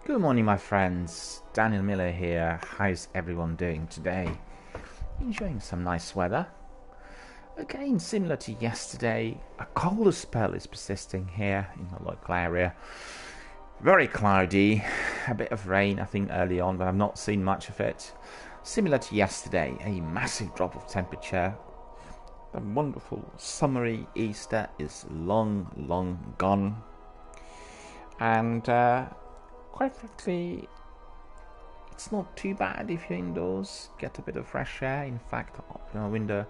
Good morning, my friends. Daniel Miller here. How's everyone doing today? Enjoying some nice weather. Again, similar to yesterday, a colder spell is persisting here in the local area. Very cloudy, a bit of rain I think early on, but I've not seen much of it. Similar to yesterday, a massive drop of temperature. The wonderful summery Easter is long gone. And quite frankly, it's not too bad if you're indoors. Get a bit of fresh air. In fact, I opened my window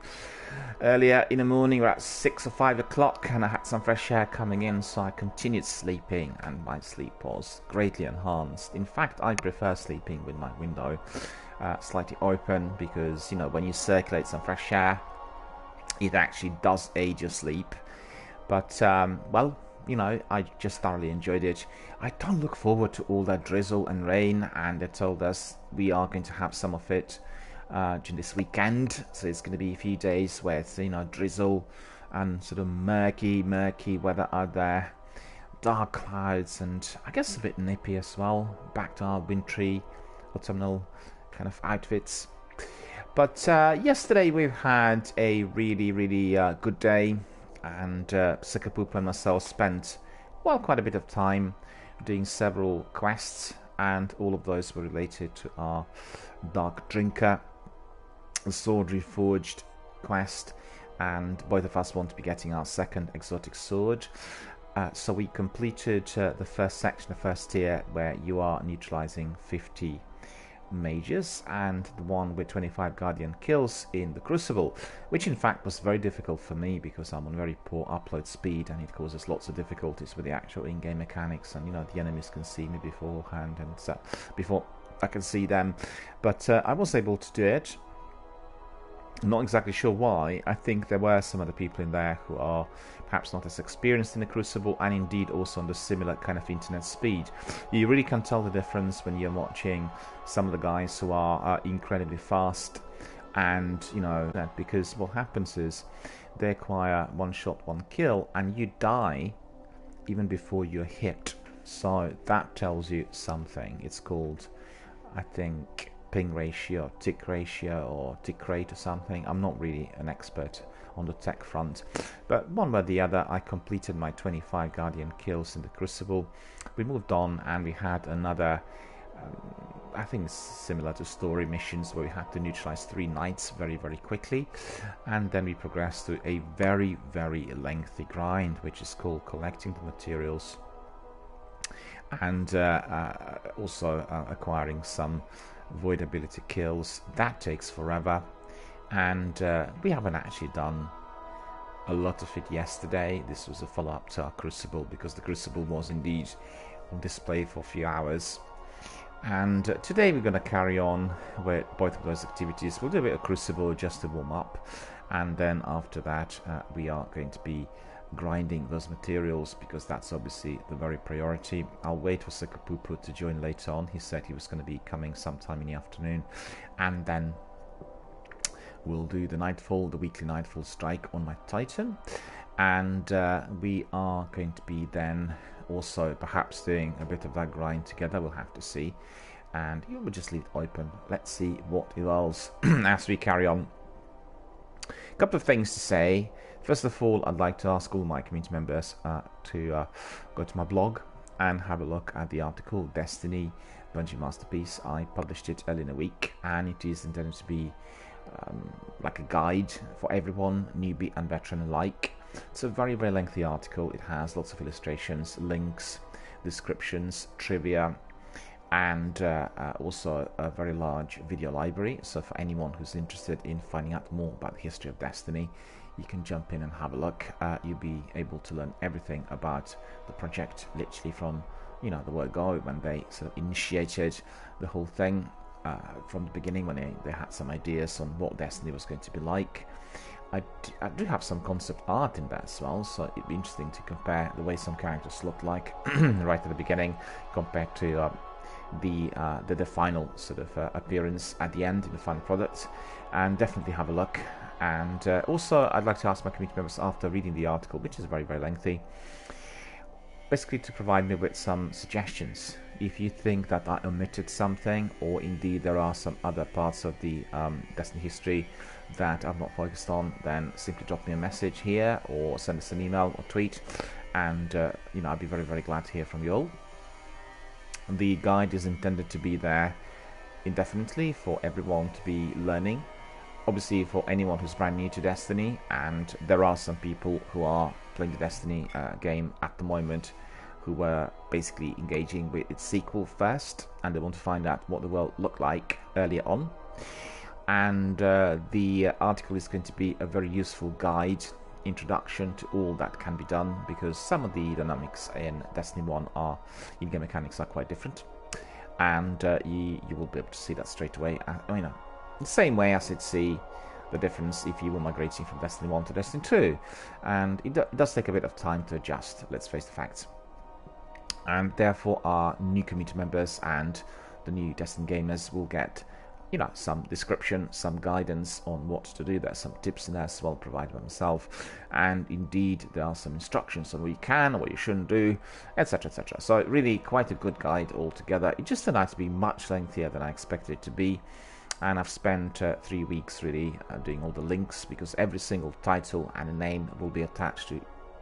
earlier in the morning, we're at 6 or 5 o'clock, and I had some fresh air coming in, so I continued sleeping, and my sleep was greatly enhanced. In fact, I prefer sleeping with my window slightly open, because, you know, when you circulate some fresh air, it actually does aid your sleep. But, well, you know, I just thoroughly enjoyed it. I don't look forward to all that drizzle and rain, and they told us we are going to have some of it during this weekend. So it's going to be a few days where it's, you know, drizzle and sort of murky weather out there. Dark clouds, and I guess a bit nippy as well. Back to our wintry, autumnal kind of outfits. But yesterday we've had a really good day. And Sikapupa and myself spent, well, quite a bit of time doing several quests, and all of those were related to our Dark Drinker, the Sword Reforged quest, and both of us want to be getting our second exotic sword. So we completed the first section, the first tier, where you are neutralizing 50 mages, and the one with 25 guardian kills in the Crucible, which in fact was very difficult for me because I'm on very poor upload speed, and it causes lots of difficulties with the actual in-game mechanics, and you know, the enemies can see me beforehand, and before I can see them. But I was able to do it. I'm not exactly sure why. I think there were some other people in there who are perhaps not as experienced in the Crucible, and indeed also on the similar kind of internet speed. You really can tell the difference when you're watching some of the guys who are incredibly fast, and you know, because what happens is they acquire one shot, one kill, and you die even before you're hit. So that tells you something. It's called, I think, ping ratio, tick ratio, or tick rate or something. I'm not really an expert on the tech front, but one way or the other I completed my 25 guardian kills in the Crucible. We moved on, and we had another I think it's similar to story missions, where we had to neutralize 3 knights very quickly, and then we progressed to a very lengthy grind, which is called collecting the materials, and also acquiring some void ability kills. That takes forever, and we haven't actually done a lot of it yesterday. This was a follow-up to our Crucible, because the Crucible was indeed on display for a few hours, and today we're going to carry on with both of those activities. We'll do a bit of Crucible just to warm up, and then after that we are going to be grinding those materials, because that's obviously the very priority. I'll wait for Sikapupu to join later on. He said he was going to be coming sometime in the afternoon, and then we'll do the Nightfall, the weekly Nightfall strike on my Titan, and we are going to be then also perhaps doing a bit of that grind together. We'll have to see, and you will just leave it open. Let's see what evolves as we carry on. A couple of things to say. First of all, I'd like to ask all my community members to go to my blog and have a look at the article Destiny Bungie Masterpiece. I published it early in the week, and it is intended to be like a guide for everyone, newbie and veteran alike. It's a very lengthy article. It has lots of illustrations, links, descriptions, trivia, and also a very large video library. So for anyone who's interested in finding out more about the history of Destiny, you can jump in and have a look. You'll be able to learn everything about the project, literally from, you know, the word go, when they sort of initiated the whole thing from the beginning, when they had some ideas on what Destiny was going to be like. I do have some concept art in that as well, so it'd be interesting to compare the way some characters look like right at the beginning compared to the final sort of appearance at the end in the final product, and definitely have a look. And also I'd like to ask my community members, after reading the article, which is very lengthy, basically to provide me with some suggestions. If you think that I omitted something, or indeed there are some other parts of the Destiny history that I've not focused on, then simply drop me a message here or send us an email or tweet, and I'd be very, very glad to hear from you all. The guide is intended to be there indefinitely for everyone to be learning. Obviously, for anyone who's brand new to Destiny, and there are some people who are playing the Destiny game at the moment who were basically engaging with its sequel first, and they want to find out what the world looked like earlier on. And the article is going to be a very useful guide, introduction to all that can be done, because some of the dynamics in Destiny 1 are, in-game mechanics are quite different, and you will be able to see that straight away. The same way as you'd see the difference if you were migrating from Destiny 1 to Destiny 2. And it does take a bit of time to adjust, let's face the facts. And therefore our new community members and the new Destiny gamers will get some description, some guidance on what to do. There's some tips in there as well provided by myself, and indeed there are some instructions on what you can or what you shouldn't do, etc, etc. So really quite a good guide altogether. It just turned out to be much lengthier than I expected it to be, and I've spent 3 weeks really doing all the links, because every single title and a name will be attached to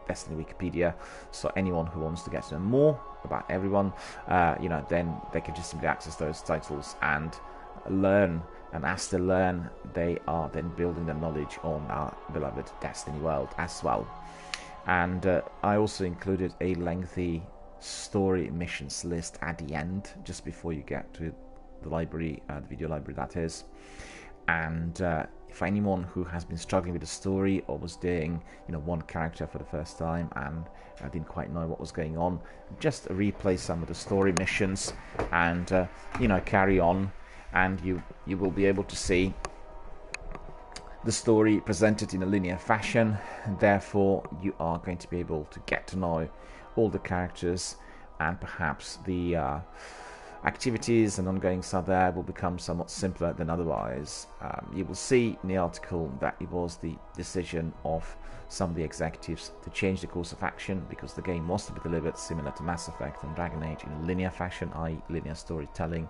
Destiny Wikipedia, so anyone who wants to get to know more about everyone, then they can just simply access those titles and learn. And as they learn, they are then building their knowledge on our beloved Destiny world as well. And I also included a lengthy story missions list at the end, just before you get to the library, the video library that is. And if anyone who has been struggling with the story, or was doing one character for the first time and didn't quite know what was going on, just replay some of the story missions and carry on, and you will be able to see the story presented in a linear fashion. Therefore you are going to be able to get to know all the characters, and perhaps the activities and ongoing stuff there will become somewhat simpler than otherwise. You will see in the article that it was the decision of some of the executives to change the course of action, because the game was to be delivered similar to Mass Effect and Dragon Age in a linear fashion, i.e. linear storytelling.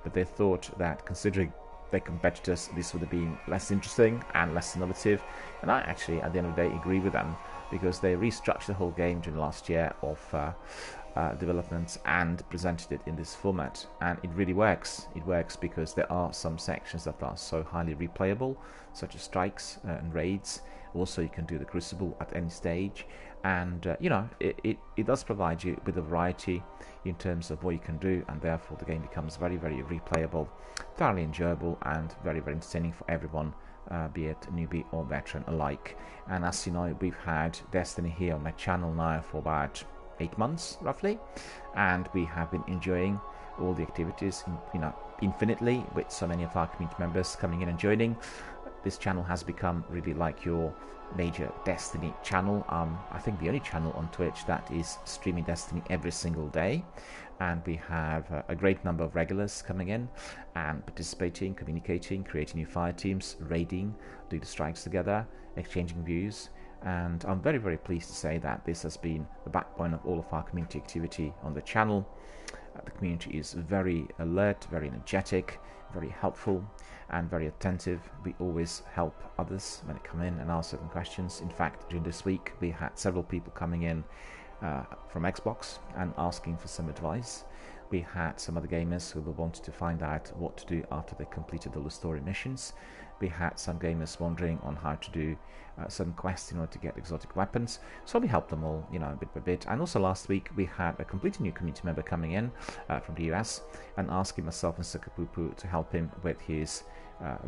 But they thought that, considering their competitors, this would have been less interesting and less innovative. And I actually, at the end of the day, agree with them, because they restructured the whole game during the last year of development and presented it in this format, and it really works. It works because there are some sections that are so highly replayable, such as strikes and raids. Also, you can do the Crucible at any stage, and it does provide you with a variety in terms of what you can do, and therefore the game becomes very, very replayable, thoroughly enjoyable, and very, very entertaining for everyone, be it newbie or veteran alike. And as you know, we've had Destiny here on my channel now for about 8 months roughly, and we have been enjoying all the activities infinitely, with so many of our community members coming in and joining. This channel has become really like your major Destiny channel. I think the only channel on Twitch that is streaming Destiny every single day, and we have a great number of regulars coming in and participating, communicating, creating new fire teams, raiding, doing the strikes together, exchanging views. And I'm very, very pleased to say that this has been the backbone of all of our community activity on the channel. The community is very alert, very energetic, very helpful, and very attentive. We always help others when they come in and ask certain questions. In fact, during this week we had several people coming in from Xbox and asking for some advice. We had some other gamers who wanted to find out what to do after they completed all the story missions. We had some gamers wondering on how to do certain quests in order to get exotic weapons, so we helped them all, bit by bit. And also last week we had a completely new community member coming in from the US and asking myself and Sukapupu to help him with his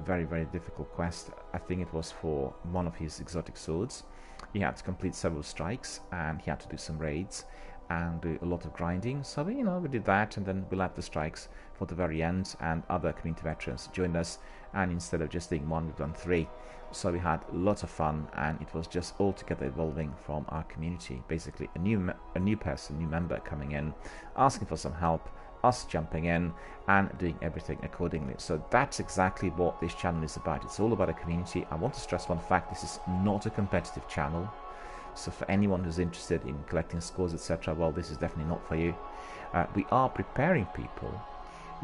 very, very difficult quest. I think it was for one of his exotic swords. He had to complete several strikes, and he had to do some raids and do a lot of grinding. So we did that, and then we left the strikes for the very end, and other community veterans joined us, and instead of just doing one, we've done 3. So we had lots of fun, and it was just all together evolving from our community. Basically a new person, new member coming in, asking for some help, us jumping in and doing everything accordingly. So that's exactly what this channel is about. It's all about a community. I want to stress one fact: this is not a competitive channel. So for anyone who's interested in collecting scores, etc., well, this is definitely not for you. We are preparing people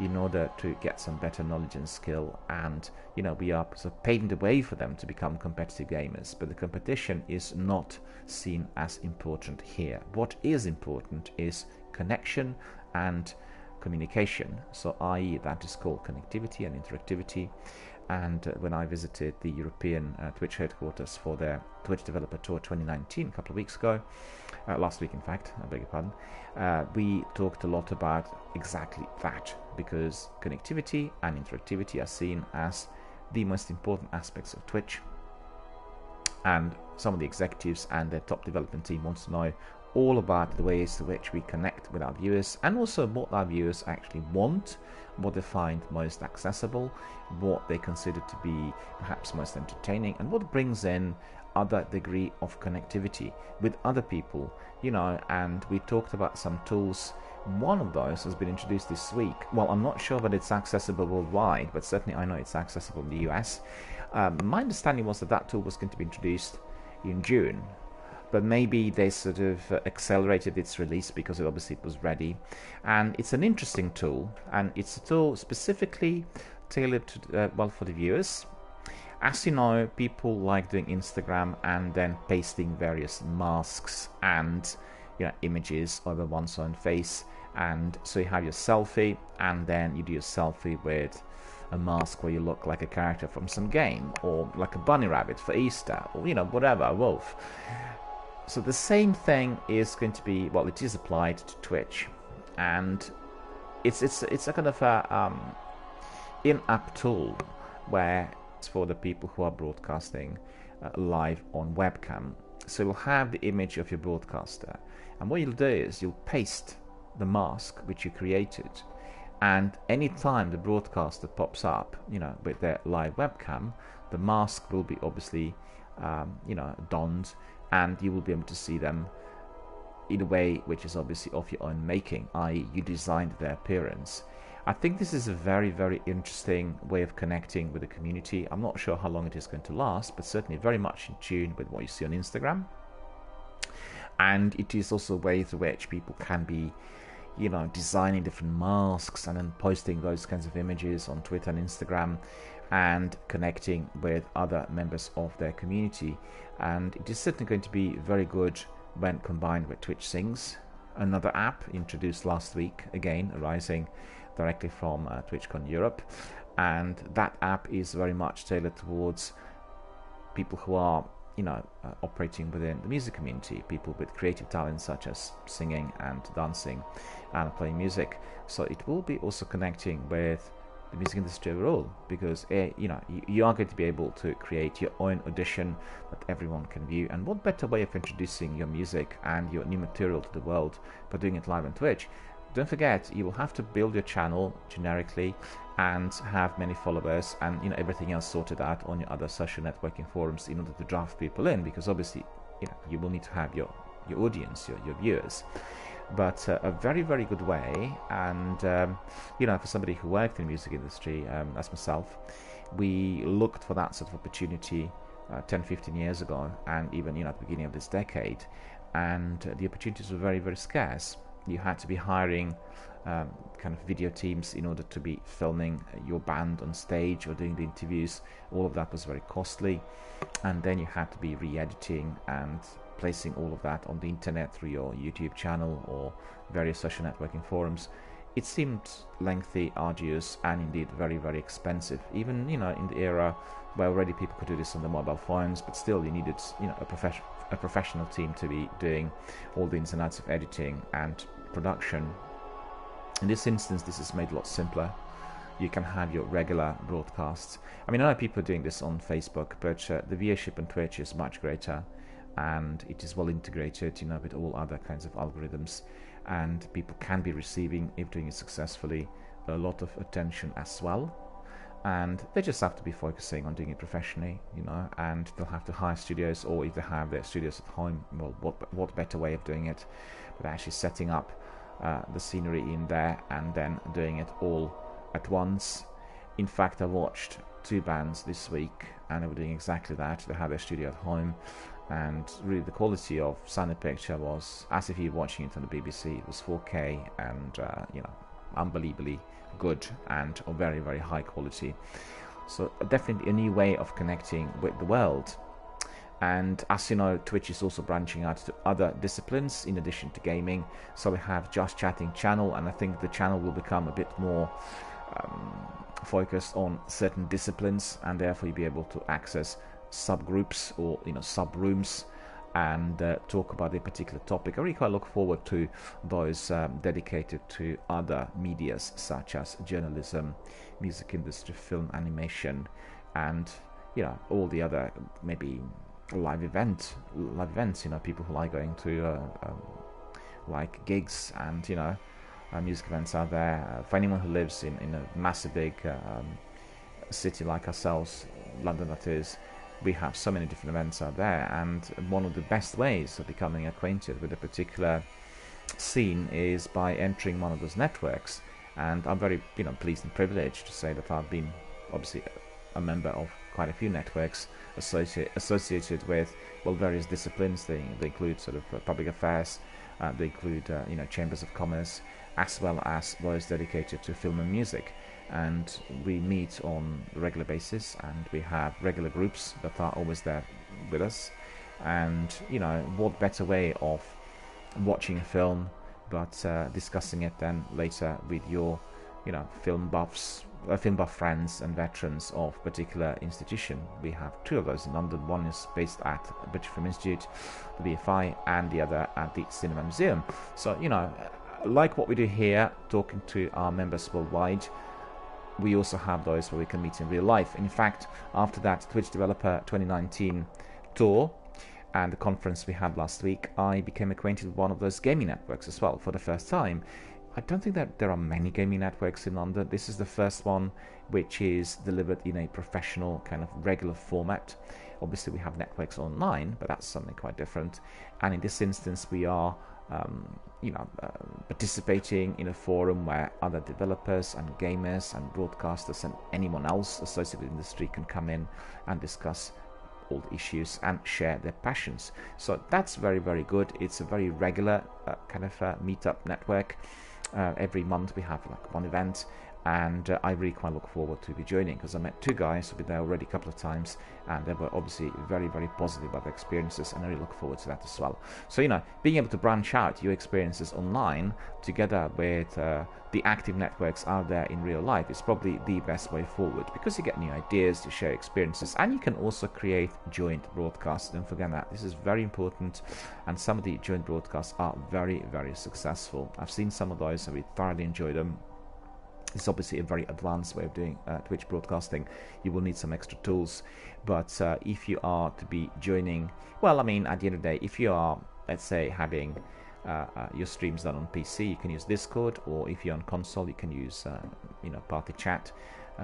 in order to get some better knowledge and skill, and we are sort of paving the way for them to become competitive gamers. But the competition is not seen as important here. What is important is connection and communication, so i.e. that is called connectivity and interactivity. And when I visited the European Twitch headquarters for their Twitch Developer Tour 2019 a couple of weeks ago, last week in fact, I beg your pardon, we talked a lot about exactly that, because connectivity and interactivity are seen as the most important aspects of Twitch, and some of the executives and their top development team wants to know all about the ways to which we connect with our viewers, and also what our viewers actually want, what they find most accessible, what they consider to be perhaps most entertaining, and what brings in other degree of connectivity with other people, and we talked about some tools. One of those has been introduced this week. Well, I'm not sure that it's accessible worldwide, but certainly I know it's accessible in the US. My understanding was that tool was going to be introduced in June, but maybe they sort of accelerated its release because obviously it was ready. And it's an interesting tool, and it's a tool specifically tailored to, for the viewers. As you know, people like doing Instagram and then pasting various masks and images over one's own face, and so you have your selfie, and then you do your selfie with a mask where you look like a character from some game, or like a bunny rabbit for Easter, or whatever, a wolf. So the same thing is going to be, well, it is applied to Twitch, and it's a kind of a in-app tool where it's for the people who are broadcasting live on webcam. So you'll have the image of your broadcaster, and what you'll do is you'll paste the mask which you created, and anytime the broadcaster pops up, with their live webcam, the mask will be obviously donned, and you will be able to see them in a way which is obviously of your own making, i.e. you designed their appearance. I think this is a very, very interesting way of connecting with the community. I'm not sure how long it is going to last, but certainly very much in tune with what you see on Instagram. And it is also a way through which people can be, designing different masks and then posting those kinds of images on Twitter and Instagram, and connecting with other members of their community. And it is certainly going to be very good when combined with Twitch Sings, another app introduced last week, again arising directly from TwitchCon Europe. And that app is very much tailored towards people who are operating within the music community, people with creative talents such as singing and dancing and playing music. So it will be also connecting with the music industry overall, because you are going to be able to create your own audition that everyone can view. And what better way of introducing your music and your new material to the world by doing it live on Twitch? Don't forget, you will have to build your channel generically and have many followers and everything else sorted out on your other social networking forums in order to draft people in, because obviously you will need to have your audience, your viewers. But a very, very good way, and for somebody who worked in the music industry, as myself, we looked for that sort of opportunity 10-15 years ago, and even at the beginning of this decade, and the opportunities were very, very scarce. You had to be hiring kind of video teams in order to be filming your band on stage or doing the interviews. All of that was very costly, and then you had to be re-editing and placing all of that on the internet through your YouTube channel or various social networking forums. It seemed lengthy, arduous, and indeed very, very expensive, even in the era where already people could do this on their mobile phones, but still you needed a professional team to be doing all the ins and outs of editing and production. In this instance, this is made a lot simpler. You can have your regular broadcasts. I mean, I know people are doing this on Facebook, but the viewership on Twitch is much greater, and it is well integrated, with all other kinds of algorithms, and people can be receiving, if doing it successfully, a lot of attention as well. And they just have to be focusing on doing it professionally, and they'll have to hire studios, or if they have their studios at home, well, what better way of doing it but actually setting up the scenery in there and then doing it all at once. In fact, I watched two bands this week, and they were doing exactly that. They had their studio at home, and really the quality of sound and picture was as if you're watching it on the BBC. It was 4K and unbelievably good and of very, very high quality. So definitely a new way of connecting with the world. And as you know, Twitch is also branching out to other disciplines in addition to gaming. So we have Just Chatting channel, and I think the channel will become a bit more focused on certain disciplines, and therefore you'll be able to access subgroups or subrooms and talk about a particular topic. I really quite look forward to those dedicated to other medias such as journalism, music industry, film, animation, and all the other maybe live events. People who like going to like gigs and music events out there. For anyone who lives in a massive big city like ourselves, London that is, we have so many different events out there, and one of the best ways of becoming acquainted with a particular scene is by entering one of those networks. And I'm very pleased and privileged to say that I've been obviously a member of quite a few networks associated with various disciplines. They include sort of public affairs, they include chambers of commerce, as well as those dedicated to film and music. And we meet on a regular basis, and we have regular groups that are always there with us. And what better way of watching a film but discussing it then later with your film buff friends and veterans of particular institution. We have two of those in London. One is based at British Film Institute, the BFI, and the other at the Cinema Museum. So like what we do here, talking to our members worldwide, we also have those where we can meet in real life. In fact, after that Twitch Developer 2019 tour and the conference we had last week, I became acquainted with one of those gaming networks as well for the first time. I don't think that there are many gaming networks in London. This is the first one which is delivered in a professional kind of regular format. Obviously we have networks online, but that's something quite different. And in this instance we are participating in a forum where other developers and gamers and broadcasters and anyone else associated with the industry can come in and discuss all the issues and share their passions. So that's very, very good. It's a very regular kind of meetup network. Every month we have like one event, and I really quite look forward to be joining, because I met two guys who've been there already a couple of times, and they were obviously very, very positive about their experiences, and I really look forward to that as well. So being able to branch out your experiences online together with the active networks out there in real life is probably the best way forward, because you get new ideas, you share experiences, and you can also create joint broadcasts. Don't forget that this is very important, and some of the joint broadcasts are very, very successful. I've seen some of those and we thoroughly enjoy them. It's obviously a very advanced way of doing Twitch broadcasting. You will need some extra tools, but if you are to be joining, at the end of the day, if you are, let's say, having your streams done on PC, you can use Discord, or if you're on console, you can use party chat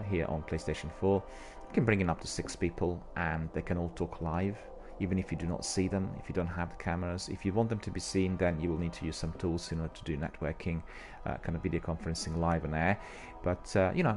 here on PlayStation 4. You can bring in up to 6 people, and they can all talk live, even if you do not see them, if you don't have the cameras. If you want them to be seen, then you will need to use some tools in order to do networking, kind of video conferencing live on air. But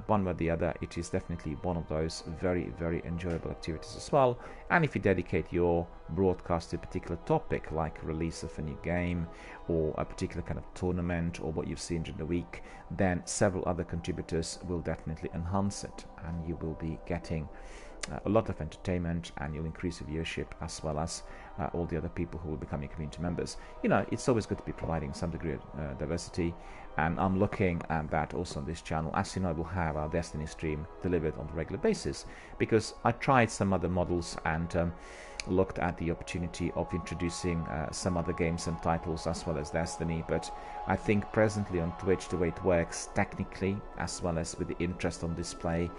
one way or the other, it is definitely one of those very, very enjoyable activities as well. And if you dedicate your broadcast to a particular topic, like release of a new game or a particular kind of tournament or what you've seen during the week, then several other contributors will definitely enhance it, and you will be getting a lot of entertainment, and you'll increase your viewership, as well as all the other people who will become your community members. It's always good to be providing some degree of diversity, and I'm looking at that also on this channel. As you know, we'll have our Destiny stream delivered on a regular basis, because I tried some other models and looked at the opportunity of introducing some other games and titles as well as Destiny. But I think presently on Twitch, the way it works technically, as well as with the interest on display,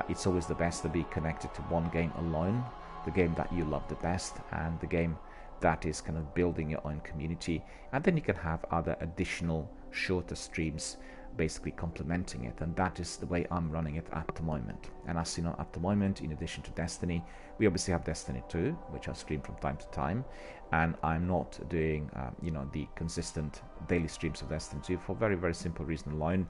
it's always the best to be connected to one game alone, the game that you love the best, and the game that is kind of building your own community. And then you can have other additional shorter streams basically complementing it, and that is the way I'm running it at the moment. And as you know, at the moment, in addition to Destiny, we obviously have Destiny 2, which I stream from time to time, and I'm not doing the consistent daily streams of Destiny 2 for very, very simple reason alone.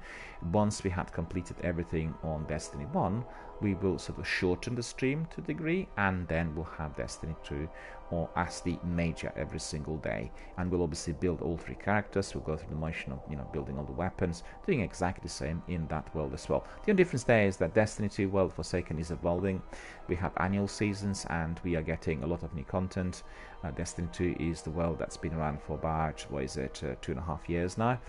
Once we had completed everything on Destiny 1, we will sort of shorten the stream to a degree, and then we'll have Destiny 2 or as the major every single day, and we'll obviously build all 3 characters. We'll go through the motion of building all the weapons, doing exactly the same in that world as well. The only difference there is that Destiny 2 World Forsaken is evolving. We have annual seasons and we are getting a lot of new content. Destiny 2 is the world that's been around for about 2.5 years now,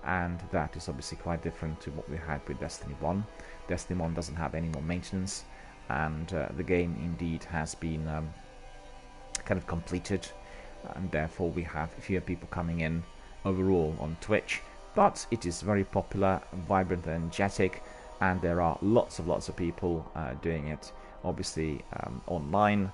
and that is obviously quite different to what we had with Destiny 1. Destiny 1 doesn't have any more maintenance, and the game indeed has been kind of completed, and therefore we have fewer people coming in overall on Twitch, but it is very popular, vibrant and energetic, and there are lots of people doing it, obviously online,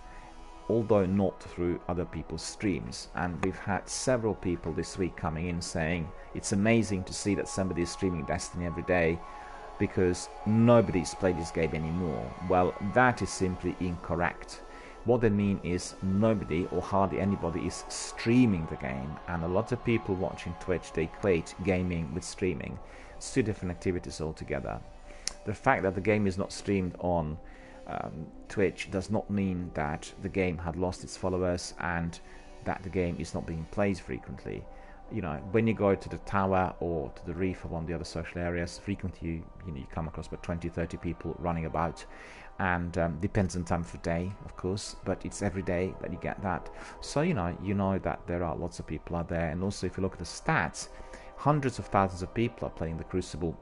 although not through other people's streams. And we've had several people this week coming in saying it's amazing to see that somebody is streaming Destiny every day because nobody's played this game anymore. Well, that is simply incorrect. What they mean is nobody or hardly anybody is streaming the game, and a lot of people watching Twitch, they equate gaming with streaming. It's 2 different activities altogether. The fact that the game is not streamed on Twitch does not mean that the game had lost its followers and that the game is not being played frequently. When you go to the tower or to the reef or one of the other social areas, frequently you come across about 20-30 people running about, and depends on time of the day, of course, but it's every day that you get that. So you know that there are lots of people out there, and also if you look at the stats, hundreds of thousands of people are playing the Crucible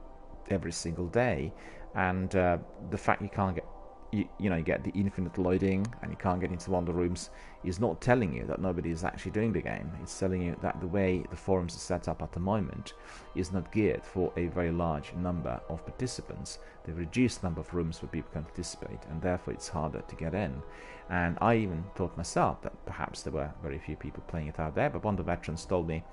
every single day, and the fact you can't get you get the infinite loading and you can't get into one of the rooms is not telling you that nobody is actually doing the game. It's telling you that the way the forums are set up at the moment is not geared for a very large number of participants. They've reduced the number of rooms where people can participate, and therefore it's harder to get in. And I even thought myself that perhaps there were very few people playing it out there, but one of the veterans told me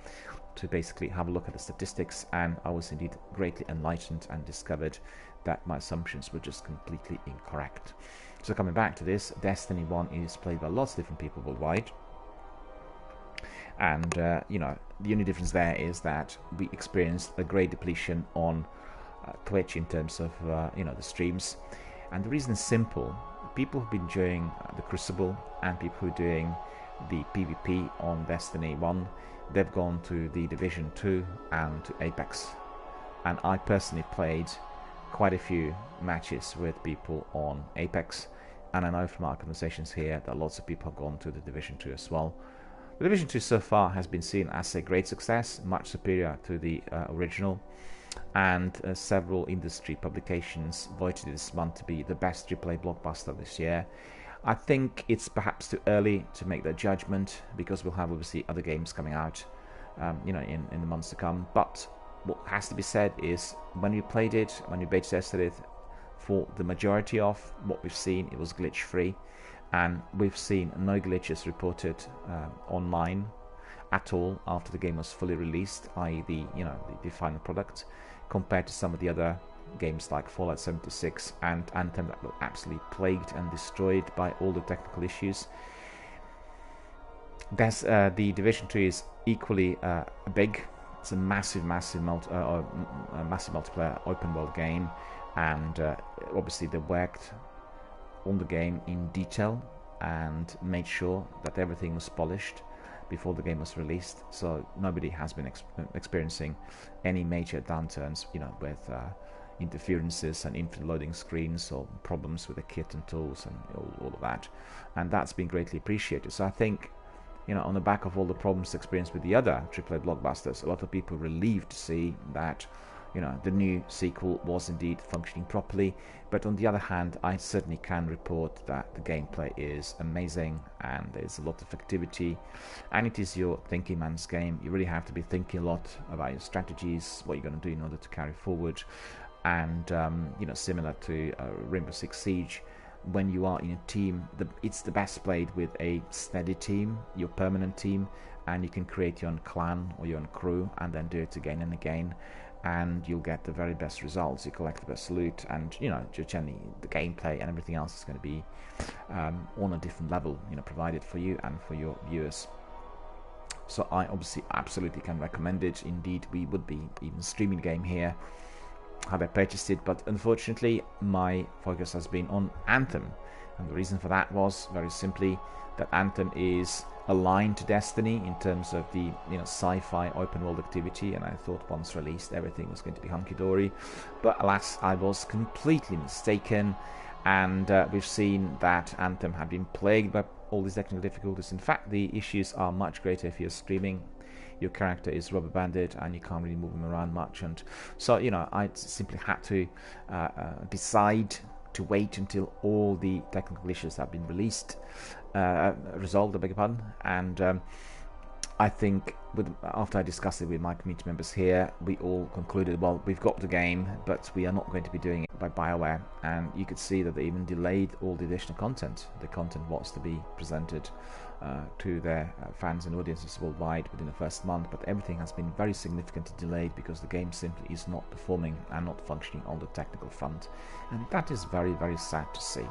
to basically have a look at the statistics, and I was indeed greatly enlightened and discovered that my assumptions were just completely incorrect. So coming back to this, Destiny 1 is played by lots of different people worldwide, and the only difference there is that we experienced a great depletion on Twitch in terms of the streams, and the reason is simple. People who've been enjoying the Crucible and people who are doing the PvP on Destiny 1, they've gone to the Division 2 and to Apex, and I personally played quite a few matches with people on Apex, and I know from our conversations here that lots of people have gone to the Division 2 as well. The Division 2 so far has been seen as a great success, much superior to the original, and several industry publications voted this month to be the best AAA blockbuster this year. I think it's perhaps too early to make that judgment because we'll have obviously other games coming out in the months to come, but what has to be said is when we played it, when we beta tested it, for the majority of what we've seen, it was glitch free, and we've seen no glitches reported online at all after the game was fully released, i.e. the final product, compared to some of the other games like Fallout 76 and Anthem that were absolutely plagued and destroyed by all the technical issues. The Division 2 is equally big. It's a massive multiplayer open world game, and obviously they worked on the game in detail and made sure that everything was polished before the game was released, so nobody has been experiencing any major downturns with interferences and infinite loading screens or problems with the kit and tools and all of that, and that's been greatly appreciated. So I think on the back of all the problems experienced with the other AAA blockbusters, a lot of people were relieved to see that the new sequel was indeed functioning properly. But on the other hand, I certainly can report that the gameplay is amazing and there's a lot of activity, and it is your thinking man's game. You really have to be thinking a lot about your strategies, what you're going to do in order to carry forward, and similar to Rainbow Six Siege, when you are in a team, it's the best played with a steady team, your permanent team, and you can create your own clan or your own crew and then do it again and again, and you'll get the very best results. You collect the best loot, and just generally the gameplay and everything else is going to be on a different level, provided for you and for your viewers. So I obviously absolutely can recommend it. Indeed, we would be even streaming the game here had I purchased it, but unfortunately my focus has been on Anthem, and the reason for that was very simply that Anthem is aligned to Destiny in terms of the sci-fi open world activity, and I thought once released everything was going to be hunky-dory, but alas I was completely mistaken, and we've seen that Anthem had been plagued by all these technical difficulties. In fact, the issues are much greater if you're streaming. Your character is rubber banded and you can't really move him around much, and so I simply had to decide to wait until all the technical issues have been resolved, I beg your pardon. And I think after I discussed it with my community members here, we all concluded, well, we've got the game, but we are not going to be doing it by BioWare. And you could see that they even delayed all the additional content. The content was to be presented to their fans and audiences worldwide within the first month, but everything has been very significantly delayed because the game simply is not performing and not functioning on the technical front, and that is very, very sad to see.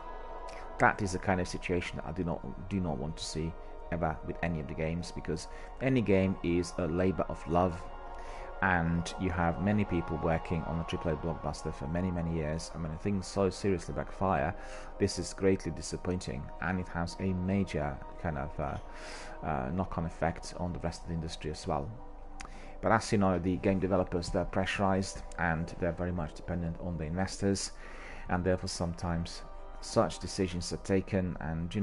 That is the kind of situation that I do not want to see ever with any of the games, because any game is a labor of love, and you have many people working on a AAA blockbuster for many, many years, and when things so seriously backfire, this is greatly disappointing, and it has a major kind of knock-on effect on the rest of the industry as well. But as you know, the game developers, they're pressurized and they're very much dependent on the investors, and therefore sometimes such decisions are taken, and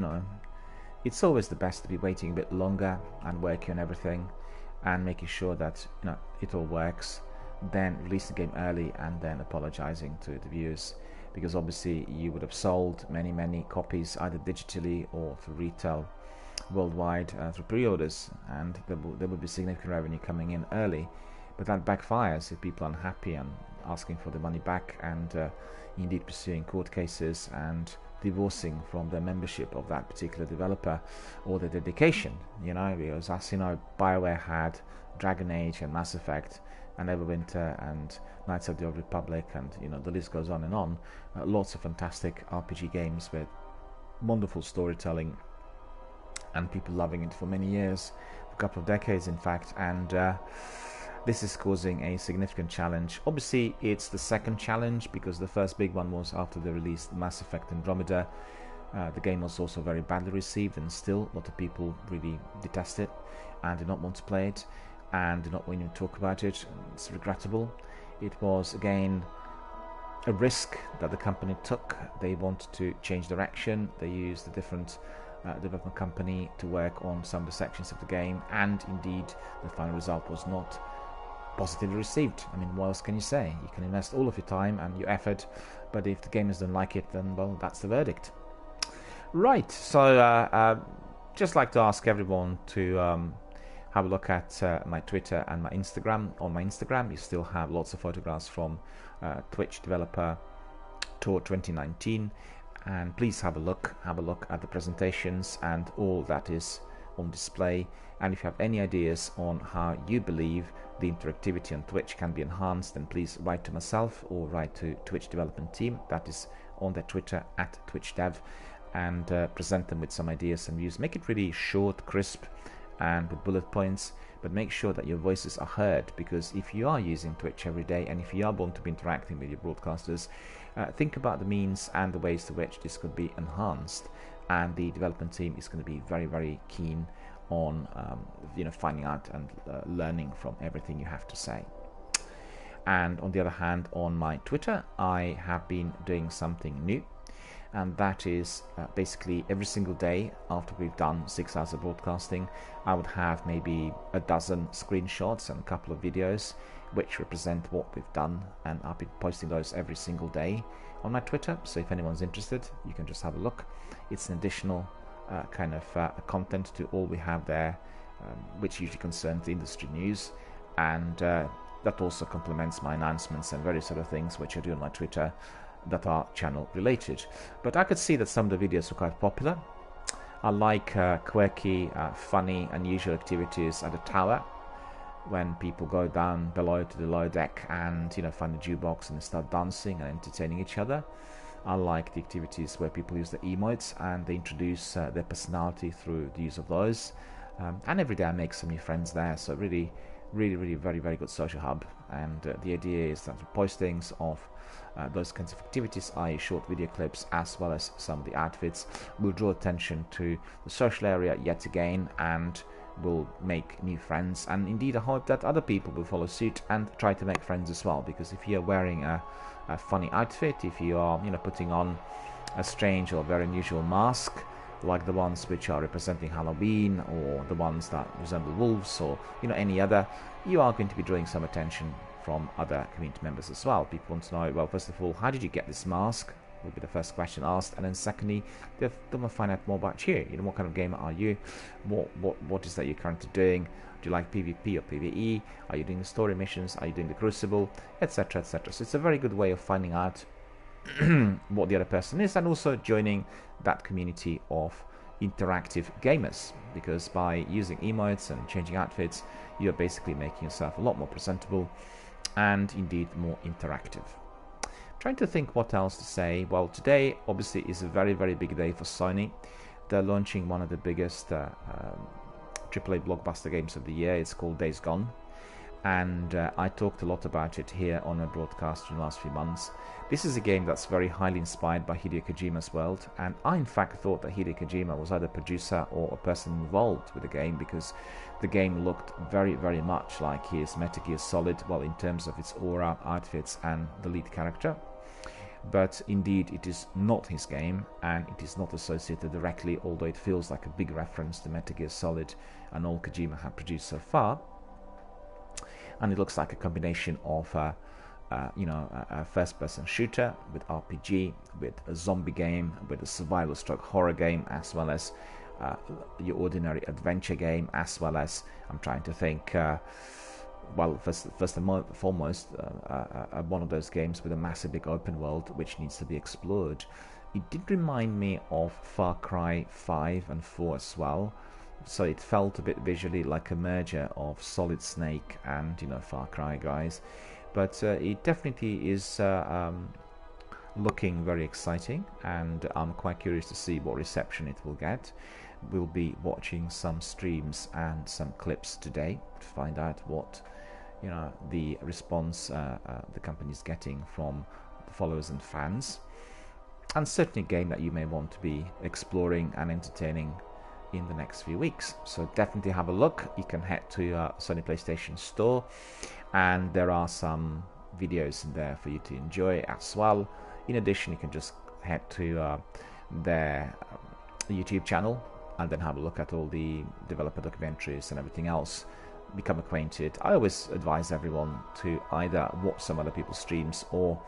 it's always the best to be waiting a bit longer and working on everything and making sure that it all works, then release the game early and then apologizing to the viewers, because obviously you would have sold many copies either digitally or through retail worldwide through pre-orders, and there would be significant revenue coming in early, but that backfires if people are unhappy and asking for the money back, and indeed pursuing court cases and divorcing from their membership of that particular developer or their dedication, because as you know, BioWare had Dragon Age and Mass Effect and Neverwinter and Knights of the Old Republic, and the list goes on and on. Lots of fantastic RPG games with wonderful storytelling and people loving it for many years, a couple of decades in fact, and this is causing a significant challenge. Obviously it's the second challenge, because the first big one was after they released Mass Effect Andromeda. The game was also very badly received, and still a lot of people really detest it and do not want to play it and do not want to talk about it. It's regrettable. It was again a risk that the company took. They wanted to change direction. They used a different development company to work on some of the sections of the game, and indeed the final result was not positively received. I mean, what else can you say? You can invest all of your time and your effort, but if the gamers don't like it, then well, that's the verdict. Right, so just like to ask everyone to have a look at my Twitter and my Instagram. On my Instagram you still have lots of photographs from Twitch Developer Tour 2019, and please have a look at the presentations and all that is on display. And if you have any ideas on how you believe the interactivity on Twitch can be enhanced, then please write to myself or write to Twitch Development Team, that is on their Twitter at TwitchDev, and present them with some ideas and views. Make it really short, crisp, and with bullet points, but make sure that your voices are heard, because if you are using Twitch every day and if you are going to be interacting with your broadcasters, think about the means and the ways to which this could be enhanced, and the development team is going to be very, very keen on finding out and learning from everything you have to say. And on the other hand, on my Twitter I have been doing something new, and that is basically every single day after we've done 6 hours of broadcasting, I would have maybe a dozen screenshots and a couple of videos which represent what we've done, and I'll be posting those every single day on my Twitter, so if anyone's interested you can just have a look. It's an additional kind of content to all we have there, which usually concerns the industry news, and that also complements my announcements and various other things which I do on my Twitter that are channel related. But I could see that some of the videos are quite popular. I like quirky, funny, unusual activities at a tower, when people go down below to the lower deck and find a jukebox and start dancing and entertaining each other. I like the activities where people use the emotes and they introduce their personality through the use of those. and every day I make some new friends there. So really, really very, very good social hub. And the idea is that postings of those kinds of activities, i.e. short video clips, as well as some of the outfits, will draw attention to the social area yet again, and will make new friends. And indeed I hope that other people will follow suit and try to make friends as well, because if you're wearing a funny outfit, if you are putting on a strange or very unusual mask, like the ones which are representing Halloween, or the ones that resemble wolves, or any other, you are going to be drawing some attention from other community members as well. People want to know, well, first of all, how did you get this mask? Will be the first question asked, and then secondly, they want to find out more about you. What kind of gamer are you? What is that you're currently doing? Do you like PvP or PvE? Are you doing the story missions? Are you doing the Crucible, etc., etc.? So it's a very good way of finding out what the other person is, and also joining that community of interactive gamers, because by using emotes and changing outfits, you're basically making yourself a lot more presentable and indeed more interactive. Trying to think what else to say. Well, today obviously is a very, very big day for Sony. They're launching one of the biggest AAA blockbuster games of the year. It's called Days Gone, and I talked a lot about it here on a broadcast in the last few months. This is a game that's very highly inspired by Hideo Kojima's world, and I in fact thought that Hideo Kojima was either a producer or a person involved with the game, because the game looked very, very much like his Metal Gear Solid, well, in terms of its aura, outfits, and the lead character. But indeed it is not his game, and it is not associated directly, although it feels like a big reference to Metal Gear Solid and all Kojima had produced so far. And it looks like a combination of a first-person shooter with RPG, with a zombie game, with a survival-stroke horror game, as well as your ordinary adventure game, as well as, I'm trying to think, well, first and foremost, one of those games with a massive big open world which needs to be explored. It did remind me of Far Cry 5 and 4 as well, so it felt a bit visually like a merger of Solid Snake and Far Cry guys, but it definitely is looking very exciting, and I'm quite curious to see what reception it will get. We'll be watching some streams and some clips today to find out what the response the company is getting from the followers and fans, and certainly a game that you may want to be exploring and entertaining in the next few weeks. So definitely have a look. You can head to Sony PlayStation Store, and there are some videos in there for you to enjoy as well. In addition, you can just head to their YouTube channel and then have a look at all the developer documentaries and everything else. Become acquainted. I always advise everyone to either watch some other people's streams or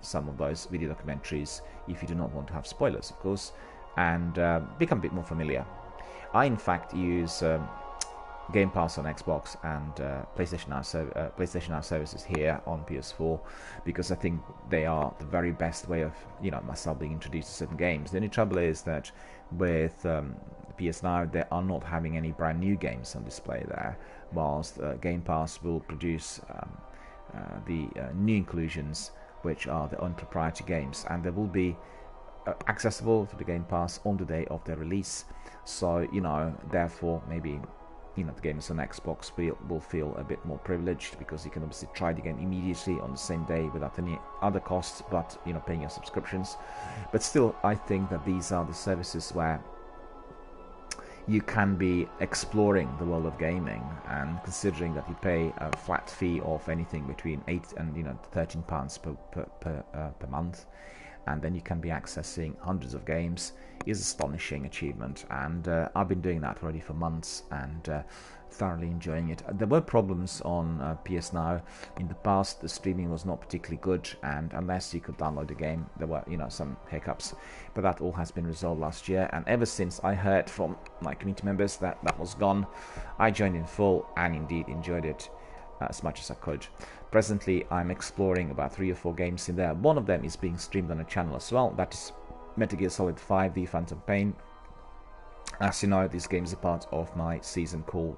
some of those video documentaries if you do not want to have spoilers, of course, and become a bit more familiar. I in fact use Game Pass on Xbox and PlayStation Now services here on PS4, because I think they are the very best way of myself being introduced to certain games. The only trouble is that with PS Now, they are not having any brand new games on display there, whilst Game Pass will produce the new inclusions, which are the own proprietary games, and they will be accessible to the Game Pass on the day of their release. So therefore maybe the gamers on Xbox will feel a bit more privileged, because you can obviously try the game immediately on the same day without any other costs, but paying your subscriptions. But still, I think that these are the services where you can be exploring the world of gaming, and considering that you pay a flat fee of anything between £8 and £13 per month, and then you can be accessing hundreds of games, is astonishing achievement. And I've been doing that already for months and thoroughly enjoying it. There were problems on PS Now in the past. The streaming was not particularly good, and unless you could download the game, there were some hiccups, but that all has been resolved last year. And ever since I heard from my community members that was gone, I joined in full and indeed enjoyed it as much as I could. Presently I'm exploring about 3 or 4 games in there. One of them is being streamed on a channel as well. That is Metal Gear Solid 5: The Phantom Pain. As you know, this game is a part of my season called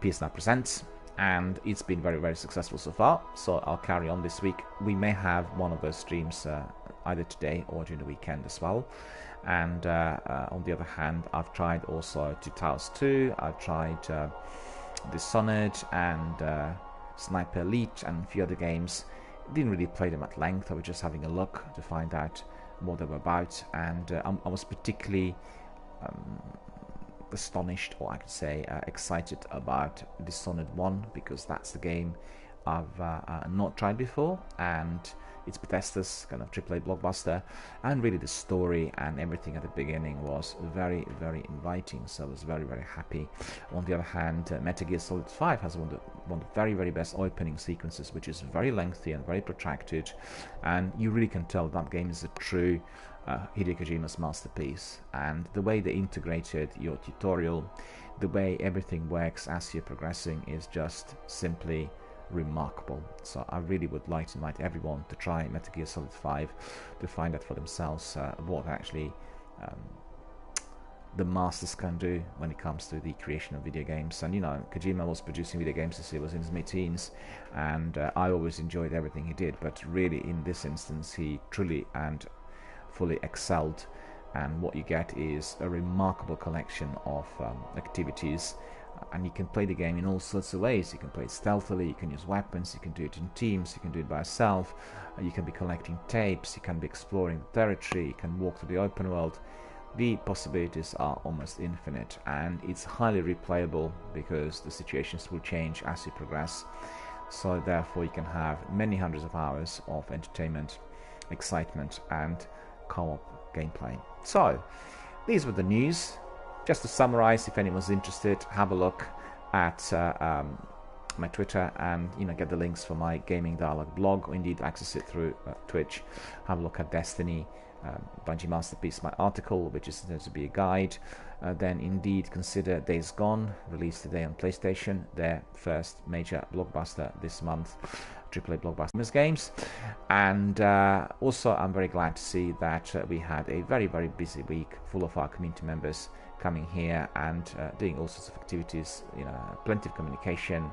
PS Now Presents, and it's been very, very successful so far, so I'll carry on this week. We may have one of those streams either today or during the weekend as well. And on the other hand, I've tried also Two Towers 2, I've tried Dishonored and Sniper Elite and a few other games. Didn't really play them at length. I was just having a look to find out what they were about, and I was particularly astonished, or I could say excited about Dishonored 1, because that's the game I've not tried before, and it's Bethesda's kind of AAA blockbuster, and really the story and everything at the beginning was very, very inviting, so I was very, very happy. On the other hand, Metal Gear Solid 5 has one of the very, very best opening sequences, which is very lengthy and very protracted, and you really can tell that game is a true Hideo Kojima's masterpiece. And the way they integrated your tutorial, the way everything works as you're progressing, is just simply remarkable. So I really would like to invite everyone to try Metal Gear Solid 5 to find out for themselves what actually the masters can do when it comes to the creation of video games. And you know, Kojima was producing video games since he was in his mid-teens, and I always enjoyed everything he did, but really in this instance he truly and fully excelled, and what you get is a remarkable collection of activities. And you can play the game in all sorts of ways. You can play it stealthily, you can use weapons, you can do it in teams, you can do it by yourself, you can be collecting tapes, you can be exploring the territory, you can walk through the open world. The possibilities are almost infinite, and it's highly replayable because the situations will change as you progress. So therefore you can have many hundreds of hours of entertainment, excitement and co-op gameplay. So these were the news. Just to summarize, if anyone's interested, have a look at my Twitter, and get the links for my Gaming Dialogue blog, or indeed access it through Twitch. Have a look at Destiny, Bungie Masterpiece, my article, which is intended to be a guide. Then indeed consider Days Gone, released today on PlayStation, their first major blockbuster this month, AAA blockbuster games. And also I'm very glad to see that we had a very, very busy week full of our community members coming here and doing all sorts of activities, plenty of communication,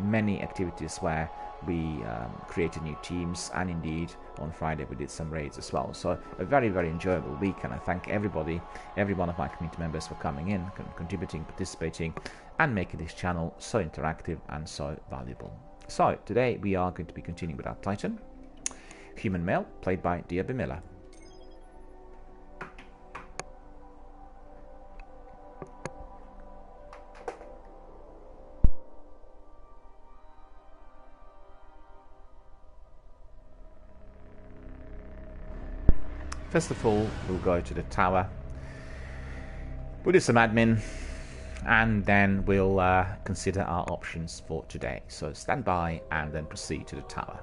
many activities where we created new teams, and indeed on Friday we did some raids as well. So a very, very enjoyable week, and I thank everybody, every one of my community members, for coming in, contributing, participating, and making this channel so interactive and so valuable. So today we are going to be continuing with our Titan, Human Male, played by DRBMiller. First of all, we'll go to the tower, we'll do some admin, and then we'll consider our options for today. So stand by and then proceed to the tower.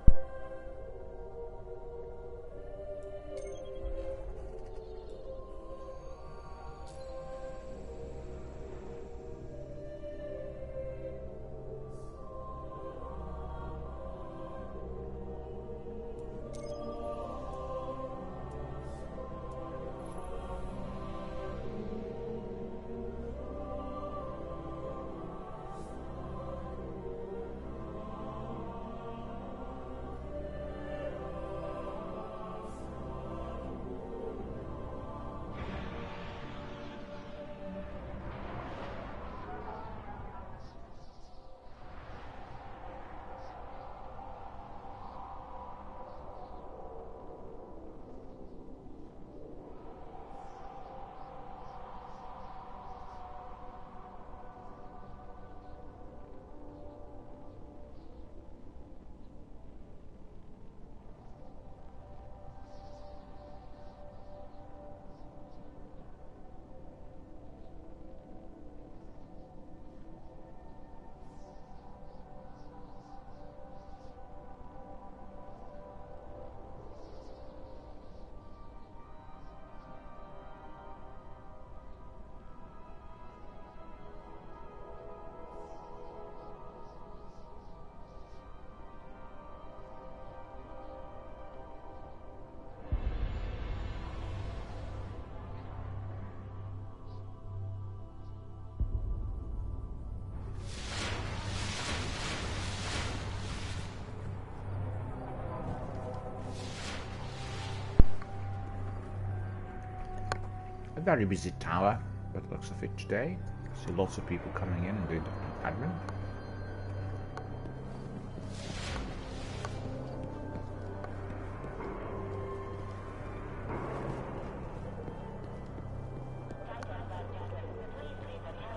A very busy tower, by the looks of it today. See lots of people coming in and doing admin.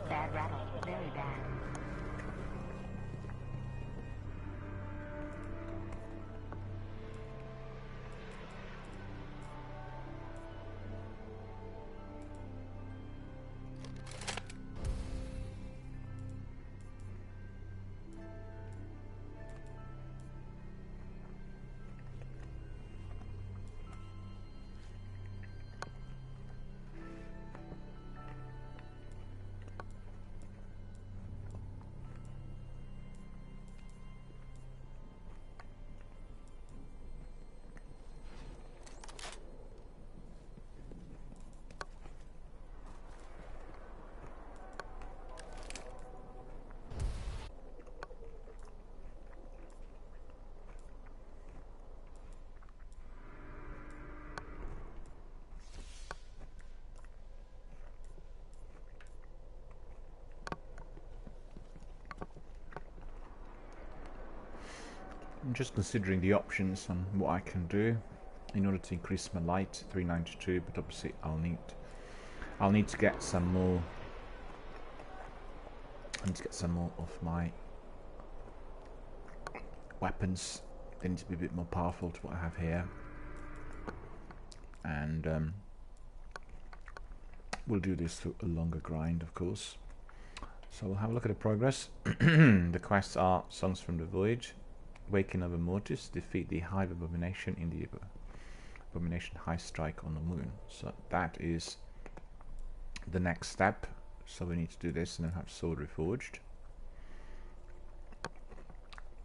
Bad rattle, very bad. I'm just considering the options on what I can do in order to increase my light 392, but obviously I'll need to get some more. I need to get some more of my weapons. They need to be a bit more powerful to what I have here, and we'll do this through a longer grind, of course. So we'll have a look at the progress. The quests are Songs from the Void, Waking of a Mortis, defeat the Hive Abomination in the Abomination High Strike on the Moon. So that is the next step. So we need to do this and then have Sword Reforged.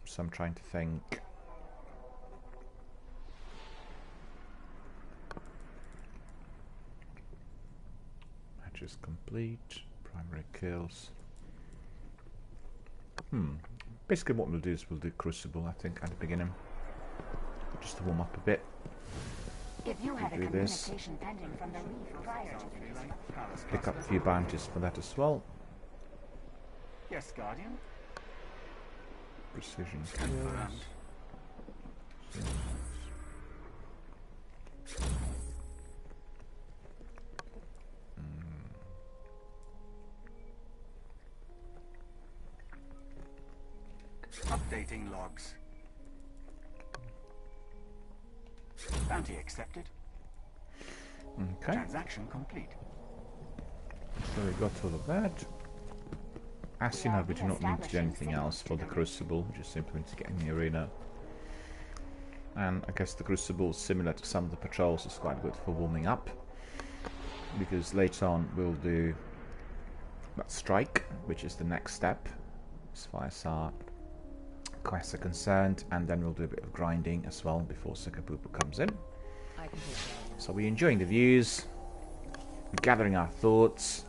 So I'm trying to think. Matches complete. Primary kills. Basically what we'll do is we'll do Crucible, I think, at the beginning. Just to warm up a bit. If you had do a this. communication pending from the reef prior to the Pick up a few bounties for that as well. Yes, Guardian. Precision Confirmed. kills. Updating logs. Bounty accepted. Okay, Transaction complete. so we got all of that. As you know, we do not need to do anything else for the Crucible, we just simply need to get in the arena. And I guess the Crucible, similar to some of the patrols, is quite good for warming up, because later on we'll do that Strike, which is the next step as far as our quests are concerned, and then we'll do a bit of grinding as well before Sukapupu comes in. So we're enjoying the views, gathering our thoughts,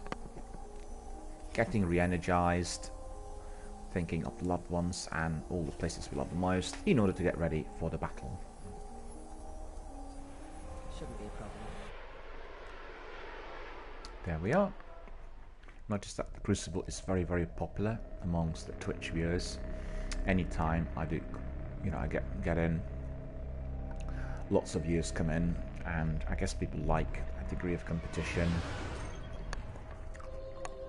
getting re-energized, thinking of the loved ones and all the places we love the most in order to get ready for the battle. Shouldn't be a problem. There we are. Notice that the Crucible is very, very popular amongst the Twitch viewers. Anytime I do, I get in, lots of viewers come in, and I guess people like a degree of competition.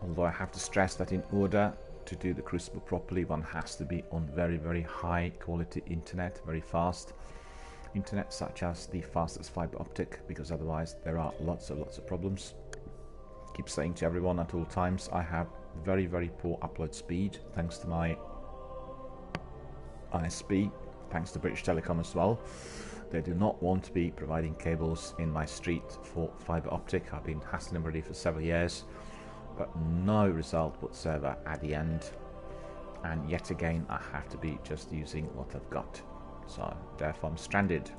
Although I have to stress that in order to do the Crucible properly, one has to be on very, very high quality internet, very fast internet, such as the fastest fiber optic, because otherwise there are lots of problems. Keep saying to everyone at all times, I have very, very poor upload speed thanks to my ISP, thanks to British Telecom as well. They do not want to be providing cables in my street for fiber optic. I've been hassling them already for several years, but no result whatsoever at the end. And yet again, I have to be just using what I've got. So therefore I'm stranded.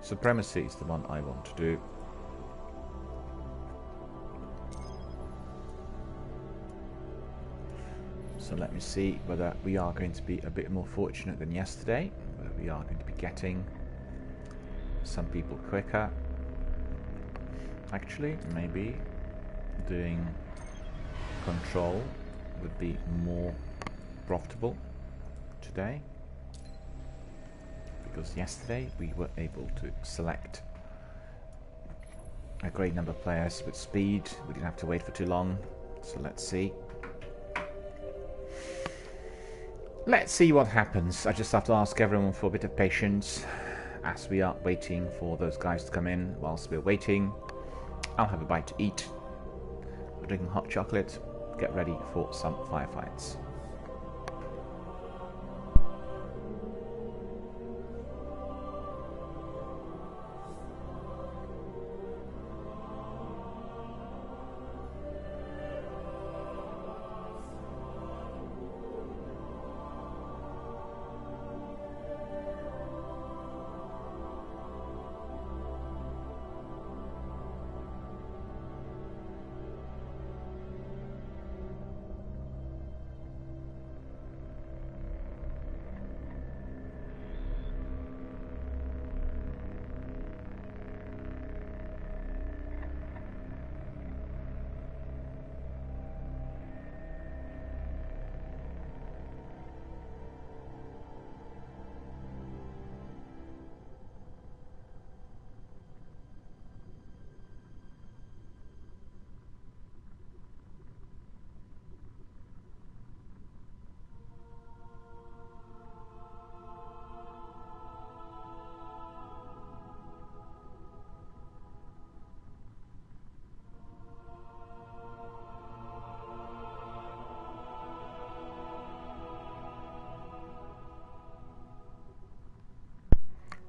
Supremacy is the one I want to do. So let me see whether we are going to be a bit more fortunate than yesterday, whether we are going to be getting some people quicker. Actually, maybe doing control would be more profitable today, because yesterday we were able to select a great number of players with speed. We didn't have to wait for too long, so let's see. Let's see what happens. I just have to ask everyone for a bit of patience as we are waiting for those guys to come in. Whilst we're waiting, I'll have a bite to eat. We're drinking hot chocolate. Get ready for some firefights.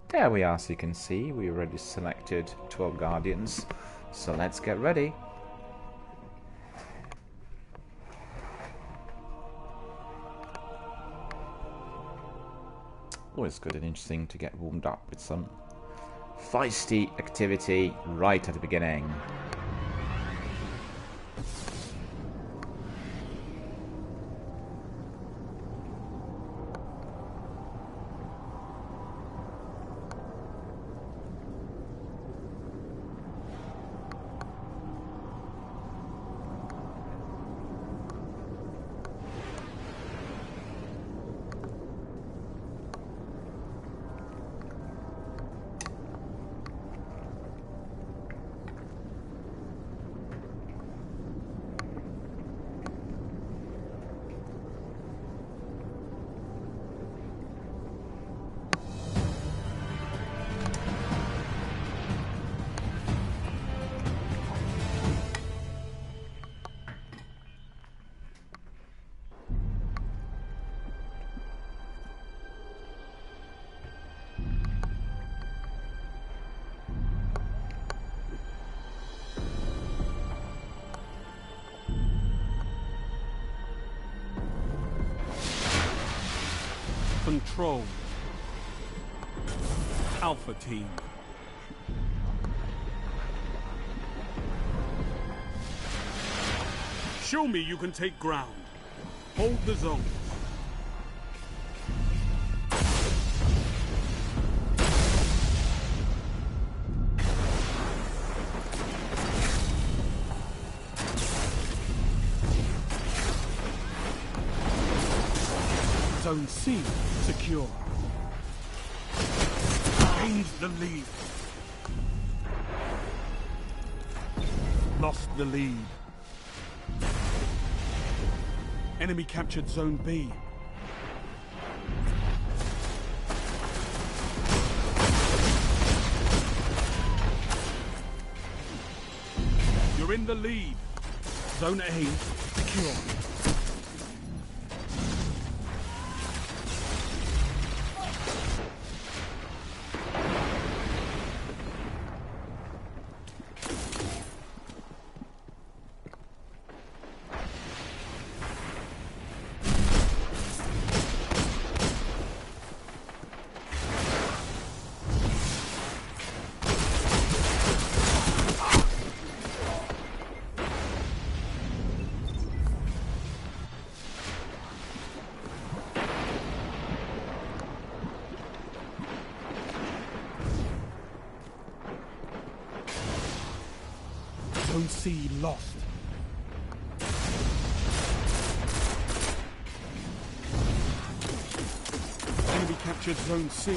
There we are, so you can see we already selected 12 Guardians, so let's get ready. Always good and interesting to get warmed up with some feisty activity right at the beginning. Control. Alpha Team. Show me you can take ground. Hold the zone. Zone C secure. Gained the lead. Lost the lead. Enemy captured Zone B. You're in the lead. Zone A secure. Zone C lost. Enemy captured Zone C.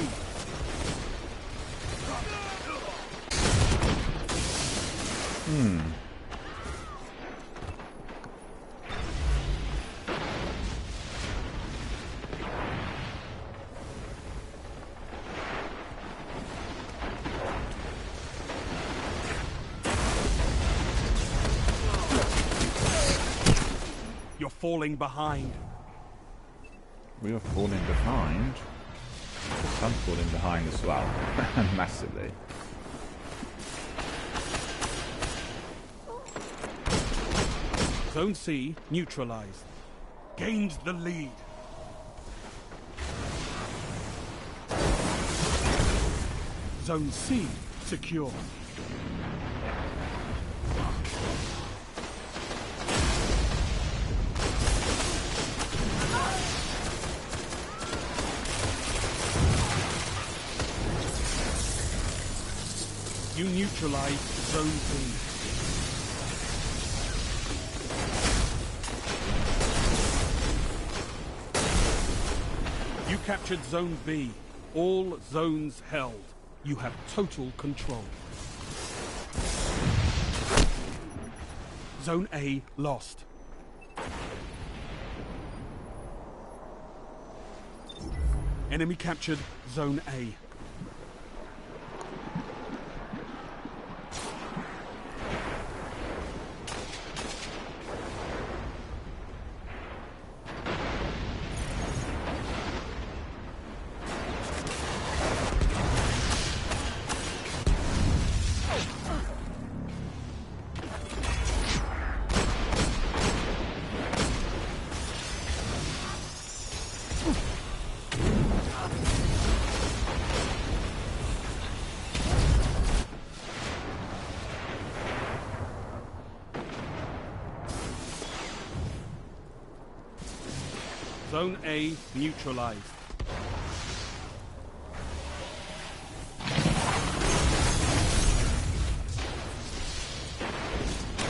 You're falling behind. We are falling behind. I'm falling behind as well. Massively. Zone C neutralized. Gained the lead. Zone C secure. You neutralized Zone B. You captured Zone B. All zones held. You have total control. Zone A lost. Enemy captured Zone A. Zone A neutralized.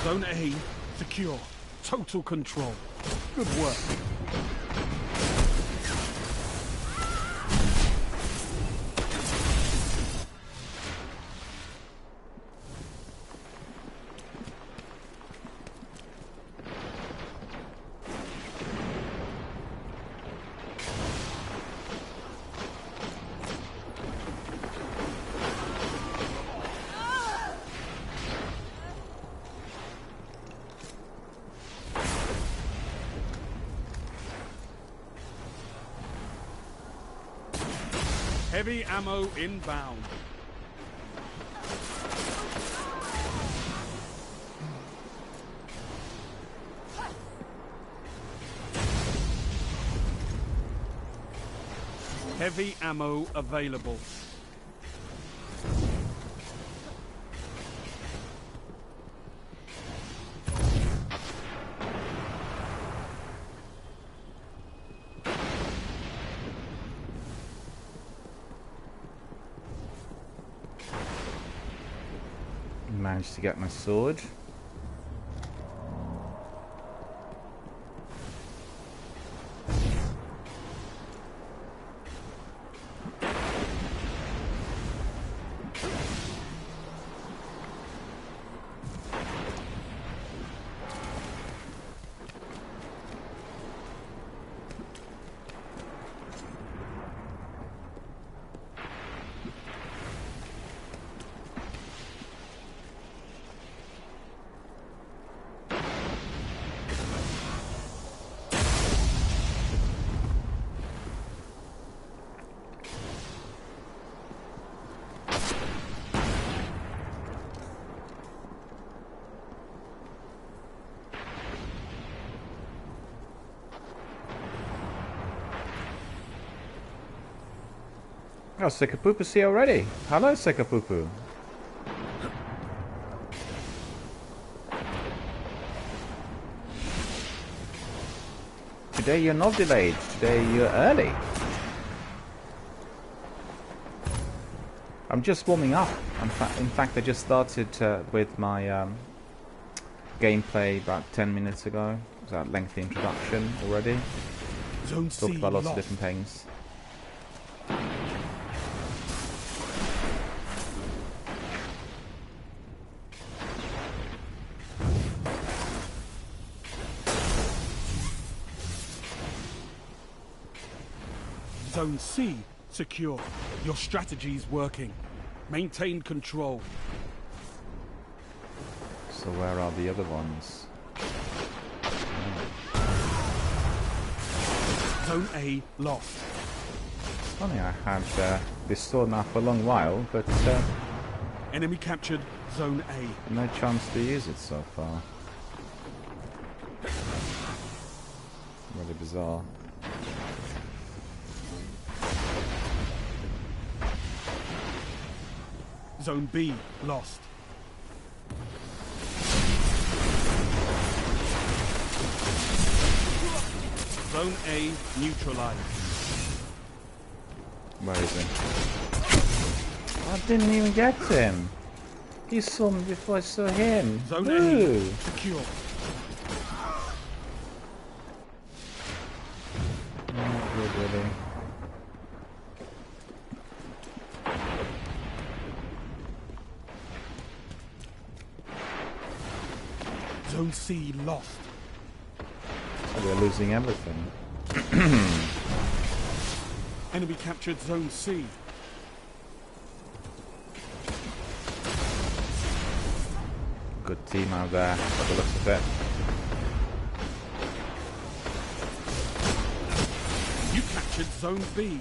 Zone A secure. Total control. Good work. Heavy ammo inbound. Heavy ammo available. Managed to get my sword. Oh, Sikapupu's here already. Hello, Sikapupu. Today you're not delayed. Today you're early. I'm just warming up. In fact, I just started with my gameplay about 10 minutes ago. It was that lengthy introduction already. Zone Talked C about lots of lost. different things. Zone C secure. Your strategy's working. Maintain control. So where are the other ones? Zone A lost. It's funny, I had this sword now for a long while, but Enemy captured Zone A. no chance to use it so far. Really bizarre. Zone B lost. Zone A neutralized. Where is he? I didn't even get him. He saw me before I saw him. Zone Ooh. A secure. Not good, really. Zone C lost. Oh, we're losing everything. Enemy captured Zone C. Good team out there, by the looks of it. You captured Zone B.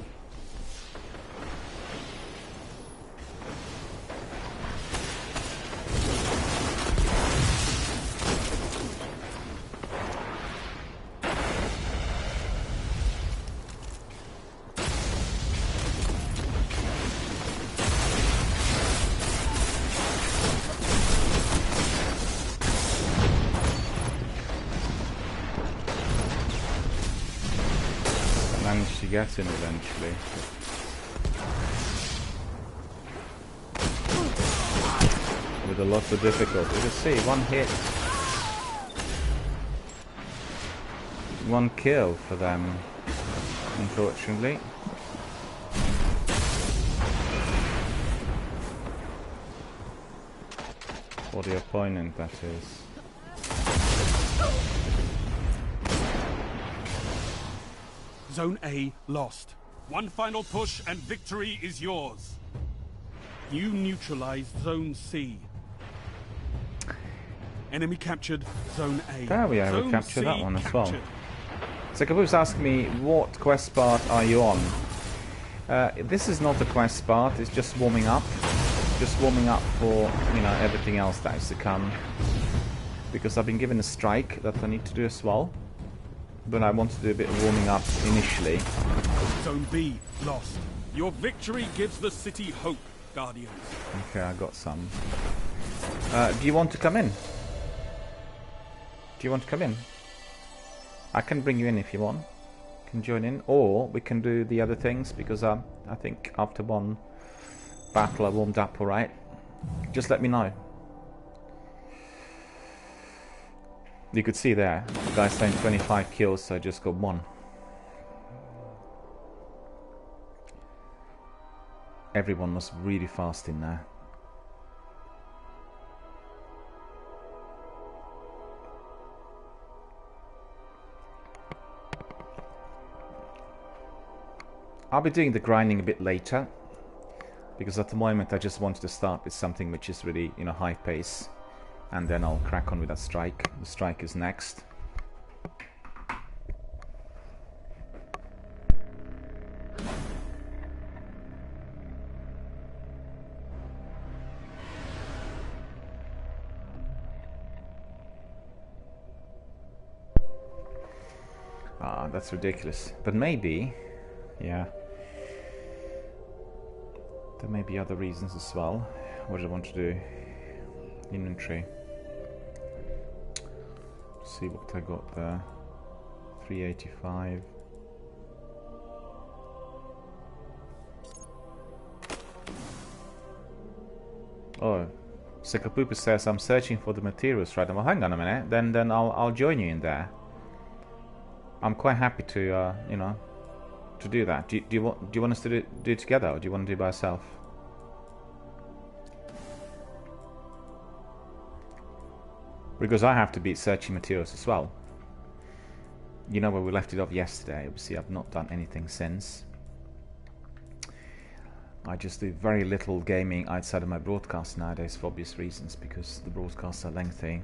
Managed to get him eventually. With a lot of difficulty. Let's see, one hit. One kill for them, unfortunately. For the opponent, that is. Zone A lost. One final push and victory is yours. You neutralized Zone C. Enemy captured Zone A. There we are, we Zone captured C that one as well. captured. So Caboose asked me, what quest part are you on? This is not a quest part, it's just warming up. Just warming up for, you know, everything else that is to come. Because I've been given a strike that I need to do as well. But I want to do a bit of warming up initially. Zone B lost. Your victory gives the city hope, Guardians. Okay, I got some. Do you want to come in? Do you want to come in? I can bring you in if you want. You can join in, or we can do the other things because I think after one battle I warmed up alright. Just let me know. You could see there, the guy's saying 25 kills, so I just got one. Everyone was really fast in there. I'll be doing the grinding a bit later, because at the moment I just wanted to start with something which is really, you know, high pace, and then I'll crack on with that strike. The strike is next. Ah, that's ridiculous. But maybe, yeah, there may be other reasons as well. What do I want to do? Inventory. See what I got there. 385. Oh, Sekapupa says I'm searching for the materials right now. Well, hang on a minute. Then I'll join you in there. I'm quite happy to you know, to do that. Do you want us to do it together, or do you want to do it by yourself? Because I have to be searching materials as well. You know where we left it off yesterday. Obviously, I've not done anything since. I just do very little gaming outside of my broadcast nowadays for obvious reasons, because the broadcasts are lengthy.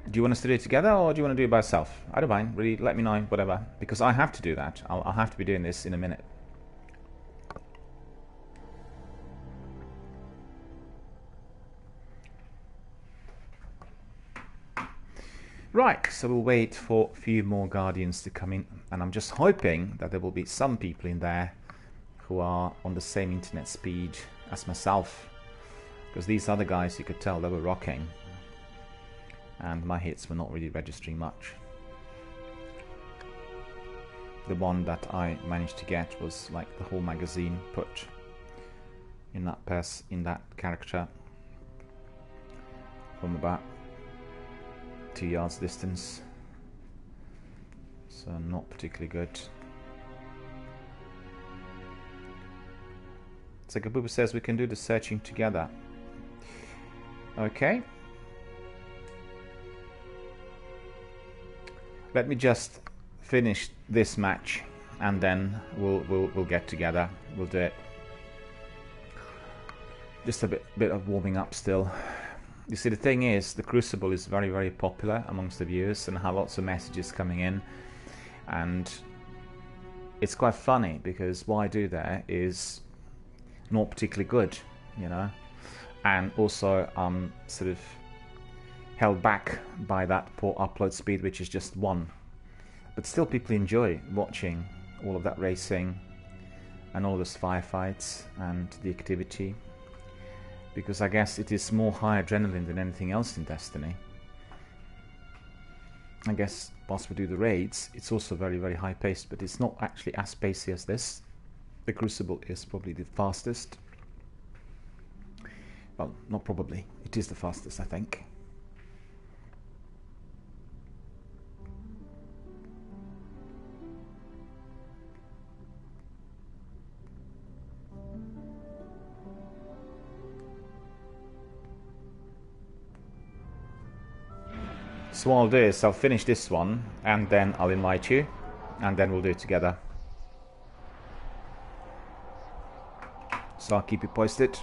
Do you want us to do it together, or do you want to do it by yourself? I don't mind. Really, let me know, whatever. Because I have to do that. I'll have to be doing this in a minute. Right, so we'll wait for a few more Guardians to come in, and I'm just hoping that there will be some people in there who are on the same internet speed as myself, because these other guys, you could tell they were rocking, and my hits were not really registering much. The one that I managed to get was like the whole magazine put in that character from about 2 yards distance, so not particularly good. Sekabuba says we can do the searching together. Okay. Let me just finish this match, and then we'll get together. We'll do it. Just a bit of warming up still. You see, the thing is, the Crucible is very, very popular amongst the viewers, and have lots of messages coming in, and it's quite funny because what I do there is not particularly good, you know, and also I'm sort of held back by that poor upload speed, which is just 1. But still, people enjoy watching all of that racing and all those firefights and the activity, because I guess it is more high adrenaline than anything else in Destiny. I guess whilst we do the raids, it's also very, very high paced, but it's not actually as pacey as this. The Crucible is probably the fastest. Well, not probably, it is the fastest, I think. So what I'll do is I'll finish this one, and then I'll invite you, and then we'll do it together. So I'll keep you posted.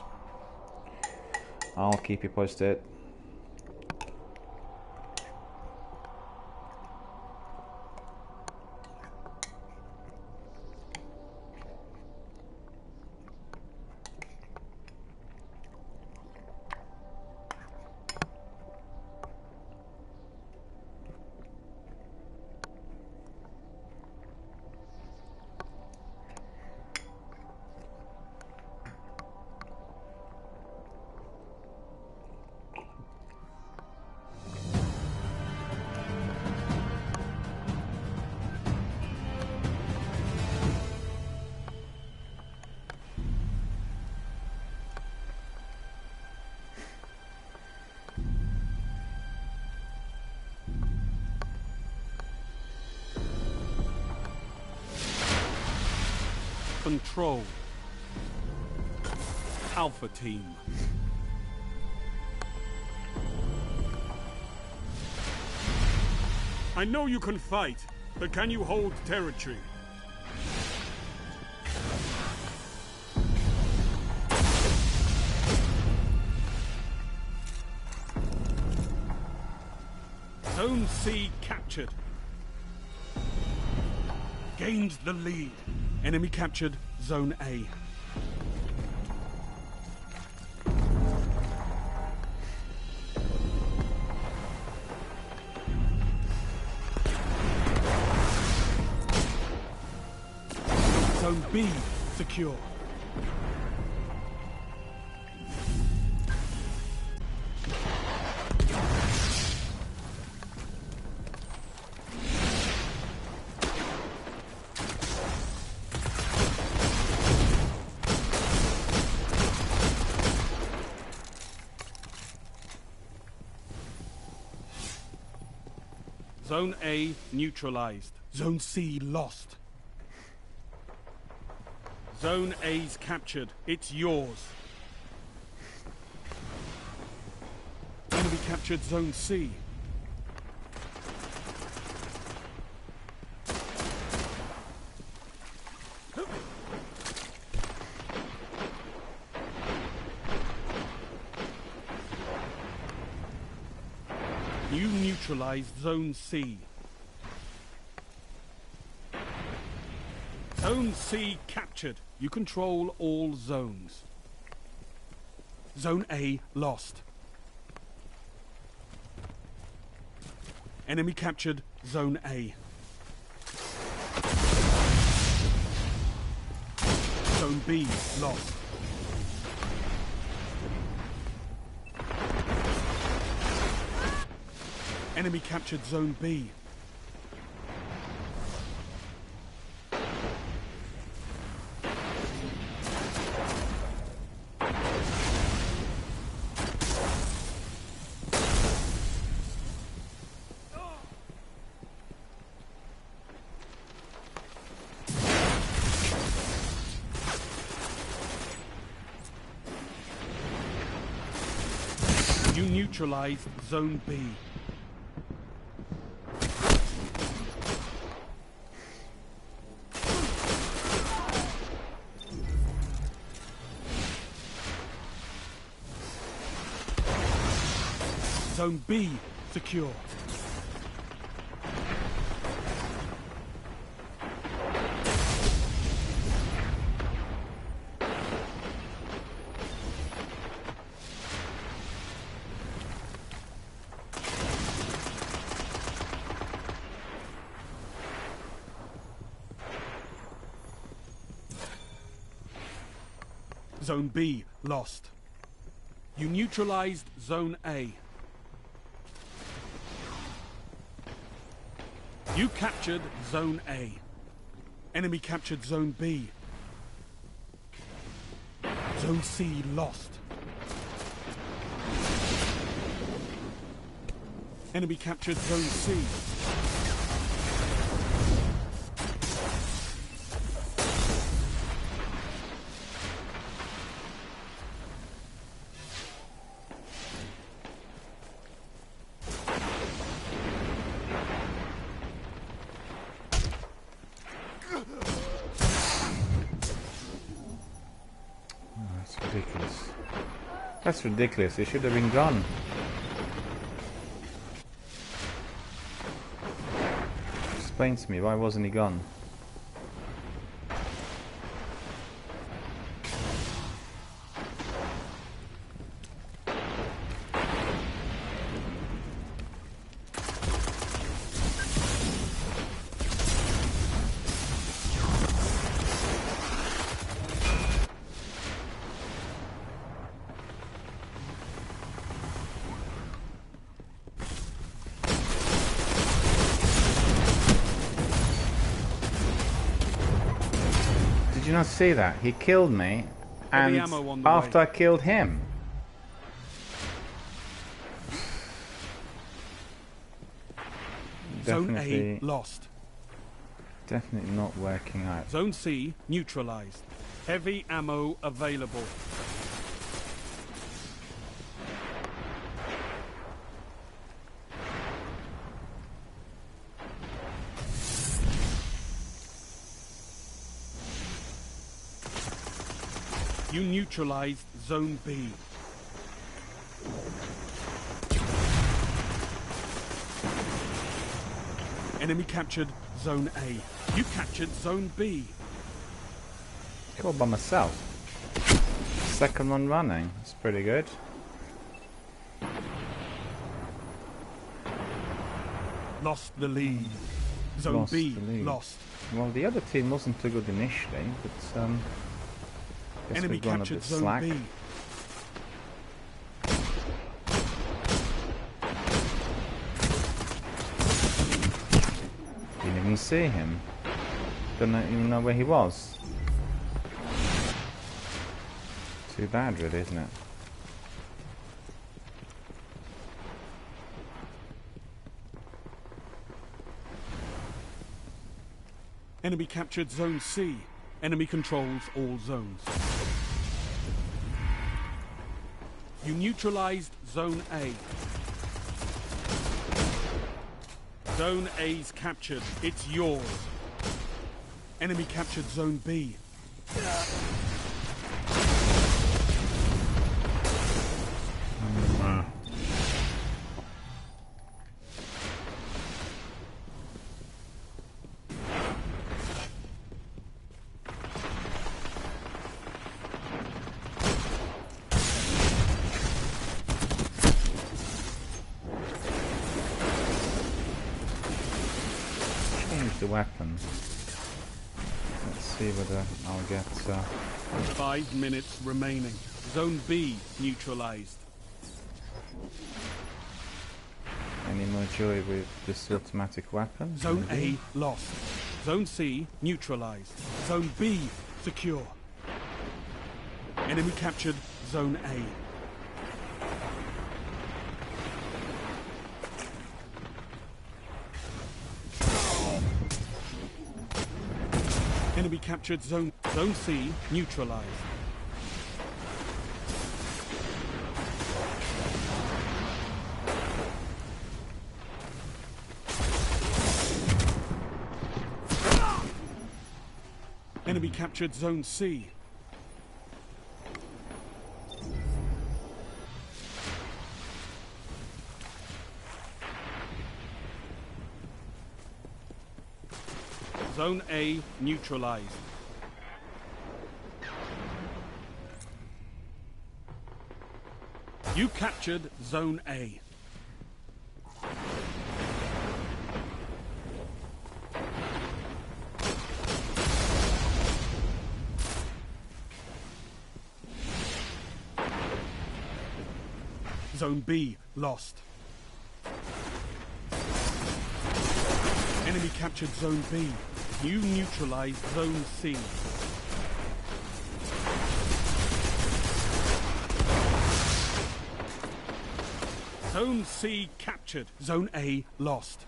I'll keep you posted. Control. Alpha Team. I know you can fight, but can you hold territory? Zone C captured. Gained the lead. Enemy captured Zone A. Zone B secure. Zone A neutralized. Zone C lost. Zone A's captured. It's yours. Enemy captured Zone C. You neutralized Zone C. Zone C captured. You control all zones. Zone A lost. Enemy captured Zone A. Zone B lost. Enemy captured Zone B. You neutralized Zone B. Zone B secure. Zone B lost. You neutralized Zone A. You captured Zone A. Enemy captured Zone B. Zone C lost. Enemy captured Zone C. That's ridiculous. That's ridiculous. It should have been gone. Explain to me, why wasn't he gone? Did you not see that? He killed me, and ammo on the after way. I killed him. Zone A Definitely, lost. definitely not working out. Zone C neutralized. Heavy ammo available. You neutralized Zone B. Enemy captured Zone A. You captured Zone B. All by myself. Second one running. That's pretty good. Lost the lead. Zone Lost B the lead. lost. Well, the other team wasn't too good initially, but guess Enemy we've gone a captured bit Zone slack. B. Didn't even see him. Don't even know where he was. Too bad, really, isn't it? Enemy captured Zone C. Enemy controls all zones. You neutralized Zone A. Zone A's captured. It's yours. Enemy captured Zone B. Change the weapon. Let's see whether I'll get 5 minutes remaining. Zone B neutralized. any more joy with this automatic weapon. Zone maybe? A lost. Zone C neutralized. Zone B secure. Enemy captured Zone A. Enemy captured Zone C neutralized. Enemy captured Zone C. Zone A neutralized. You captured Zone A. Zone B lost. Enemy captured Zone B. You neutralized Zone C. Zone C captured. Zone A lost.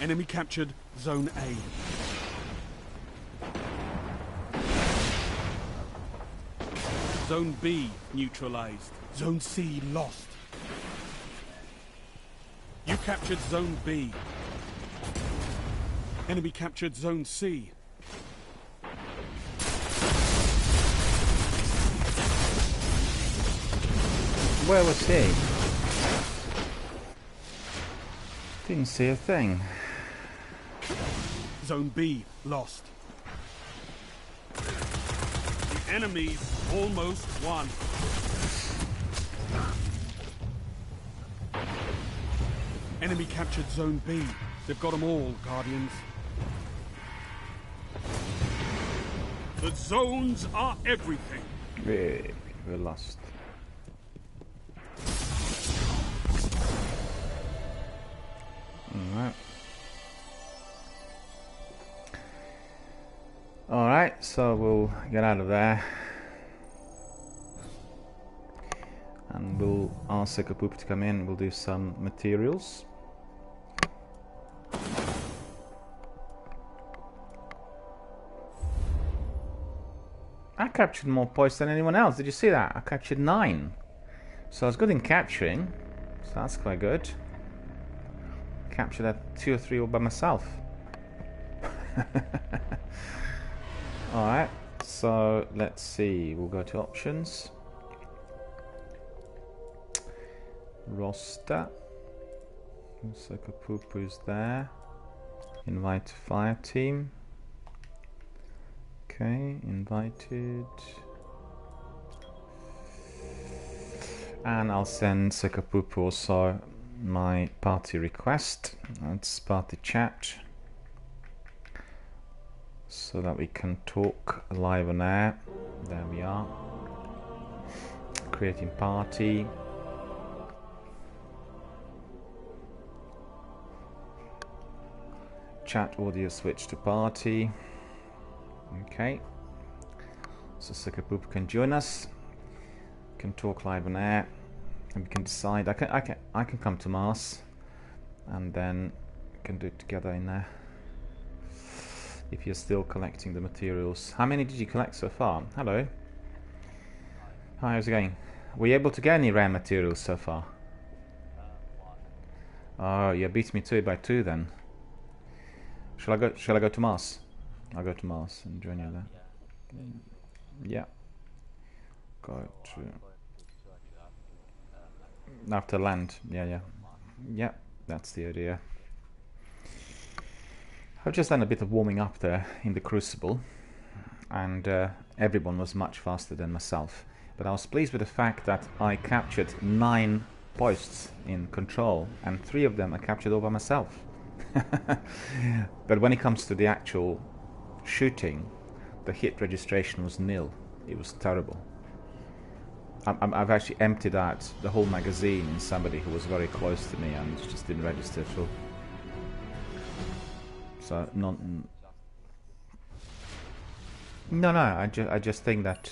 Enemy captured Zone A. Zone B neutralized. Zone C lost. You captured Zone B. Enemy captured Zone C. Where was he? Didn't see a thing. Zone B lost. The enemy almost won. Enemy captured Zone B. They've got them all, Guardians. The zones are everything. We're lost. Alright. Alright, so we'll get out of there. And we'll ask Sekapoop to come in. We'll do some materials. I captured more points than anyone else. Did you see that? I captured 9. So I was good in capturing. So that's quite good. Captured that 2 or 3 all by myself. Alright, so let's see. We'll go to options. Roster. Sekapoop is there. Invite to fire team. Okay, invited. And I'll send Sekapoop also my party request. That's party chat. So that we can talk live on air. There we are. Creating party. Chat audio switch to party. Okay. So Sekapoop can join us. can talk live on air, and we can decide. I can come to Mars, and then we can do it together in there. If you're still collecting the materials, how many did you collect so far? Hello. Hi, how's it going? Were you able to get any rare materials so far? Oh, you beat me to it by 2 then. Shall I go to Mars? I'll go to Mars and join you there. Yeah. Go to after land. Yeah, that's the idea. I've just done a bit of warming up there in the Crucible, and everyone was much faster than myself. But I was pleased with the fact that I captured 9 posts in control, and 3 of them I captured all by myself. But when it comes to the actual shooting, the hit registration was nil. It was terrible. I've actually emptied out the whole magazine in somebody who was very close to me and just didn't register at all. So No, I just think that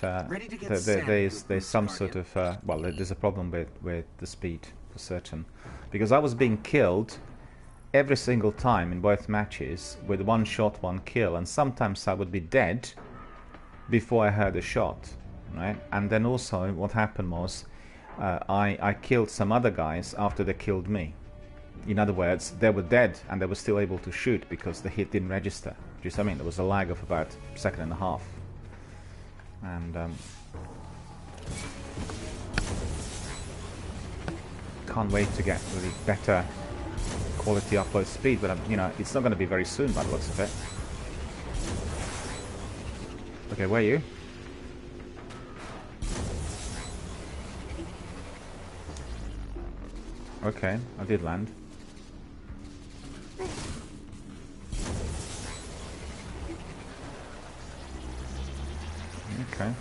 there's some sort of well, there's a problem with the speed for certain, because I was being killed every single time in both matches with 1 shot, 1 kill, and sometimes I would be dead before I heard a shot, right? And then also what happened was I killed some other guys after they killed me. In other words, they were dead and they were still able to shoot because the hit didn't register. Do you see what I mean? There was a lag of about a second and a half. And can't wait to get really better quality upload speed, but you know, it's not going to be very soon by the looks of it. Okay, where are you? Okay, I did land. Okay.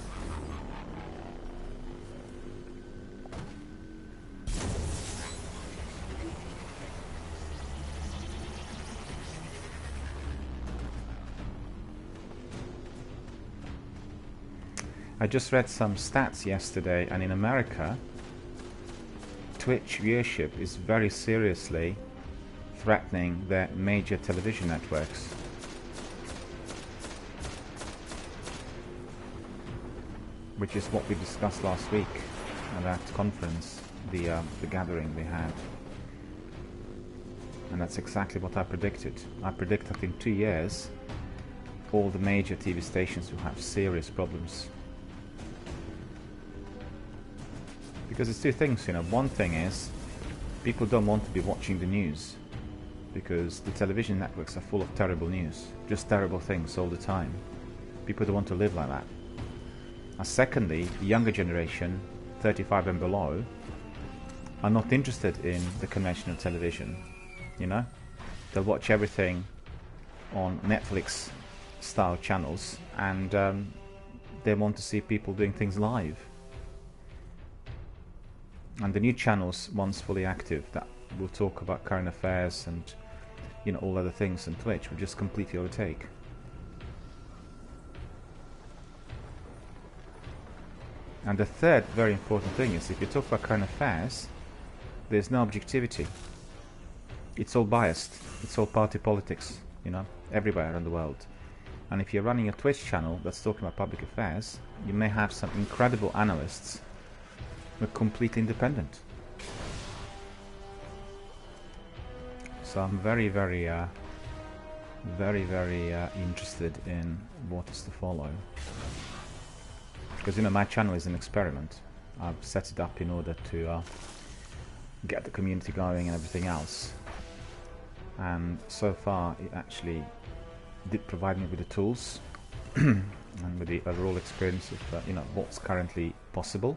I just read some stats yesterday, and in America, Twitch viewership is very seriously threatening their major television networks. Which is what we discussed last week at that conference, the gathering they had. And that's exactly what I predicted. I predict that in 2 years, all the major TV stations will have serious problems. Because it's 2 things, you know. One thing is, people don't want to be watching the news, because the television networks are full of terrible news, just terrible things all the time. People don't want to live like that. And secondly, the younger generation, 35 and below, are not interested in the conventional television, you know? They'll watch everything on Netflix style channels, and they want to see people doing things live. And the new channels, once fully active, that will talk about current affairs and, you know, all other things, and Twitch will just completely overtake. And the third very important thing is, if you talk about current affairs, there's no objectivity. It's all biased. It's all party politics, you know, everywhere around the world. And if you're running a Twitch channel that's talking about public affairs, you may have some incredible analysts who are completely independent. So I'm very interested in what is to follow. Because, you know, my channel is an experiment. I've set it up in order to get the community going and everything else. And so far, it actually did provide me with the tools and with the overall experience of, you know, what's currently possible.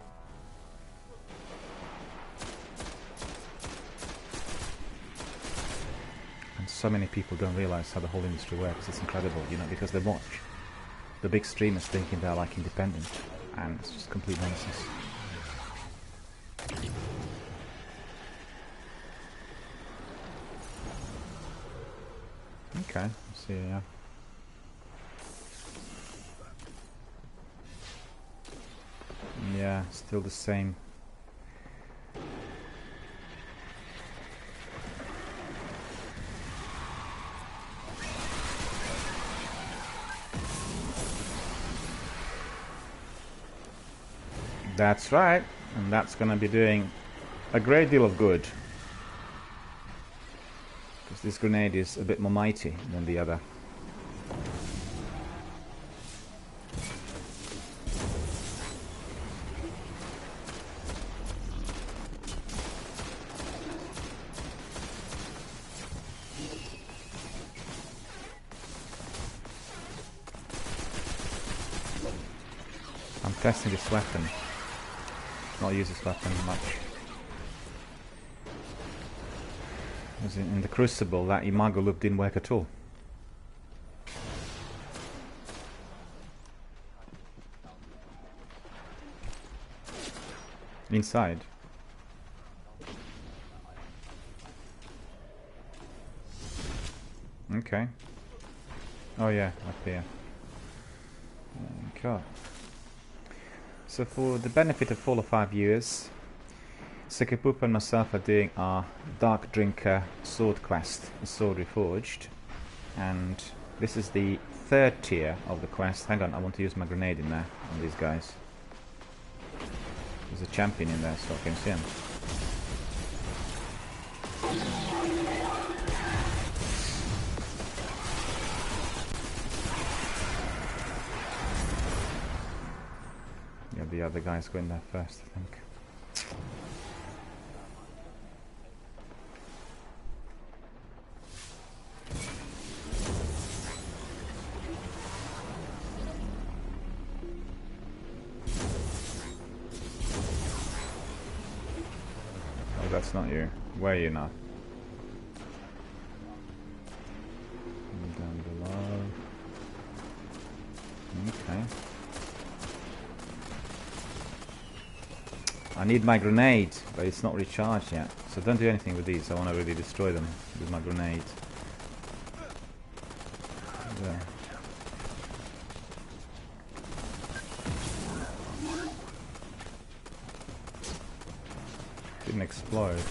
And so many people don't realize how the whole industry works. It's incredible, you know, because they watch the big streamers thinking they're like independent. And it's just complete nonsense. Okay, let's see, yeah. Yeah, still the same. That's right, and that's gonna be doing a great deal of good. Because this grenade is a bit more mighty than the other. I'm testing this weapon. Not use this weapon much. Because in the Crucible, that Imago loop didn't work at all. Inside. Okay. Oh yeah, up here. Okay. So for the benefit of 4 or 5 viewers, Sekepoop and myself are doing our Dark Drinker sword quest, Sword Reforged, and this is the 3rd tier of the quest. Hang on, I want to use my grenade in there on these guys. There's a champion in there, so I can see him. Yeah, the other guys go in there first, I think. That's not you. Where are you now? Down below. Okay. I need my grenade, but it's not recharged yet. So don't do anything with these. I want to really destroy them with my grenade. There. Didn't explode.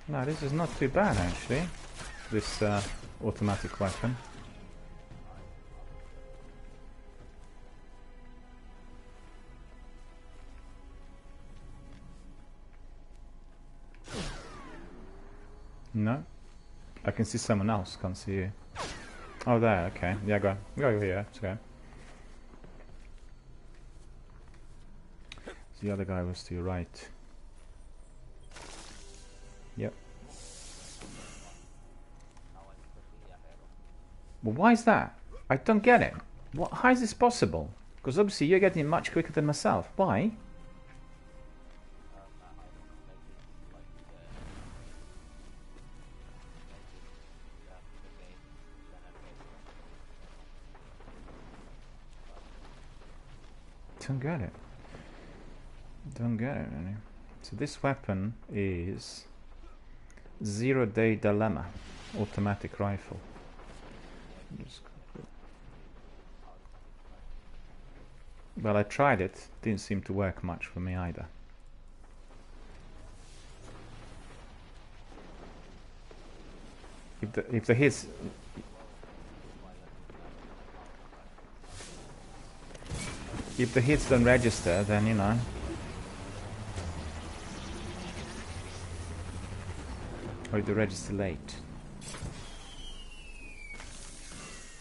No, this is not too bad actually. This automatic weapon. No, I can see someone else. Can't see you. Oh, there. Okay. Yeah, go on. Go here. Let's go. The other guy was to your right. Yep. Well, why is that? I don't get it. What? How is this possible? Because obviously you're getting it much quicker than myself. Why? Don't get it. Don't get it, really. So this weapon is 0 Day Dilemma automatic rifle. Well, I tried it. Didn't seem to work much for me either. If the hits. If the hits don't register, then you know. Or they register late.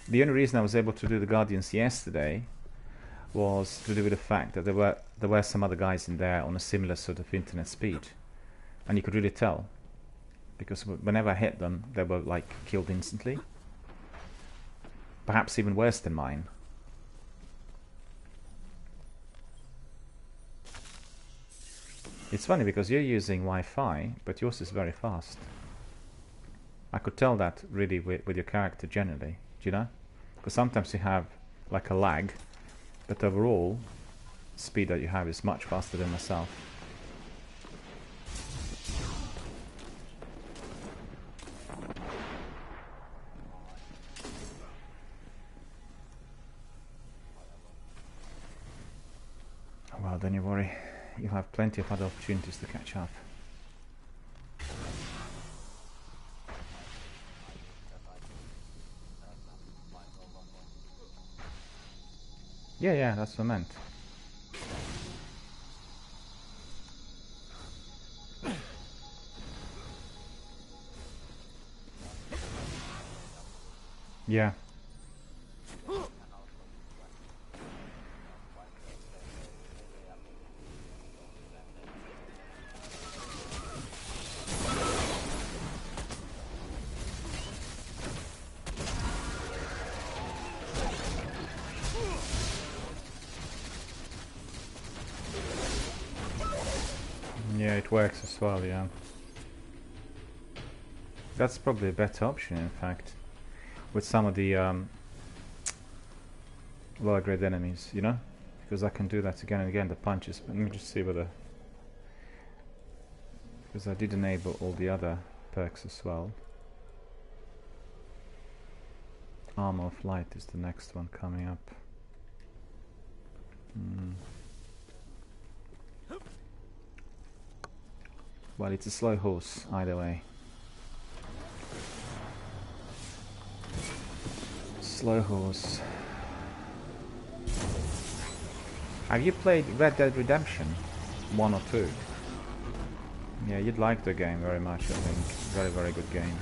The only reason I was able to do the Guardians yesterday was to do with the fact that there were some other guys in there on a similar sort of internet speed, and you could really tell because whenever I hit them, they were like killed instantly. Perhaps even worse than mine. It's funny because you're using Wi-Fi, but yours is very fast. I could tell that really with your character generally, do you know? Because sometimes you have like a lag, but overall, speed that you have is much faster than myself. don't you worry. You'll have plenty of other opportunities to catch up. Yeah, that's what I meant. Yeah. Yeah, it works as well, yeah. That's probably a better option, in fact, with some of the lower grade enemies, you know? Because I can do that again and again, the punches. But let me just see whether... Because I did enable all the other perks as well. Armor of Light is the next one coming up. Well, it's a slow horse, either way. Slow horse. Have you played Red Dead Redemption 1 or 2? Yeah, you'd like the game very much, I think. Very, very good game.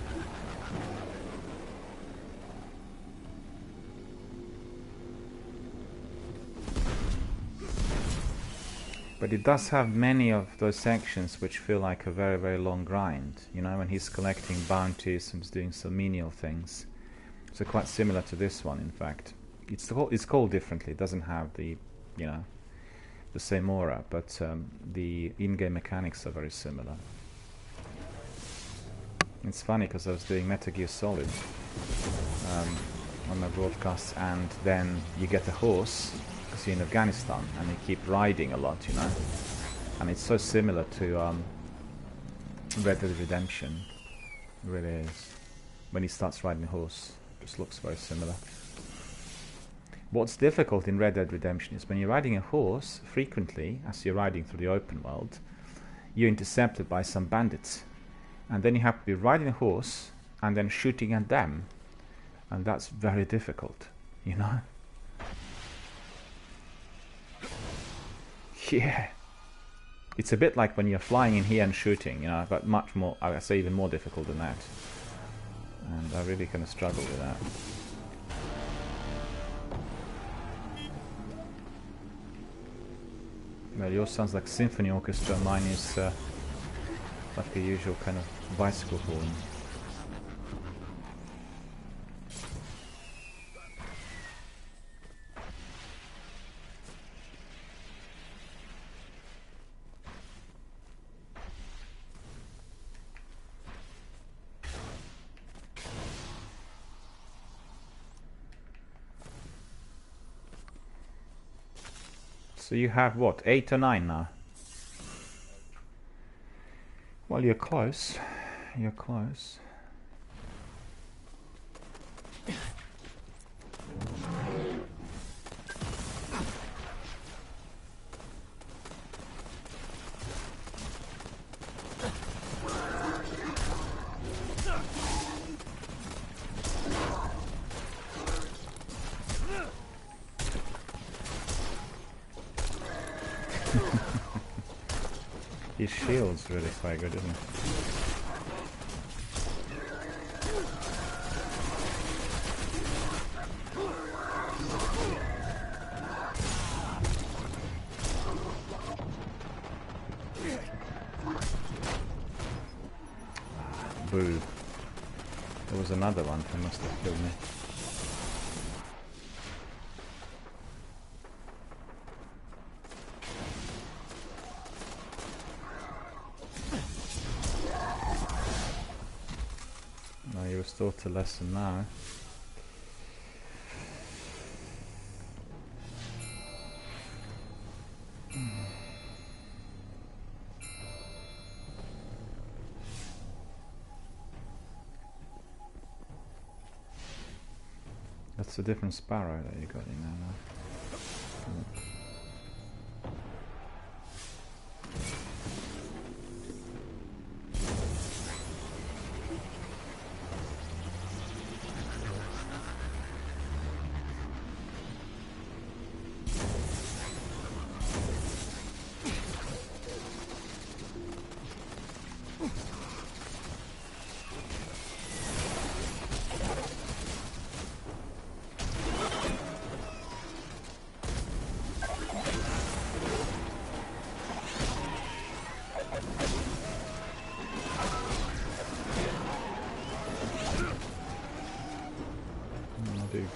But it does have many of those sections which feel like a very, very long grind. You know, when he's collecting bounties and doing some menial things. So quite similar to this one, in fact. It's called differently. It doesn't have the, you know, the same aura, but the in-game mechanics are very similar. It's funny because I was doing Metal Gear Solid on my broadcasts, and then you get a horse because you're in Afghanistan and you keep riding a lot, you know. And it's so similar to Red Dead Redemption. It really is. When he starts riding a horse, it just looks very similar. What's difficult in Red Dead Redemption is when you're riding a horse, frequently, as you're riding through the open world, you're intercepted by some bandits. And then you have to be riding a horse and then shooting at them. And that's very difficult, you know? Yeah. It's a bit like when you're flying in here and shooting, you know, but much more, I would say even more difficult than that. And I really kind of struggle with that. Well, yours sounds like symphony orchestra, mine is like the usual kind of bicycle horn. So you have what, 8 or 9 now? Well, you're close. You're close. His shield's really quite good, isn't it? Boo. There was another one who must have killed me. Taught a lesson now. That's a different sparrow that you got in there now.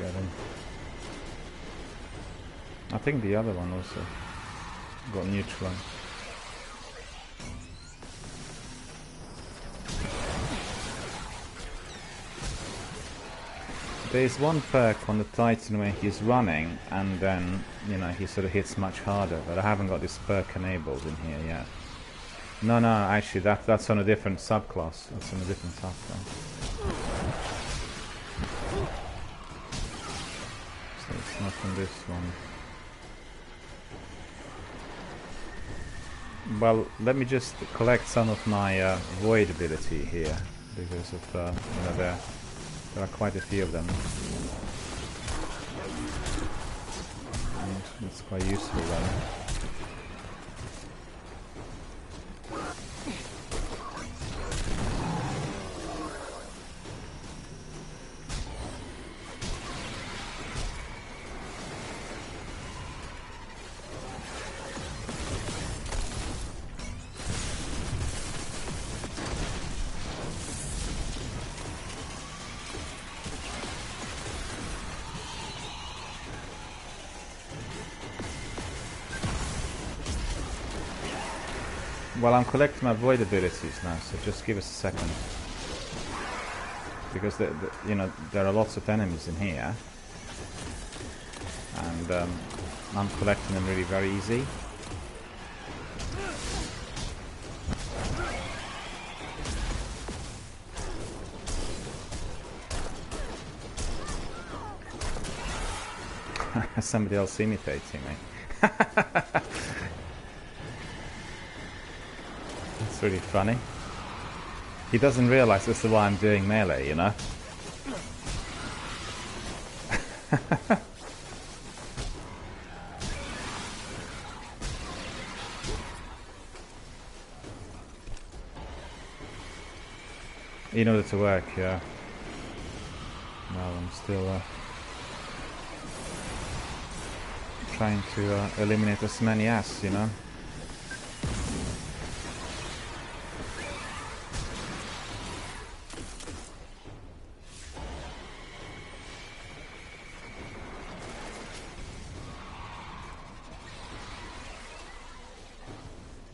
get him. I think the other one also got neutralized. There's one perk on the Titan where he's running and then, you know, he sort of hits much harder, but I haven't got this perk enabled in here yet. No, actually that's on a different subclass. That's on a different subclass. So it's not on this one. Well, let me just collect some of my void ability here, because of, you know, there are quite a few of them. And it's quite useful then. Well, I'm collecting my void abilities now, so just give us a second. Because, you know, there are lots of enemies in here. And I'm collecting them really very easy. Somebody else imitating me. That's really funny. He doesn't realize this is why I'm doing melee, you know? In order to work, yeah. Well, I'm still trying to eliminate as many as, you know?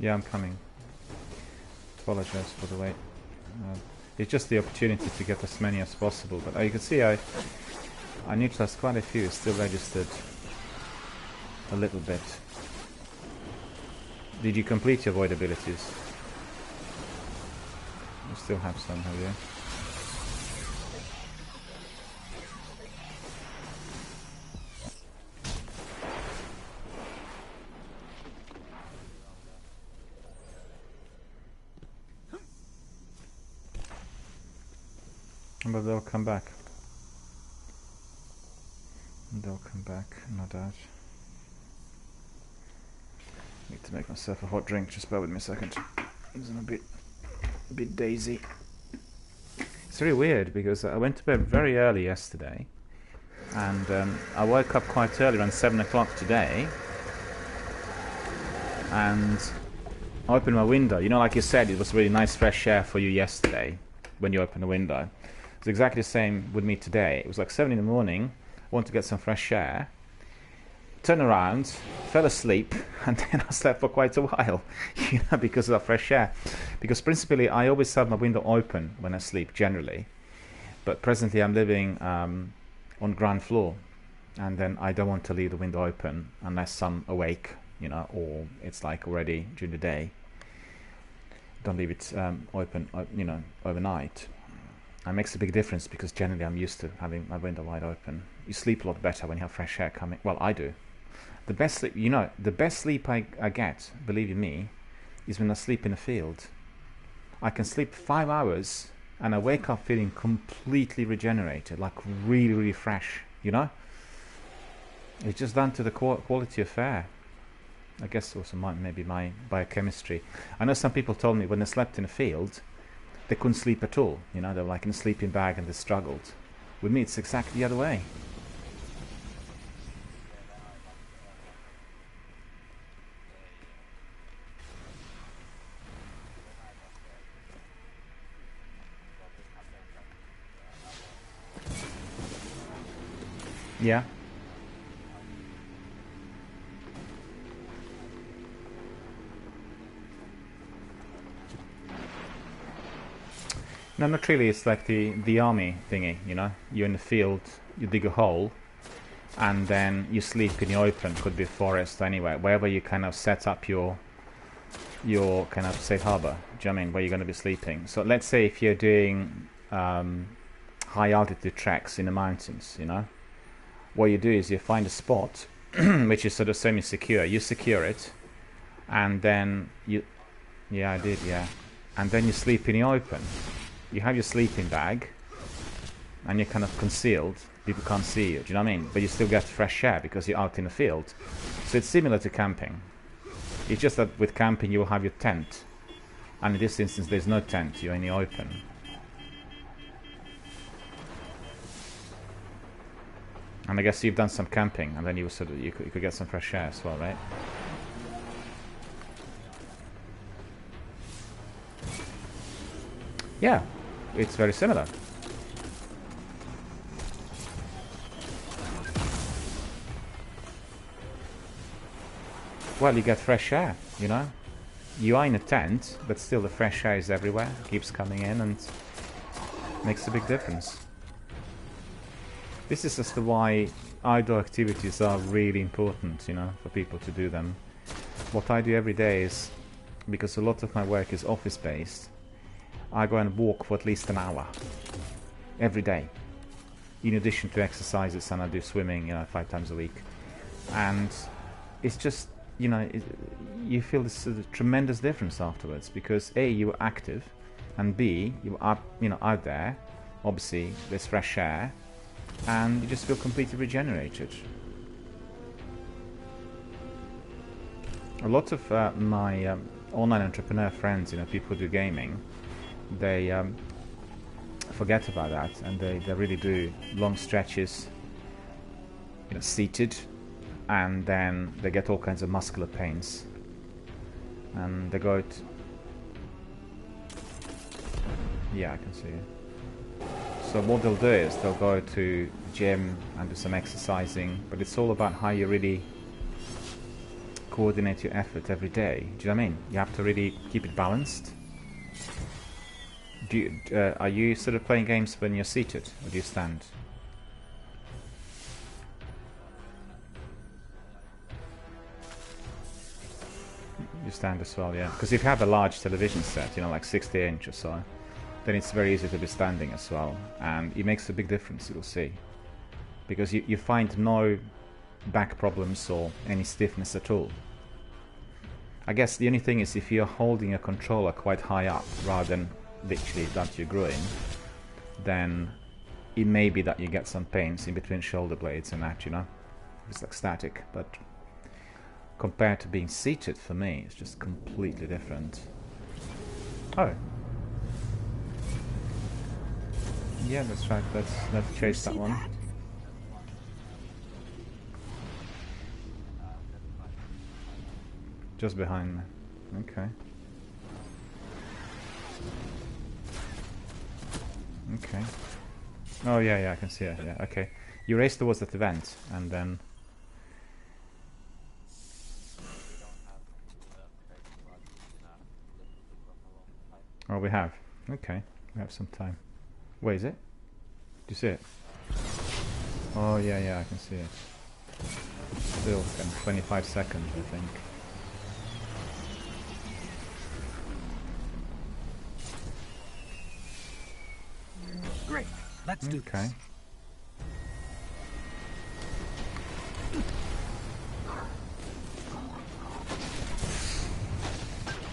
Yeah, I'm coming. Apologize for the wait. It's just the opportunity to get as many as possible, but you can see I neutralized quite a few, still registered a little bit. Did you complete your void abilities? You still have some, have you? But they'll come back. They'll come back, no doubt. Need to make myself a hot drink. Just bear with me a second. I'm a bit daisy. It's really weird because I went to bed very early yesterday, and I woke up quite early, around 7 o'clock today, and I opened my window. You know, like you said, it was really nice fresh air for you yesterday when you opened the window. It's exactly the same with me today. It was like 7 in the morning, wanted to get some fresh air, turned around, fell asleep, and then I slept for quite a while, you know, because of that fresh air. Because principally, I always have my window open when I sleep, generally. But presently, I'm living on ground floor, and then I don't want to leave the window open unless I'm awake, you know, or it's like already during the day. Don't leave it open, you know, overnight. It makes a big difference because generally I'm used to having my window wide open. You sleep a lot better when you have fresh air coming. Well, I do. The best sleep, you know, the best sleep I get, believe you me, is when I sleep in a field. I can sleep 5 hours and I wake up feeling completely regenerated, like really, really fresh, you know? It's just down to the quality of air. I guess also maybe my biochemistry. I know some people told me when they slept in a field, they couldn't sleep at all, you know, they were like in a sleeping bag and they struggled. With me, it's exactly the other way. Yeah. No, not really. It's like the army thingy, you know. You're in the field, you dig a hole, and then you sleep in the open. Could be forest, anywhere, wherever you kind of set up your kind of safe harbor. Do you know what I mean? Where you're going to be sleeping. So let's say if you're doing high altitude treks in the mountains, you know, what you do is you find a spot which is sort of semi-secure. You secure it, and then you, yeah, I did, yeah, and then you sleep in the open. You have your sleeping bag, and you're kind of concealed. People can't see you. Do you know what I mean? But you still get fresh air because you're out in the field. So it's similar to camping. It's just that with camping you will have your tent, and in this instance there's no tent. You're in the open. And I guess you've done some camping, and then you sort of you could get some fresh air as well, right? Yeah, it's very similar. Well, you get fresh air, you know. You are in a tent, but still the fresh air is everywhere. It keeps coming in and makes a big difference. This is just why outdoor activities are really important, you know, for people to do them. What I do every day is, because a lot of my work is office-based, I go and walk for at least an hour every day, in addition to exercises, and I do swimming, you know, 5 times a week. And it's just, you know, you feel this tremendous difference afterwards, because A, you are active, and B, you are, you know, out there. Obviously, there's fresh air, and you just feel completely regenerated. A lot of my online entrepreneur friends, you know, people who do gaming, they forget about that, and they really do long stretches, you know, seated, and then they get all kinds of muscular pains, and they go out. Yeah, I can see it. So what they'll do is they'll go to the gym and do some exercising, but it's all about how you really coordinate your effort every day. Do you know what I mean? You have to really keep it balanced. Do you, are you sort of playing games when you're seated, or do you stand? You stand as well, yeah. Because if you have a large television set, you know, like 60-inch or so, then it's very easy to be standing as well, and it makes a big difference, you'll see, because you find no back problems or any stiffness at all. I guess the only thing is if you're holding a controller quite high up rather than literally down to your groin, then it may be that you get some pains in between shoulder blades and that, you know. It's like static, but compared to being seated, for me, it's just completely different. Oh. Yeah, that's right. Let's chase that one. Just behind me. Okay. Okay. Oh yeah, yeah, I can see it. Yeah, okay. You race towards that event, and then. Oh, we have. Okay, we have some time. Where is it? Do you see it? Oh yeah, yeah, I can see it. Still 25 seconds, I think. Great. Let's do this.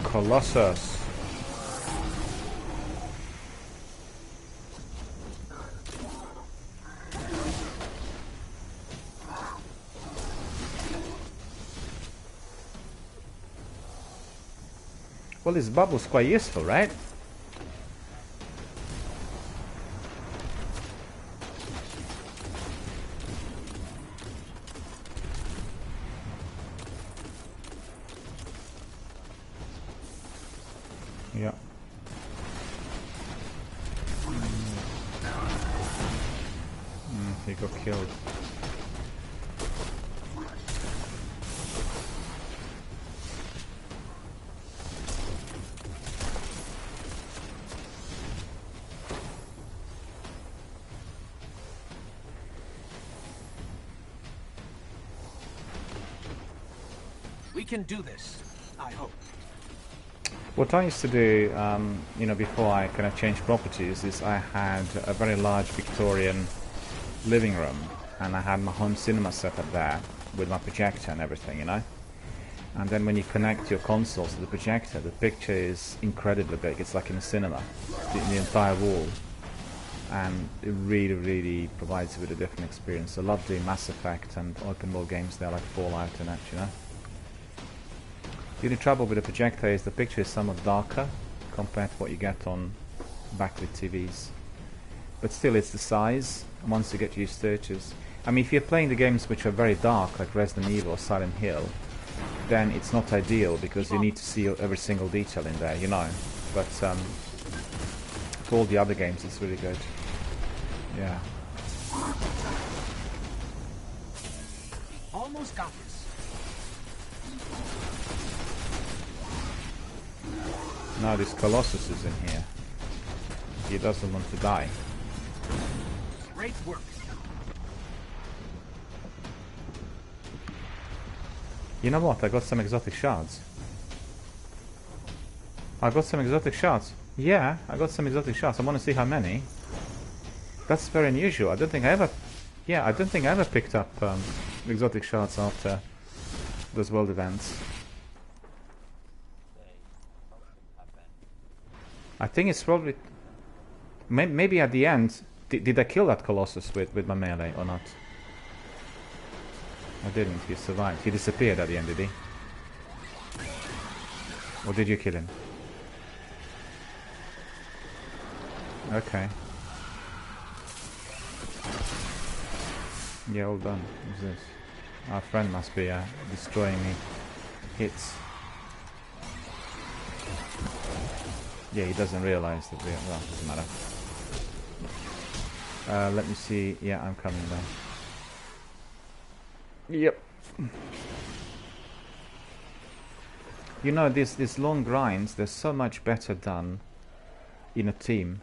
Colossus. Well, this bubble's quite useful, right? Yeah. He got killed. can do this. I hope. What I used to do, you know, before I kind of changed properties, is I had a very large Victorian living room, and I had my home cinema set up there with my projector and everything, you know. And then when you connect your consoles to the projector, the picture is incredibly big. It's like in a cinema, the entire wall, and it really, really provides you with a different experience. I love doing Mass Effect and open world games there, like Fallout and that, you know. The only trouble with the projector is the picture is somewhat darker compared to what you get on backlit TVs. But still, it's the size. Once you get used to it, I mean, if you're playing the games which are very dark, like Resident Evil or Silent Hill, then it's not ideal because you need to see every single detail in there, you know. But for all the other games, it's really good. Yeah. Almost got this. Now this Colossus is in here. He doesn't want to die. Great work. You know what? I got some exotic shards. I got some exotic shards. Yeah, I got some exotic shards. I want to see how many. That's very unusual. I don't think I ever... Yeah, I don't think I ever picked up exotic shards after those world events. I think it's probably... Maybe at the end... Did I kill that Colossus with my melee or not? I didn't. He survived. He disappeared at the end, did he? Or did you kill him? Okay. Yeah, all done. What's this? Our friend must be destroying me. Hits. Yeah, he doesn't realize that we are... Well, doesn't matter. Let me see. Yeah, I'm coming down. Yep. You know, these long grinds, they're so much better done in a team.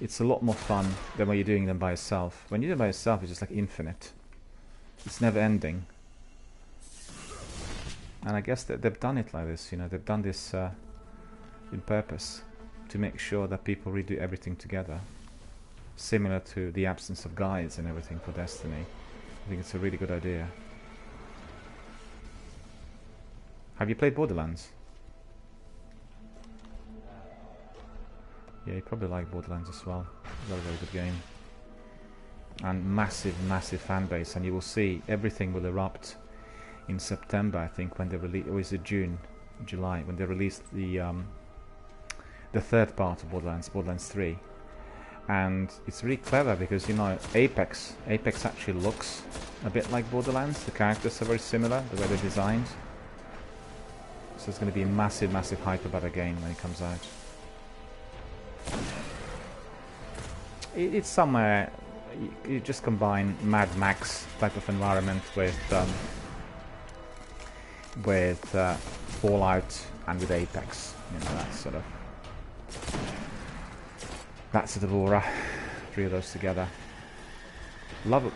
It's a lot more fun than when you're doing them by yourself. When you do it by yourself, it's just like infinite. It's never ending. And I guess that they've done it like this, you know, they've done this in purpose to make sure that people redo everything together. Similar to the absence of guides and everything for Destiny. I think it's a really good idea. Have you played Borderlands? Yeah, you probably like Borderlands as well. Very, very good game. And massive, massive fan base. And you will see everything will erupt in September, I think, when they release, or is it June, July, when they release the third part of Borderlands, Borderlands 3. And it's really clever because, you know, Apex actually looks a bit like Borderlands. The characters are very similar, the way they're designed. So it's going to be a massive, massive hype about the game when it comes out. It's somewhere, you just combine Mad Max type of environment with Fallout and with Apex. You know, that sort of... That's the aura. Three of those together. Lovable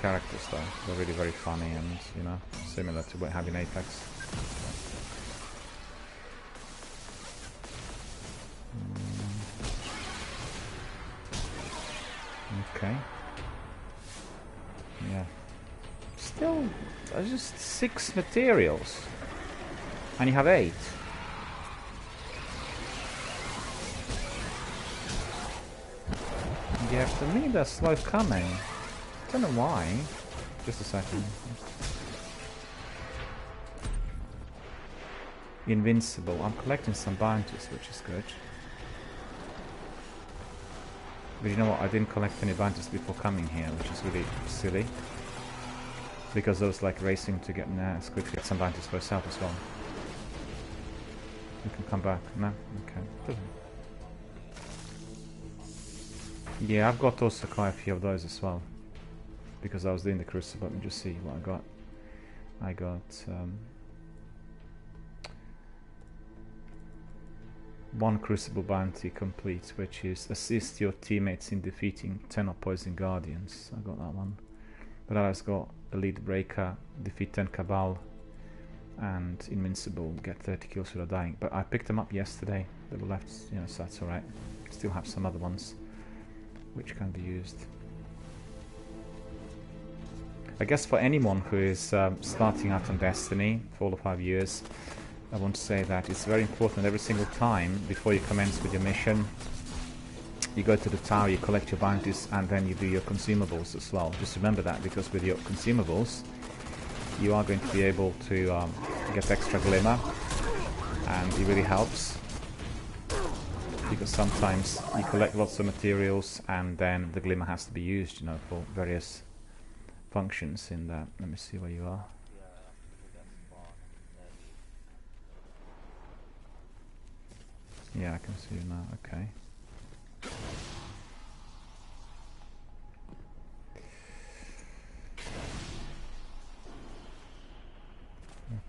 characters though. They're really very funny and, you know, similar to what we have in Apex. Okay. Yeah. Still, there's just 6 materials. And you have 8. Yeah, for me they're slow coming. I don't know why. Just a second. Invincible. I'm collecting some bounties, which is good. But you know what? I didn't collect any bounties before coming here, which is really silly. Because I was like racing to get... Nah, it's good to get some bounties for yourself as well. You can come back. No? Okay. Yeah, I've got also quite a few of those as well. Because I was doing the Crucible. Let me just see what I got. I got... one Crucible bounty complete, which is assist your teammates in defeating 10 opposing guardians. I got that one. But I've got Elite Breaker, defeat 10 Cabal and Invincible, get 30 kills without dying. But I picked them up yesterday. They were left, you know, so that's alright. Still have some other ones which can be used. I guess for anyone who is starting out on Destiny, 4 or 5 years, I want to say that it's very important every single time before you commence with your mission, you go to the tower, you collect your bounties, and then you do your consumables as well. Just remember that, because with your consumables, you are going to be able to get extra glimmer, and it really helps. Because sometimes you collect lots of materials, and then the glimmer has to be used, you know, for various functions in that. Let me see where you are. Yeah, I can see you now. Okay.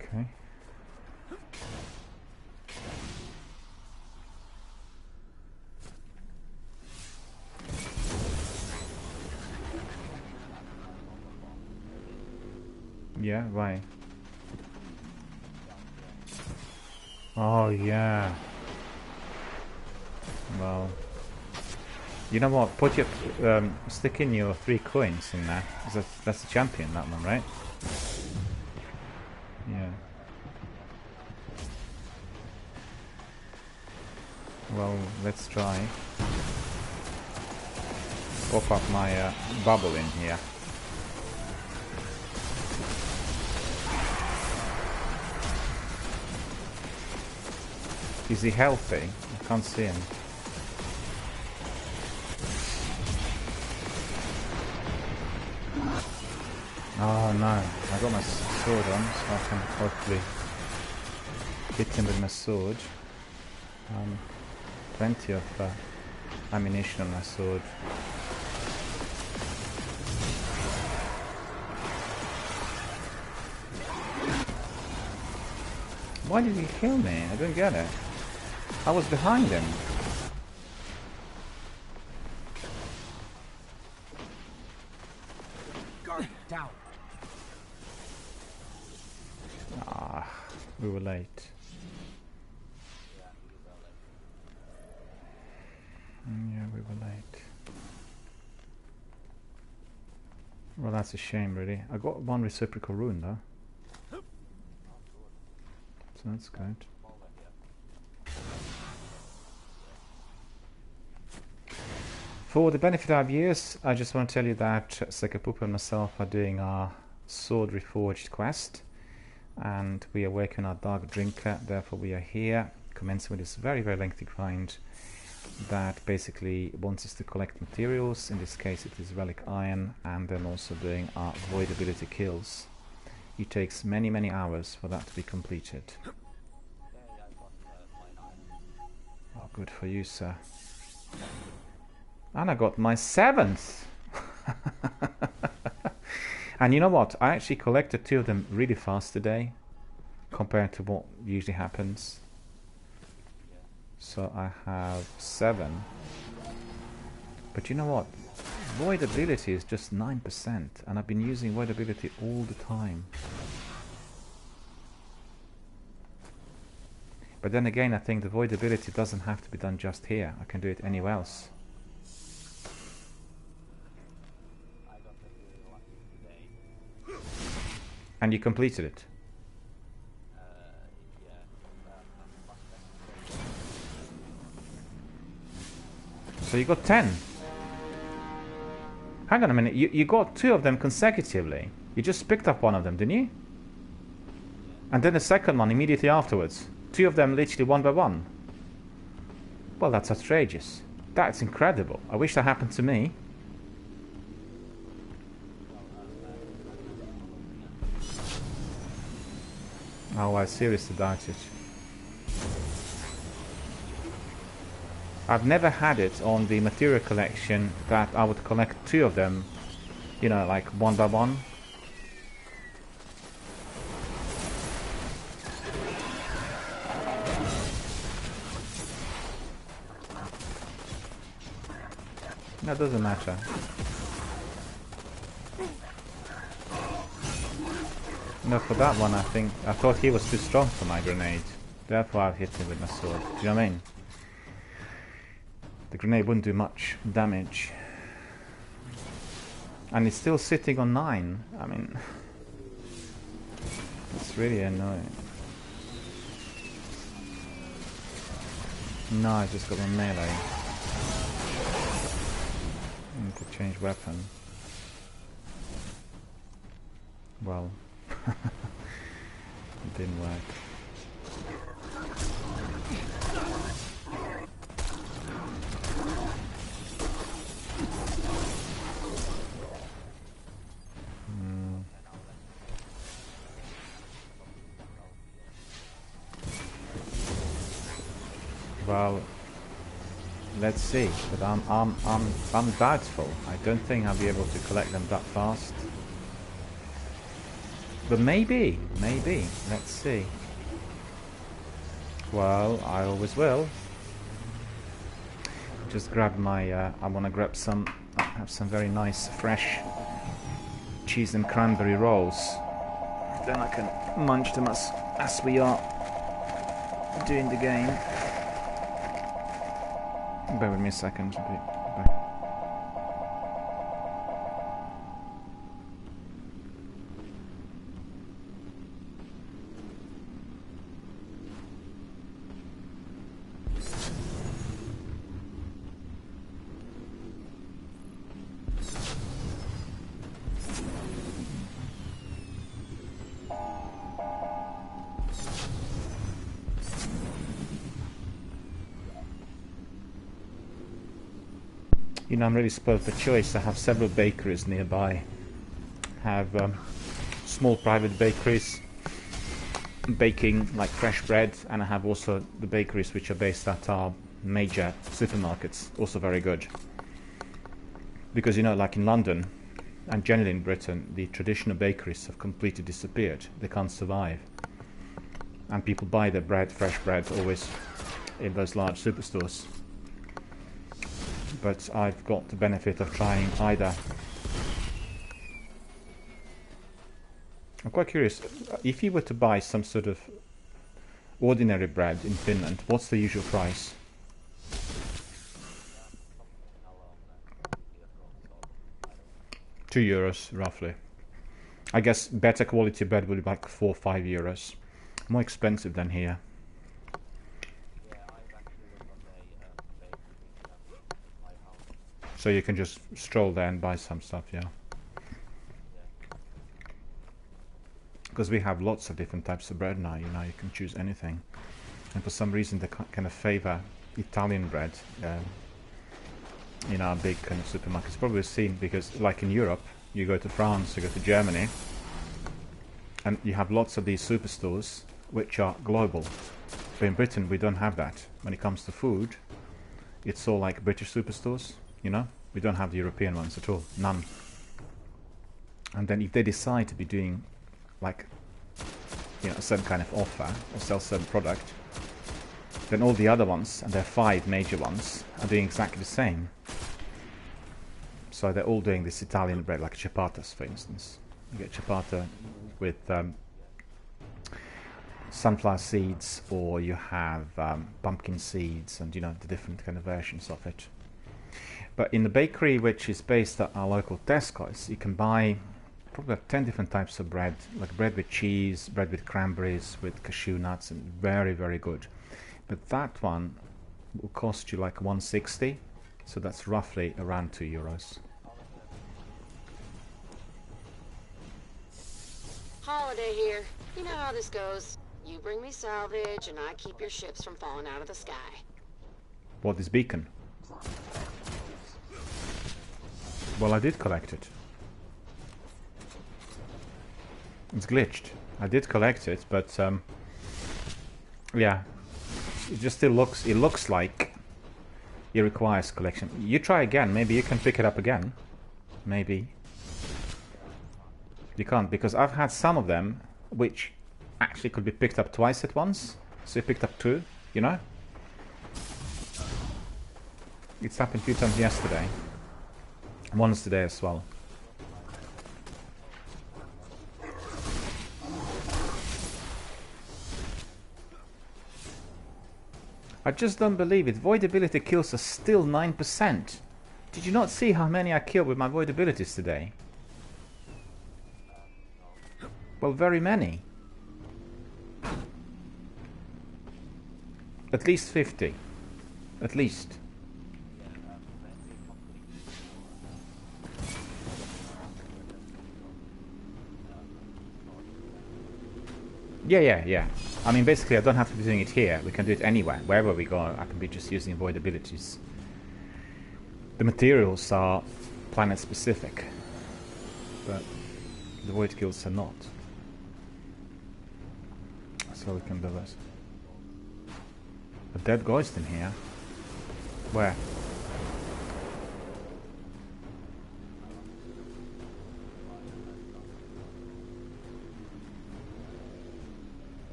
Okay. Yeah, right. Oh, yeah. Well, you know what? Put your stick in your 3 coins in there. That's the champion, that one, right? Yeah. Well, let's try. Pop up my bubble in here. Is he healthy? I can't see him. Oh no, I got my sword on, so I can hopefully hit him with my sword. Plenty of ammunition on my sword. Why did he kill me? I don't get it. I was behind him. Guard down. Ah, we were late. Yeah, we were late. Well, that's a shame, really. I got 1 reciprocal rune, though. So that's good. For the benefit of viewers, I just want to tell you that Sekapupa and myself are doing our Sword Reforged quest, and we are working on our Dark Drinker. Therefore we are here, commencing with this very, very lengthy grind that basically wants us to collect materials. In this case it is Relic Iron, and then also doing our Void ability kills. It takes many, many hours for that to be completed. Oh, good for you, sir. And I got my 7th! And you know what? I actually collected 2 of them really fast today, compared to what usually happens. So I have 7. But you know what? Void ability is just 9%, and I've been using void ability all the time. But then again, I think the void ability doesn't have to be done just here. I can do it anywhere else. And you completed it? So you got 10. Hang on a minute, you got 2 of them consecutively. You just picked up 1 of them, didn't you? And then the second one immediately afterwards. 2 of them literally 1 by 1. Well, that's outrageous. That's incredible. I wish that happened to me. Oh, I seriously doubt it. I've never had it on the material collection that I would collect 2 of them, you know, like 1 by 1. That doesn't matter. No, for that one, I thought he was too strong for my grenade. Therefore, I hit him with my sword. Do you know what I mean? The grenade wouldn't do much damage. And it's still sitting on 9. I mean, it's really annoying. No, I just got one melee. I need to change weapon. Well, it didn't work. Well, let's see. But I'm doubtful. I don't think I'll be able to collect them that fast. But maybe. Let's see. Well, I always will. Just grab my. I want to grab some. I have some very nice fresh cheese and cranberry rolls. Then I can munch them as we are doing the game. Bear with me a second. Bye. You know, I'm really spoiled for choice. I have several bakeries nearby. I have small private bakeries baking like fresh bread, and I have also the bakeries which are based at our major supermarkets, also very good. Because, you know, like in London and generally in Britain, the traditional bakeries have completely disappeared. They can't survive. And people buy their bread, fresh bread, always in those large superstores. But I've got the benefit of trying either. I'm quite curious, if you were to buy some sort of ordinary bread in Finland, what's the usual price? €2 roughly. I guess better quality bread would be like €4 or €5. More expensive than here. So you can just stroll there and buy some stuff, yeah. Because we have lots of different types of bread now, you know, you can choose anything. And for some reason they kind of favor Italian bread in our big kind of supermarkets. Probably seen because, like in Europe, you go to France, you go to Germany, and you have lots of these superstores which are global. But in Britain we don't have that. When it comes to food, it's all like British superstores. You know, we don't have the European ones at all, none. And then if they decide to be doing like, you know, a certain kind of offer or sell certain product, then all the other ones, and there are 5 major ones, are doing exactly the same. So they're all doing this Italian bread, like ciabattas, for instance. You get ciabatta with sunflower seeds, or you have pumpkin seeds, and you know, the different kind of versions of it. But in the bakery, which is based at our local Tesco's, you can buy probably 10 different types of bread, like bread with cheese, bread with cranberries, with cashew nuts, and very, very good. But that one will cost you like $1.60, so that's roughly around €2. Holiday here. You know how this goes. You bring me salvage, and I keep your ships from falling out of the sky. What is beacon? Well, I did collect it. It's glitched. I did collect it, but yeah, it just still looks. It looks like it requires collection. You try again. Maybe you can pick it up again. Maybe you can't, because I've had some of them which actually could be picked up twice at once. So you picked up 2. You know, it's happened a few times yesterday. Once today as well. I just don't believe it. Void ability kills are still 9%. Did you not see how many I killed with my void abilities today? Well, very many. At least 50. At least. Yeah. I mean, basically, I don't have to be doing it here. We can do it anywhere. Wherever we go, I can be just using void abilities. The materials are planet-specific, but the void kills are not. So we can do this. A dead ghost in here? Where?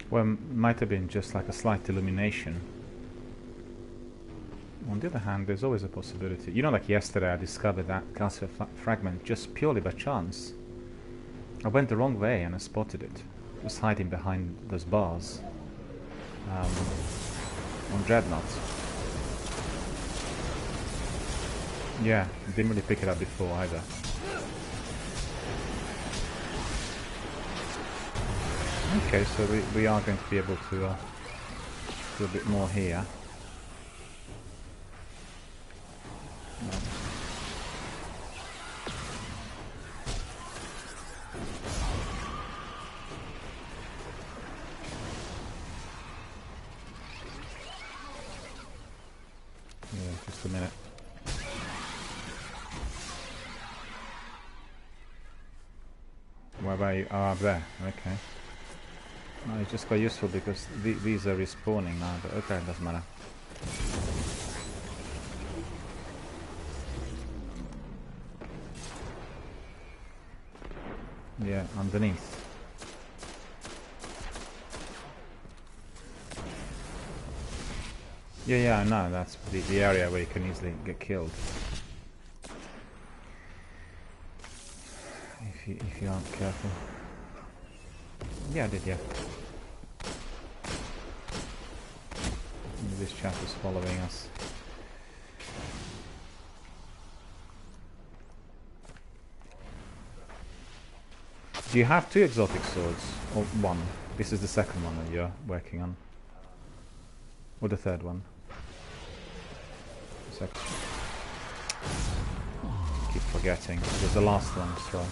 Well, might have been just like a slight illumination. On the other hand, there's always a possibility. You know, like yesterday I discovered that calcium fragment just purely by chance. I went the wrong way and I spotted it. It was hiding behind those bars. On Dreadnought. Yeah, didn't really pick it up before either. Okay, so we are going to be able to do a bit more here. Yeah, just a minute. Where about you? Oh, up there. Okay. No, it's just quite useful because these are respawning now, but okay, it doesn't matter. Yeah, underneath. Yeah, I know, that's the area where you can easily get killed. If you aren't careful. Yeah, I did, yeah. This chap is following us. Do you have 2 exotic swords? Or 1? This is the second one that you're working on. Or the third one? Second. Keep forgetting. It was the last one, so...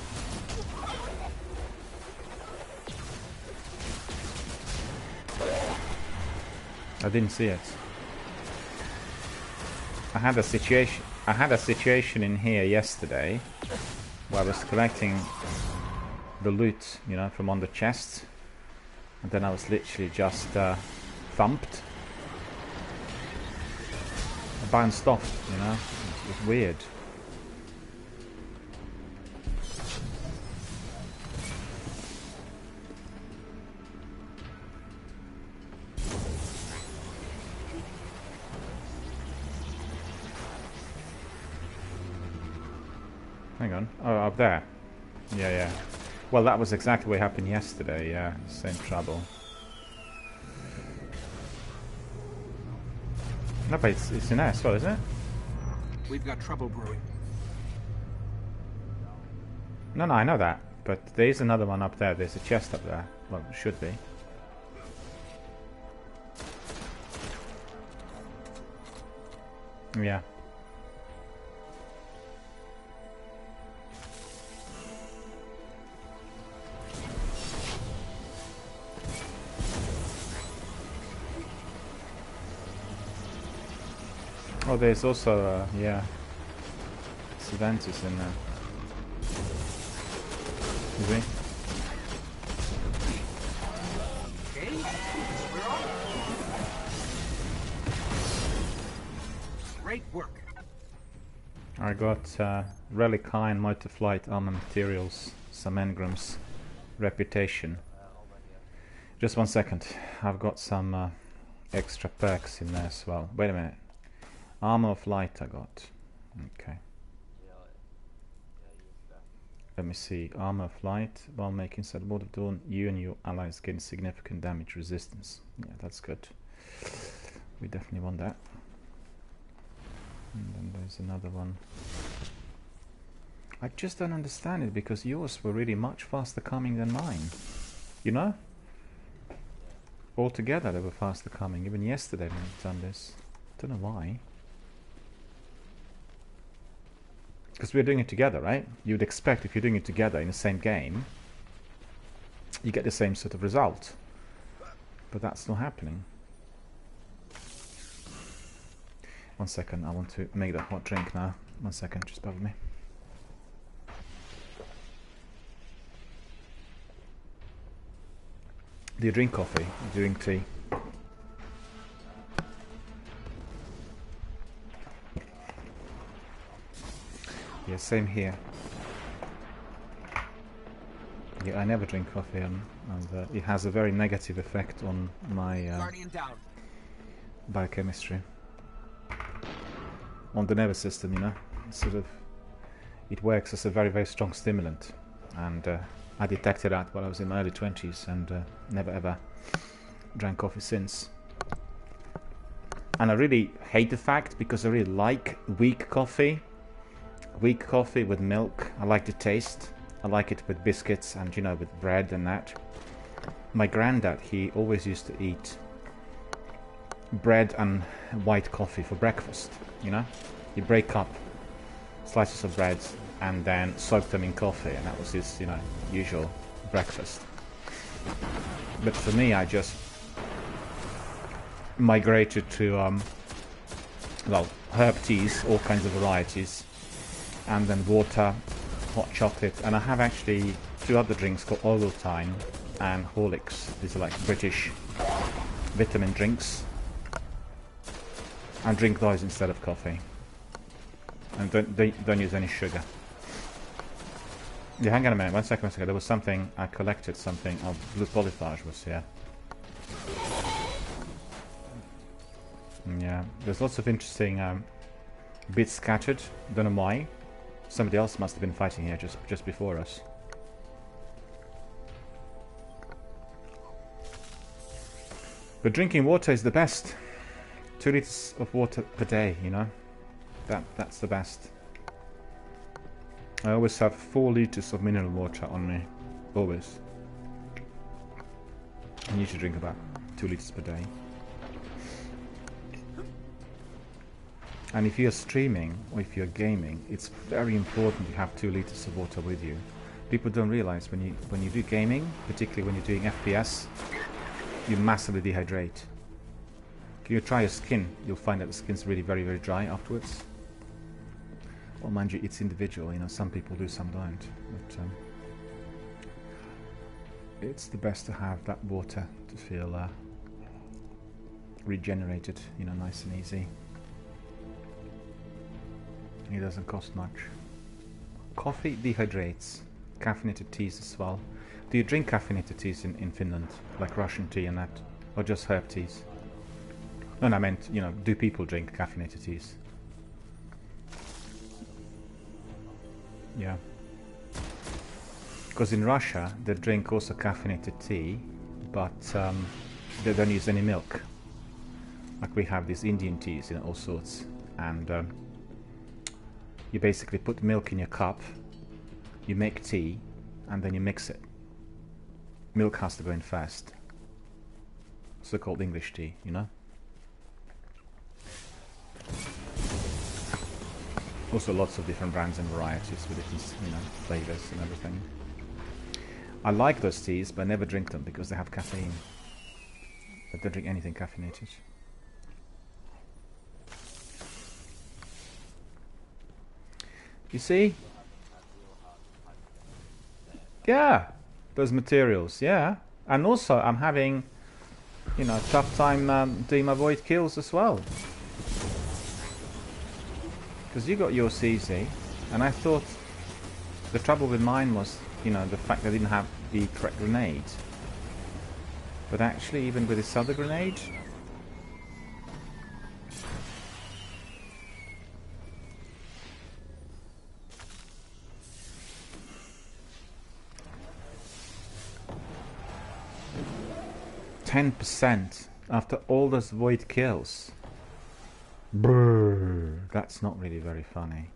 I didn't see it. I had a situation in here yesterday where I was collecting the loot, you know, from on the chest, and then I was literally just thumped. I bounced off, you know. It was weird. Hang on. Oh, up there. Yeah. Well, that was exactly what happened yesterday. Yeah, same trouble. No, but it's in there as well, isn't it? We've got trouble brewing. No, I know that. But there is another one up there. There's a chest up there. Well, it should be. Yeah. Oh, there's also, yeah, Savantis in there. Is he? Okay, we're on. Great work. I got Relic Iron, Multi-Flight, Armor Materials, some engrams, Reputation. Just 1 second, I've got some extra perks in there as well. Wait a minute. Armor of Light I got. Okay. Let me see. Armor of light. While making said Ward of Dawn, you and your allies gain significant damage resistance. Yeah, that's good. We definitely want that. And then there's another one. I just don't understand it, because yours were really much faster coming than mine. You know? Altogether they were faster coming. Even yesterday when I've done this. Don't know why. Because we're doing it together, right? You'd expect if you're doing it together in the same game, you get the same sort of result. But that's not happening. 1 second, I want to make that hot drink now. 1 second, just bear with me. Do you drink coffee? Do you drink tea? Yeah, same here. Yeah, I never drink coffee, and it has a very negative effect on my Guardian down. biochemistry. On the nervous system, you know. Sort of, it works as a very, very strong stimulant. And I detected that while I was in my early 20s, and never ever drank coffee since. And I really hate the fact, because I really like weak coffee. Weak coffee with milk. I like the taste. I like it with biscuits and, you know, with bread and that. My granddad, he always used to eat bread and white coffee for breakfast, you know. He'd break up slices of bread and then soak them in coffee, and that was his, you know, usual breakfast. But for me, I just migrated to, well, herb teas, all kinds of varieties. And then water, hot chocolate, and I have actually 2 other drinks called Ovaltine and Horlicks. These are like British vitamin drinks. And drink those instead of coffee. And don't use any sugar. Yeah, hang on a minute, 1 second. There was something, I collected something. Oh, Blue Polyphage was here. Yeah, there's lots of interesting bits scattered. Don't know why. Somebody else must have been fighting here just before us. But drinking water is the best. 2 liters of water per day, you know. That's the best. I always have 4 liters of mineral water on me. Always. I need to drink about 2 liters per day. And if you're streaming or if you're gaming, it's very important to have 2 liters of water with you. People don't realize when you do gaming, particularly when you're doing FPS, you massively dehydrate. If you try your skin, you'll find that the skin's really very, very dry afterwards. Well, mind you, it's individual, you know, some people do, some don't. But it's the best to have that water to feel regenerated, you know, nice and easy. It doesn't cost much. Coffee dehydrates. Caffeinated teas as well. Do you drink caffeinated teas in Finland? Like Russian tea and that? Or just herb teas? No, I meant, you know, do people drink caffeinated teas? Yeah. Because in Russia, they drink also caffeinated tea, but they don't use any milk. Like we have these Indian teas, you know, all sorts. And you basically put milk in your cup, you make tea, and then you mix it. Milk has to go in first. So-called English tea, you know? Also lots of different brands and varieties with different, you know, flavors and everything. I like those teas, but I never drink them because they have caffeine. I don't drink anything caffeinated. You see? Yeah, those materials, yeah. And also, I'm having, you know, a tough time doing my void kills as well. Because you got yours easy, and I thought the trouble with mine was, you know, the fact that I didn't have the correct grenade. But actually, even with this other grenade, 10% after all those void kills. Brrr, that's not really very funny.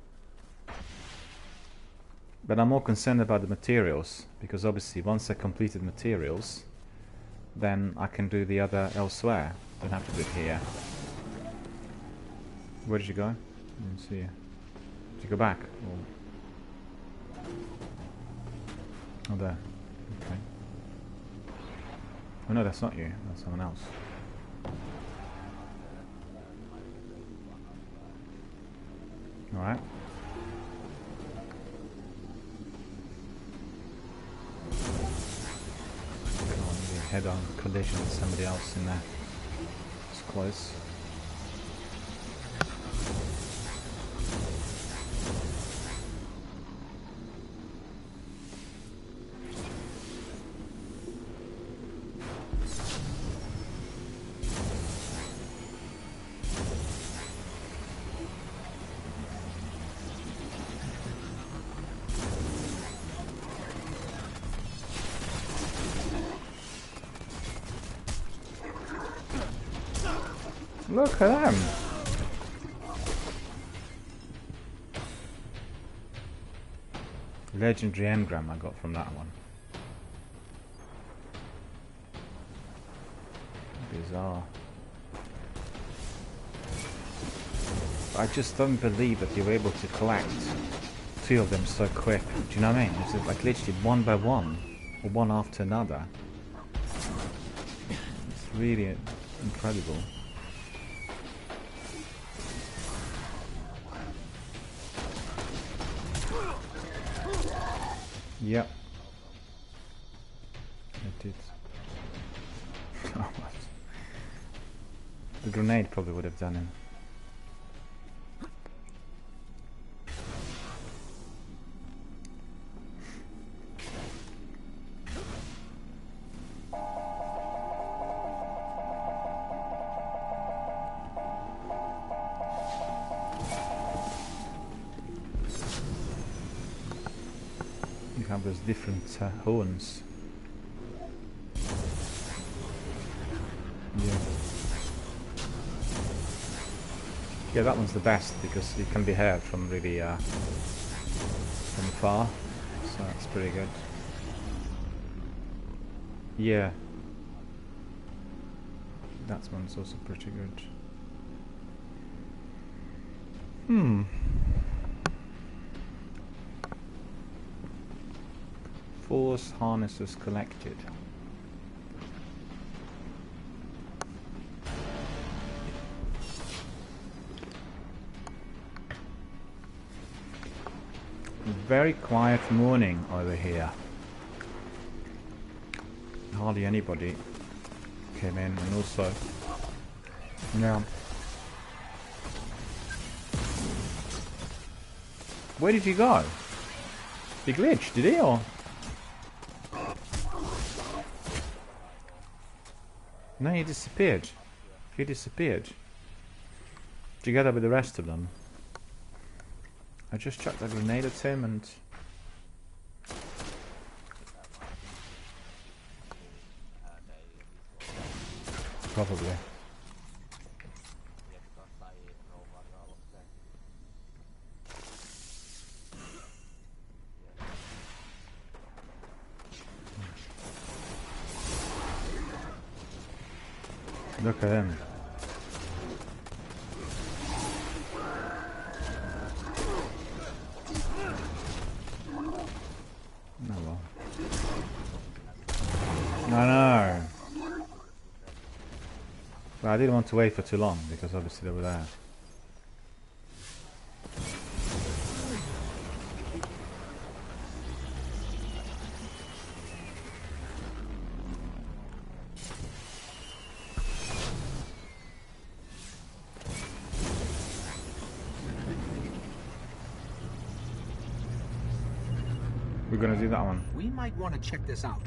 But I'm more concerned about the materials, because obviously once I completed materials, then I can do the other elsewhere. Don't have to do it here. Where did you go? I didn't see you. Did you go back? Or... oh, there. Okay. Oh no, that's not you. That's someone else. Alright. Head-on collision with somebody else in there. It's close. Look at them! Legendary engram I got from that one. Bizarre. I just don't believe that you were able to collect 2 of them so quick. Do you know what I mean? It's like literally one by one, or one after another. It's really incredible. Yep. It did. Oh, the grenade probably would have done him. You have those different horns. Yeah. Yeah, that one's the best because it can be heard from really from far, so that's pretty good. Yeah, that one's also pretty good. Force harnesses collected. Very quiet morning over here. Hardly anybody came in, and also, yeah. Where did he go? He glitched, did he, or? No, he disappeared. He disappeared. Together with the rest of them. I just chucked a grenade at him and... probably. Look at him. Oh well. I know. But I didn't want to wait for too long because obviously they were there. We're gonna do that one. We might want to check this out.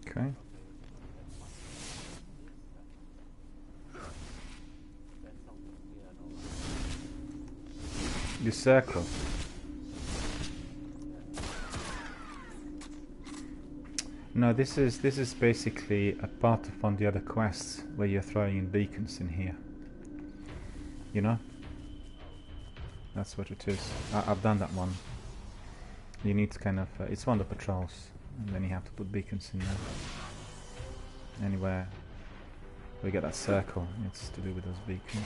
Okay. This circle. No, this is basically a part of one of the other quests where you're throwing in beacons in here. You know? That's what it is. I've done that one. You need to kind of... it's one of the patrols. And then you have to put beacons in there. Anywhere we get that circle, it's to do with those beacons.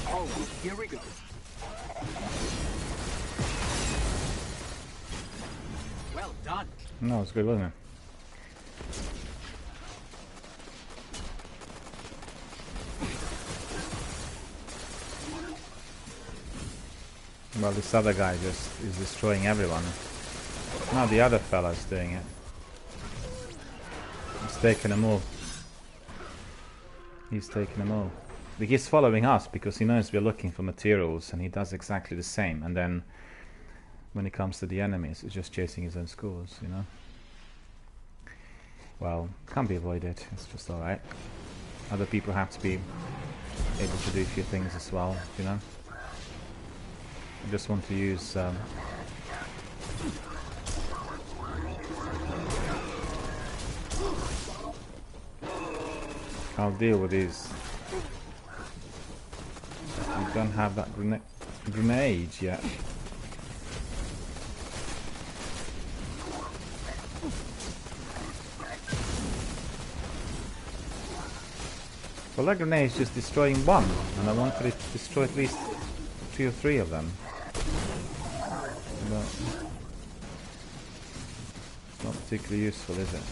Oh, here we go. Well done. No, it's good, wasn't it? Well, this other guy just is destroying everyone. Now the other fella's doing it. He's taking them all. He's taking them all. But he's following us because he knows we're looking for materials, and he does exactly the same. And then when it comes to the enemies, he's just chasing his own scores, you know. Well, can't be avoided. It's just alright. Other people have to be able to do a few things as well, you know. I just want to use I'll deal with these. I don't have that grenade yet. Well, that grenade is just destroying one, and I wanted it to destroy at least 2 or 3 of them. But it's not particularly useful, is it?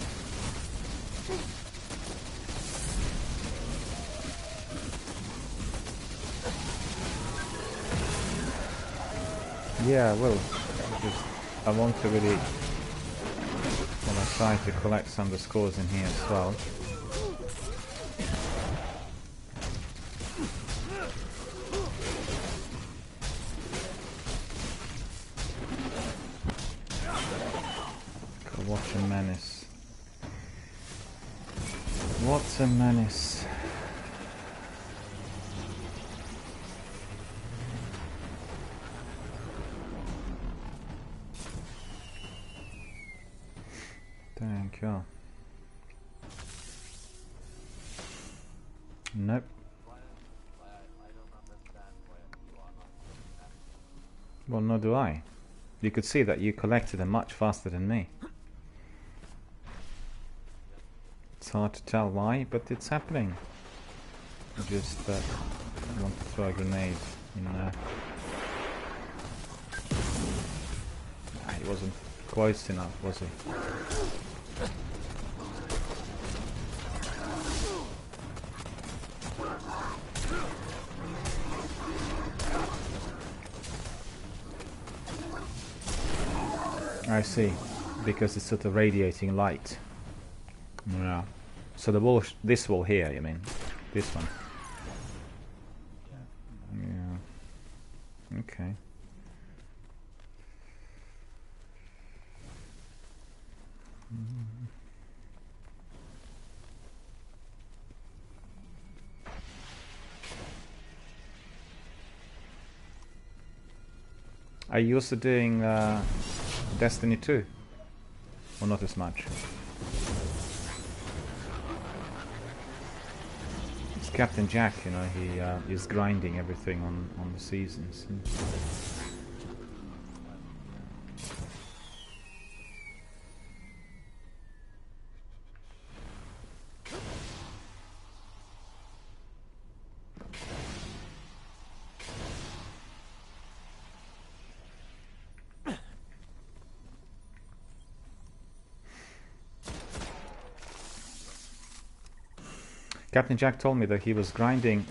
Yeah, well, I want to really try to collect some of the scores in here as well. God, what a menace. What a menace. Thank you. Nope. Well, nor do I. You could see that you collected them much faster than me. It's hard to tell why, but it's happening. I just want to throw a grenade in there. He wasn't close enough, was he? I see, because it's sort of radiating light. Yeah. So the wall, this wall here, you mean? This one? Yeah. Okay. Are you also doing Destiny 2? Or not as much? It's Captain Jack, you know, he is grinding everything on the seasons. Captain Jack told me that he was grinding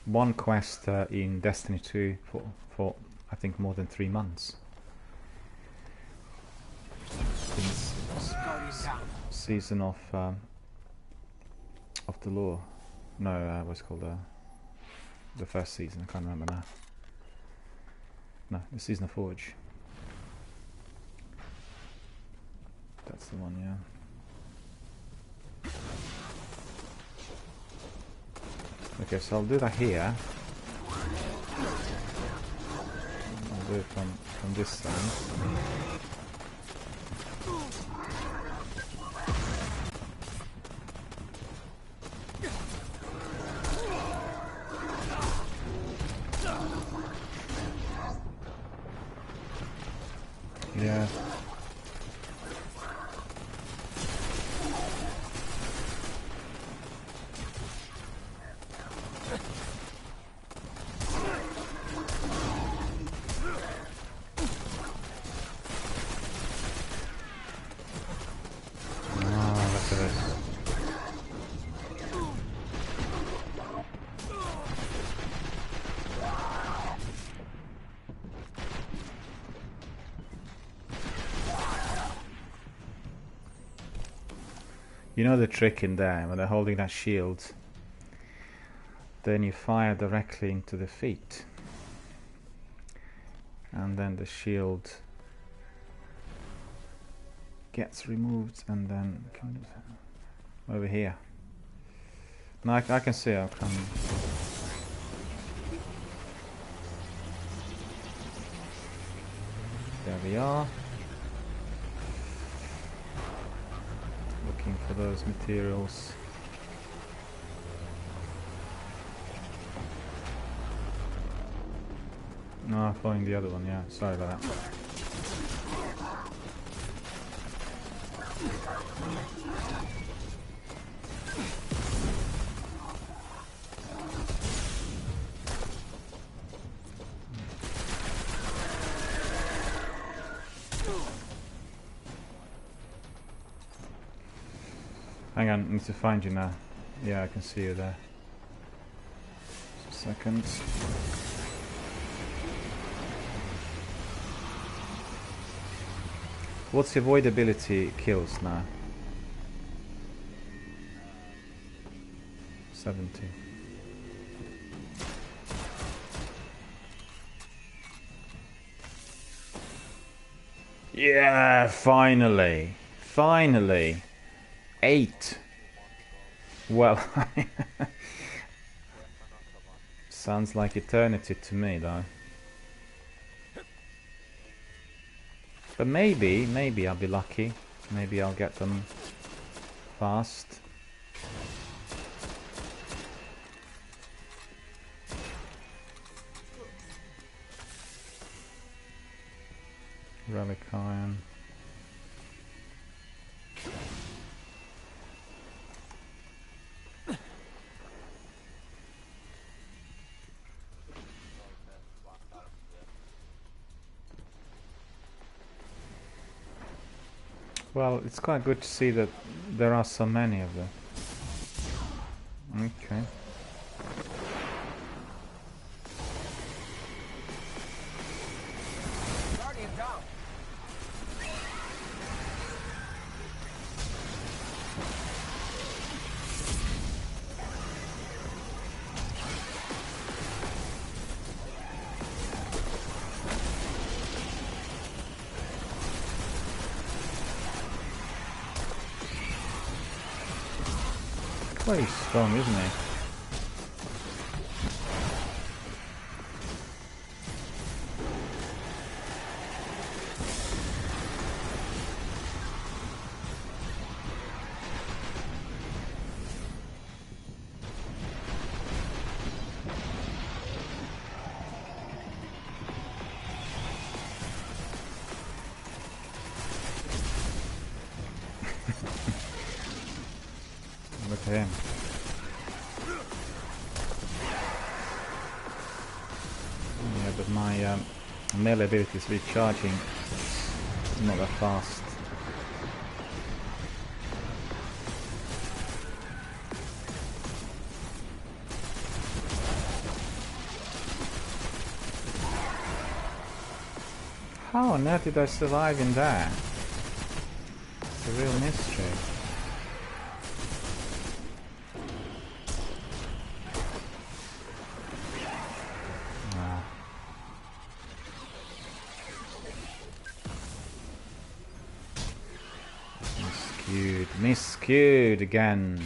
one quest in Destiny 2 for I think more than 3 months. Season of the Law. No, what's it called? The first season. I can't remember now. No, the Seasonal Forge. That's the one, yeah. Okay, so I'll do that here. I'll do it from this side. Yeah. You know the trick in there, when they're holding that shield, then you fire directly into the feet. And then the shield gets removed and then over here. Now I can see how come. There we are. Looking for those materials. No, I'm following the other one, yeah, sorry about that. Hang on, I need to find you now. Yeah, I can see you there. Just a second. What's your avoidability kills now? 70. Yeah, finally. Finally. 8. Well, sounds like eternity to me though. But maybe I'll be lucky. Maybe I'll get them fast. Relic iron. Well, it's quite good to see that there are so many of them. Okay. Quite strong, isn't he? Look at him. Yeah, but my melee ability is recharging not that fast. How on earth did I survive in there? It's a real mystery. Skewed again.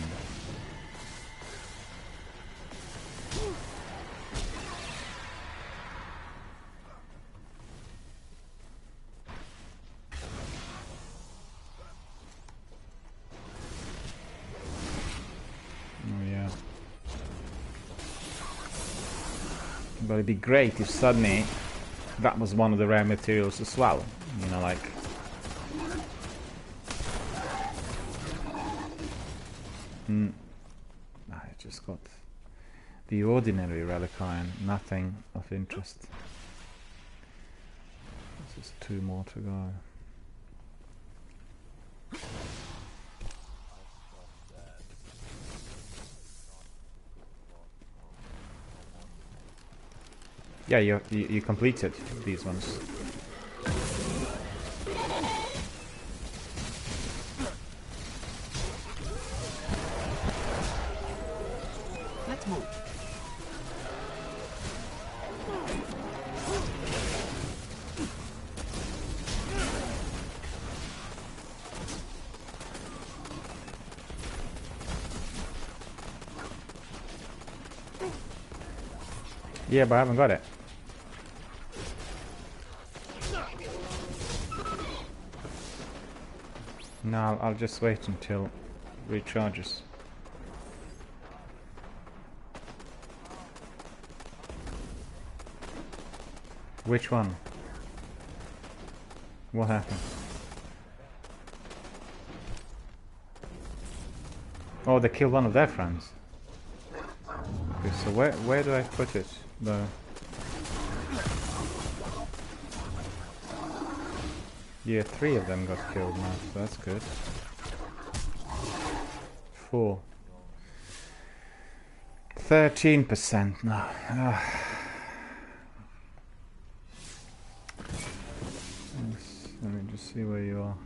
Oh yeah. But it'd be great if suddenly that was one of the rare materials as well. You know, like... I just got the ordinary relic iron, nothing of interest. This is 2 more to go. Yeah, you completed these ones. Let's move. Yeah, but I haven't got it. No, I'll just wait until it recharges. Which one? What happened? Oh, they killed one of their friends. Okay, so where do I put it? though? Yeah, 3 of them got killed now, so that's good. 4. 13% now. Let me just see where you are.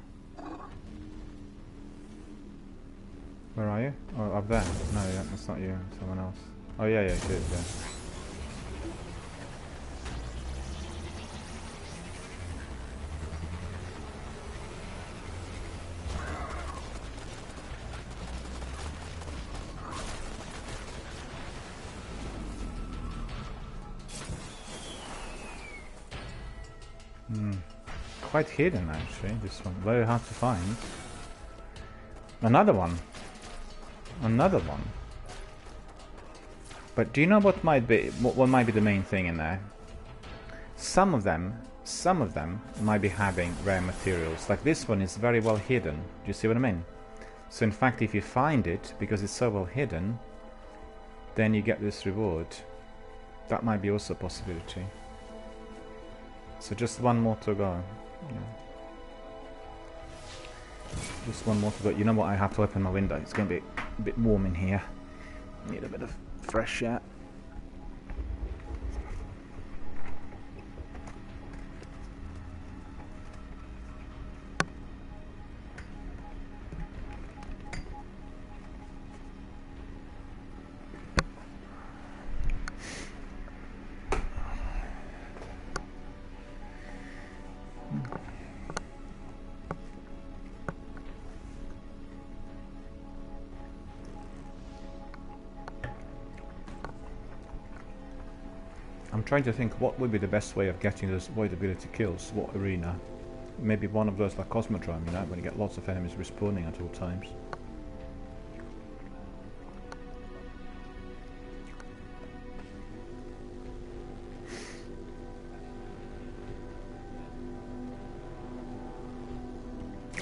Where are you? Oh, up there. No, yeah, that's not you. Someone else. Oh yeah, yeah, it is, yeah. Quite hidden actually, this one. Very hard to find. Another one. Another one. But do you know what might be the main thing in there? Some of them might be having rare materials. Like this one is very well hidden. Do you see what I mean? So in fact, if you find it, because it's so well hidden, then you get this reward. That might be also a possibility. So just 1 more to go. Yeah. Just 1 more to go. You know what? I have to open my window. It's going to be a bit warm in here. Need a bit of fresh air. I'm trying to think what would be the best way of getting those void ability kills. What arena? Maybe one of those like Cosmodrome, you know, when you get lots of enemies respawning at all times.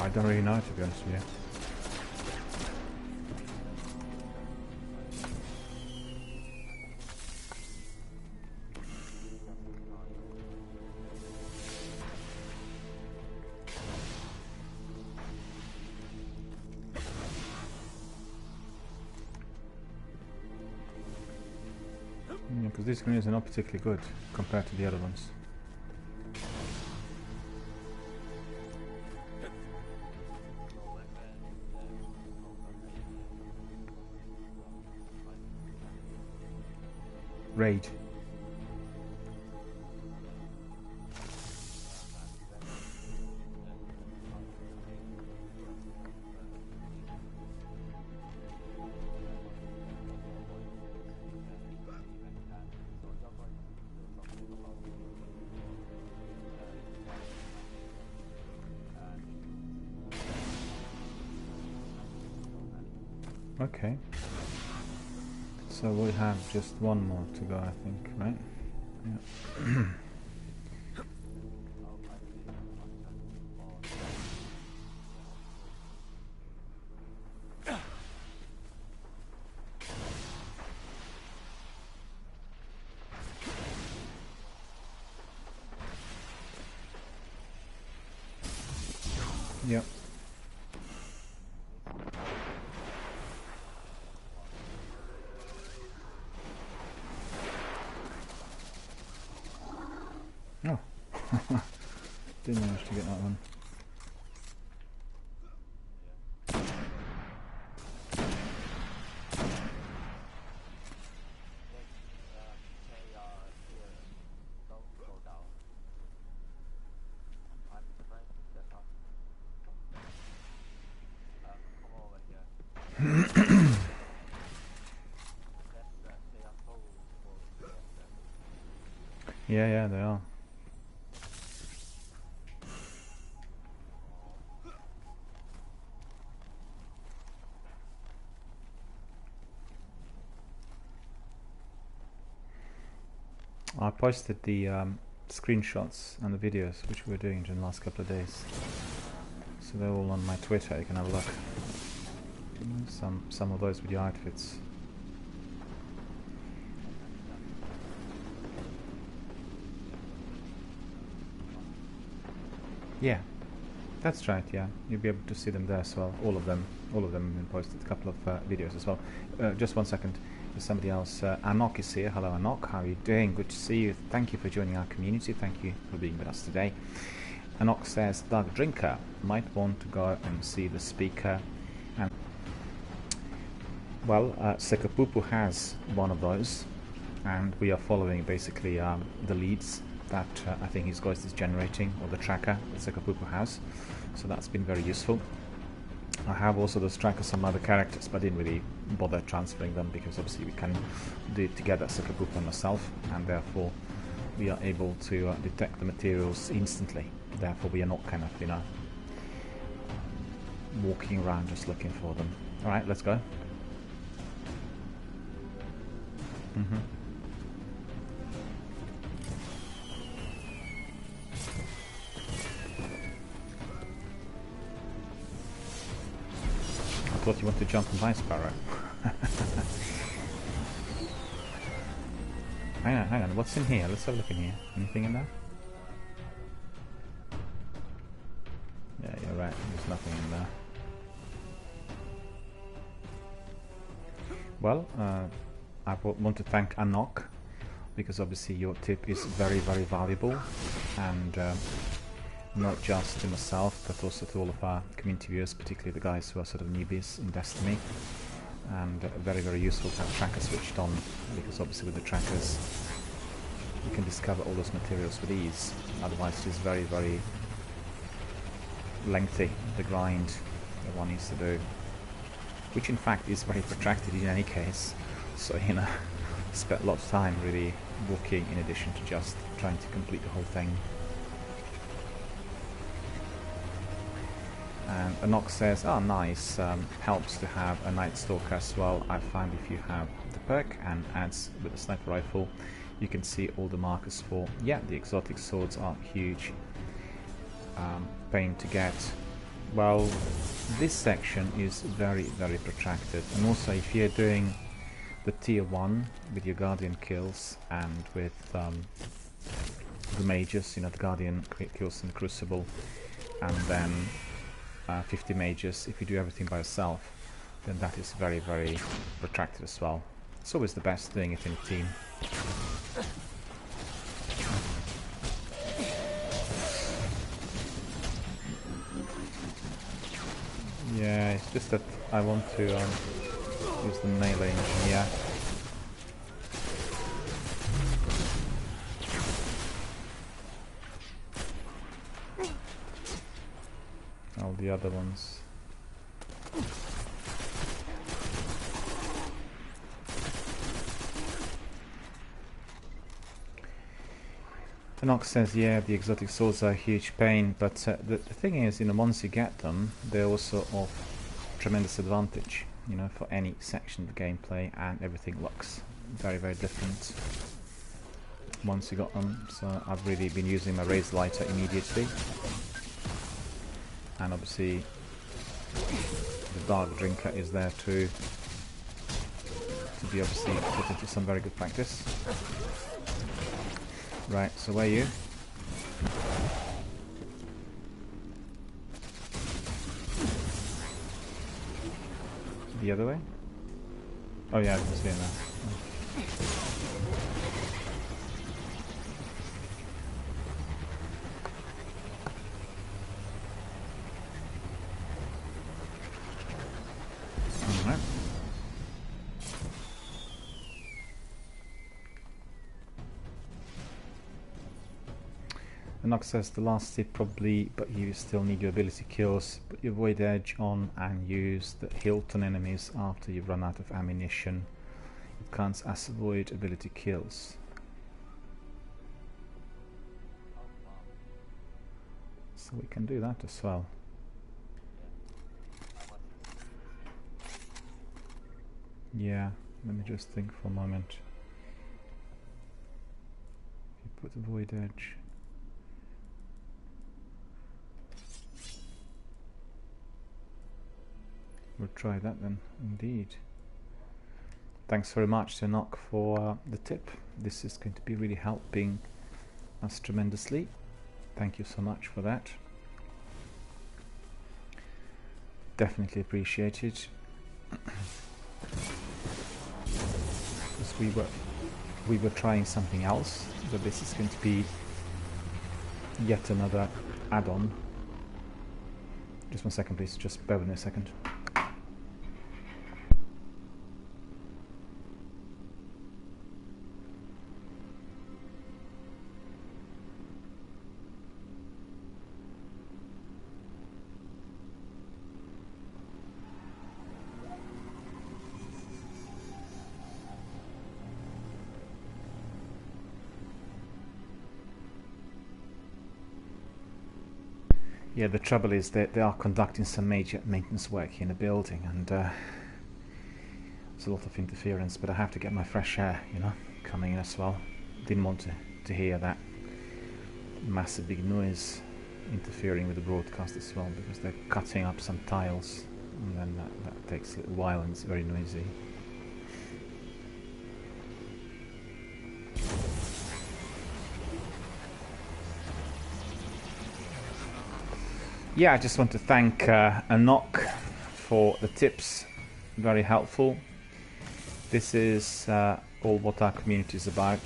I don't really know, to be honest with you. Because these grenades are not particularly good compared to the other ones. Raid. Okay. So we have just one more to go, I think, right? Yeah. Yep. Oh. Didn't manage to get that one. Yeah, they are. I posted the screenshots and the videos which we were doing during the last couple of days, so they're all on my Twitter. You can have a look. Some of those with your outfits. Yeah, that's right. Yeah, you'll be able to see them there as well. All of them have been posted. A couple of videos as well. Just one second. There's somebody else. Anok is here. Hello, Anok. How are you doing? Good to see you. Thank you for joining our community. Thank you for being with us today. Anok says, Dark Drinker might want to go and see the speaker. And well, Sekapupu has one of those, and we are following basically the leads that I think his ghost is generating, or the tracker that Sekapupu has. So that's been very useful. I have also those trackers some other characters, but I didn't really bother transferring them because obviously we can do it together, Sekapupu and myself, and therefore we are able to detect the materials instantly. Therefore we are not kind of, you know, walking around just looking for them. Alright, let's go. I thought you wanted to jump on my Sparrow. Hang on, what's in here? Let's have a look in here. Anything in there? Yeah, you're right, there's nothing in there. Well, I want to thank Anok, because obviously your tip is very, very valuable, and not just to myself, but also to all of our community viewers, particularly the guys who are sort of newbies in Destiny. And very, very useful to have trackers switched on, because obviously with the trackers you can discover all those materials with ease. Otherwise it is very, very lengthy, the grind that one needs to do, which in fact is very protracted in any case. So, you know, spent a lot of time really walking in addition to just trying to complete the whole thing. And Anok says, oh nice, helps to have a Night Stalker as well. I find if you have the perk and adds with the sniper rifle, you can see all the markers for, yeah, the exotic swords are huge pain to get. Well, this section is very, very protracted, and also if you're doing the tier 1 with your Guardian kills and with the mages, you know, the Guardian kills in the Crucible, and then 50 mages, if you do everything by yourself, then that is very, very protracted as well. It's always the best doing it in a team. Yeah, it's just that I want to use the melee engineer. All the other ones. Enoch says, yeah, the exotic swords are a huge pain, but the thing is, you know, once you get them, they're also of tremendous advantage. you know, for any section of the gameplay, and everything looks very, very different once you got them. So I've really been using my razor lighter immediately, and obviously the dark drinker is there too, to be obviously put into some very good practice. Right, so where are you? The other way? Oh yeah, I can see it now. Alright. The Nox says the last tip probably, but you still need your ability kills. Put your void edge on and use the hilt on enemies after you've run out of ammunition. It counts as void ability kills. So we can do that as well. Yeah, let me just think for a moment. If you put the void edge. We'll try that then, indeed. Thanks very much to Nock for the tip. This is going to be really helping us tremendously. Thank you so much for that. Definitely appreciated. Because we were trying something else, but this is going to be yet another add-on. Just one second, please. Just bear with me a second. Yeah, the trouble is that they are conducting some major maintenance work in the building, and there's a lot of interference, but I have to get my fresh air, you know, coming in as well. Didn't want to hear that massive big noise interfering with the broadcast as well, because they're cutting up some tiles, and then that takes a little while and it's very noisy. Yeah, I just want to thank Nock for the tips, very helpful. This is all what our community is about,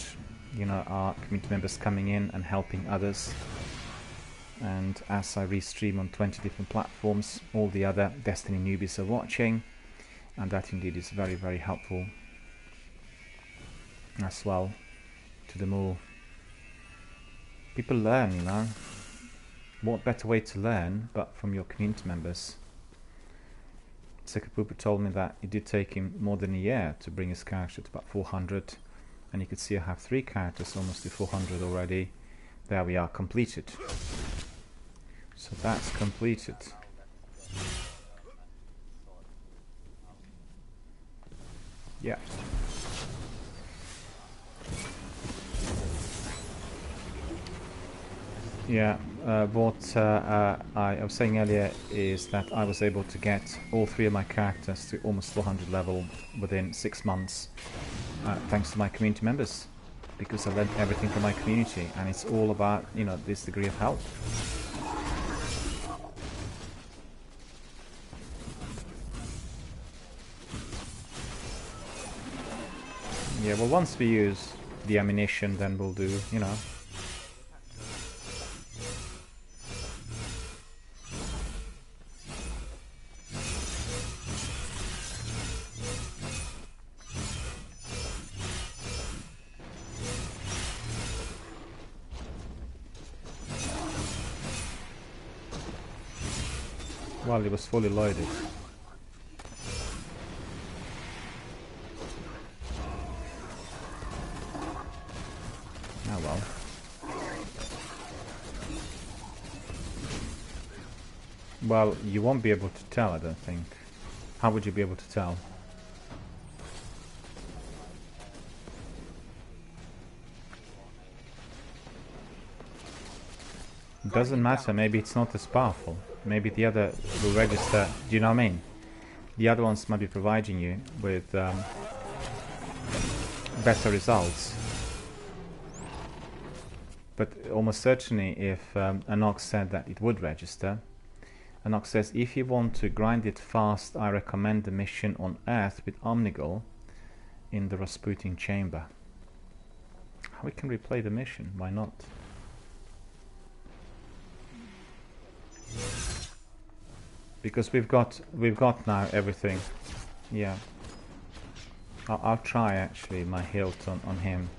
you know, our community members coming in and helping others. And as I restream on 20 different platforms, all the other Destiny newbies are watching, and that indeed is very, very helpful as well to them all. People learn, you know. What better way to learn but from your community members? Sekapupu told me that it did take him more than a year to bring his character to about 400, and you could see I have 3 characters almost to 400 already. There we are, completed. So that's completed. Yeah. Yeah, what I was saying earlier is that I was able to get all 3 of my characters to almost 400 level within 6 months, thanks to my community members, because I learned everything from my community, and it's all about, you know, this degree of help. Yeah, well, once we use the ammunition, then we'll do, you know. Well, it was fully loaded. Oh well. Well, you won't be able to tell, I don't think. How would you be able to tell? Doesn't matter, maybe it's not as powerful. Maybe the other will register, do you know what I mean? The other ones might be providing you with better results. But almost certainly if Anox said that it would register, Anox says if you want to grind it fast, I recommend the mission on Earth with Omnigul in the Rasputin chamber. We can replay the mission, why not? Because we've got now everything. Yeah. I'll try actually my hilt on him.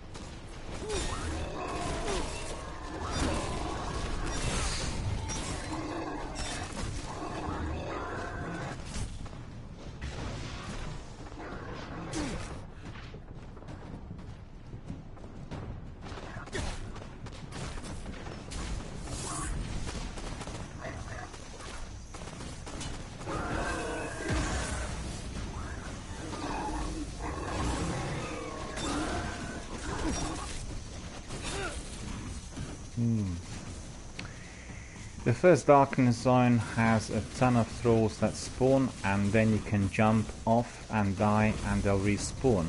The first darkness zone has a ton of thralls that spawn, and then you can jump off and die and they'll respawn.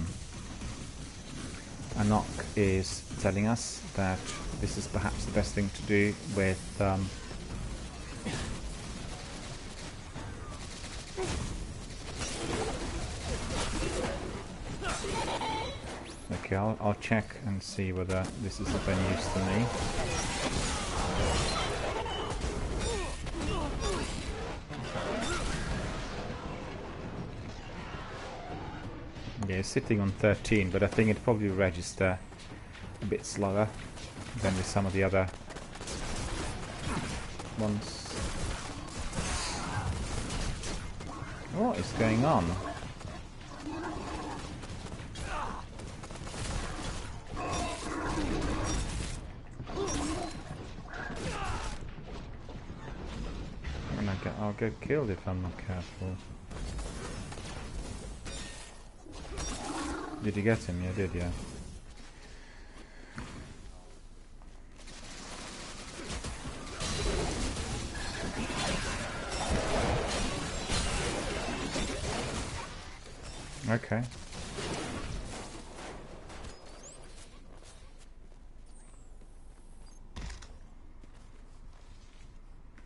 Anok is telling us that this is perhaps the best thing to do with okay, I'll check and see whether this is of any use to me. Yeah, it's sitting on 13, but I think it'd probably register a bit slower than with some of the other ones. What is going on? I'll get killed if I'm not careful. Did you get him? Yeah, I did, yeah. Okay.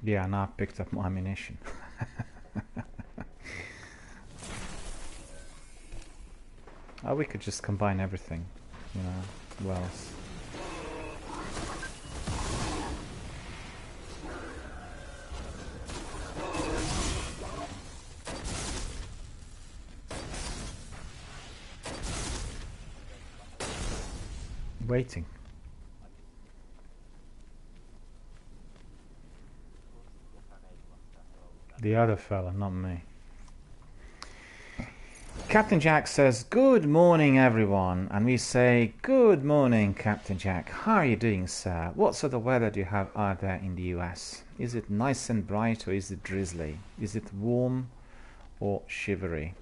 Yeah, now I've picked up my ammunition. Oh, we could just combine everything, you know, who else? Waiting. The other fella, not me. Captain Jack says, good morning everyone, and we say, good morning Captain Jack, how are you doing sir? What sort of weather do you have out there in the US? Is it nice and bright or is it drizzly? Is it warm or shivery?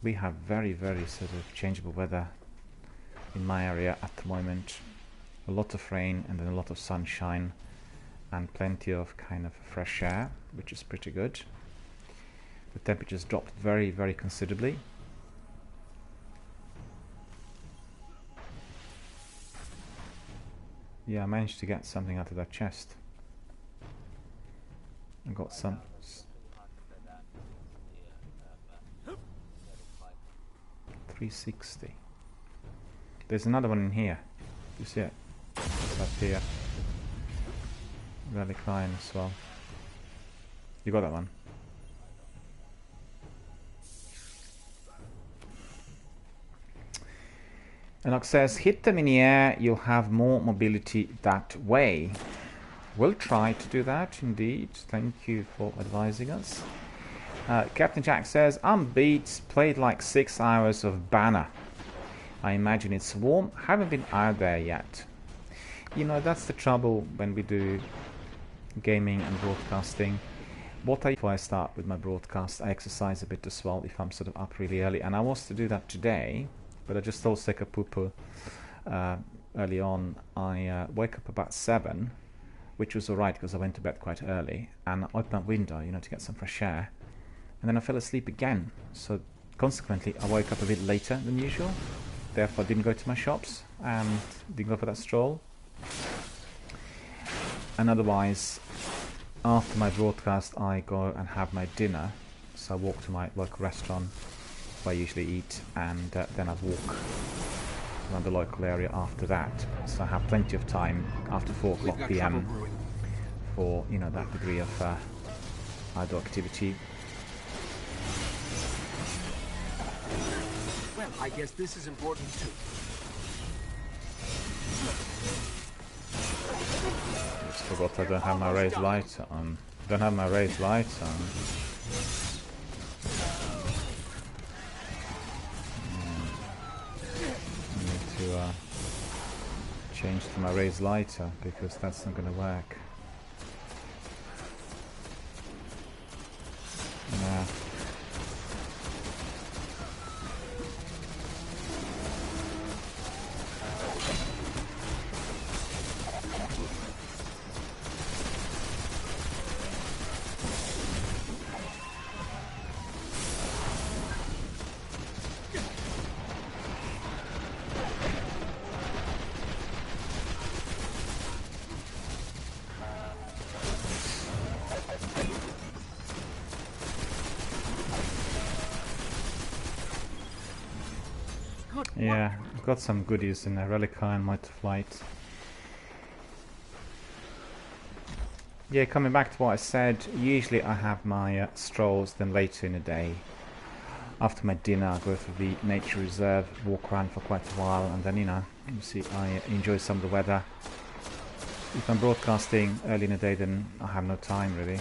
We have very, very sort of changeable weather in my area at the moment. A lot of rain and then a lot of sunshine and plenty of kind of fresh air, which is pretty good. The temperatures dropped very, very considerably. Yeah, I managed to get something out of that chest. I got some... 360. There's another one in here. You see it? It's up here. Relic line as well. You got that one? Enoch says, hit them in the air, you'll have more mobility that way. We'll try to do that, indeed. Thank you for advising us. Captain Jack says, I'm beat, played like 6 hours of Banner. I imagine it's warm, haven't been out there yet. You know, that's the trouble when we do gaming and broadcasting. Before I start with my broadcast, I exercise a bit as well if I'm sort of up really early, and I was to do that today, but I just told Seka Pupu early on. I wake up about 7, which was alright because I went to bed quite early, and I opened my window, you know, to get some fresh air, and then I fell asleep again. So consequently, I woke up a bit later than usual. Therefore, I didn't go to my shops and didn't go for that stroll. And otherwise, after my broadcast, I go and have my dinner. So I walk to my local restaurant where I usually eat, and then I walk around the local area after that. So I have plenty of time after 4 o'clock p.m. for, you know, that degree of outdoor activity. Well, I guess this is important too. Just forgot I don't have my raised light on. Don't have my raised light on. I need to change to my raised lighter because that's not going to work. Yeah. Yeah, I've got some goodies in the Relica and Might Flight. Yeah, coming back to what I said, usually I have my strolls, then later in the day, after my dinner, I go through the nature reserve, walk around for quite a while, and then, you know, you see, I enjoy some of the weather. If I'm broadcasting early in the day, then I have no time really.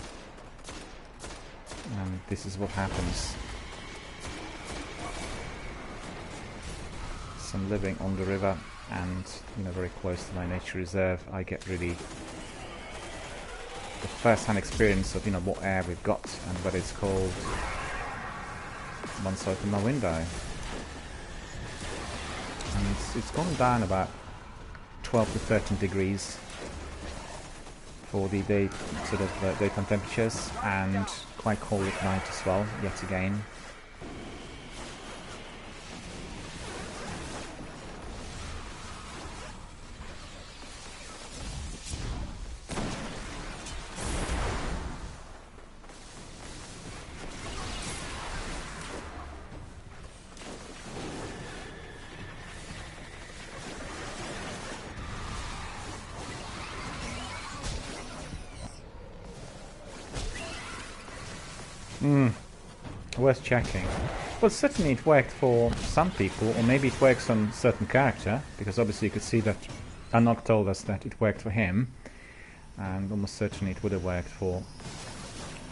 And this is what happens. I'm living on the river and, you know, very close to my nature reserve. I get really the first-hand experience of, you know, what air we've got and what it's cold once I open my window. And it's gone down about 12 to 13 degrees for the day, sort of daytime temperatures, and quite cold at night as well, yet again. Worth checking. Well, certainly it worked for some people, or maybe it works on a certain character, because obviously you could see that Anok told us that it worked for him, and almost certainly it would have worked for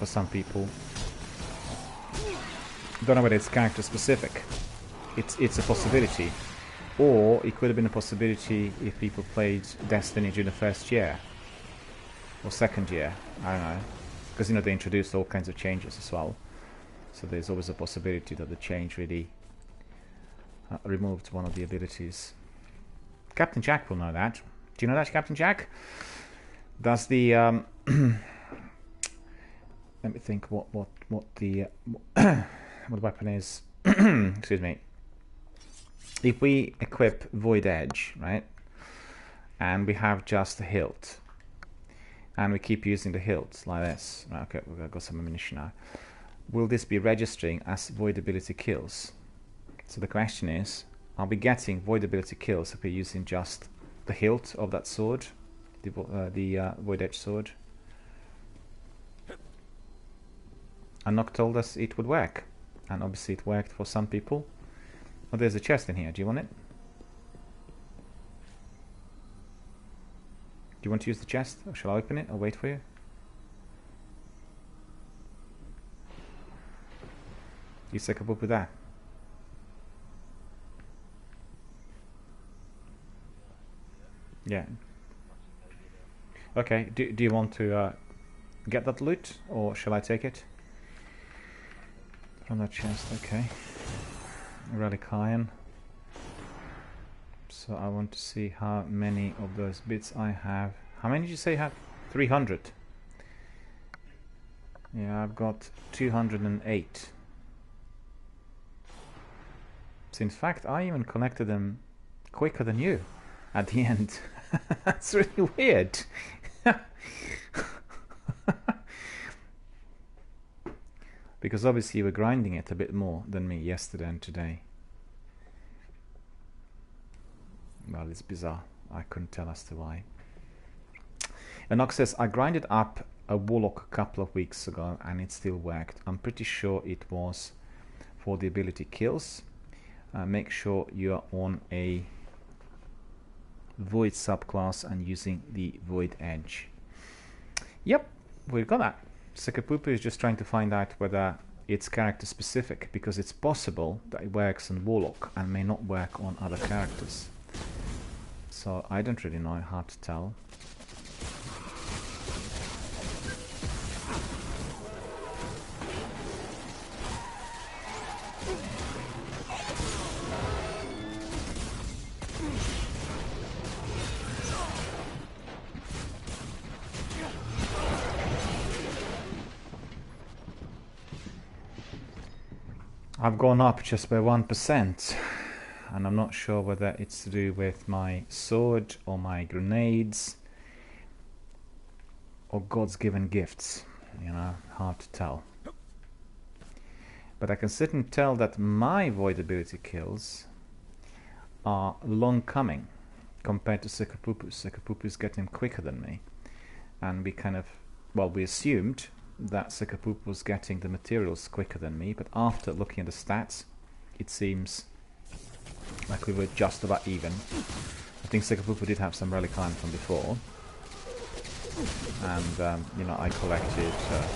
some people. Don't know whether it's character specific. It's a possibility, or it could have been a possibility if people played Destiny during the first year or second year. I don't know, because, you know, they introduced all kinds of changes as well. So there's always a possibility that the change really removed one of the abilities. Captain Jack will know that. Do you know that, Captain Jack? Does the let me think what the what the weapon is. Excuse me. If we equip Void Edge, right, and we have just the hilt, and we keep using the hilt like this, right, okay, we've got some ammunition now. Will this be registering as void ability kills? So the question is, are we getting void ability kills if we're using just the hilt of that sword, the void edge sword? Anok told us it would work, and obviously it worked for some people. Oh, there's a chest in here. Do you want it? Do you want to use the chest, or shall I open it? I'll wait for you. You sick up with that? Yeah. Okay. Do you want to get that loot, or shall I take it? From that chest, okay. Relic iron. So I want to see how many of those bits I have. How many did you say you have? 300. Yeah, I've got 208. So in fact, I even collected them quicker than you at the end. That's really weird. Because obviously you were grinding it a bit more than me yesterday and today. Well, it's bizarre. I couldn't tell as to why. Enoch says, I grinded up a Warlock a couple of weeks ago and it still worked. I'm pretty sure it was for the ability kills. Make sure you are on a Void subclass and using the Void Edge. Yep, we've got that. Sekapupu is just trying to find out whether it's character specific, because it's possible that it works on Warlock and may not work on other characters. So I don't really know how to tell. I've gone up just by 1%, and I'm not sure whether it's to do with my sword or my grenades or God's given gifts. You know, hard to tell. But I can certainly tell that my void ability kills are long coming compared to Sekapupu. Sekapupu is getting quicker than me, and we kind of, well, we assumed that Sekapupu was getting the materials quicker than me, but after looking at the stats, it seems like we were just about even. I think Sekapupu did have some relic iron from before, and you know, I collected well,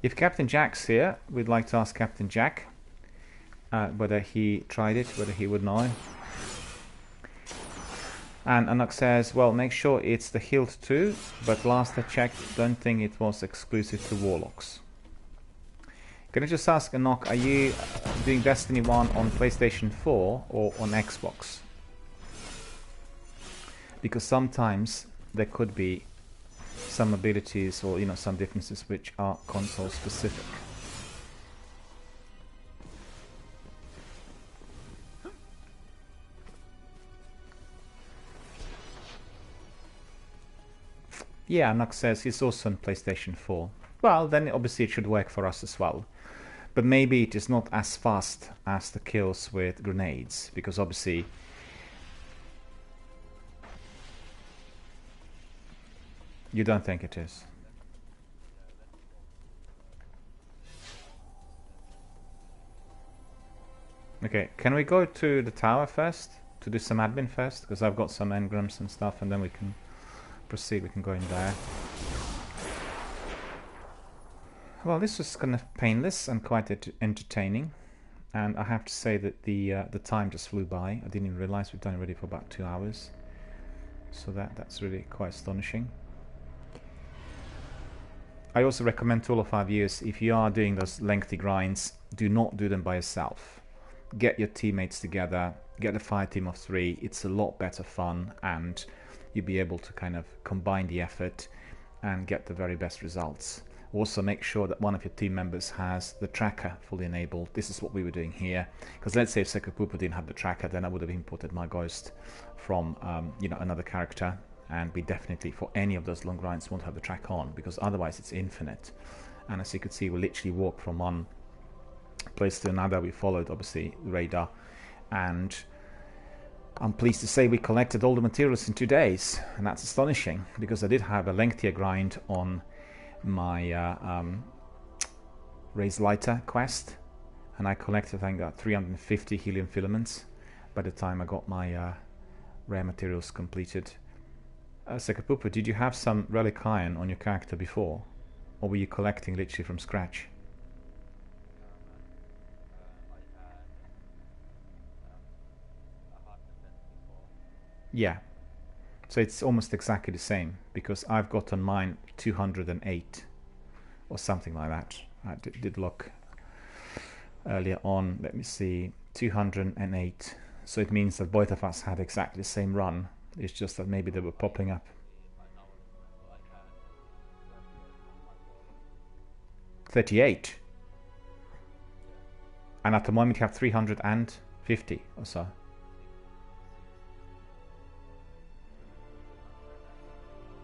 if Captain Jack's here, we'd like to ask Captain Jack whether he tried it, whether he would know. And Anuk says, well, make sure it's the Hilt too, but last I checked, don't think it was exclusive to Warlocks. Can I just ask, Anuk, are you doing Destiny 1 on PlayStation 4 or on Xbox? Because sometimes there could be some abilities or, you know, some differences which are console specific. Yeah, Nux says he's also on PlayStation 4. Well, then obviously it should work for us as well. But maybe it is not as fast as the kills with grenades, because obviously you don't think it is. Okay, can we go to the tower first to do some admin first? Because I've got some engrams and stuff, and then we can proceed. We can go in there. Well, this was kind of painless and quite entertaining, and I have to say that the time just flew by. I didn't even realize we've done it already for about 2 hours, so that's really quite astonishing. I also recommend to all of our viewers, if you are doing those lengthy grinds, do not do them by yourself. Get your teammates together, get a fire team of 3. It's a lot better fun, and you'll be able to kind of combine the effort and get the very best results. Also make sure that one of your team members has the tracker fully enabled. This is what we were doing here, because let's say if Sekapupu didn't have the tracker, then I would have imported my ghost from you know, another character, and we definitely for any of those long grinds won't have the track on, because otherwise it's infinite. And as you could see, we literally walked from one place to another. We followed obviously the radar, and I'm pleased to say we collected all the materials in 2 days, and that's astonishing because I did have a lengthier grind on my raised lighter quest, and I collected, I think, 350 helium filaments by the time I got my rare materials completed. Sekapupa, did you have some relic iron on your character before, or were you collecting literally from scratch? Yeah, so it's almost exactly the same, because I've got on mine 208 or something like that. I did look earlier on, let me see, 208. So it means that both of us had exactly the same run. It's just that maybe they were popping up. 38. And at the moment you have 350 or so.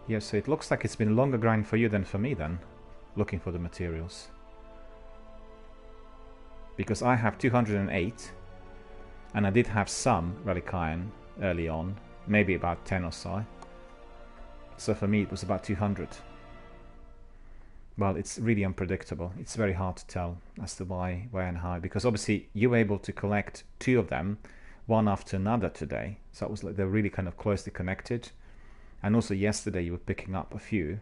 Yeah, so it looks like it's been a longer grind for you than for me then, looking for the materials. Because I have 208, and I did have some relic iron early on, maybe about 10 or so. So for me it was about 200. Well, it's really unpredictable. It's very hard to tell as to why, where and how, because obviously you were able to collect 2 of them, one after another today. So it was like they're really kind of closely connected. And also yesterday you were picking up a few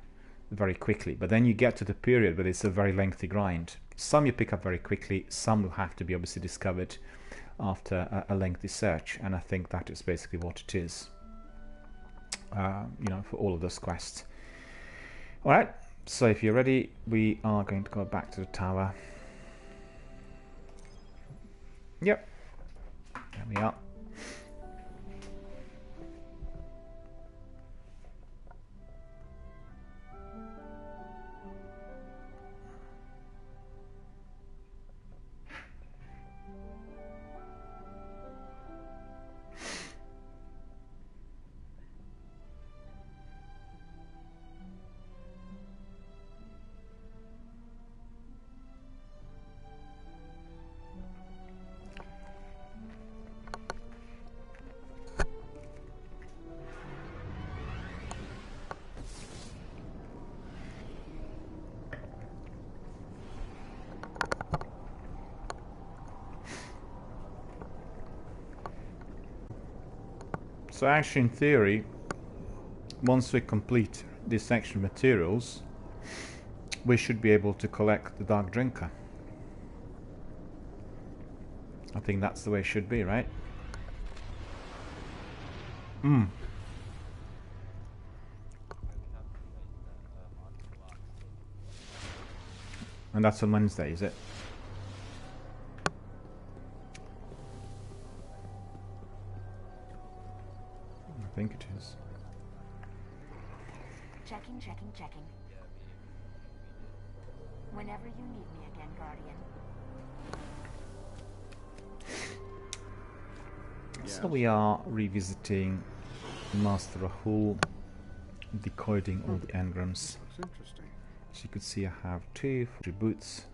very quickly, but then you get to the period where it's a very lengthy grind. Some you pick up very quickly, some will have to be obviously discovered after a lengthy search, and I think that is basically what it is, you know, for all of those quests. Alright, so if you're ready, we are going to go back to the tower. Yep, there we are. So actually, in theory, once we complete this section of materials, we should be able to collect the Dark Drinker. I think that's the way it should be, right? And that's on Wednesday, is it? I think it is. Checking. Whenever you need me again, Guardian. So we are revisiting Master Rahul, decoding all the engrams. Looks interesting. As you could see, I have 2 boots,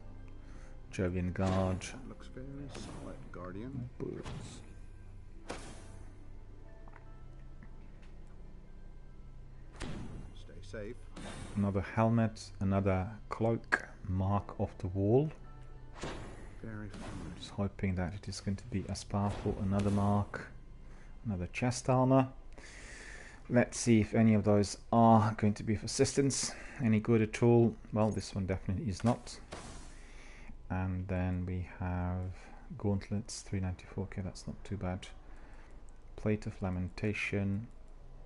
Jovian Guard, That looks very solid, Guardian. boots. Stay safe. Another helmet, another cloak, mark of the wall. Very fine. Just hoping that it is going to be as powerful. Another mark, another chest armor. Let's see if any of those are going to be of assistance. Any good at all? Well, this one definitely is not. And then we have gauntlets, 394. Okay, that's not too bad. Plate of Lamentation.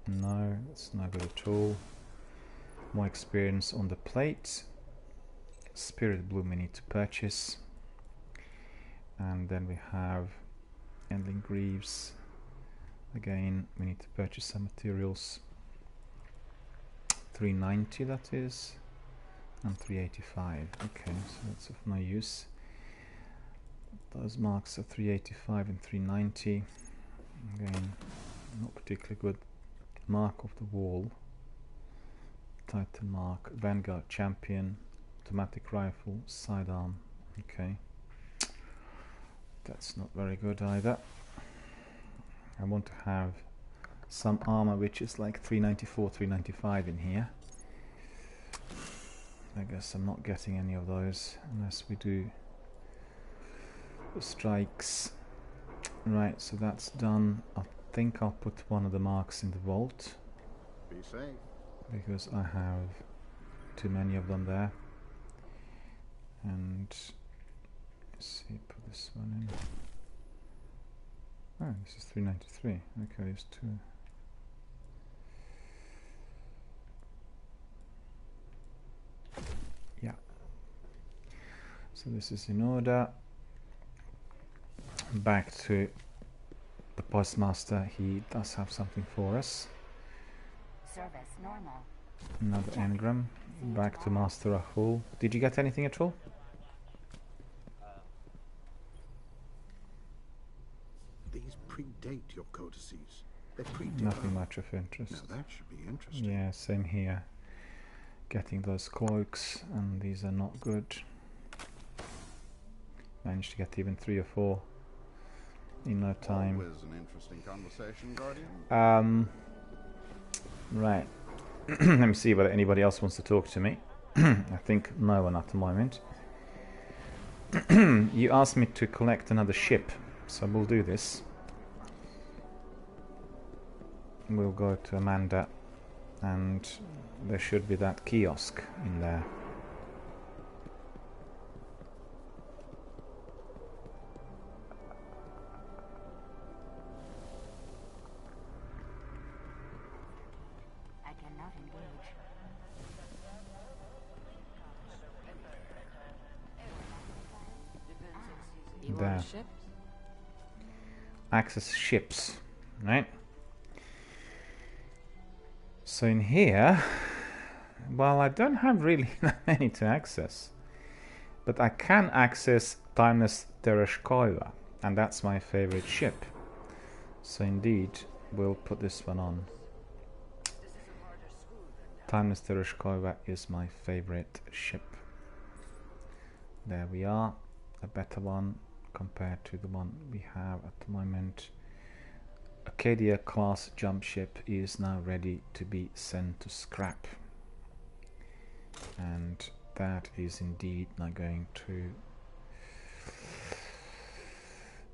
No, that's not good at all. More experience on the plate. Spirit Bloom we need to purchase. And then we have Endling Greaves. Again, we need to purchase some materials. 390 that is. And 385. Okay, so that's of no use. Those marks are 385 and 390. Again, not particularly good. Mark of the Wall. Titan Mark. Vanguard Champion. Automatic Rifle. Sidearm. Okay. That's not very good either. I want to have some armor which is like 394, 395 in here. I guess I'm not getting any of those unless we do the strikes. Right, so that's done. I think I'll put one of the marks in the vault. Be safe. Because I have too many of them there. And let's see, put this one in. Oh, this is 393. Okay, there's two. Yeah. So this is in order. Back to the postmaster. He does have something for us. Service normal. Another engram. Back to Master Rahul. Did you get anything at all? These predate your codices. They predate. Nothing much of Now interest. that should be interesting. Yeah, same here. Getting those cloaks, and these are not good. Managed to get even 3 or 4 in no time. Always an interesting conversation, Guardian. Right. Let me see whether anybody else wants to talk to me. I think no one at the moment. You asked me to collect another ship, so we'll do this. We'll go to Amanda, and there should be that kiosk in there. I cannot engage. You There. want a ship? Access ships, right? So in here, well, I don't have really that many to access, but I can access Timeless Tereshkova, and that's my favorite ship. So indeed, we'll put this one on. Timeless Tereshkova is my favorite ship. There we are, a better one compared to the one we have at the moment. Acadia class jump ship is now ready to be sent to scrap, and that is indeed now going to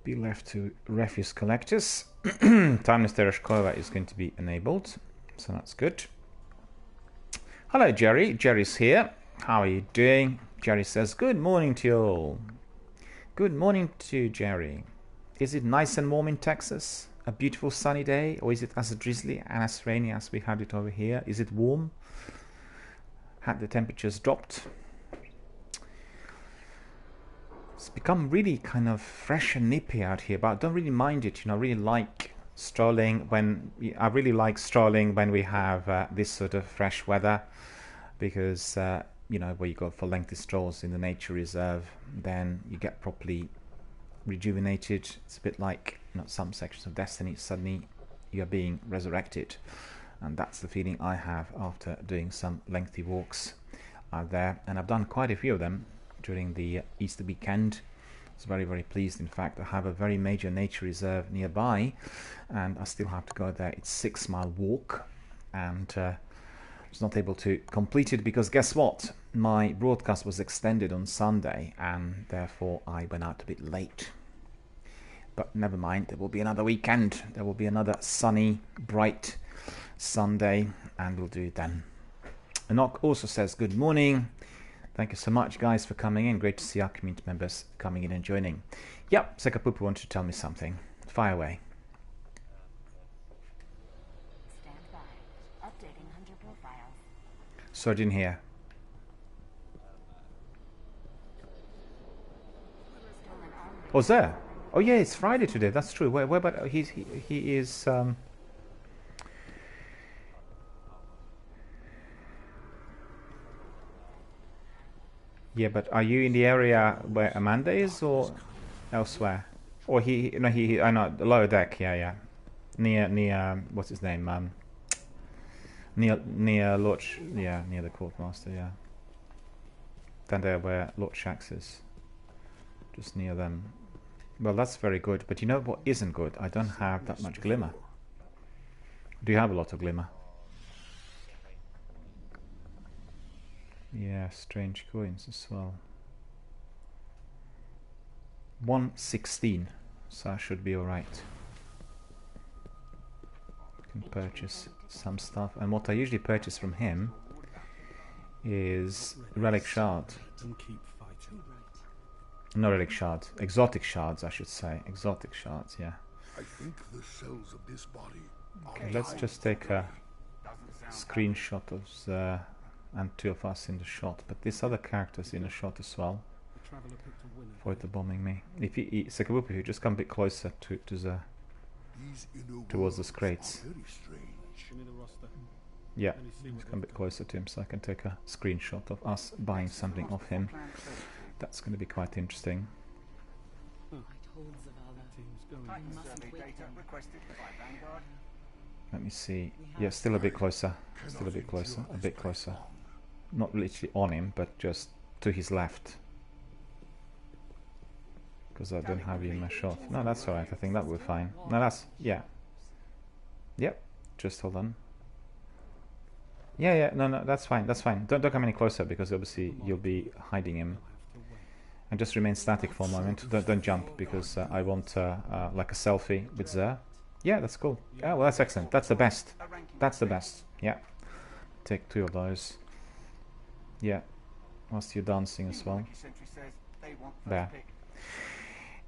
be left to refuse collectors. Timeless Tereshkova is going to be enabled, so that's good. Hello Jerry, Jerry's here. How are you doing? Jerry says good morning to you all. Good morning to you, Jerry. Is it nice and warm in Texas? A beautiful sunny day, or is it as drizzly and as rainy as we had it over here? Is it warm? Had the temperatures dropped? It's become really kind of fresh and nippy out here, but I don't really mind it. You know, I really like strolling when we have this sort of fresh weather, because you know, where you go for lengthy strolls in the nature reserve, then you get properly rejuvenated. It's a bit like, you know, some sections of Destiny, suddenly you're being resurrected, and that's the feeling I have after doing some lengthy walks out there, and I've done quite a few of them during the Easter weekend. I was very, very pleased. In fact, I have a very major nature reserve nearby, and I still have to go there. It's a 6-mile walk, and I was not able to complete it because guess what? My broadcast was extended on Sunday, and therefore I went out a bit late. But never mind, there will be another weekend. There will be another sunny, bright Sunday, and we'll do it then. Enoch also says good morning. Thank you so much, guys, for coming in. Great to see our community members coming in and joining. Yep, Sekapupu wanted to tell me something. Fire away. Stand by. Updating hunter profiles. So I didn't hear. Stolen armor. Oh, there. Oh yeah, it's Friday today. That's true. Where but he is. Yeah, but are you in the area where Amanda is, or elsewhere? Or he? No, he. I know the lower deck. Yeah. Near. What's his name? Near Lord. Yeah, near the Courtmaster. Yeah. Then there where Lord Shax is. Just near them. Well, that's very good. But you know what isn't good? I don't have that much glimmer. Do you have a lot of glimmer? Yeah, strange coins as well. 116, so I should be alright. Can purchase some stuff, and what I usually purchase from him is relic shard. And keep fighting. No relic shards, exotic shards, I should say. Exotic shards, yeah. I think the cells of this body are Okay, let's just take a screenshot of the and two of us in the shot, but this other character's in the shot as well. The traveler picked a winner. Avoid the bombing me. If you, Sakabupu, if you just come a bit closer to the these inner towards the worlds crates. are very strange. Give me the roster. Yeah, Let me see just what come a bit closer to him so I can take a screenshot of us buying something off him. That's going to be quite interesting. I told Zavala. team's going. We mustn't wait Data them. requested by Vanguard. Let me see. Yeah, still a bit closer. Still a bit closer. A bit closer. Not literally on him, but just to his left. Because I don't have you in my shot. No, that's alright. I think that will be fine. No, that's... Yeah. Yep. Just hold on. Yeah, yeah. No, that's fine. That's fine. Don't come any closer because obviously you'll be hiding him. And just remain static for a moment. Don't jump because I want like a selfie with Zer. Yeah, that's cool. Yeah, well, that's excellent. That's the best. That's the best. Yeah. Take 2 of those. Yeah. Whilst you're dancing as well. Sentry says they want first There. pick.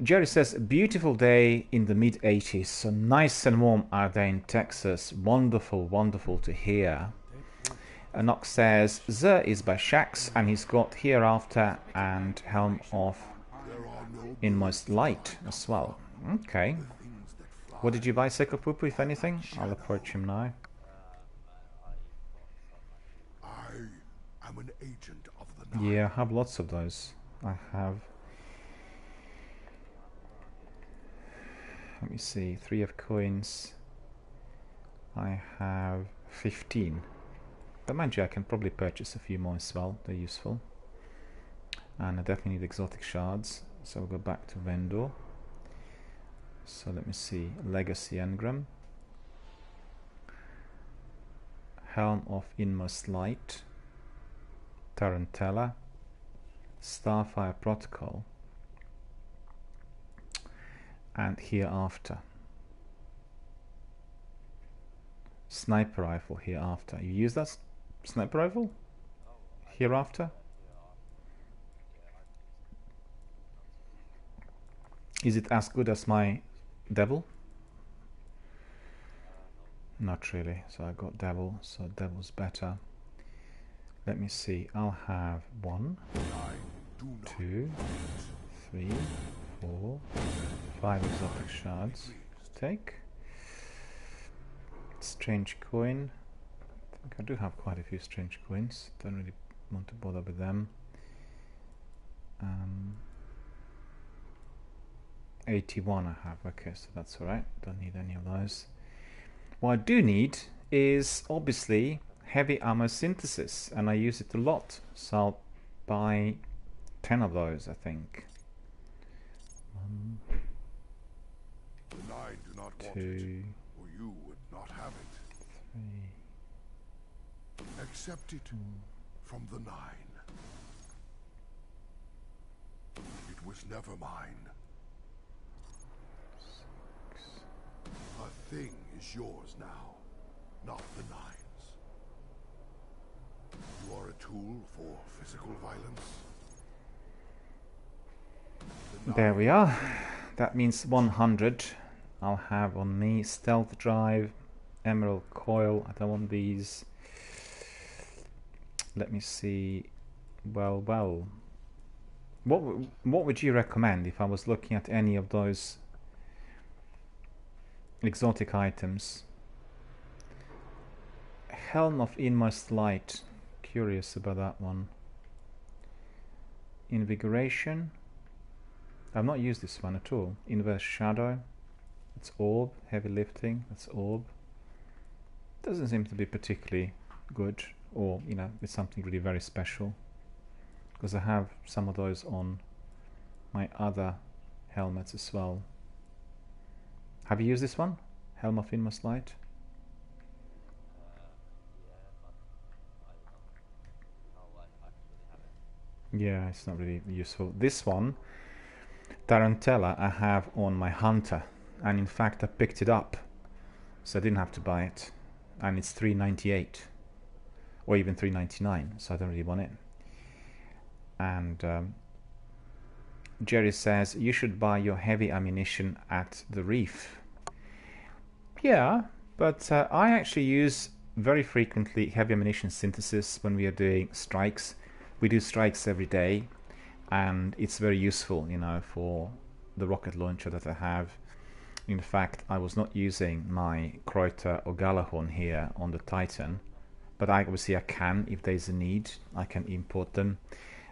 Jerry says, beautiful day in the mid-80s. So nice and warm out there in Texas. Wonderful, wonderful to hear. Nox says, Zer is by Shax and he's got Hereafter and Helm of Inmost Light as well. Okay. What did you buy, Sekopupu, if anything? I'll approach him now. I am an agent of the night. Yeah, I have lots of those. I have... Let me see, 3 of coins. I have 15. But mind you, I can probably purchase a few more as well. They're useful. And I definitely need exotic shards. So I'll go back to vendor. So let me see. Legacy Engram. Helm of Inmost Light. Tarantella. Starfire Protocol. And Hereafter. Sniper rifle Hereafter. You use that sniper rifle? Hereafter? Is it as good as my devil? Not really. So I got devil, so devil's better. Let me see. I'll have 1, 2, 3, 4, 5 exotic shards. Take. Strange coin. I think I do have quite a few strange coins. Don't really want to bother with them. 81 I have. Okay, so that's alright. Don't need any of those. What I do need is obviously heavy ammo synthesis, and I use it a lot. So I'll buy 10 of those, I think. 1, The Nine do not want 2, it, or you would not have it. 3. Accept it from the Nine. It was never mine. A thing is yours now, not the Nine's. You are a tool for physical violence. The There Nine we are. That means 100. I'll have on me stealth drive, emerald coil. I don't want these. Let me see. Well. What would you recommend if I was looking at any of those exotic items? Helm of Inmost Light. Curious about that one. Invigoration. I've not used this one at all. Inverse Shadow. It's Orb. Heavy Lifting. That's Orb. Doesn't seem to be particularly good, or you know, it's something really very special. Because I have some of those on my other helmets as well. Have you used this one? Helm of Inmost Light? Yeah, it's not really useful. This one, Tarantella, I have on my Hunter, and in fact I picked it up, so I didn't have to buy it, and it's $3.98 or even $3.99, so I don't really want it. And Jerry says you should buy your heavy ammunition at the Reef. Yeah, but I actually use very frequently heavy ammunition synthesis when we are doing strikes. We do strikes every day, and it's very useful, you know, for the rocket launcher that I have. In fact, I was not using my Kreuter or Galahorn here on the Titan, but obviously I can, if there's a need, I can import them.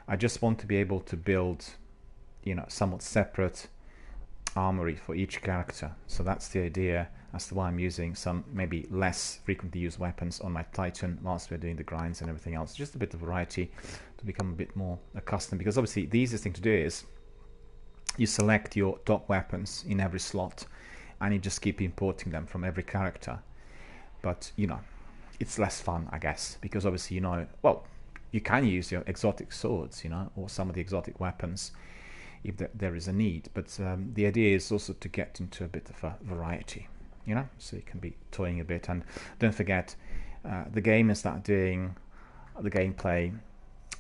I just want to be able to build, you know, somewhat separate armory for each character. So that's the idea as to why I'm using some maybe less frequently used weapons on my Titan whilst we're doing the grinds and everything else. Just a bit of variety to become a bit more accustomed, because obviously the easiest thing to do is you select your top weapons in every slot and you just keep importing them from every character. But, you know, it's less fun, I guess, because obviously, you know, well, you can use your exotic swords, you know, or some of the exotic weapons if there is a need. But the idea is also to get into a bit of a variety, you know, so you can be toying a bit. And don't forget, the game is not doing the gameplay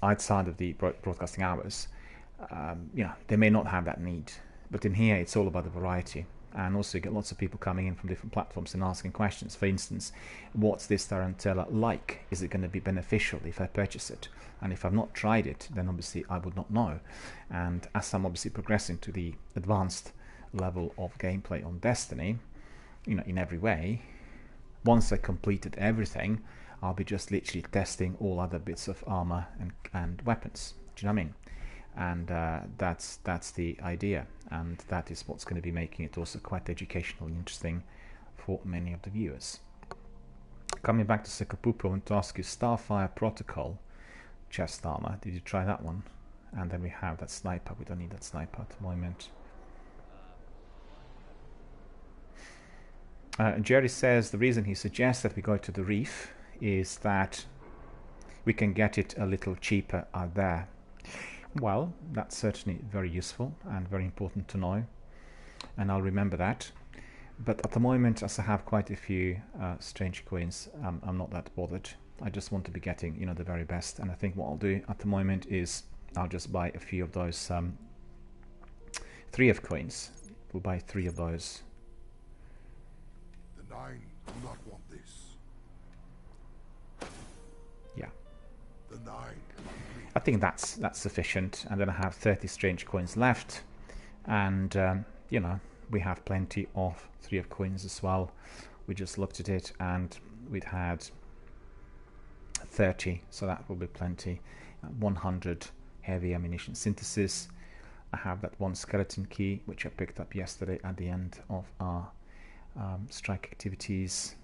outside of the broadcasting hours. You know, they may not have that need, but in here it's all about the variety. And also you get lots of people coming in from different platforms and asking questions. For instance, what's this Tarantella like? Is it going to be beneficial if I purchase it? And if I've not tried it, then obviously I would not know. And as I'm obviously progressing to the advanced level of gameplay on Destiny, you know, in every way, once I completed everything, I'll be just literally testing all other bits of armor and weapons. Do you know what I mean? And that's the idea, and that is what's going to be making it also quite educational and interesting for many of the viewers. Coming back to Sekapupo, I want to ask you, Starfire Protocol chest armor, did you try that one? And then we have that sniper. We don't need that sniper at the moment. Jerry says the reason he suggests that we go to the Reef is that we can get it a little cheaper out there. Well, that's certainly very useful and very important to know, and I'll remember that. But at the moment, as I have quite a few strange coins, I'm not that bothered. I just want to be getting, you know, the very best. And I think what I'll do at the moment is I'll just buy a few of those 3 of coins. We'll buy 3 of those. The Nine do not want this. Yeah. The Nine. I think that's sufficient, and then I have 30 strange coins left, and you know, we have plenty of 3 of coins as well. We just looked at it and we'd had 30, so that will be plenty. 100 heavy ammunition synthesis. I have that 1 skeleton key which I picked up yesterday at the end of our strike activities,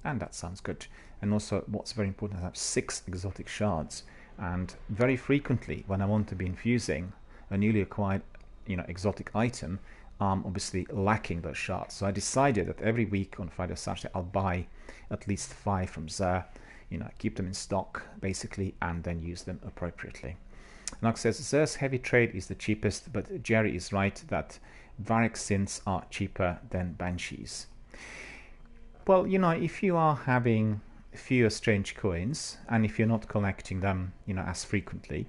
and that sounds good. And also, what's very important, I have 6 exotic shards. And very frequently, when I want to be infusing a newly acquired, you know, exotic item, I'm obviously lacking those shards. So I decided that every week on Friday or Saturday, I'll buy at least 5 from Xur, you know, keep them in stock basically, and then use them appropriately. Nox says Xur's heavy trade is the cheapest, but Jerry is right that Varric synths are cheaper than Banshees. Well, you know, if you are having fewer strange coins, and if you're not collecting them, you know, as frequently,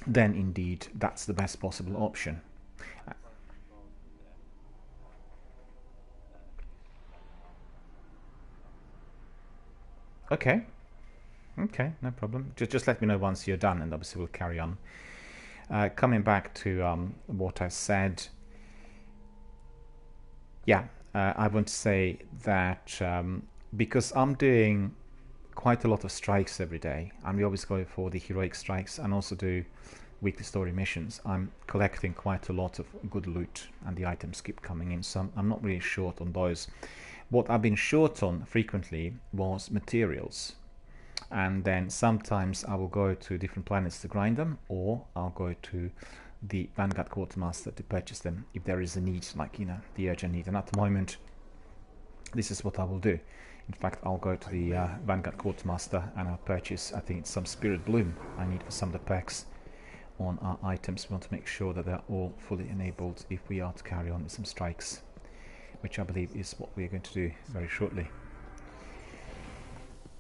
then indeed that's the best possible option. Okay, no problem. Just let me know once you're done, and obviously we'll carry on. Coming back to what I said, yeah, I want to say that because I'm doing quite a lot of strikes every day, and we always go for the heroic strikes and also do weekly story missions, I'm collecting quite a lot of good loot, and the items keep coming in, so I'm not really short on those. What I've been short on frequently was materials, and then sometimes I will go to different planets to grind them, or I'll go to the Vanguard Quartermaster to purchase them if there is a need, like, you know, the urgent need. And at the moment, this is what I will do. In fact, I'll go to the Vanguard Quartermaster and I'll purchase, I think it's some Spirit Bloom I need for some of the perks on our items. We want to make sure that they're all fully enabled if we are to carry on with some strikes, which I believe is what we're going to do very shortly.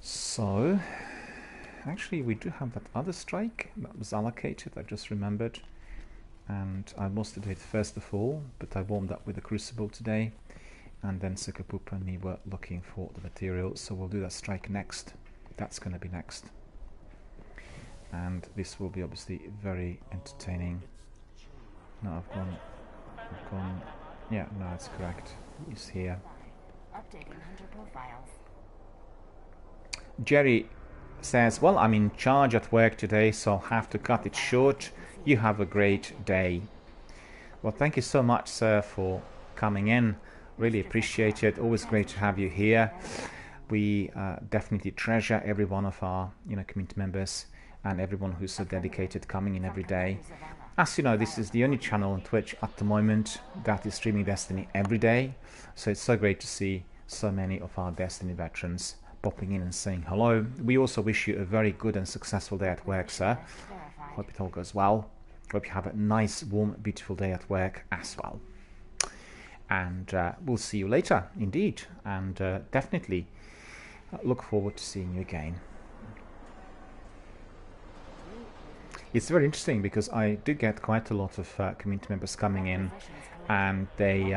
So, actually we do have that other strike that was allocated, I just remembered, and I was to do it first of all, but I warmed up with the Crucible today, and then Sukapoop and me were looking for the material, so we'll do that strike next. That's going to be next. And this will be obviously very entertaining. No, I've gone, yeah, no, it's correct. He's here. Updating hunter profiles. Jerry says, well, I'm in charge at work today, so I'll have to cut it short. You have a great day. Well, thank you so much, sir, for coming in. Really appreciate it. Always great to have you here. We definitely treasure every one of our, you know, community members and everyone who's so dedicated coming in every day. As you know, this is the only channel on Twitch at the moment that is streaming Destiny every day. So it's so great to see so many of our Destiny veterans popping in and saying hello. We also wish you a very good and successful day at work, sir. Hope it all goes well. Hope you have a nice, warm, beautiful day at work as well. And we'll see you later, indeed. And definitely look forward to seeing you again. It's very interesting because I do get quite a lot of community members coming in and they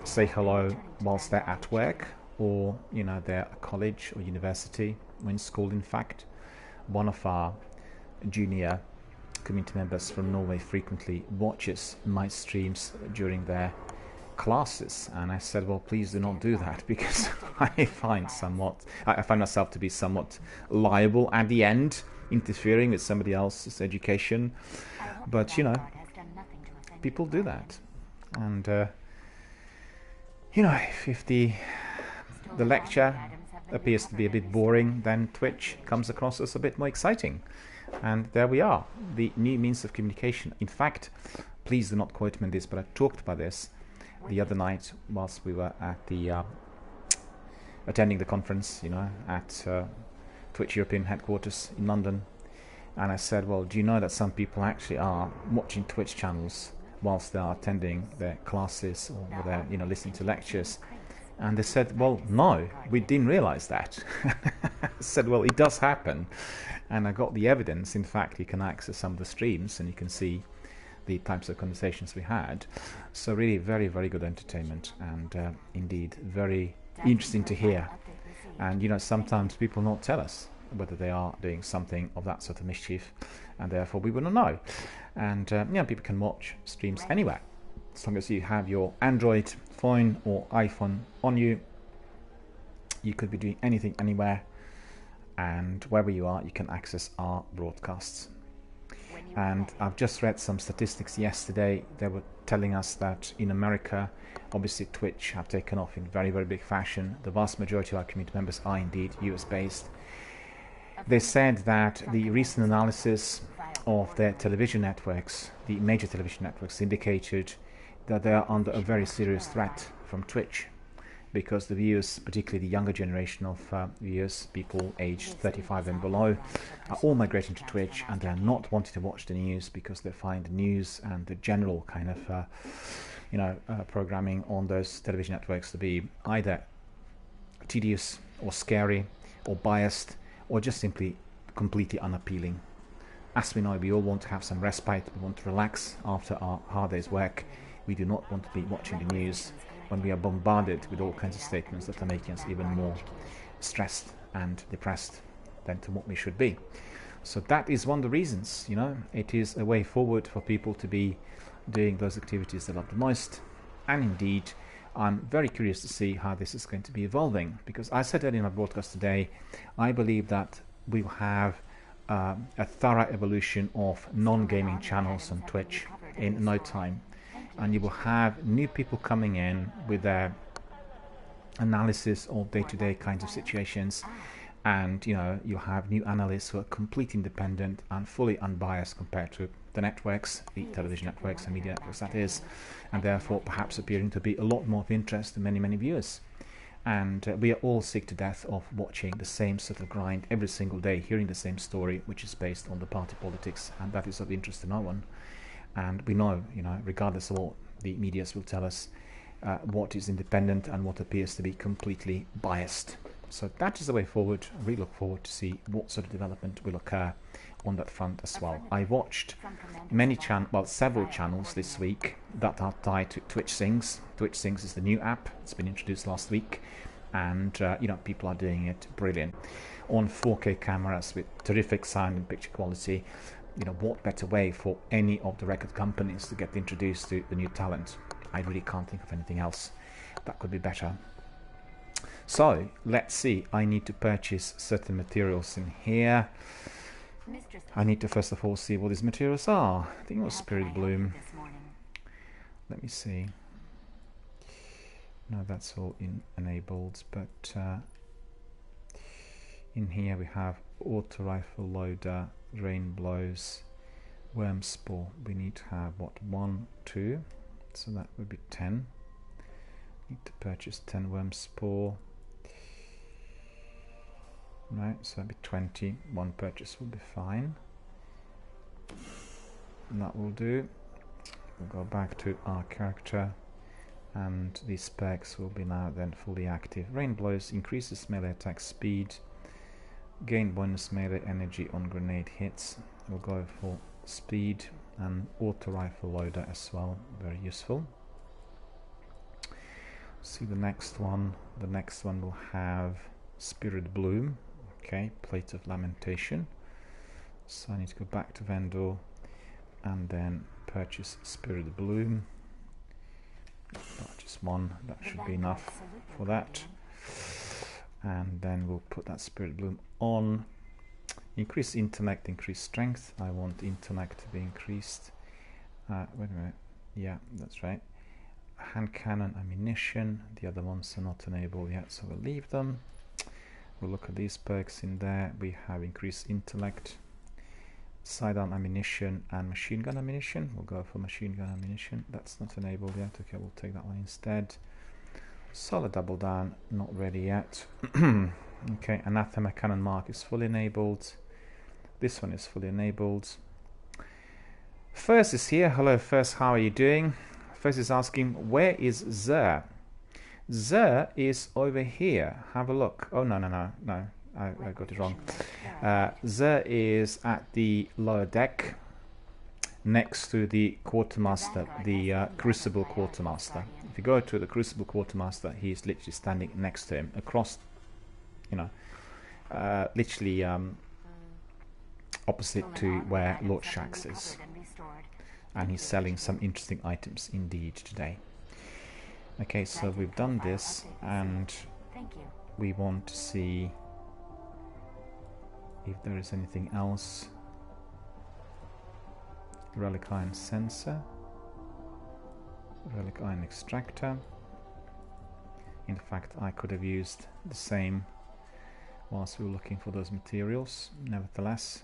say hello whilst they're at work, or, you know, they're at college or university, or in school. In fact, one of our junior community members from Norway frequently watches my streams during their classes, and I said, well, please do not do that, because I find myself to be somewhat liable at the end, interfering with somebody else's education. But, you know, people do that, and you know, if the lecture appears to be a bit boring, then Twitch comes across as a bit more exciting. And there we are, the new means of communication. In fact, please do not quote me on this, but I talked about this the other night whilst we were at the attending the conference, you know, at Twitch European headquarters in London. And I said, well, do you know that some people actually are watching Twitch channels whilst they are attending their classes, or they're, you know, listening to lectures? And they said, well, no, we didn't realize that. I said, well, it does happen. And I got the evidence. In fact, you can access some of the streams and you can see the types of conversations we had. So really very, very good entertainment, and indeed very interesting to hear. And, you know, sometimes people not tell us whether they are doing something of that sort of mischief, and therefore we wouldn't know. And you know, people can watch streams anywhere, as long as you have your Android phone or iPhone on you. You could be doing anything anywhere, and wherever you are, you can access our broadcasts. And I've just read some statistics yesterday. They were telling us that in America, obviously Twitch have taken off in very, very big fashion. The vast majority of our community members are indeed US based. They said that the recent analysis of their television networks, the major television networks, indicated that they are under a very serious threat from Twitch, because the viewers, particularly the younger generation of viewers, people aged 35 and below, are all migrating to Twitch, and they're not wanting to watch the news because they find the news and the general kind of programming on those television networks to be either tedious or scary or biased, or just simply completely unappealing. As we know, we all want to have some respite, we want to relax after our hard day's work. We do not want to be watching the news when we are bombarded with all kinds of statements that are making us even more stressed and depressed than to what we should be. So that is one of the reasons, you know, it is a way forward for people to be doing those activities they love the most. And indeed, I'm very curious to see how this is going to be evolving, because I said earlier in my broadcast today, I believe that we'll have a thorough evolution of non-gaming channels on Twitch in no time. And you will have new people coming in with their analysis of day-to-day kinds of situations, and you know, you have new analysts who are completely independent and fully unbiased compared to the networks, the television networks and media networks that is, and therefore perhaps appearing to be a lot more of interest to many viewers. And we are all sick to death of watching the same sort of grind every single day, hearing the same story, which is based on the party politics, and that is of interest to no one. And we know, you know, regardless of what the medias will tell us, what is independent and what appears to be completely biased. So that is the way forward. I really look forward to see what sort of development will occur on that front as well. I watched several channels this week that are tied to Twitch Sings. Twitch Sings is the new app. It's been introduced last week, and you know, people are doing it brilliant on 4K cameras with terrific sound and picture quality. You know, what better way for any of the record companies to get introduced to the new talent? I really can't think of anything else that could be better. So let's see. I need to purchase certain materials in here. I need to first of all see what these materials are. I think it was Spirit Bloom. Let me see. No, that's all enabled, but in here we have auto rifle loader, rain blows, worm spore. We need to have what, 1, 2, so that would be 10. Need to purchase 10 worm spore. Right, so that'd be 20. One purchase will be fine. And that will do. We'll go back to our character, and these specs will be now then fully active. Rain blows increases melee attack speed, gain bonus melee energy on grenade hits. We'll go for speed and auto rifle loader as well, very useful. See the next one. The next one will have Spirit Bloom. Okay, Plate of Lamentation. So I need to go back to vendor and then purchase Spirit Bloom. Just one, that should be enough for that. And then we'll put that Spirit Bloom on. Increase intellect, increase strength. I want intellect to be increased. Wait a minute. Yeah, that's right. Hand cannon, ammunition. The other ones are not enabled yet, so we'll leave them. We'll look at these perks in there. We have increased intellect, sidearm ammunition, and machine gun ammunition. We'll go for machine gun ammunition. That's not enabled yet. Okay, we'll take that one instead. Solid double down, not ready yet. Okay, anathema cannon mark is fully enabled. This one is fully enabled. First is here. Hello, First. How are you doing? First is asking, where is Zer? Zer is over here. Have a look. Oh, no. I got it wrong. Zer is at the lower deck, next to the quartermaster, the Crucible quartermaster. If you go to the Crucible quartermaster, he is literally standing next to him, across, you know, literally opposite to where Lord Shax is. And he's selling some interesting items indeed today. Okay, so we've done this, and we want to see if there is anything else. Relic iron sensor, relic iron extractor. In fact, I could have used the same whilst we were looking for those materials, nevertheless.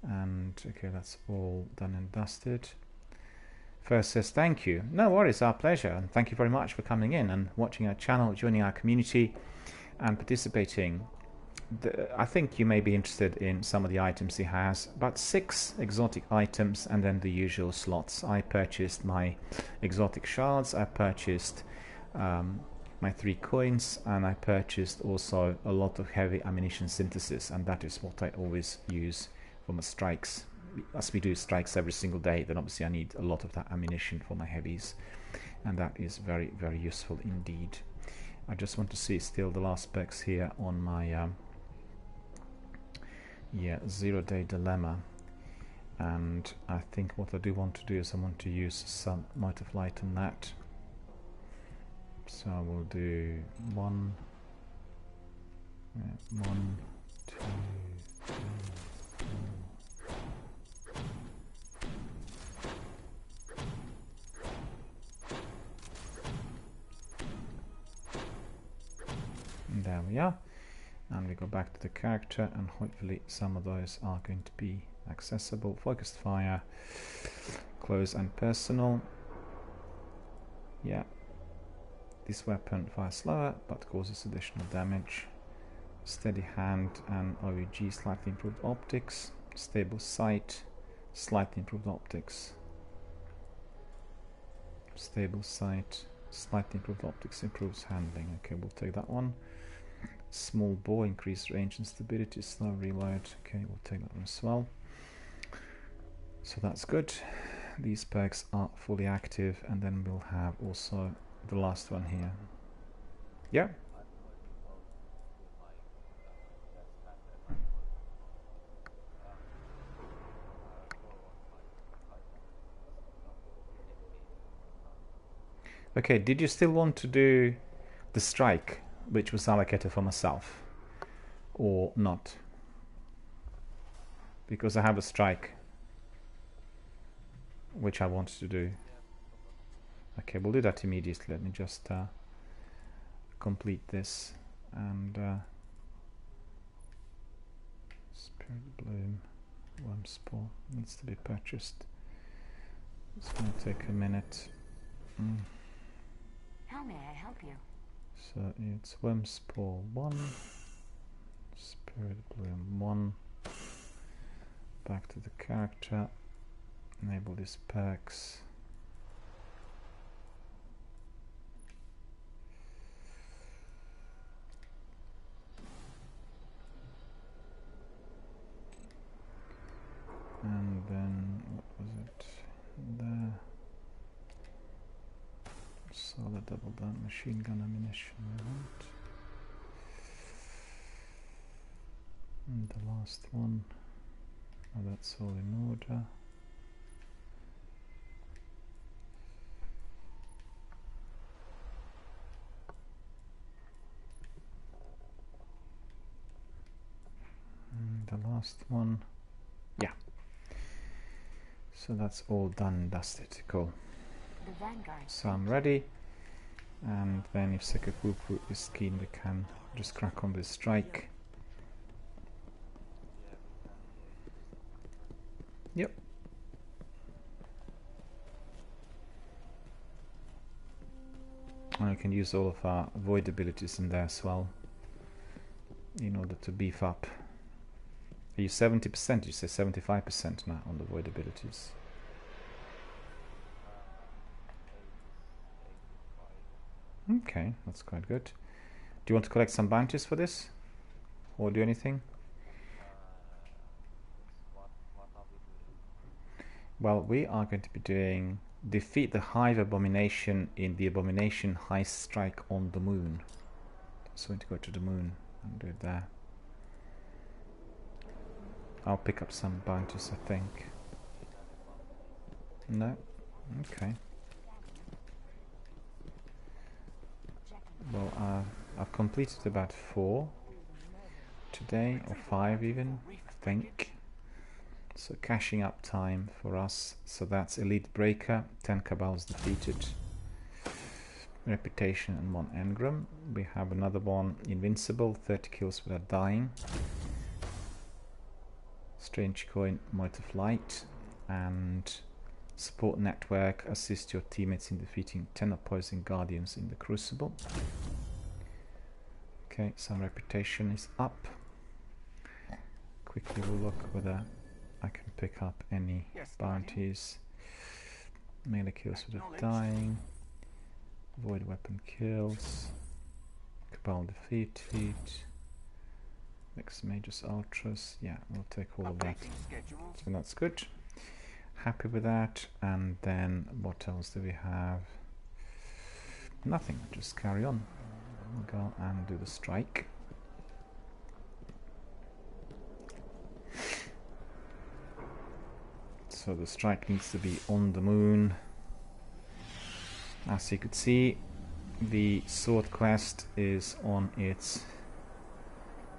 And okay, that's all done and dusted. First says thank you. No worries, our pleasure, and thank you very much for coming in and watching our channel, joining our community and participating. I think you may be interested in some of the items he has. About 6 exotic items and then the usual slots. I purchased my exotic shards, I purchased my 3 coins, and I purchased also a lot of heavy ammunition synthesis, and that is what I always use for my strikes. As we do strikes every single day, then obviously I need a lot of that ammunition for my heavies, and that is very, very useful indeed. I just want to see still the last specs here on my 0-day dilemma, and I think what I do want to do is I want to use some might of light on that. So I will do 1, 2, 3, 4. There we are. And we go back to the character, and hopefully some of those are going to be accessible. Focused fire, close and personal. Yeah. This weapon fires slower but causes additional damage. Steady hand and OEG, slightly improved optics. Stable sight, slightly improved optics. Stable sight, slightly improved optics, improves handling. Okay, we'll take that one. Small bow, increased range and stability, slow reload. Okay, we'll take that one as well. So that's good. These perks are fully active, and then we'll have also the last one here. Yeah. Okay, did you still want to do the strike, which was allocated for myself, or not? Because I have a strike which I wanted to do. Okay, we'll do that immediately. Let me just complete this. And Spirit Bloom, Worm Spore needs to be purchased. It's going to take a minute. How may I help you? So it's Worm Spore 1, Spirit Bloom 1, back to the character, enable these perks. And then, what was it? There. Solid double down machine gun ammunition we want. And the last one. Oh, that's all in order. And the last one. Yeah. So that's all done and dusted. Cool. The Vanguard. So I'm ready, and then if Sekapupu is keen, we can just crack on with strike. Yep. And we can use all of our void abilities in there as well, in order to beef up. Are you 70%? You say 75% now on the void abilities. Okay, that's quite good. Do you want to collect some bounties for this? Or do anything? Well, we are going to be doing defeat the Hive Abomination in the Abomination Heist Strike on the Moon. So we're going to go to the moon and do it there. I'll pick up some bounties, I think. No? Okay. Well, I've completed about 4 today, or 5 even, I think. So cashing up time for us. So that's Elite Breaker, 10 Cabals defeated. Reputation and 1 Engram. We have another one, Invincible, 30 kills without dying. Strange Coin, Mote of Light. And Support Network, assist your teammates in defeating 10 opposing Guardians in the Crucible. Okay, some reputation is up. Quickly we'll look whether I can pick up any bounties. Melee kills without dying. Void weapon kills. Cabal defeat. Mixed Mages Ultras. Yeah, we'll take all of that. So that's good. Happy with that. And then what else do we have? Nothing, just carry on. We'll go and do the strike. So the strike needs to be on the moon. As you could see, the sword quest is on its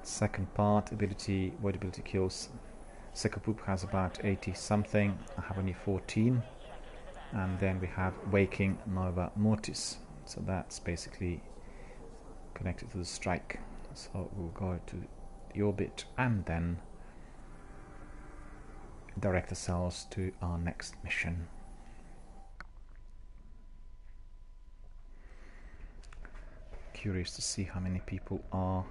second part. Void ability kills. Sekapoop has about 80 something. I have only 14. And then we have Waking Nova Mortis. So that's basically connected to the strike. So we'll go to the orbit and then direct ourselves to our next mission. Curious to see how many people are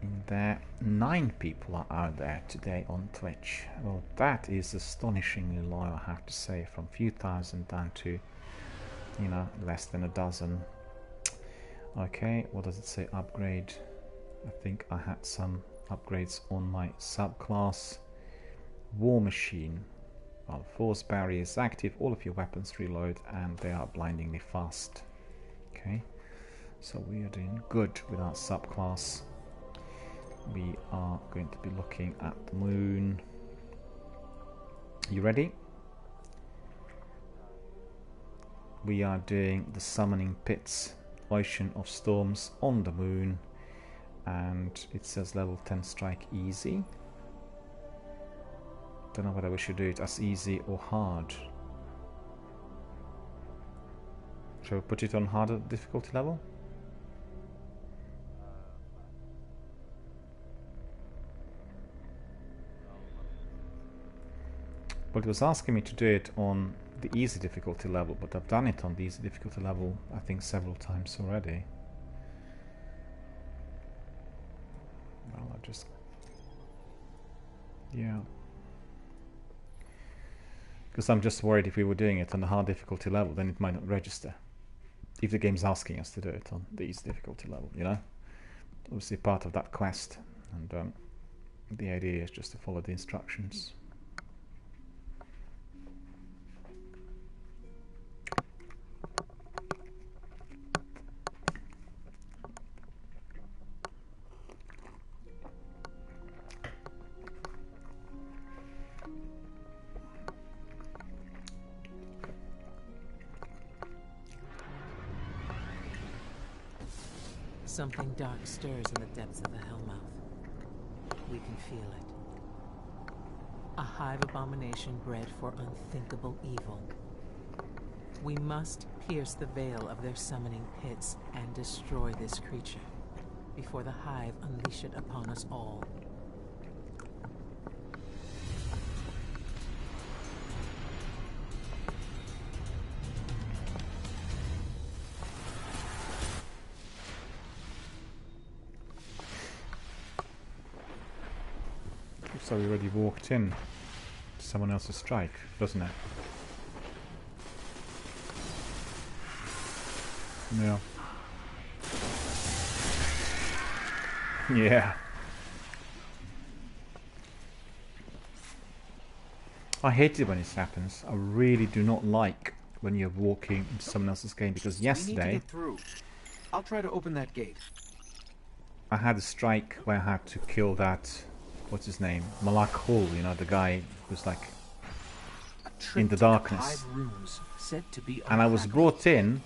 in there. 9 people are out there today on Twitch. Well, that is astonishingly low, I have to say, from few thousand down to, you know, less than a dozen. Okay, what does it say? Upgrade. I think I had some upgrades on my subclass. War Machine. Well, Force Barrier is active, all of your weapons reload, and they are blindingly fast. Okay, so we are doing good with our subclass. We are going to be looking at the moon. You ready? We are doing the Summoning Pits, Ocean of Storms on the moon, and it says level 10 strike easy. Don't know whether we should do it as easy or hard. Shall we put it on harder difficulty level? Well, it was asking me to do it on the easy difficulty level, but I've done it on the easy difficulty level, I think, several times already. Well, I just... yeah. Because I'm just worried if we were doing it on the hard difficulty level, then it might not register. If the game's asking us to do it on the easy difficulty level, you know? Obviously part of that quest, and the idea is just to follow the instructions. Something dark stirs in the depths of the Hellmouth. We can feel it. A hive abomination bred for unthinkable evil. We must pierce the veil of their summoning pits and destroy this creature before the hive unleash it upon us all. So we already walked in to someone else's strike, doesn't it? Yeah. Yeah. I hate it when this happens. I really do not like when you're walking into someone else's game, because We need to yesterday get through. I'll try to open that gate. I had a strike where I had to kill that, what's his name? Malak Hul, you know, the guy who's like in the darkness. 5 rooms said to be And I was uncrackable. brought in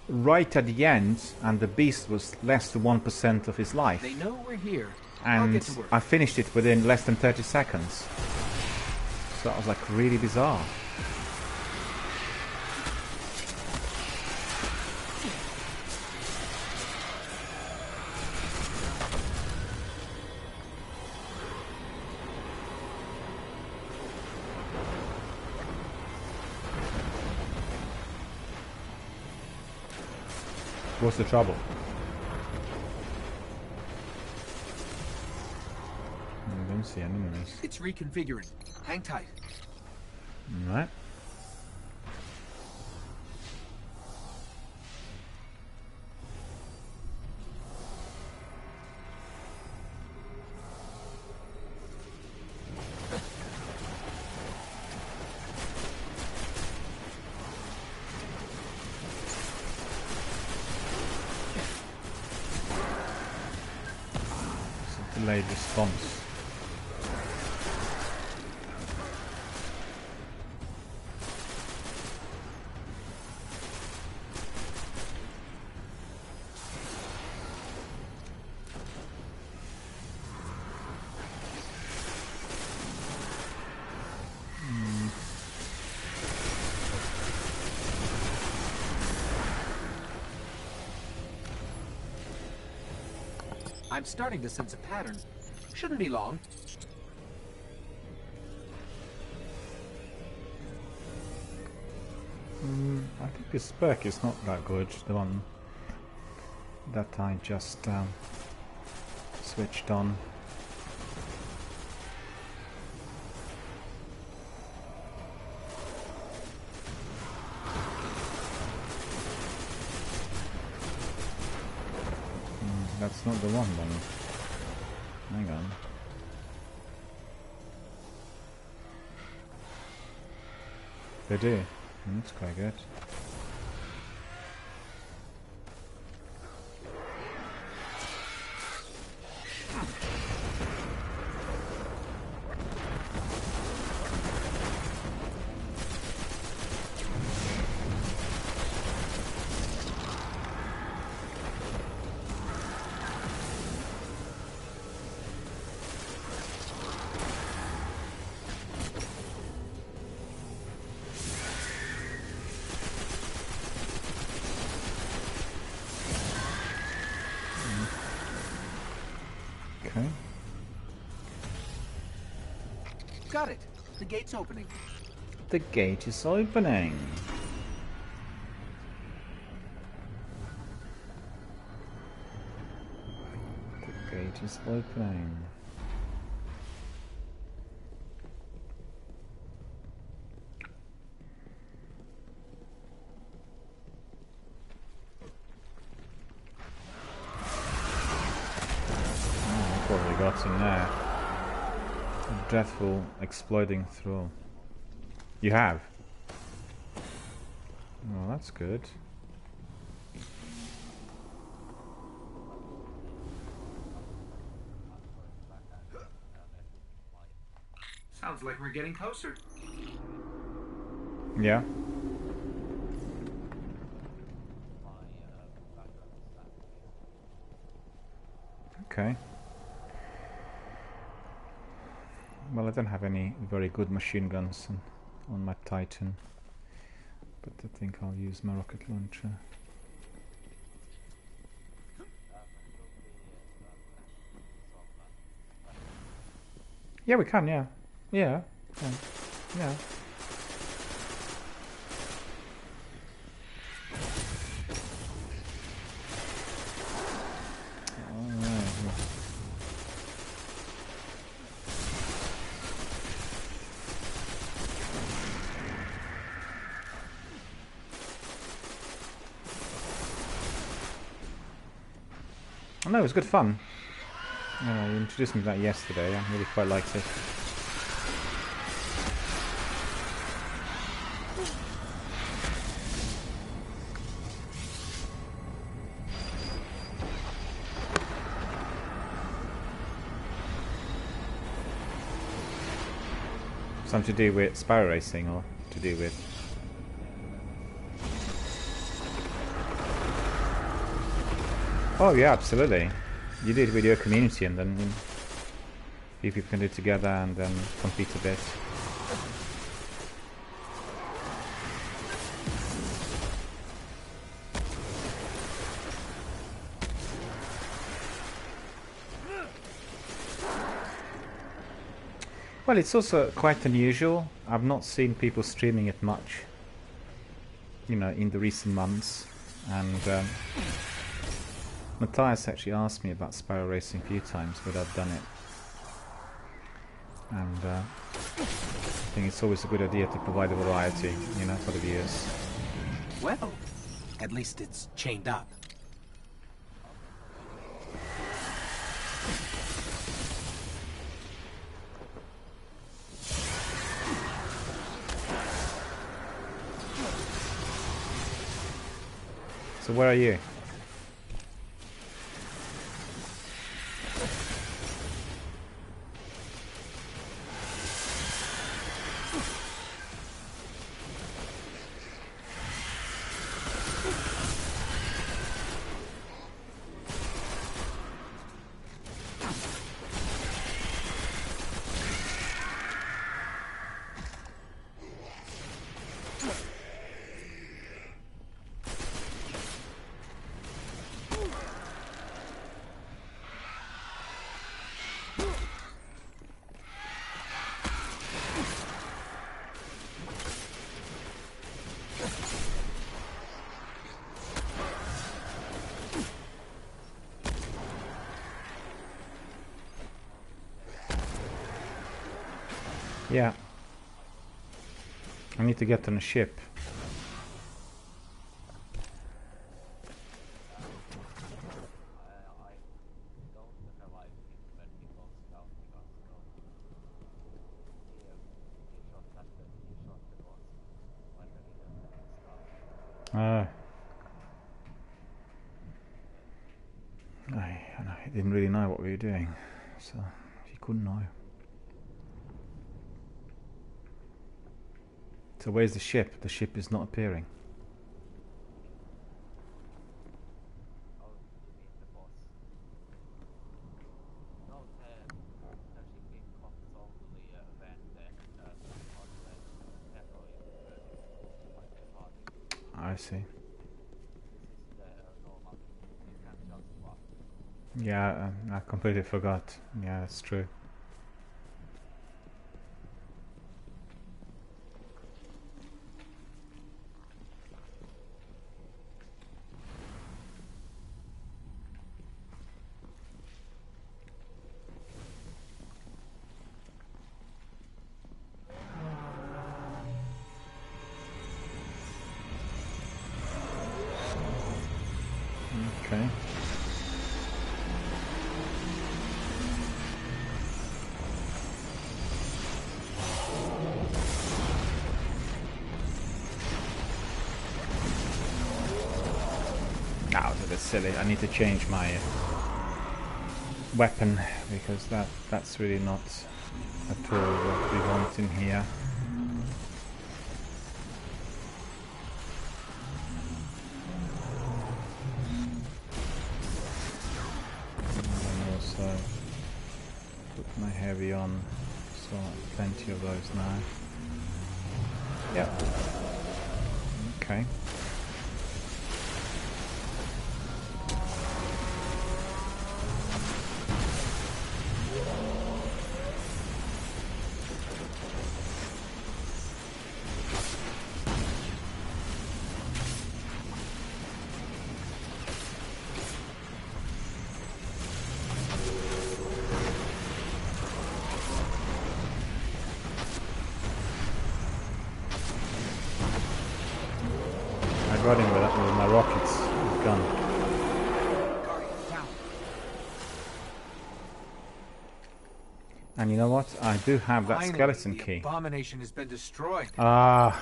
right at the end, and the beast was less than 1% of his life. They know we're here. I'll And get to work. I finished it within less than 30 seconds. So that was like really bizarre. What's the trouble? I don't see any enemies. It's reconfiguring. Hang tight. Alright. It's a delayed response. I'm starting to sense a pattern. Shouldn't be long. I think this spec is not that good, the one that I just switched on. That's not the one then. Hang on. They do. That's quite good. Okay. Got it. The gate's opening. The gate is opening. The gate is opening. Probably got in there. A dreadful exploding through. You have? Oh, that's good. Sounds like we're getting closer. Yeah. Okay. Well, I don't have any very good machine guns on my Titan, but I think I'll use my rocket launcher. Yeah, we can, yeah. Yeah. Yeah. No, it was good fun. You introduced me to that yesterday. I really quite liked it. Something to do with sparrow racing, or to do with? Oh yeah, absolutely. You do it with your community, and then few people can do it together and then compete a bit. Well, it's also quite unusual. I've not seen people streaming it much, you know, in the recent months, and Matthias actually asked me about sparrow racing a few times, but I've done it. And I think it's always a good idea to provide a variety, you know, for the viewers. Well, at least it's chained up. So where are you? Yeah. I need to get on a ship. I didn't really know what we were doing, so he couldn't know. So where's the ship? The ship is not appearing. I see. Yeah, I completely forgot. Yeah, that's true. Okay. That was a bit silly. I need to change my weapon because that's really not at all what we want in here. And also put my heavy on, so plenty of those now. Yep. Okay. Got him with my rockets. He's gone. And you know what? I do have that skeleton key. The abomination has been destroyed. Ah,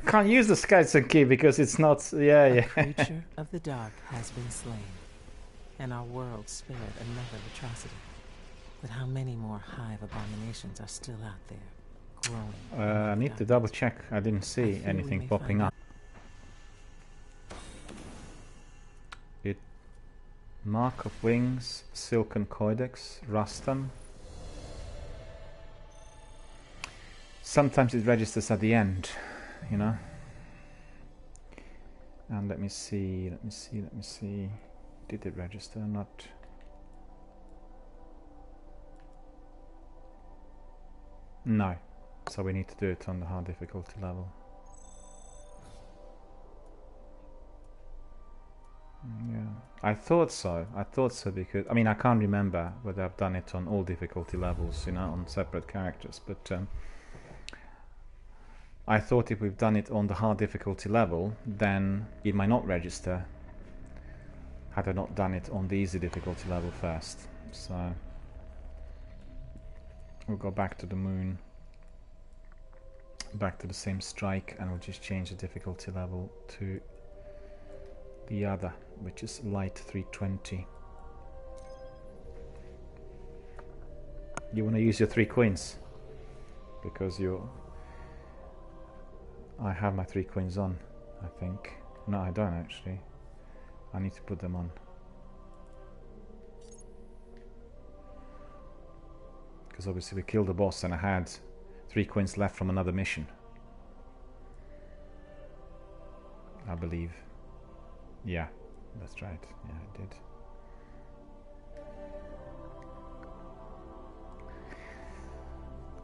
can't use the skeleton key because it's not. Yeah, A yeah. creature of the dark has been slain, and our world spared another atrocity. But how many more hive abominations are still out there, growing? I need to double check. I didn't I see fear we anything may popping find up. It mark of wings, silken codex, rustum. Sometimes it registers at the end, you know. And let me see. Did it register or not? No. So we need to do it on the hard difficulty level. Yeah, I thought so because I mean I can't remember whether I've done it on all difficulty levels, you know, on separate characters, but I thought if we've done it on the hard difficulty level, then it might not register had I not done it on the easy difficulty level first. So we'll go back to the moon, back to the same strike, and we'll just change the difficulty level to the other, which is light 320. You want to use your 3 queens because I have my 3 queens on, I think. No, I don't actually. I need to put them on because obviously we killed the boss and I had 3 queens left from another mission, I believe. Yeah, that's right. Yeah, I did.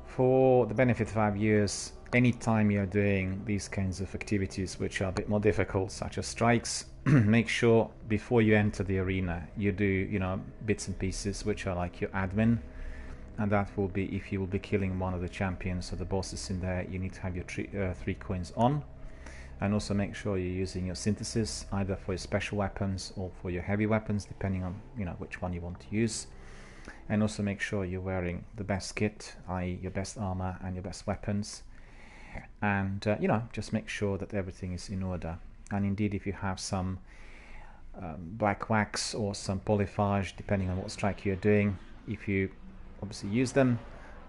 For the benefit of our viewers, anytime you're doing these kinds of activities which are a bit more difficult, such as strikes, make sure before you enter the arena you do, you know, bits and pieces which are like your admin, and that will be if you will be killing one of the champions or the bosses in there. You need to have your 3 coins on, and also make sure you're using your synthesis either for your special weapons or for your heavy weapons, depending on which one you want to use. And also make sure you're wearing the best kit, i.e. your best armor and your best weapons, and just make sure that everything is in order. And indeed, if you have some black wax or some polyphage, depending on what strike you're doing, if you obviously use them,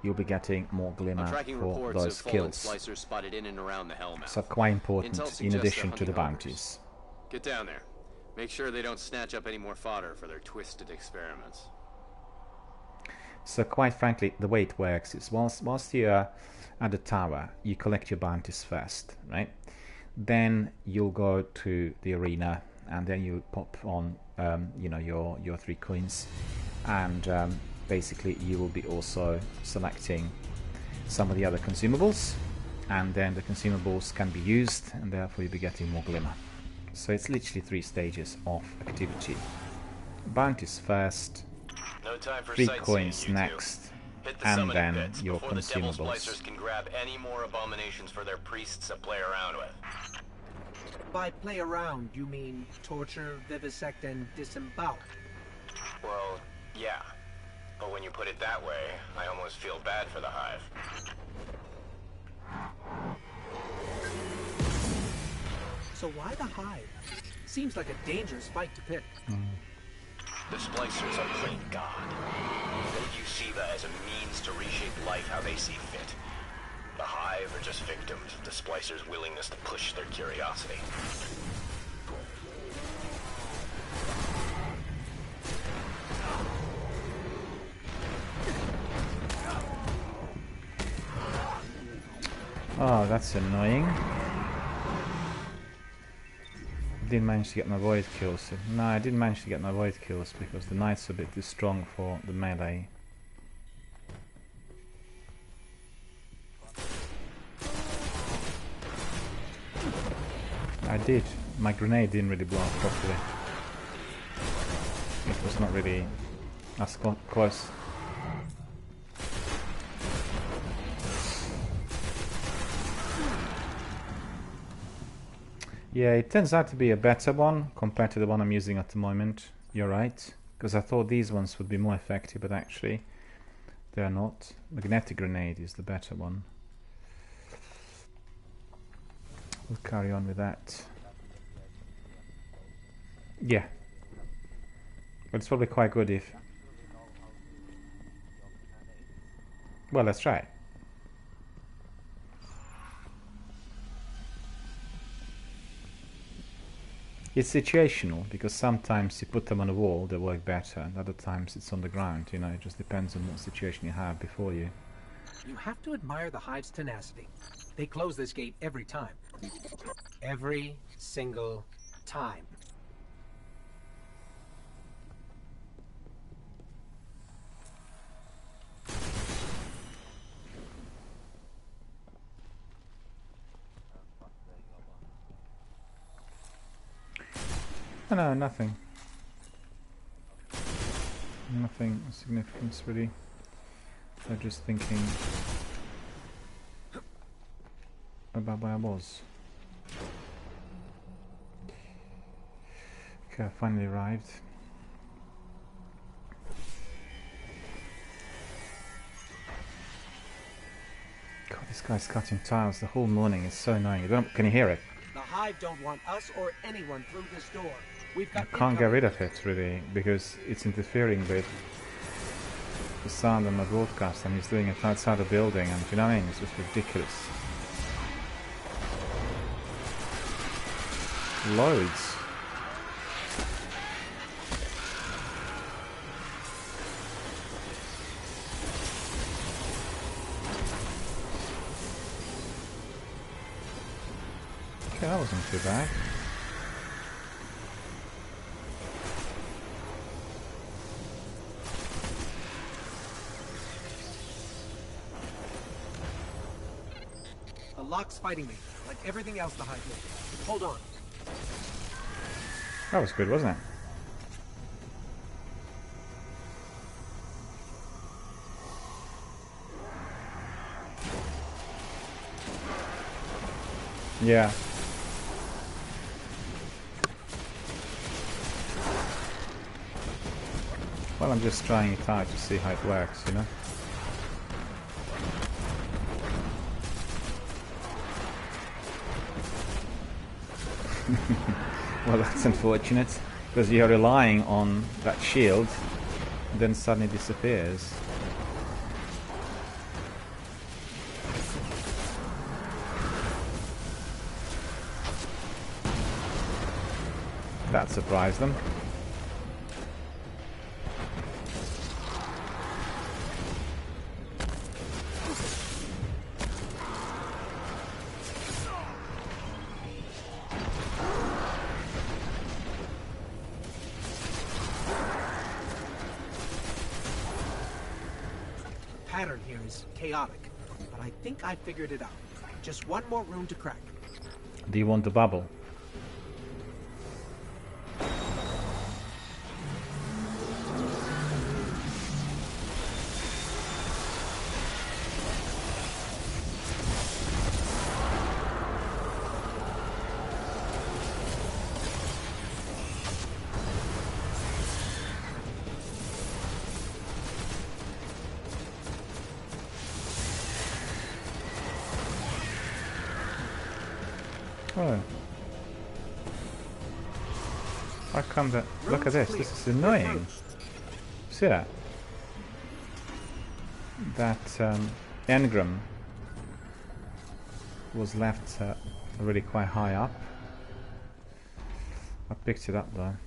you'll be getting more glimmer for those kills. Spotted in and around the Hellmouth. So quite important in addition to the bounties. Get down there. Make sure they don't snatch up any more fodder for their twisted experiments. So quite frankly, the way it works is whilst you're at the tower, you collect your bounties first, right? Then you'll go to the arena, and then you pop on your 3 coins, and basically you will be also selecting some of the other consumables, and then the consumables can be used, and therefore you'll be getting more glimmer. So it's literally 3 stages of activity. Bounties first, No time for 3 sightseeing, coins you next, Hit the and summoning then bits your before the devil consumables. splicers can grab any more abominations for their priests to play around with. By play around, you mean torture, vivisect, and disembowel? Well, yeah. But when you put it that way, I almost feel bad for the Hive. So why the Hive? Seems like a dangerous fight to pick. The splicers are playing God. They view Siva as a means to reshape life how they see fit. The Hive are just victims of the splicers' willingness to push their curiosity. Oh, that's annoying. Didn't manage to get my void kills. No, I didn't manage to get my void kills because the knights are a bit too strong for the melee. I did. My grenade didn't really blow up properly. It was not really as close. Yeah, it turns out to be a better one compared to the one I'm using at the moment. You're right, because I thought these ones would be more effective, but actually they're not. Magnetic grenade is the better one. We'll carry on with that. Yeah. But it's probably quite good if... Well, let's try it. It's situational, because sometimes you put them on a wall, they work better, and other times it's on the ground, you know, it just depends on what situation you have before you. You have to admire the Hive's tenacity. They close this gate every time. Every single time. Oh, no, nothing. Nothing of significance, really. I'm just thinking about where I was. Okay, I finally arrived. God, this guy's cutting tiles the whole morning. It's so annoying. Can you hear it? The Hive don't want us or anyone through this door. We've got I can't get rid of it, really, because it's interfering with the sound on my broadcast, and he's doing it outside the building, and you know what I mean? It's just ridiculous. Loads. Okay, that wasn't too bad. The lock's fighting me, like everything else the Hive did. Hold on. That was good, wasn't it? Yeah. Well, I'm just trying it out to see how it works, you know? Well, that's unfortunate, because you're relying on that shield, then suddenly disappears. That surprised them. Pattern here is chaotic, but I think I figured it out. Just one more room to crack. Do you want the bubble? Oh. Why come that? Look at this. This is annoying. See that? That engram was left really quite high up. I picked it up though,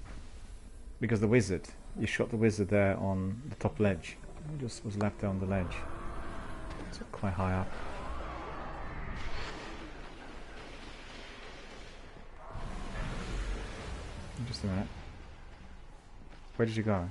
because the wizard. You shot the wizard there on the top ledge. It just was left there on the ledge. It's quite high up. Just a minute. Where did you go?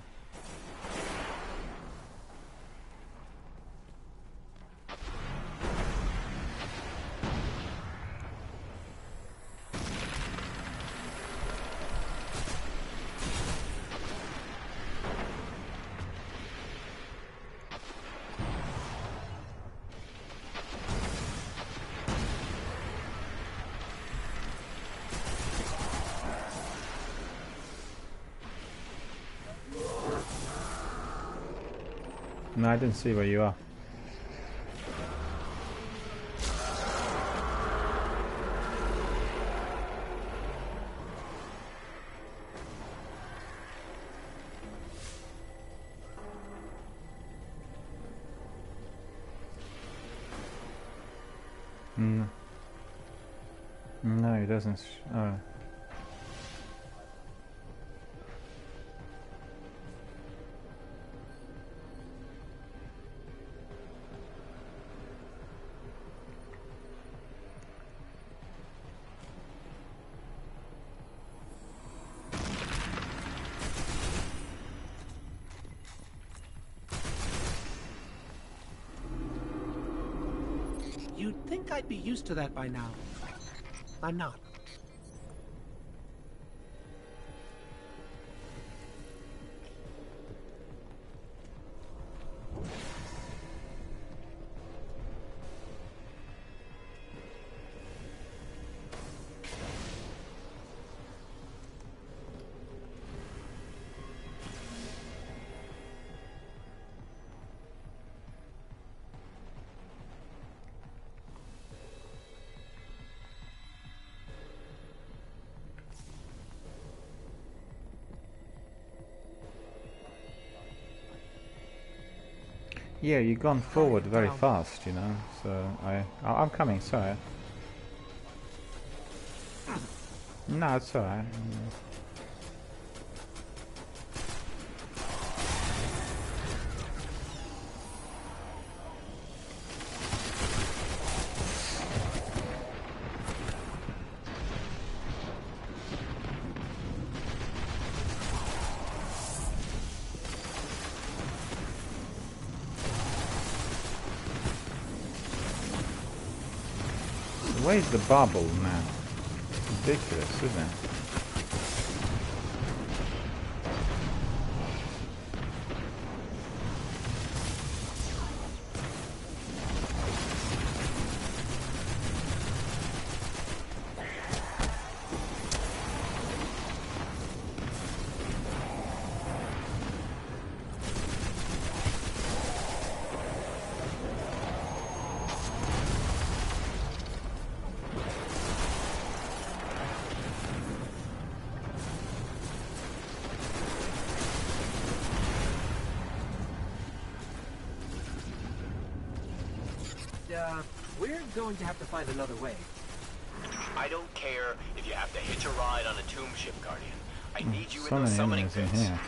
No, I didn't see where you are. No. No, it doesn't. Oh. You'd think I'd be used to that by now. I'm not. Yeah, you've gone forward very fast, you know. So I'm coming. Sorry. No, it's alright. Where's the bubble, man? It's ridiculous, isn't it? we're going to have to find another way. I don't care if you have to hitch a ride on a tomb ship, Guardian. I need you So in those many summoning enemies in pits. here.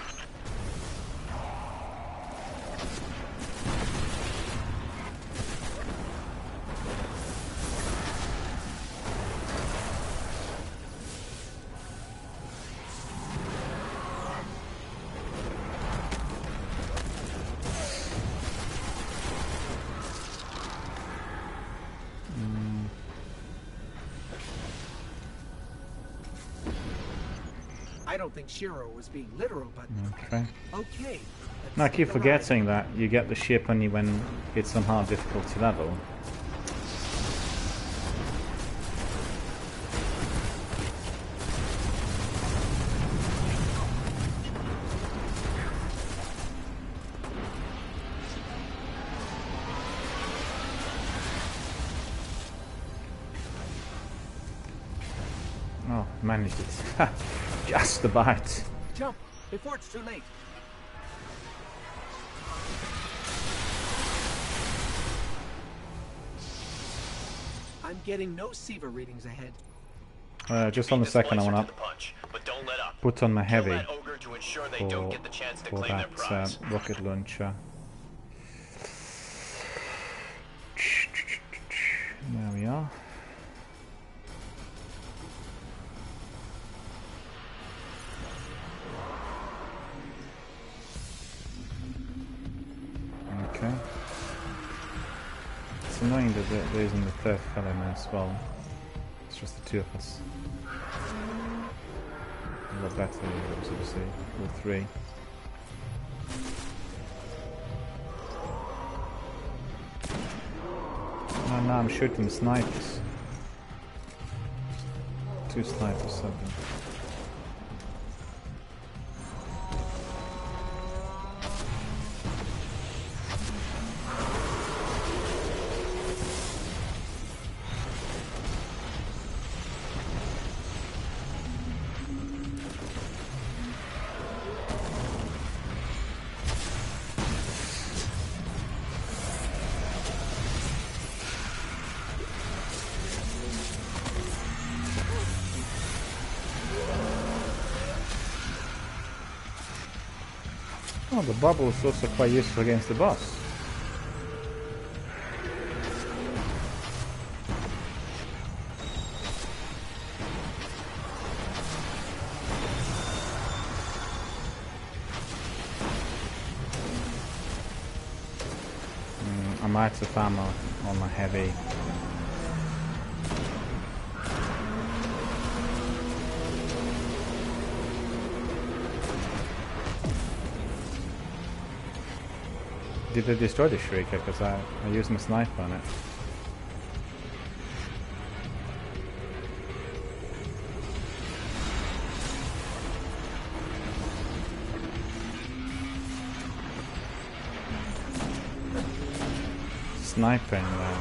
I don't think Shiro was being literal, but Okay. okay. Now I let's keep take a forgetting that you get the ship only when it's on hard difficulty level. Oh, managed it. Just about. ride. Jump before it's too late. I'm getting no Siva readings ahead. Just on the second, I want to But don't let up. put on my Kill heavy that ogre to ensure they don't get the chance to claim their that prize. rocket launcher. There we are. Okay. It's annoying that there isn't the third fellow now as well. It's just the two of us. A lot better, obviously, with three. Oh, now I'm shooting snipers. Two snipers, something. Oh, the bubble is also quite useful against the boss. I'm out of ammo on my heavy. Did they destroy the Shrieker? Because I used my sniper on it. Sniping there.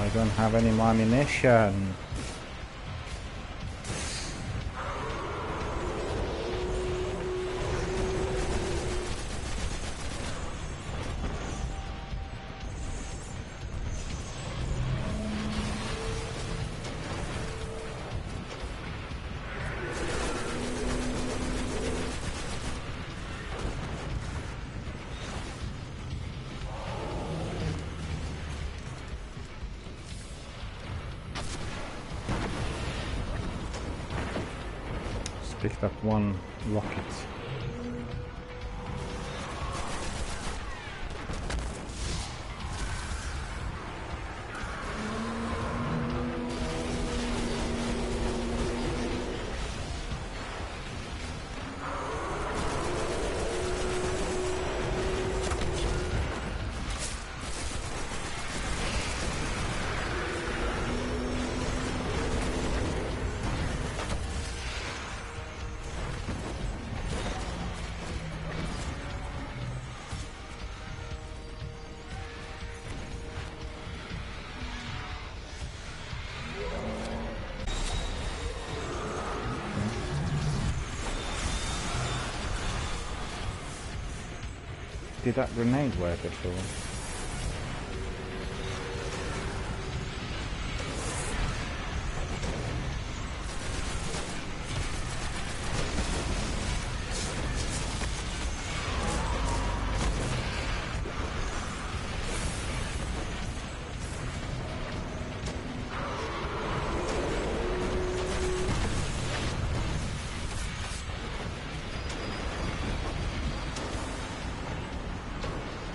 I don't have any more ammunition. Picked up one rocket. Did that grenade work at all?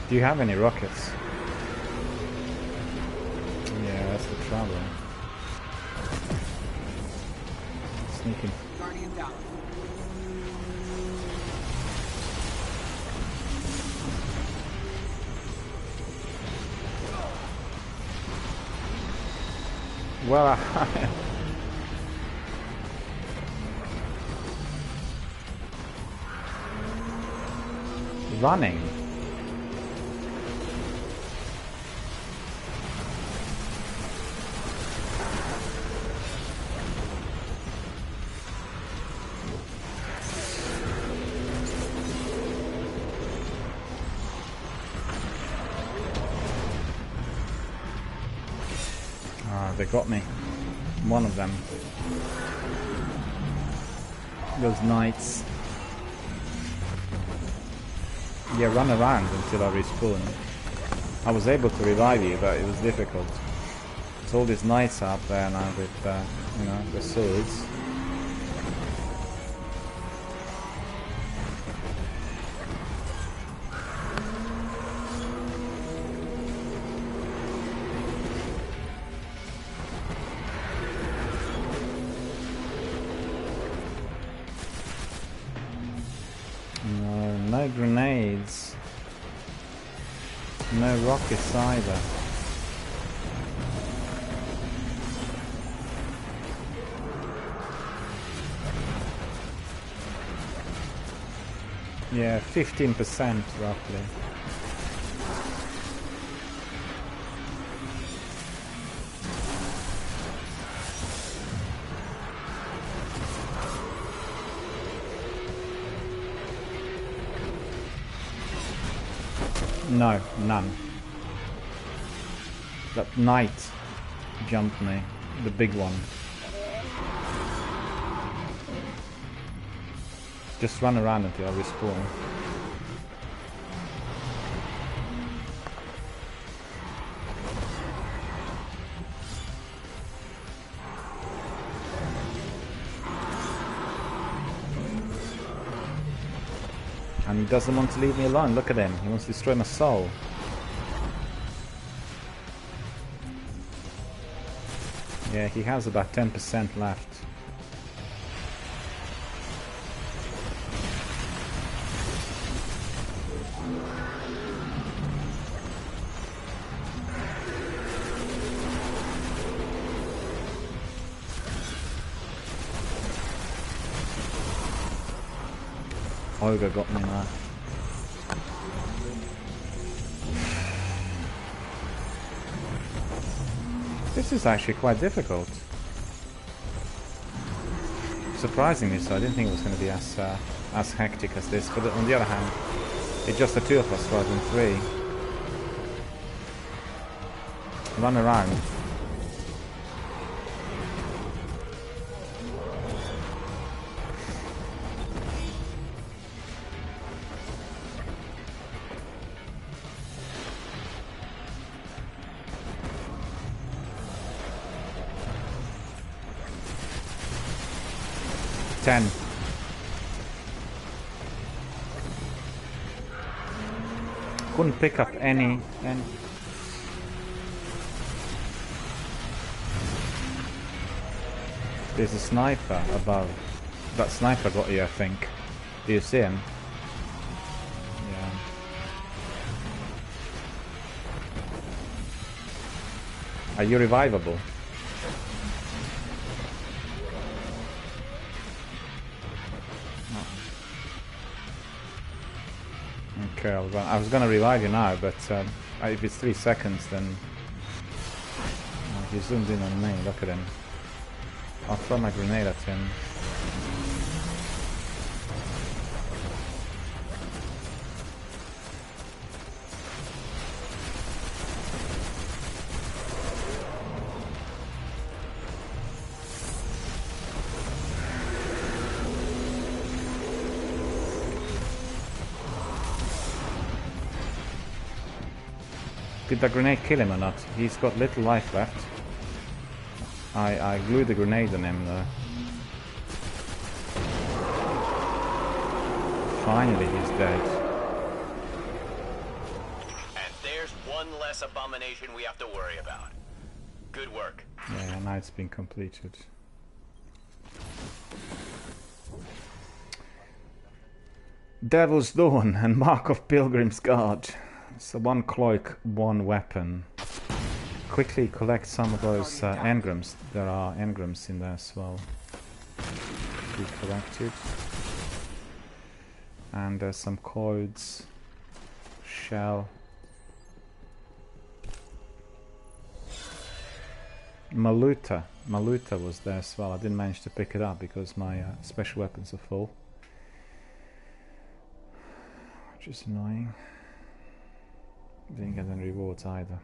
Do you have any rockets? Yeah, that's the trouble. Sneaking. Guardian down. Well, running. They got me. One of them. Those knights. Yeah, run around until I respawn. I was able to revive you, but it was difficult. There's all these knights up there now with, you know, the swords. No grenades. No rockets either. Yeah, 15% roughly. No, none. That knight jumped me, the big one. Just run around until I respawn. And he doesn't want to leave me alone. Look at him. He wants to destroy my soul. Yeah, he has about 10% left. Olga got me now. This is actually quite difficult. Surprisingly so, I didn't think it was going to be as hectic as this, but on the other hand, it's just the two of us rather than three. Run around. Couldn't pick up any. There's a sniper above. That sniper got you, I think. Do you see him? Yeah. Are you revivable? Okay, I was gonna revive you now, but if it's 3 seconds, then he zoomed in on me. Look at him. I'll throw my grenade at him. Did the grenade kill him or not? He's got little life left. I glued the grenade on him though. Finally he's dead. And there's one less abomination we have to worry about. Good work. Yeah, now it's been completed. Devil's Dawn and Mark of Pilgrim's Guard. So one cloak, one weapon. Quickly collect some of those engrams. There are engrams in there as well. Be collected. And there's some codes. Shell. Maluta was there as well. I didn't manage to pick it up because my special weapons are full. Which is annoying. Didn't get any rewards either.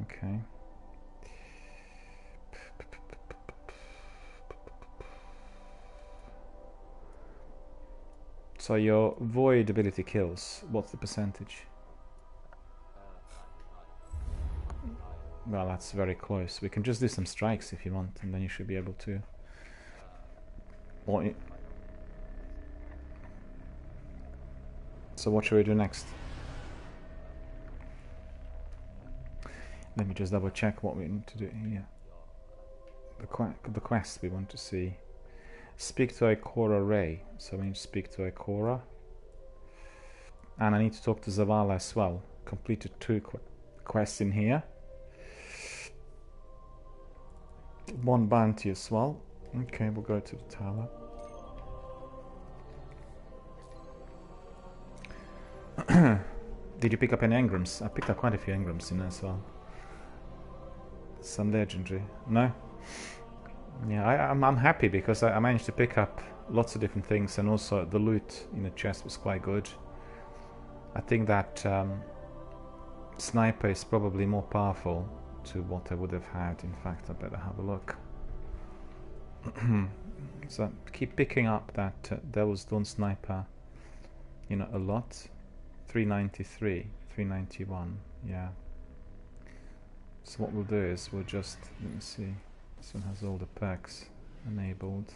Okay. So your void ability kills, what's the percentage? Well, that's very close. We can just do some strikes if you want, and then you should be able to. So what should we do next? Let me just double check what we need to do here. The quest we want to see. Speak to Ikora Ray. So we need to speak to Ikora. And I need to talk to Zavala as well. Completed 2 quests in here. 1 bounty as well. Okay, we'll go to the tower. Did you pick up any engrams? I picked up quite a few engrams in there as well. Some legendary. No? Yeah, I'm happy because I managed to pick up lots of different things, and also the loot in the chest was quite good. I think that sniper is probably more powerful to what I would have had. In fact, I better have a look. So keep picking up that Devil's Dawn sniper, you know, a lot. 393, 391, yeah. So what we'll do is we'll just, let me see, this one has all the perks enabled.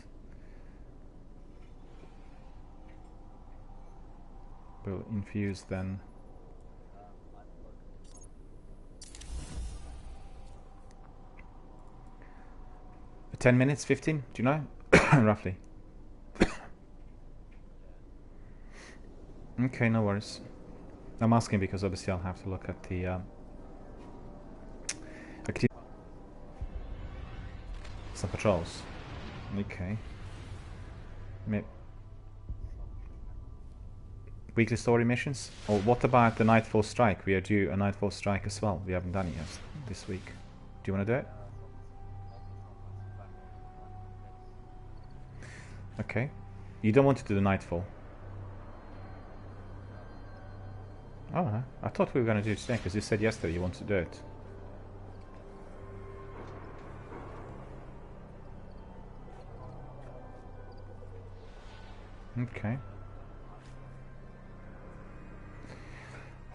We'll infuse then. For 10 minutes, 15, do you know? Roughly. Okay, no worries. I'm asking because obviously I'll have to look at the some patrols. Okay. Weekly story missions? Or what about the Nightfall Strike? We are due a Nightfall Strike as well. We haven't done it yet this week. Do you want to do it? Okay. You don't want to do the Nightfall? Oh, I thought we were going to do it today because you said yesterday you wanted to do it. Okay.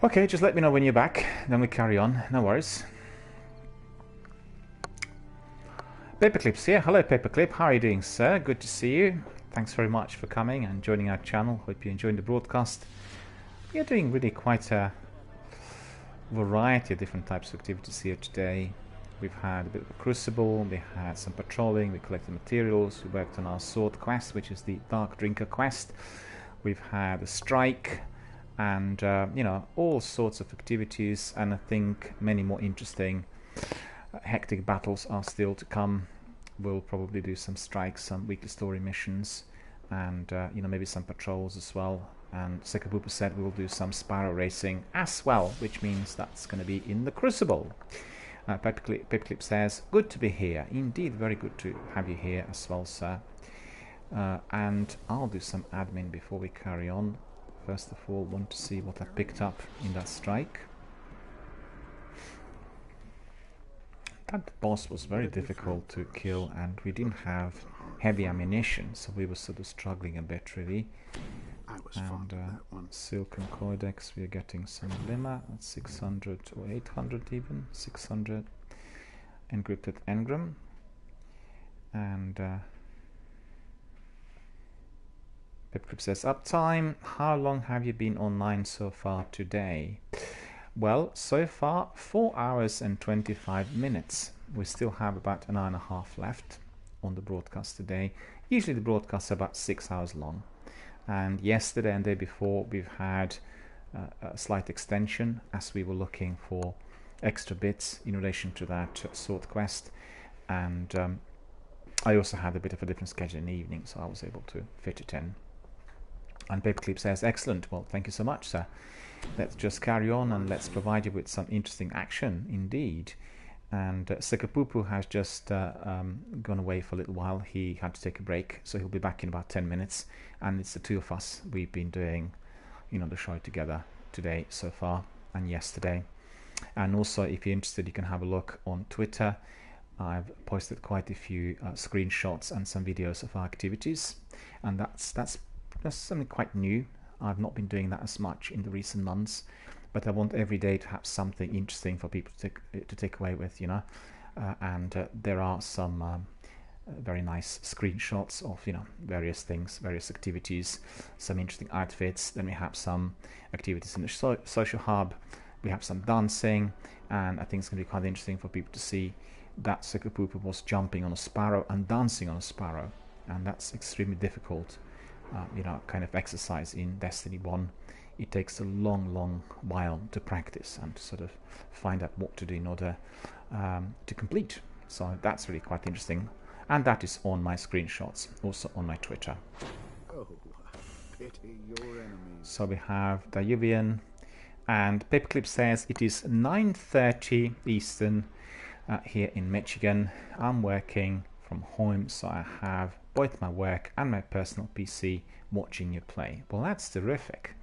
Okay, just let me know when you're back, then we carry on. No worries. Paperclips here. Hello, Paperclip. How are you doing, sir? Good to see you. Thanks very much for coming and joining our channel. Hope you're enjoying the broadcast. We are doing really quite a variety of different types of activities here today. We've had a bit of a crucible, we had some patrolling, we collected materials, we worked on our sword quest, which is the Dark Drinker quest. We've had a strike, and you know, all sorts of activities, and I think many more interesting hectic battles are still to come. We'll probably do some strikes, some weekly story missions, and you know, maybe some patrols as well. And Sekabupa said we'll do some Sparrow racing as well, which means that's going to be in the Crucible. Paperclip says, good to be here. Indeed, very good to have you here as well, sir. And I'll do some admin before we carry on. First of all, want to see what I picked up in that strike. That boss was very difficult to kill, and we didn't have heavy ammunition, so we were sort of struggling a bit, really. I was And fond of that one. Silken Codex, we are getting some Limmer at 600 or 800 even, 600. Encrypted engram. And Pipcrypt says, uptime, how long have you been online so far today? Well, so far 4 hours and 25 minutes. We still have about an hour and a half left on the broadcast today. Usually the broadcasts are about 6 hours long. And yesterday and the day before we've had a slight extension as we were looking for extra bits in relation to that sword quest. And I also had a bit of a different schedule in the evening, so I was able to fit it in. And Paperclip says, excellent. Well, thank you so much, sir. Let's just carry on and let's provide you with some interesting action indeed. And Sekapupu has just gone away for a little while. He had to take a break, so he'll be back in about 10 minutes. And it's the two of us. We've been doing, the show together today so far and yesterday. And also, if you're interested, you can have a look on Twitter. I've posted quite a few screenshots and some videos of our activities, and that's something quite new. I've not been doing that as much in the recent months, but I want every day to have something interesting for people to take away with, and there are some very nice screenshots of various things, various activities, some interesting outfits. Then we have some activities in the social hub. We have some dancing, and I think it's going to be quite interesting for people to see that Sekapupu was jumping on a sparrow and dancing on a sparrow, and that's extremely difficult, kind of exercise in Destiny 1. It takes a long while to practice and to sort of find out what to do in order to complete. So that's really quite interesting, and that is on my screenshots, also on my Twitter. Oh, pity your enemies. So we have Dayuvian, and Paperclip says it is 9:30 Eastern here in Michigan. I'm working from home, so I have both my work and my personal PC watching you play. Well, that's terrific.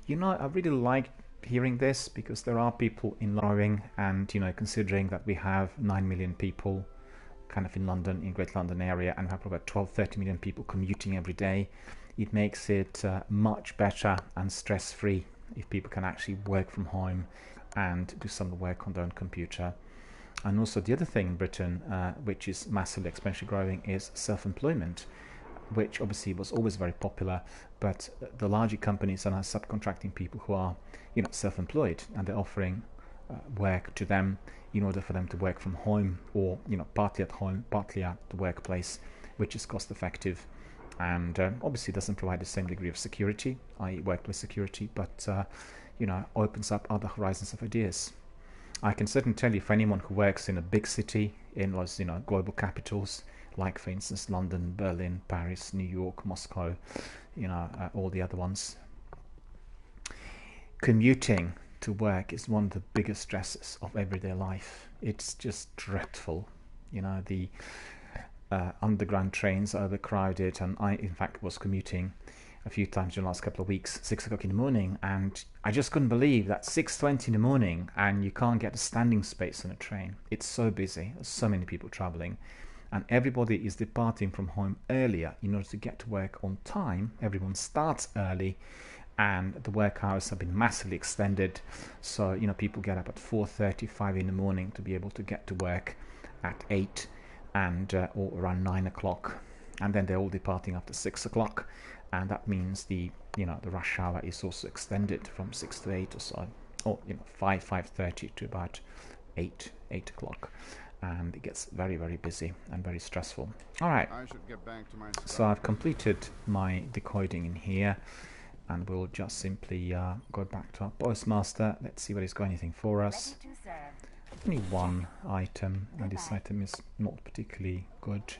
I really like hearing this, because there are people in Lowing, and considering that we have 9 million people kind of in London, in Great London area, and we have about 12-13 million people commuting every day, it makes it much better and stress-free if people can actually work from home and do some of the work on their own computer. And also the other thing in Britain, which is massively exponentially growing, is self-employment, which obviously was always very popular, but the larger companies are now subcontracting people who are self-employed, and they're offering work to them in order for them to work from home, or partly at home, partly at the workplace, which is cost effective, and obviously doesn't provide the same degree of security, i.e. workplace security, but opens up other horizons of ideas. I can certainly tell you, for anyone who works in a big city, in those global capitals, like for instance London, Berlin, Paris, New York, Moscow, all the other ones, commuting to work is one of the biggest stresses of everyday life. It's just dreadful. The underground trains are overcrowded, and I in fact was commuting a few times in the last couple of weeks, 6 o'clock in the morning, and I just couldn't believe that 6:20 in the morning and you can't get a standing space on a train. It's so busy, there's so many people traveling, and everybody is departing from home earlier in order to get to work on time. Everyone starts early, and the work hours have been massively extended, so people get up at 4:30, 5 in the morning to be able to get to work at 8 and or around 9 o'clock, and then they're all departing after 6 o'clock. And that means the rush hour is also extended from 6 to 8 or so, or 5:30 to about 8 o'clock, and it gets very, very busy and very stressful. All right, I should get back to my so I've completed my decoding in here, and we'll just simply go back to our postmaster. Let's see whether he's got anything for us. Ready to serve. Only one item, and this item is not particularly good.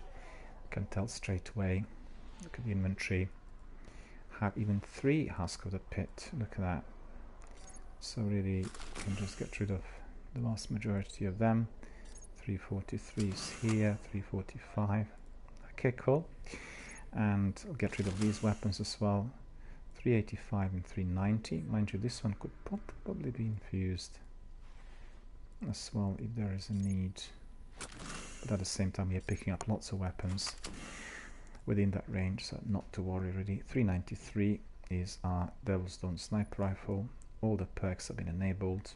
I can tell straight away. Look at the inventory. Have even 3 Husk of the Pit. Look at that. So really, you can just get rid of the vast majority of them. 343s here, 345. Okay, cool. And I'll get rid of these weapons as well. 385 and 390. Mind you, this one could probably be infused as well if there is a need. But at the same time, you're picking up lots of weapons within that range, so not to worry really. 393, is our Devil's Dawn sniper rifle. All the perks have been enabled,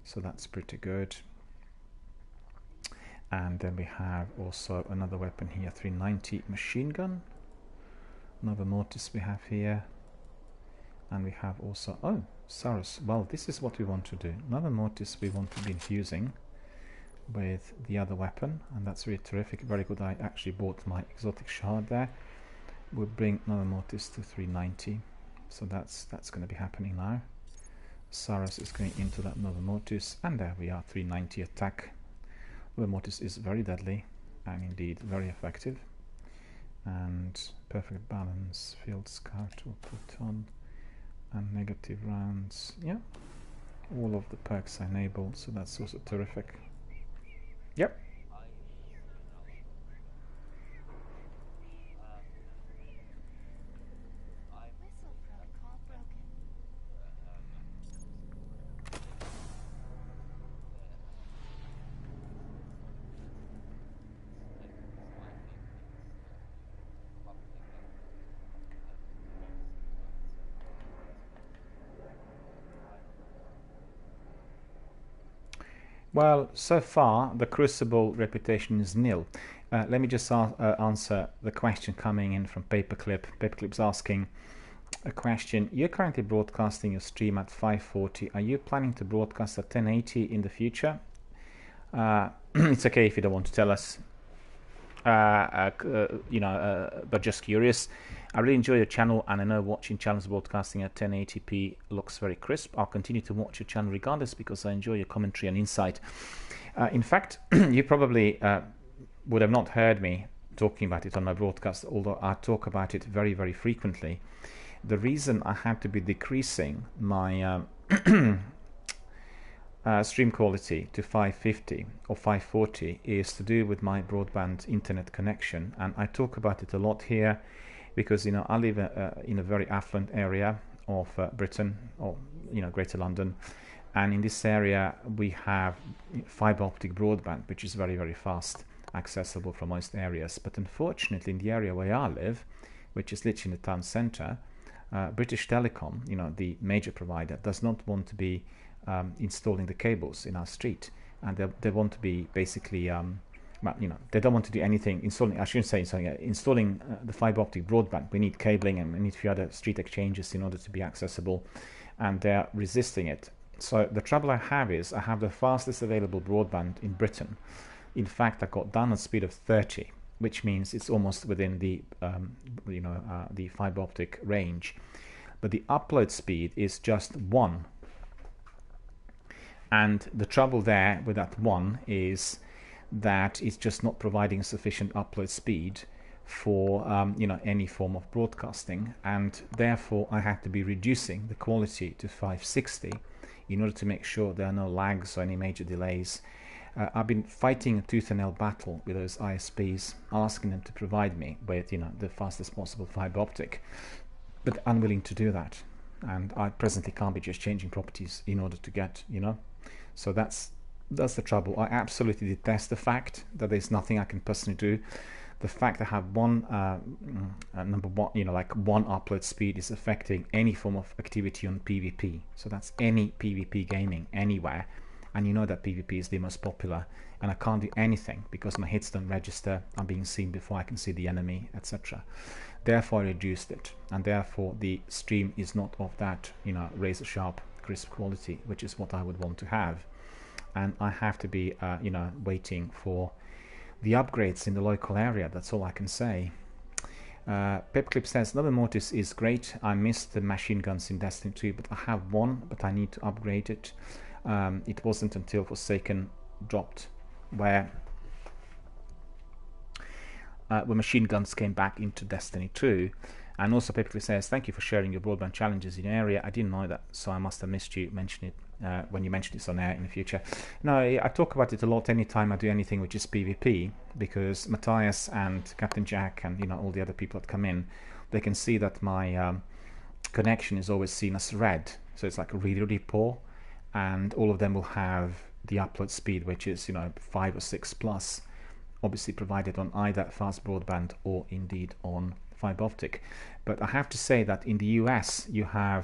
so that's pretty good. And then we have also another weapon here, 390 machine gun. Another mortis we have here. And we have also, oh, Saros. Well, this is what we want to do. Another mortis we want to be infusing with the other weapon, and that's really terrific. Very good. I actually bought my exotic shard there. We'll bring another mortis to 390. So that's going to be happening now. Saros is going into that Nova Mortis, and there we are, 390 attack. Nova Mortis is very deadly and indeed very effective. And perfect balance, field scout will put on, and negative rounds. Yeah, all of the perks are enabled, so that's also terrific. Yep. Well, so far the Crucible reputation is nil. Let me just answer the question coming in from Paperclip. Paperclip's asking a question. You're currently broadcasting your stream at 540. Are you planning to broadcast at 1080 in the future? It's okay if you don't want to tell us. But just curious. I really enjoy your channel, and I know watching channels broadcasting at 1080p looks very crisp. I'll continue to watch your channel regardless, because I enjoy your commentary and insight. In fact, you probably would have not heard me talking about it on my broadcast, although I talk about it very, very frequently. The reason I have to be decreasing my stream quality to 550 or 540 is to do with my broadband internet connection, and I talk about it a lot here because I live in a very affluent area of Britain, or Greater London, and in this area we have fiber optic broadband, which is very, very fast, accessible from most areas. But unfortunately, in the area where I live, which is literally in the town centre, British Telecom, the major provider, does not want to be installing the cables in our street, and they want to be basically they don't want to do anything installing the fiber optic broadband. We need cabling, and we need a few other street exchanges in order to be accessible, and they're resisting it. So the trouble I have is I have the fastest available broadband in Britain. In fact, I got down at speed of 30, which means it's almost within the the fiber optic range, but the upload speed is just 1. And the trouble there with that 1 is that it's just not providing sufficient upload speed for any form of broadcasting, and therefore I have to be reducing the quality to 560 in order to make sure there are no lags or any major delays. I've been fighting a tooth and nail battle with those ISPs, asking them to provide me with the fastest possible fiber optic, but unwilling to do that, and I presently can't be just changing properties in order to get so that's the trouble. I absolutely detest the fact that there's nothing I can personally do. The fact I have one number one, one upload speed is affecting any form of activity on PvP. So that's any PvP gaming anywhere, and that PvP is the most popular, and I can't do anything because my hits don't register. I'm being seen before I can see the enemy, etc. Therefore I reduced it, and therefore the stream is not of that razor sharp crisp quality, which is what I would want to have. And I have to be waiting for the upgrades in the local area. That's all I can say. Pepclip says Nova Mortis is great. I missed the machine guns in Destiny 2, but I have one, but I need to upgrade it. It wasn't until Forsaken dropped where machine guns came back into Destiny 2. And also Pepclip says, thank you for sharing your broadband challenges in your area. I didn't know that, so I must have missed you mention it when you mention this on air in the future. No, I talk about it a lot anytime I do anything which is PvP, because Matthias and Captain Jack and all the other people that come in, they can see that my connection is always seen as red, so it's like really, really poor, and all of them will have the upload speed which is 5 or 6 plus, obviously provided on either fast broadband or indeed on fiber optic. But I have to say that in the US you have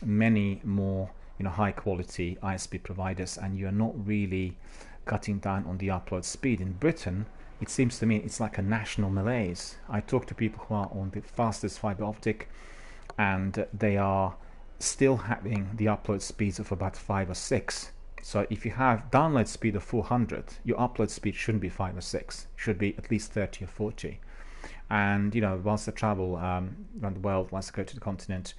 many more, you know, high quality ISP providers, and you're not really cutting down on the upload speed. In Britain, it seems to me it's like a national malaise. I talk to people who are on the fastest fiber optic, and they are still having the upload speeds of about 5 or 6. So if you have download speed of 400, your upload speed shouldn't be 5 or 6. It should be at least 30 or 40. And you know, whilst I travel around the world, whilst I go to the continent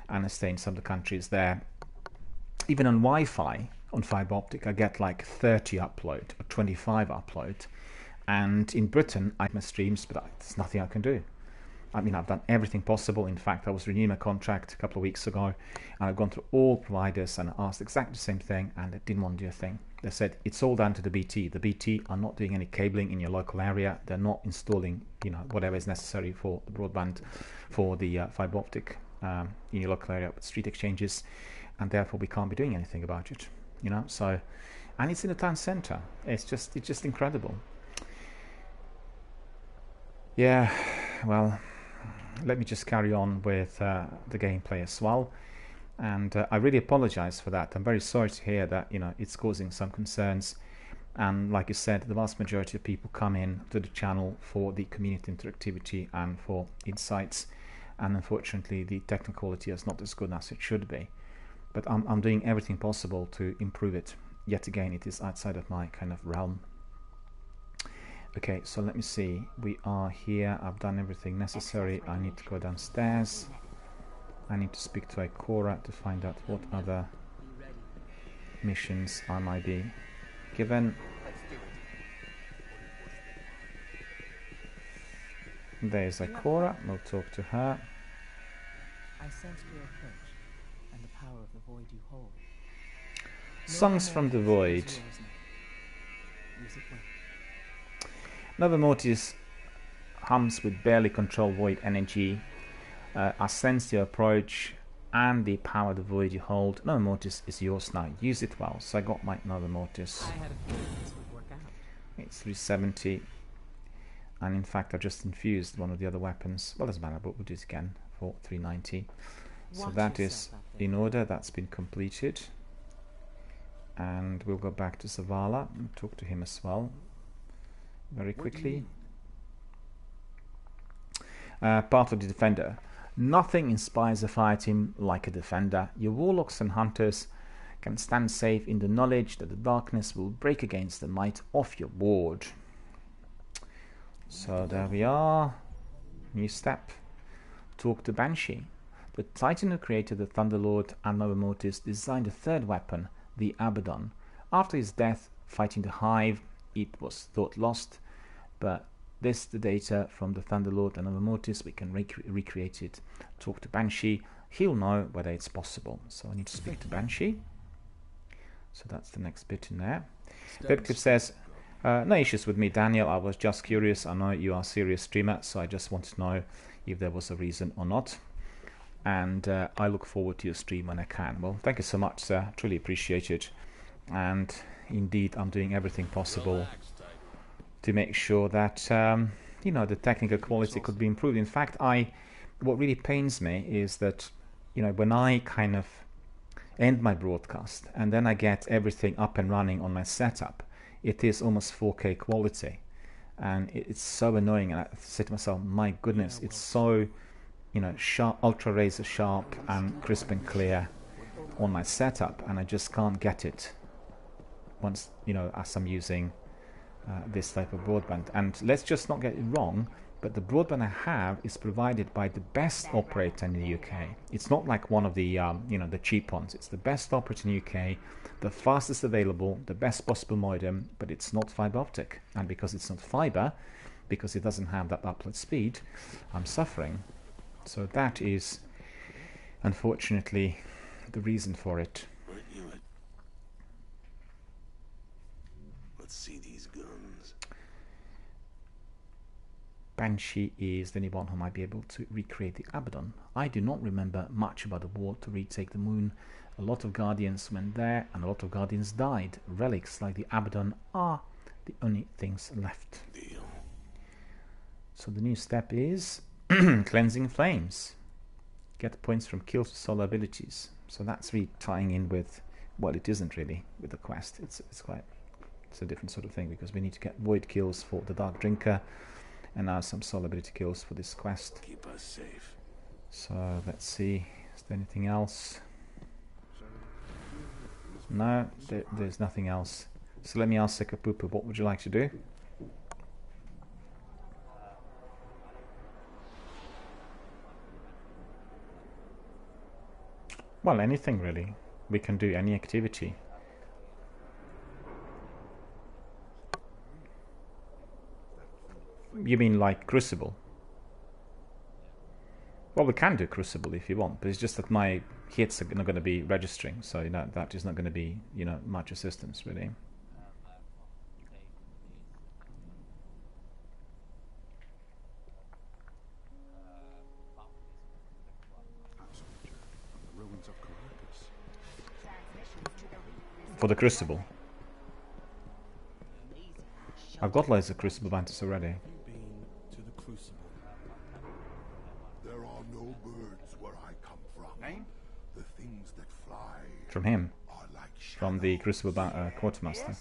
and I stay in some of the countries there, even on Wi-Fi on fiber optic, I get like 30 upload or 25 upload. And in Britain, I have my streams, but there's nothing I can do. I mean, I've done everything possible. In fact, I was renewing my contract a couple of weeks ago, and I've gone through all providers and asked exactly the same thing, and they didn't want to do a thing. They said it's all down to the BT. The BT are not doing any cabling in your local area. They're not installing, you know, whatever is necessary for the broadband, for the fiber optic in your local area with street exchanges, and therefore we can't be doing anything about it. You know, so, and it's in the town centre. It's just incredible. Yeah, well, let me just carry on with the gameplay as well, and I really apologize for that. I'm very sorry to hear that, you know, it's causing some concerns, and like you said, the vast majority of people come in to the channel for the community interactivity and for insights, and unfortunately the technical quality is not as good as it should be, but I'm doing everything possible to improve it. Yet again, it is outside of my kind of realm. Okay, so let me see. We are here. I've done everything necessary. I need to go downstairs. I need to speak to Ikora to find out what other missions I might be given. There's Ikora. We'll talk to her. I sensed your approach and the power of the void you hold. Songs from the Void. Use it well. Nova Mortis hums with barely controlled void energy. I sense your approach and the power of the void you hold. Nova Mortis is yours now. Use it well. So I got my Nova Mortis. I had a feeling this would work out. It's 370. And in fact, I've just infused one of the other weapons. Well, doesn't matter, but we'll do it again for 390. So that is in order. That's been completed. And we'll go back to Zavala and talk to him as well. Very quickly. Part of the Defender. Nothing inspires a fire team like a Defender. Your Warlocks and Hunters can stand safe in the knowledge that the darkness will break against the might of your ward. So there we are. New step. Talk to Banshee. The Titan who created the Thunderlord and Nova Mortis designed a third weapon, the Abaddon. After his death, fighting the Hive, it was thought lost, but this the data from the Thunderlord and Nova Mortis, we can recreate it. Talk to Banshee, he'll know whether it's possible. So I need to speak to Banshee. So that's the next bit in there. Pepcliff says, no issues with me, Daniel. I was just curious. I know you are a serious streamer, so I just want to know if there was a reason or not. And I look forward to your stream when I can. Well, thank you so much, sir. Truly appreciate it. And indeed, I'm doing everything possible to make sure that you know, the technical quality could be improved. In fact, what really pains me is that, you know, when I kind of end my broadcast and then I get everything up and running on my setup, it is almost 4K quality, and it's so annoying. And I say to myself, my goodness, it's so, you know, sharp, ultra razor sharp and crisp and clear on my setup, and I just can't get it once, you know, as I'm using this type of broadband. And let's just not get it wrong, but the broadband I have is provided by the best operator in the UK. It's not like one of the you know, the cheap ones. It's the best operator in the UK, the fastest available, the best possible modem, but it's not fiber optic. And because it's not fiber, because it doesn't have that upload speed, I'm suffering. So that is unfortunately the reason for it. Let's see these guns. Banshee is the only one who might be able to recreate the Abaddon. I do not remember much about the war to retake the moon. A lot of Guardians went there and a lot of Guardians died. Relics like the Abaddon are the only things left. Deal. So the new step is Cleansing Flames. Get points from kills with solo abilities. So that's really tying in with, well, it isn't really with the quest. It's a different sort of thing, because we need to get void kills for the Dark Drinker, and now some solo ability kills for this quest. Keep us safe. So let's see, is there anything else? No, there's nothing else. So let me ask Sekapupu, what would you like to do? Well, anything really. We can do any activity. You mean like Crucible? Well, we can do Crucible if you want, but it's just that my hits are not going to be registering, so that is not going to be, much assistance really. For the Crucible. I've got loads of Crucible Mantis already. There are no birds where I come from. Name? The things that fly From him. are like From the Crucible Quartermaster.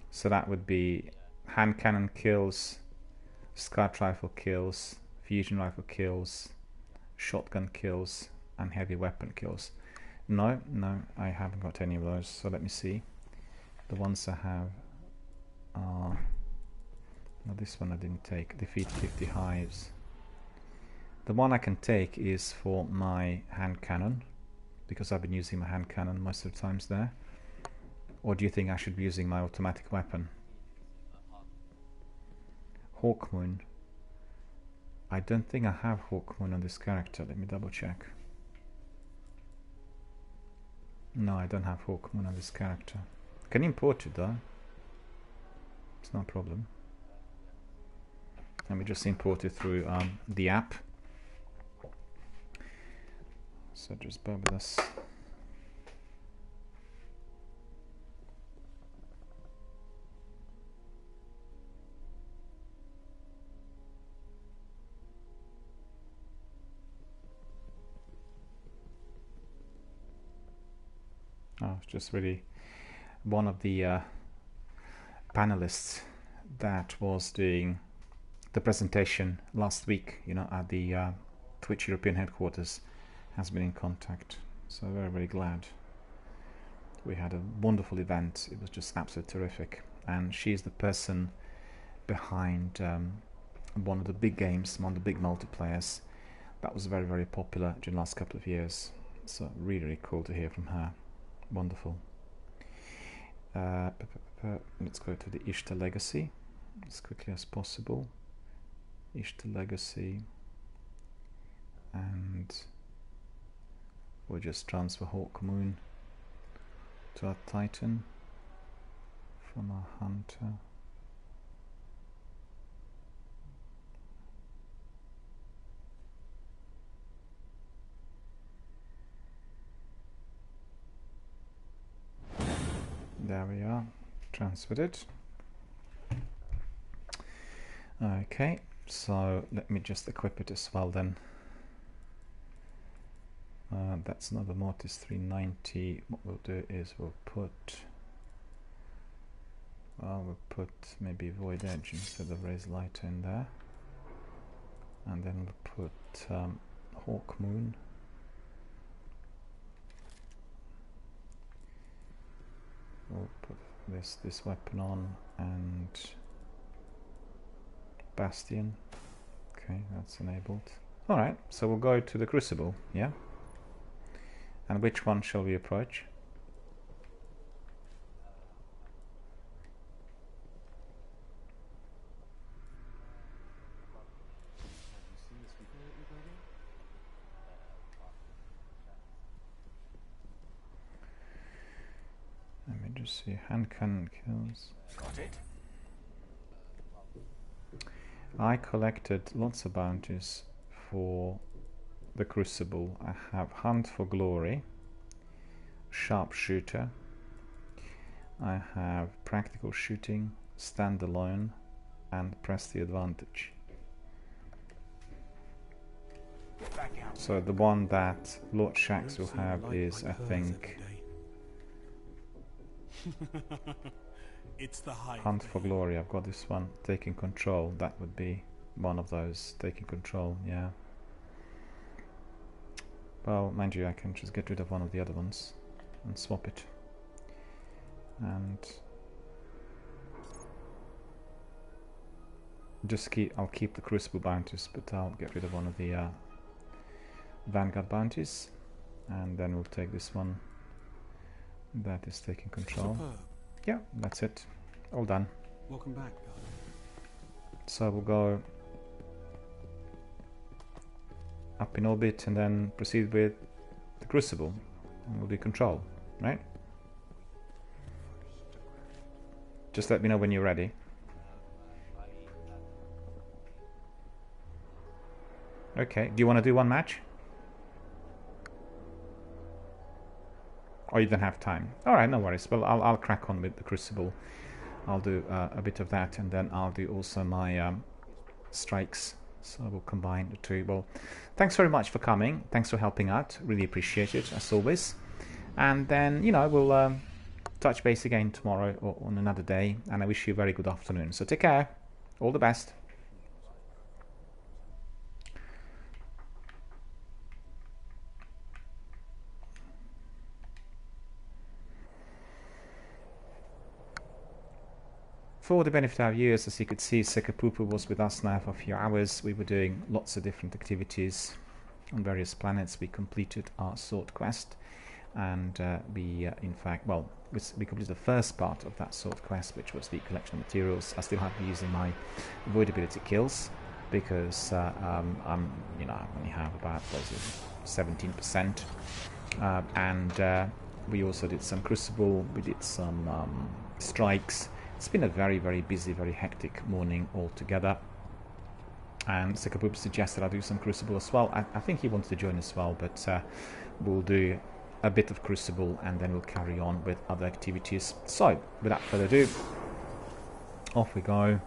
So that would be hand cannon kills, scout rifle kills, fusion rifle kills, shotgun kills, and heavy weapon kills. No, I haven't got any of those. So let me see. The ones I have are... No, this one I didn't take. Defeat 50 hives. The one I can take is for my hand cannon, because I've been using my hand cannon most of the times there. Or do you think I should be using my automatic weapon? Hawkmoon. I don't think I have Hawkmoon on this character. Let me double check. No, I don't have Hawkmoon on this character. Can import it though. It's no problem. Let me just import it through the app. So just bear with us. Oh, it's just really one of the panelists that was doing the presentation last week, at the Twitch European headquarters, has been in contact. So very, very glad. We had a wonderful event. It was just absolutely terrific. And she's the person behind one of the big games, one of the big multiplayers that was very, very popular during the last couple of years. So really, really cool to hear from her. Wonderful. Let's go to the Ishtar Legacy as quickly as possible. Ishtar Legacy, and we'll just transfer Hawkmoon to our Titan from our Hunter. There we are, transferred it. Okay, so let me just equip it as well then. That's another Mortis 390. What we'll do is we'll put maybe Void Edge instead of Raise Lighter in there, and then we'll put Hawkmoon. We'll put this weapon on, and Bastion. Okay, that's enabled. Alright, so we'll go to the Crucible, yeah? And which one shall we approach? Let me just see, hand cannon kills. Got it. I collected lots of bounties for the Crucible. I have Hunt for Glory, Sharpshooter, I have Practical Shooting, Standalone, and Press the Advantage. Get back out. So the one that Lord Shax will have is, I think, It's the Hive. Hunt for Glory. I've got this one, Taking Control. That would be one of those, Taking Control, yeah. Well, mind you, I can just get rid of one of the other ones and swap it. And I'll keep the Crucible bounties, but I'll get rid of one of the Vanguard bounties, and then we'll take this one that is Taking Control. Superb. Yeah, that's it. All done. Welcome back, Guardian. So we'll go up in orbit and then proceed with the Crucible. And we'll do Control, right? Just let me know when you're ready. Okay, do you want to do one match? Or you don't have time? Alright, no worries. Well, I'll crack on with the Crucible. I'll do a bit of that, and then I'll do also my strikes. So we'll combine the two. Well, thanks very much for coming. Thanks for helping out. Really appreciate it, as always. And then, you know, we'll touch base again tomorrow or on another day. And I wish you a very good afternoon. So take care. All the best. For the benefit of our viewers, as you could see, Sekapupu was with us now for a few hours. We were doing lots of different activities on various planets. We completed our sword quest, and in fact, we completed the first part of that sword quest, which was the collection of materials. I still have been using my avoidability kills because I only have about 17%, and we also did some Crucible. We did some strikes. It's been a very, very busy, very hectic morning altogether. And Sekapup suggested I do some Crucible as well. I think he wanted to join as well, but we'll do a bit of Crucible and then we'll carry on with other activities. So, without further ado, off we go.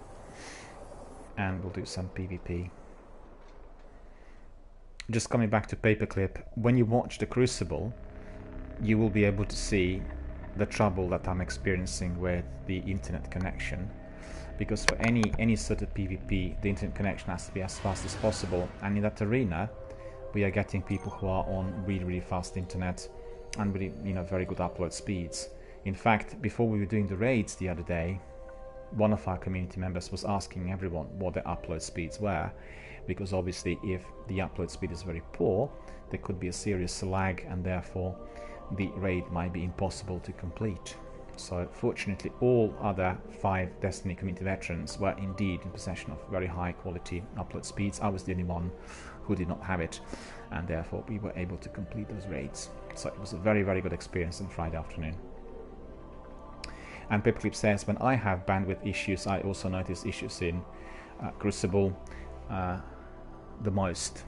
And we'll do some PvP. Just coming back to Paperclip, when you watch the Crucible, you will be able to see the trouble that I'm experiencing with the internet connection, because for any sort of PvP the internet connection has to be as fast as possible, and in that arena we are getting people who are on really fast internet and really, very good upload speeds. In fact, before we were doing the raids the other day, one of our community members was asking everyone what their upload speeds were, because obviously if the upload speed is very poor there could be a serious lag and therefore the raid might be impossible to complete. So fortunately all other 5 Destiny community veterans were indeed in possession of very high quality upload speeds. I was the only one who did not have it, and therefore we were able to complete those raids. So it was a very good experience on Friday afternoon. And Paperclip says, when I have bandwidth issues, I also notice issues in Crucible the most.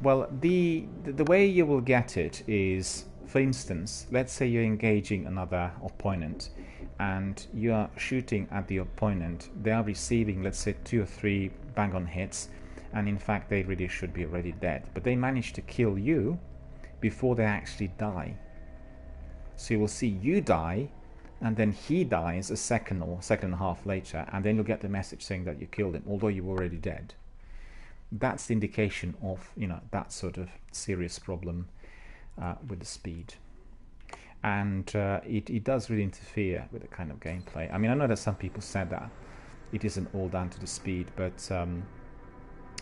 Well, the way you will get it is, for instance, let's say you're engaging another opponent and you are shooting at the opponent. They are receiving, let's say, 2 or 3 bang-on hits, and in fact they really should be already dead. But they manage to kill you before they actually die. So you will see you die, and then he dies a second or second and a half later, and then you'll get the message saying that you killed him, although you were already dead. That's the indication of, that sort of serious problem with the speed. And it does really interfere with the kind of gameplay. I mean, I know that some people said that it isn't all down to the speed, but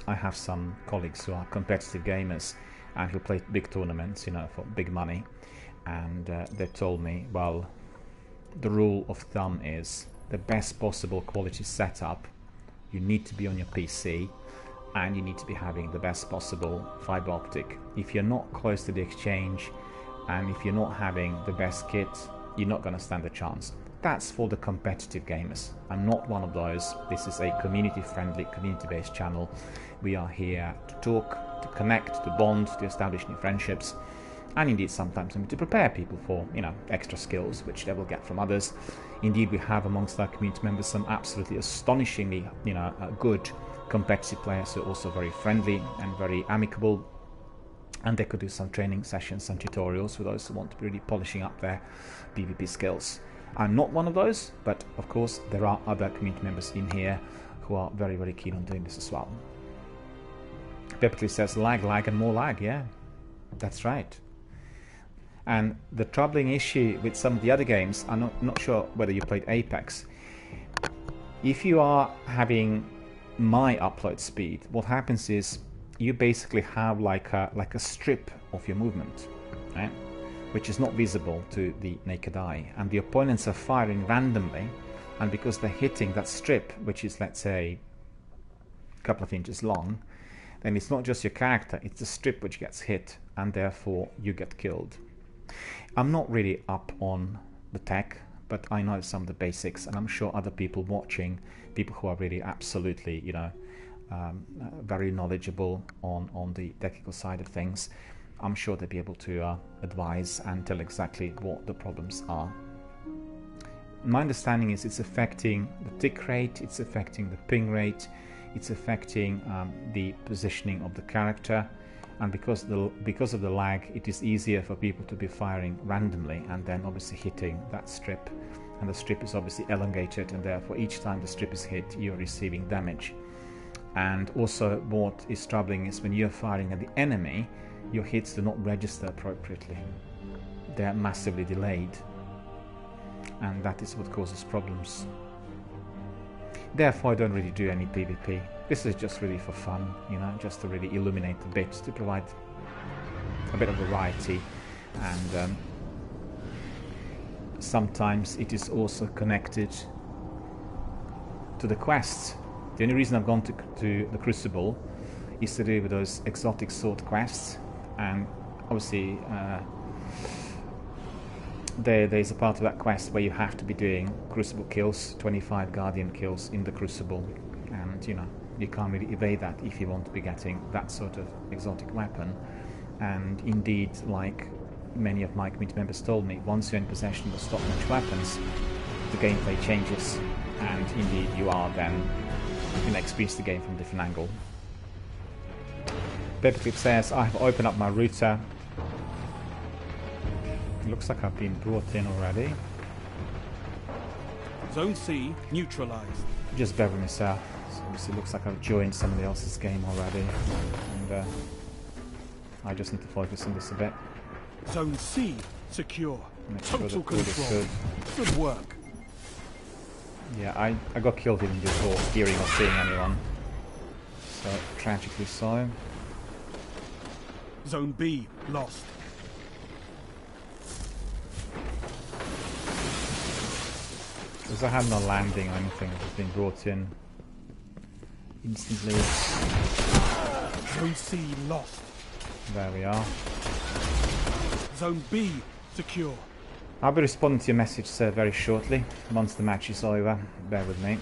I have some colleagues who are competitive gamers and who play big tournaments, for big money, and they told me, well, the rule of thumb is the best possible quality setup. You need to be on your PC, and you need to be having the best possible fiber optic. If you're not close to the exchange, and if you're not having the best kit, you're not going to stand a chance. That's for the competitive gamers. I'm not one of those. This is a community-friendly, community-based channel. We are here to talk, to connect, to bond, to establish new friendships, and indeed sometimes to prepare people for, extra skills which they will get from others. Indeed, we have amongst our community members some absolutely astonishingly, good competitive players who are also very friendly and very amicable, and they could do some training sessions, some tutorials for those who want to be really polishing up their PvP skills. I'm not one of those, but of course there are other community members in here who are very, very keen on doing this as well. Peppercliff says lag, lag and more lag. Yeah, that's right. And the troubling issue with some of the other games, I'm not sure whether you played Apex. If you are having my upload speed, what happens is you basically have like a strip of your movement, right? Which is not visible to the naked eye, and the opponents are firing randomly, and because they're hitting that strip, which is, let's say, a couple of inches long, then it's not just your character, it's the strip which gets hit, and therefore you get killed. I'm not really up on the tech, but I know some of the basics, and I'm sure other people watching, people who are really absolutely, you know, very knowledgeable on the technical side of things, I'm sure they'll be able to advise and tell exactly what the problems are. My understanding is it's affecting the tick rate, it's affecting the ping rate, it's affecting the positioning of the character, and because of the lag, it is easier for people to be firing randomly and then obviously hitting that strip, and the strip is obviously elongated, and therefore each time the strip is hit you're receiving damage. And also what is troubling is when you're firing at the enemy, your hits do not register appropriately. They're massively delayed, and that is what causes problems. Therefore I don't really do any PvP. This is just really for fun, you know, just to really illuminate a bit, to provide a bit of variety, and sometimes it is also connected to the quests. The only reason I've gone to the Crucible is to do with those exotic sword quests, and obviously there's a part of that quest where you have to be doing Crucible kills, 25 Guardian kills in the Crucible, and you know, you can't really evade that if you want to be getting that sort of exotic weapon. And indeed, like many of my community members told me, once you're in possession of the stock-notch weapons, the gameplay changes, and indeed you are then going to experience the game from a different angle. Peppercliff says, I have opened up my router. It looks like I've been brought in already. Zone C neutralized. Just bear with me, sir. So obviously it looks like I've joined somebody else's game already, and I just need to focus on this a bit. Zone C secure. Make sure Total that all is control. Good work. Yeah, I got killed even before hearing or seeing anyone. So, tragically so. Zone B lost. Because I had no landing or anything, I've just been brought in instantly. Zone C lost. There we are. Zone B secure. I'll be responding to your message, sir, very shortly, once the match is over. Bear with me.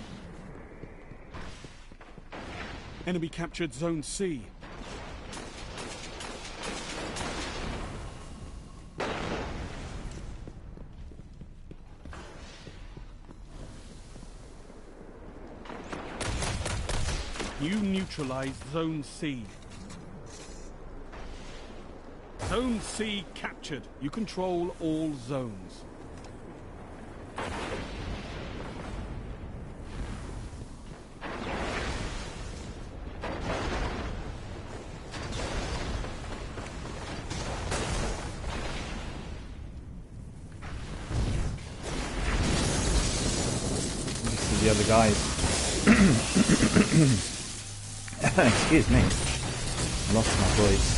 Enemy captured Zone C. You neutralized Zone C. Zone C captured. You control all zones. This is the other guys. Excuse me. Lost my voice.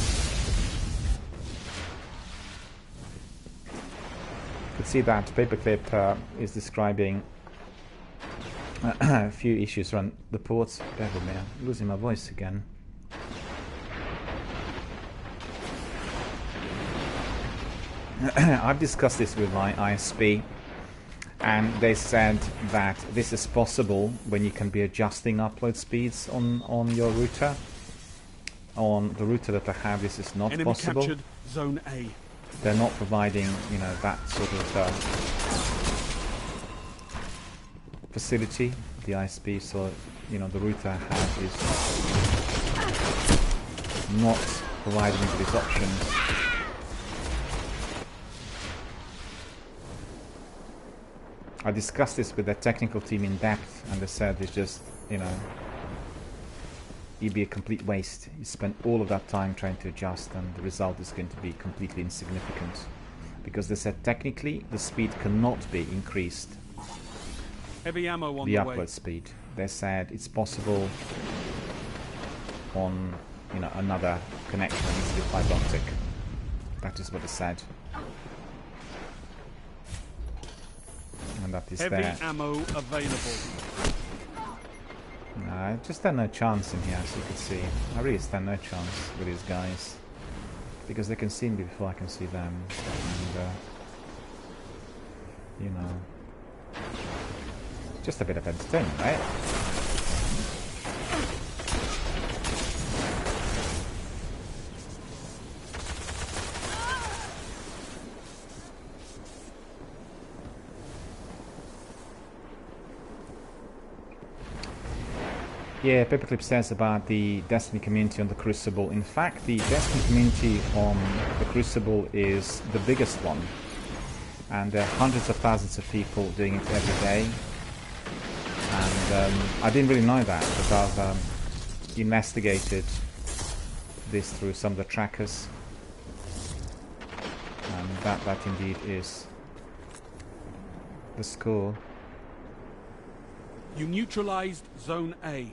Could see that Paperclip is describing a few issues around the ports. Bear with me, I'm losing my voice again. I've discussed this with my ISP, and they said that this is possible when you can be adjusting upload speeds on your router. On the router that I have, this is not Enemy possible. captured Zone A. They're not providing, you know, that sort of facility, the ISP, so you know, the router has is not providing me with these options. I discussed this with the technical team in depth, and they said it's just, you know, it'd be a complete waste. You spend all of that time trying to adjust, and the result is going to be completely insignificant. Because they said technically the speed cannot be increased. Heavy ammo on The the way. upload speed. They said it's possible on, you know, another connection that needs to be fiber optic. That is what they said. And that is Heavy there. ammo available. No, I just stand no chance in here, as you can see. I really stand no chance with these guys. Because they can see me before I can see them. And, you know... just a bit of entertainment, right? Yeah, Paperclip says about the Destiny community on the Crucible. In fact, the Destiny community on the Crucible is the biggest one. And there are hundreds of thousands of people doing it every day. And I didn't really know that, but I've investigated this through some of the trackers. And that indeed is the score. You neutralized Zone A.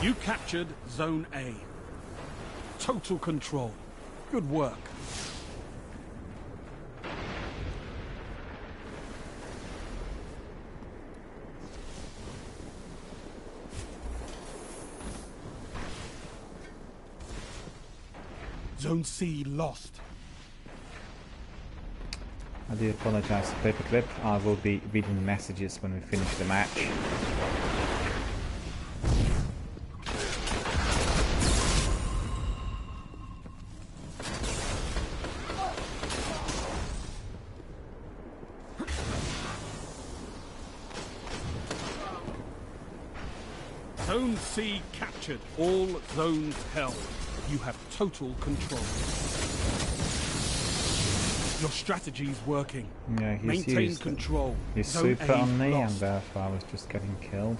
You captured Zone A. Total control. Good work. Zone C lost. I do apologize to Paperclip. I will be reading the messages when we finish the match. Zone C captured. All zones held. You have total control. Your strategy's working. Yeah, he's Maintain used control. his Zone super A on me, and lost. therefore I was just getting killed.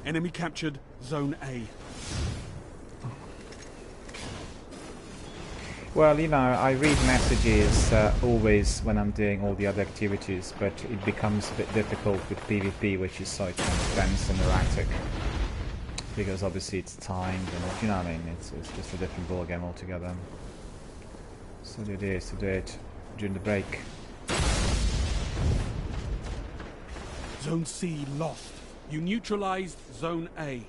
Enemy captured Zone A. Well, you know, I read messages always when I'm doing all the other activities, but it becomes a bit difficult with PvP, which is so kind of dense and erratic. Because obviously it's timed, and you know what I mean, it's just a different ballgame altogether. So the idea is to do it during the break. Zone C lost. You neutralized Zone A.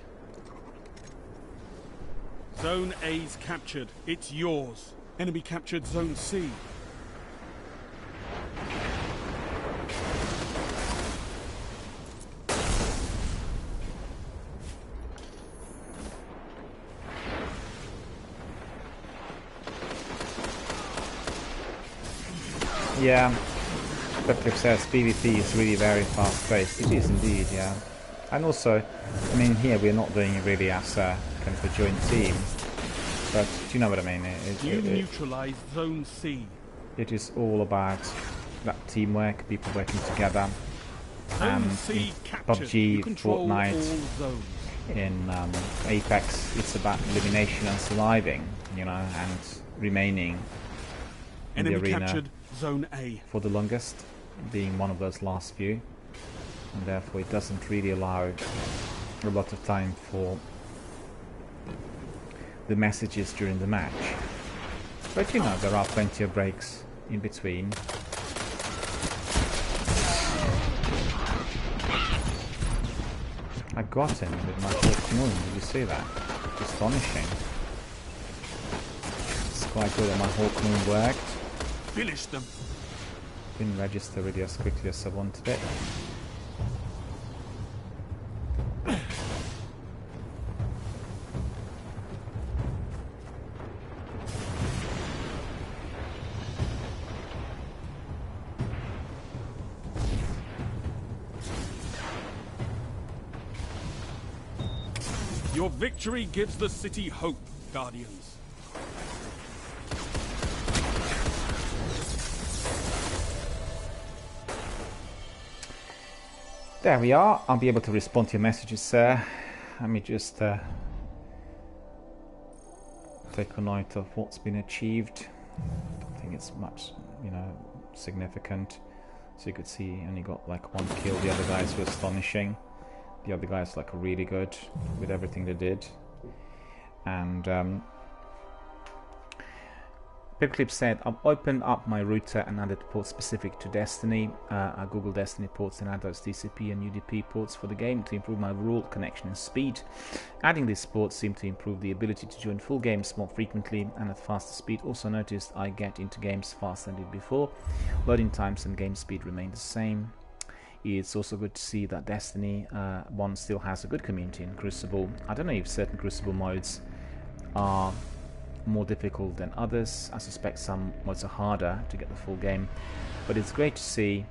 Zone A's captured. It's yours. Enemy captured Zone C. Yeah, Patrick says PvP is really very fast-paced. It is indeed, yeah. And also, I mean, here we're not doing it really as a kind of a joint team, but do you know what I mean? You neutralized Zone C. It is all about that teamwork, people working together. Zone And C in captured. You PUBG, control all Fortnite, zones. in Apex, it's about elimination and surviving, you know, and remaining in the Enemy arena captured Zone A. for the longest, being one of those last few, and therefore it doesn't really allow a lot of time for the messages during the match. But you know, there are plenty of breaks in between. I got him with my Hawk Moon, did you see that? Astonishing. It's quite good that my Hawk Moon worked. Finish them. Didn't register really as quickly as I wanted it. Your victory gives the city hope, Guardians. There we are. I'll be able to respond to your messages, sir. Let me just take a note of what's been achieved. I don't think it's much, significant. So you could see only got like 1 kill. The other guys were astonishing. The other guys like really good with everything they did. And Paperclip said, I've opened up my router and added ports specific to Destiny. I Google Destiny ports and add those TCP and UDP ports for the game to improve my overall connection and speed. Adding these ports seemed to improve the ability to join full games more frequently and at faster speed. Also noticed I get into games faster than I did before. Loading times and game speed remain the same. It's also good to see that Destiny 1 still has a good community in Crucible. I don't know if certain Crucible modes are more difficult than others. I suspect some modes are harder to get the full game, but it's great to see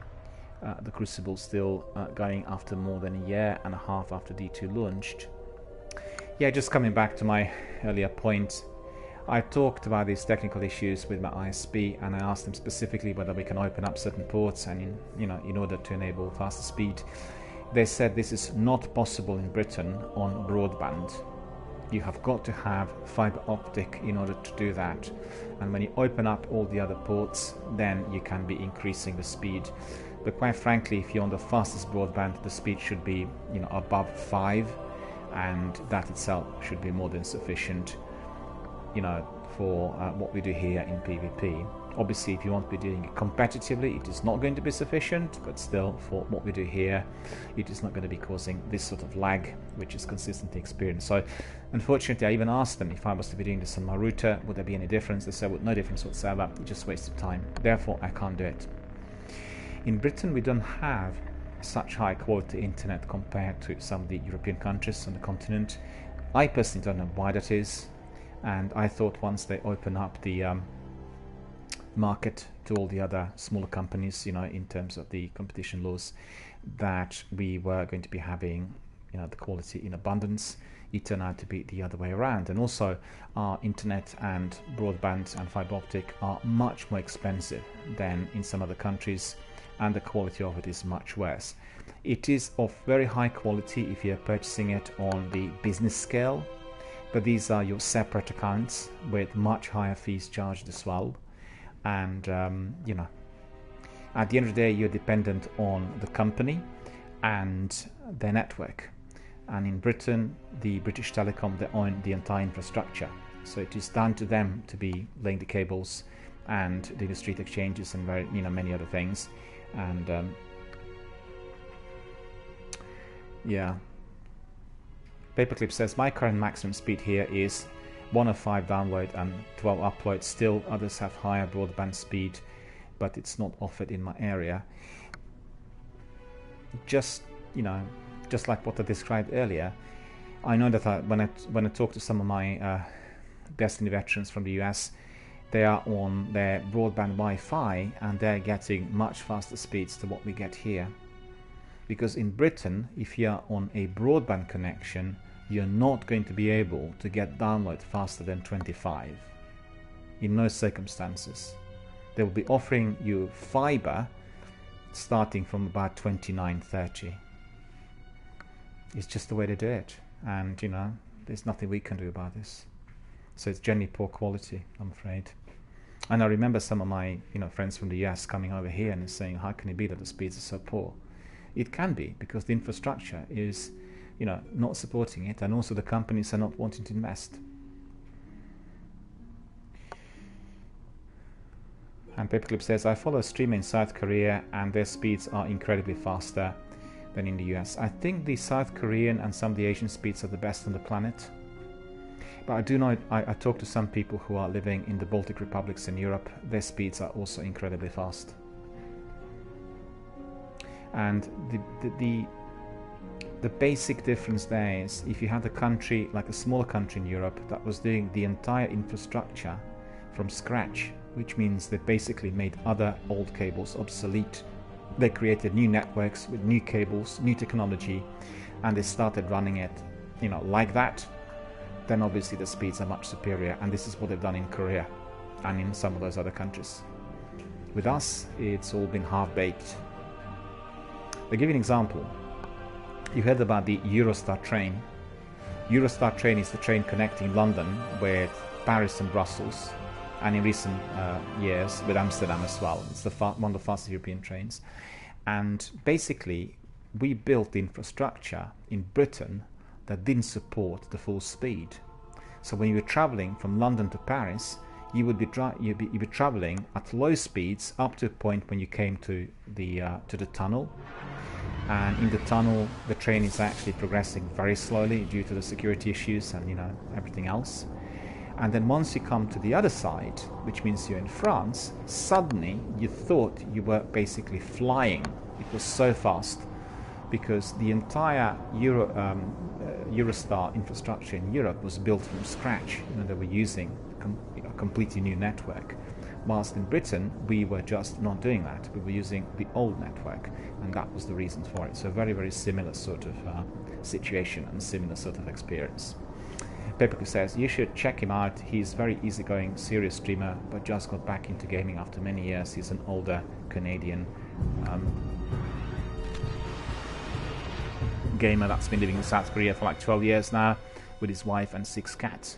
the Crucible still going after more than a year and a half after D2 launched. Yeah, just coming back to my earlier point, I talked about these technical issues with my ISP, and I asked them specifically whether we can open up certain ports and in order to enable faster speed. They said this is not possible in Britain on broadband. You have got to have fiber optic in order to do that, and when you open up all the other ports, then you can be increasing the speed. But quite frankly, if you're on the fastest broadband, the speed should be above 5, and that itself should be more than sufficient for what we do here in PvP. Obviously, if you want to be doing it competitively, it is not going to be sufficient, but still, for what we do here, it is not going to be causing this sort of lag, which is consistently experienced. So, unfortunately, I even asked them if I was to be doing this on my router, would there be any difference? They said, well, no difference whatsoever, it just wasted time. Therefore, I can't do it. In Britain, we don't have such high quality internet compared to some of the European countries on the continent. I personally don't know why that is, and I thought once they open up the market to all the other smaller companies, in terms of the competition laws, that we were going to be having, the quality in abundance. It turned out to be the other way around. And also, our internet and broadband and fiber optic are much more expensive than in some other countries, and the quality of it is much worse. It is of very high quality if you're purchasing it on the business scale, but these are your separate accounts with much higher fees charged as well. And at the end of the day, you're dependent on the company and their network. And in Britain, the British Telecom, they own the entire infrastructure, so it is down to them to be laying the cables and doing the street exchanges and many other things. And yeah, Paperclip says my current maximum speed here is 105 download and 12 upload. Still, others have higher broadband speed, but it's not offered in my area. Just like what I described earlier, I know that when I talk to some of my Destiny veterans from the US, they are on their broadband Wi-Fi and they're getting much faster speeds to what we get here. Because in Britain, if you're on a broadband connection, you're not going to be able to get download faster than 25. In no circumstances. They will be offering you fiber starting from about 29, 30. It's just the way they do it. And, there's nothing we can do about this. So it's generally poor quality, I'm afraid. And I remember some of my, friends from the US coming over here and saying, how can it be that the speeds are so poor? It can be because the infrastructure is not supporting it, and also the companies are not wanting to invest. And Paperclip says, I follow a streamer in South Korea and their speeds are incredibly faster than in the US. I think the South Korean and some of the Asian speeds are the best on the planet. But I do know, I talk to some people who are living in the Baltic republics in Europe. Their speeds are also incredibly fast. And the basic difference there is if you had a country like a smaller country in Europe that was doing the entire infrastructure from scratch, which means they basically made other old cables obsolete. They created new networks with new cables, new technology, and they started running it, like that then obviously the speeds are much superior, and this is what they've done in Korea and in some of those other countries. With us, it's all been half-baked. I'll give you an example. You heard about the Eurostar train. Eurostar train is the train connecting London with Paris and Brussels, and in recent years with Amsterdam as well. It's one of the fastest European trains. And basically, we built the infrastructure in Britain that didn't support the full speed. So when you were traveling from London to Paris, you'd be traveling at low speeds up to a point when you came to the tunnel. And in the tunnel, the train is actually progressing very slowly due to the security issues and everything else. And then once you come to the other side, which means you're in France, suddenly you thought you were basically flying. It was so fast, because the entire Eurostar infrastructure in Europe was built from scratch. They were using a completely new network. Whilst in Britain, we were just not doing that. We were using the old network, and that was the reason for it. So very, very similar sort of situation and similar sort of experience. Pepeku says, you should check him out. He's a very easygoing, serious streamer, but just got back into gaming after many years. He's an older Canadian gamer that's been living in South Korea for like 12 years now, with his wife and 6 cats.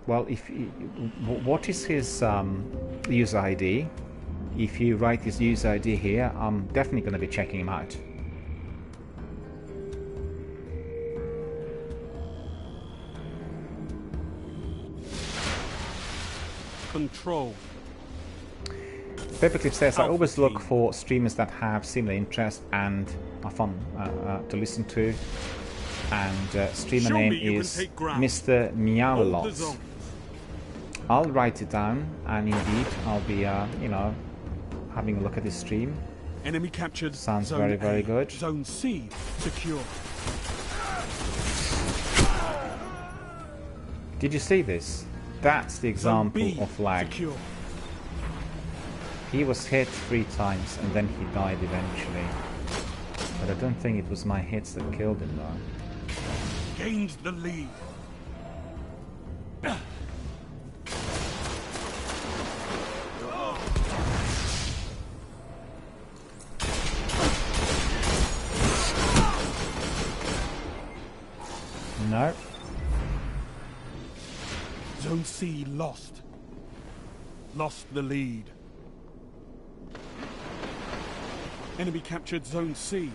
Well, what is his user ID? If you write his user ID here, I'm definitely going to be checking him out. Control. Paperclip says, I always look for streamers that have similar interests and are fun to listen to. And streamer name is Mr. Meowlots. I'll write it down, and indeed I'll be, having a look at this stream. Enemy captured. Sounds very, very good. Zone C secure. Did you see this? That's the example of lag. Secure. He was hit 3 times and then he died eventually. But I don't think it was my hits that killed him though. Gained the lead. No. Zone C lost. Lost the lead. Enemy captured Zone C.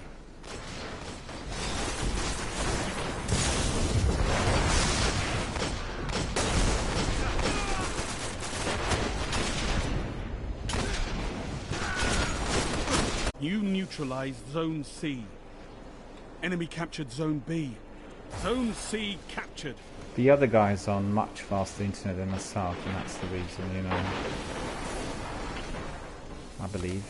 You neutralized Zone C. Enemy captured Zone B. Zone C captured. The other guy's on much faster internet than myself, and that's the reason, I believe.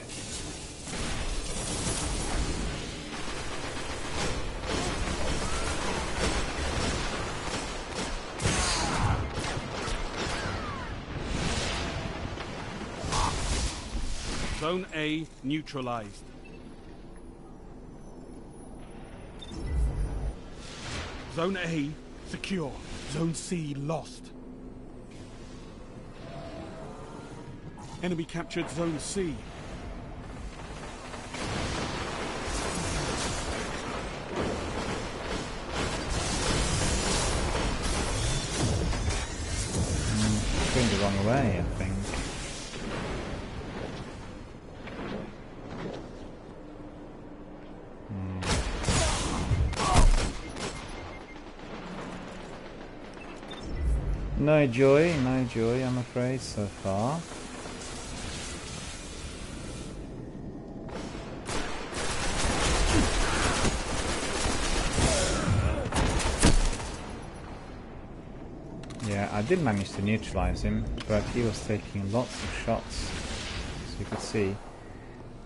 Zone A neutralized. Zone A secure. Zone C lost. Enemy captured Zone C. Going the wrong way, I think. No joy, I'm afraid, so far. Yeah, I did manage to neutralize him, but he was taking lots of shots, as you could see.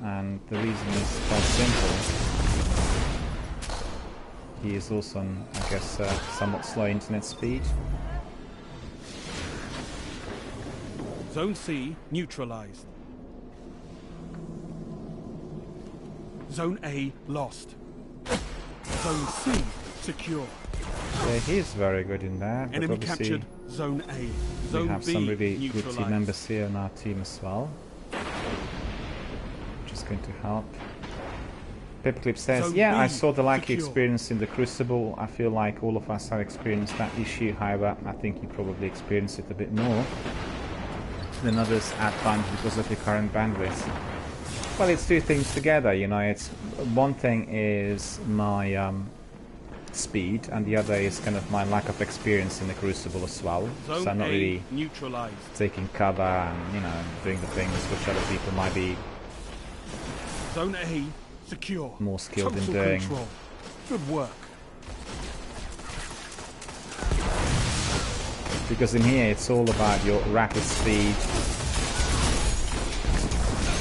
And the reason is quite simple. He is also on, I guess, somewhat slow internet speed. Zone C neutralized. Zone A lost. Zone C secure. Yeah, he's very good in that. But Enemy obviously captured Zone A. we Zone have B some really good neutralized. team members here on our team as well, which is going to help. Pepperclip says, Zone yeah, I B saw the lack of secure. experience in the Crucible. I feel like all of us have experienced that issue. However, I think you probably experienced it a bit more than others at times because of the current bandwidth. Well, it's two things together, you know. It's one thing is my speed, and the other is kind of my lack of experience in the Crucible as well. Zone So I'm not A really neutralized. taking cover and, you know, doing the things which other people might be Zone A secure. more skilled in Total doing. control. Good work. Because in here it's all about your rapid speed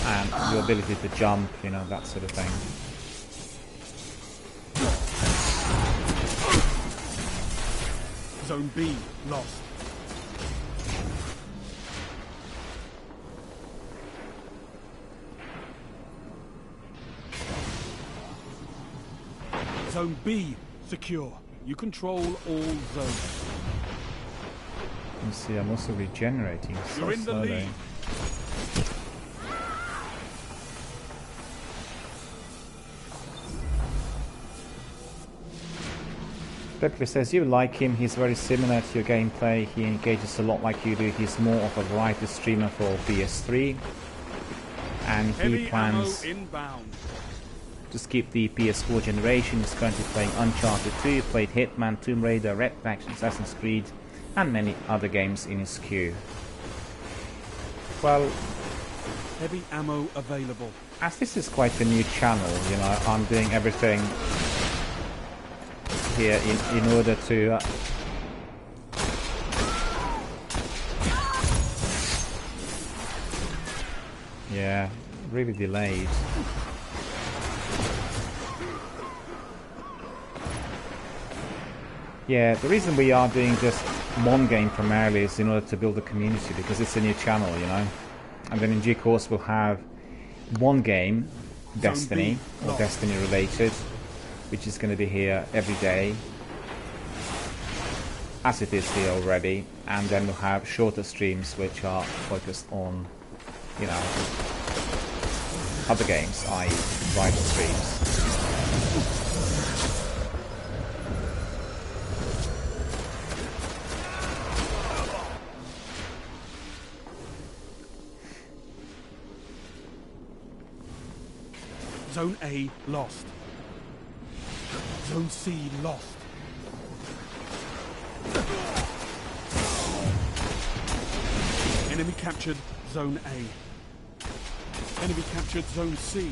and your ability to jump, you know, that sort of thing. Zone B lost. Zone B secure. You control all zones. You see, I'm also regenerating so You're in the slowly. lead. Pepper says you like him, he's very similar to your gameplay, he engages a lot like you do, he's more of a variety streamer for PS3 and he Heavy plans ammo inbound. to skip the PS4 generation. He's currently playing Uncharted 2, played Hitman, Tomb Raider, Red Faction, Assassin's Creed and many other games in his queue. Well, Heavy ammo available. as this is quite a new channel, you know, I'm doing everything here in order to yeah, really delayed. Yeah, the reason we are doing just one game primarily is in order to build a community, because it's a new channel, you know. And then in due course we'll have one game, Destiny, or Destiny related, which is going to be here every day, as it is here already. And then we'll have shorter streams which are focused on, you know, other games, i.e. rival streams. Zone A lost. Zone C lost. Enemy captured Zone A. Enemy captured Zone C.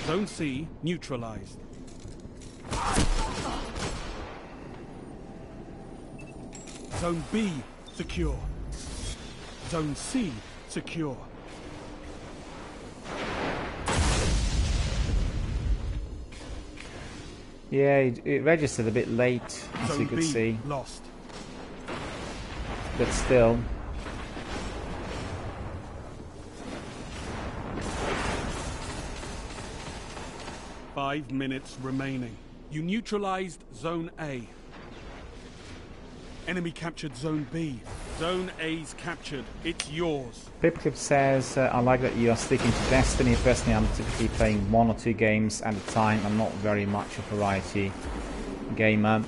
Zone C neutralized. Zone B secure. Zone C secure. Yeah, it registered a bit late, as Zone you could B see, lost. but still. Five minutes remaining. You neutralized Zone A. Enemy captured Zone B. Zone A's captured. It's yours. Pipclip says, I like that you are sticking to Destiny. Personally, I'm typically playing 1 or 2 games at a time. I'm not very much a variety gamer.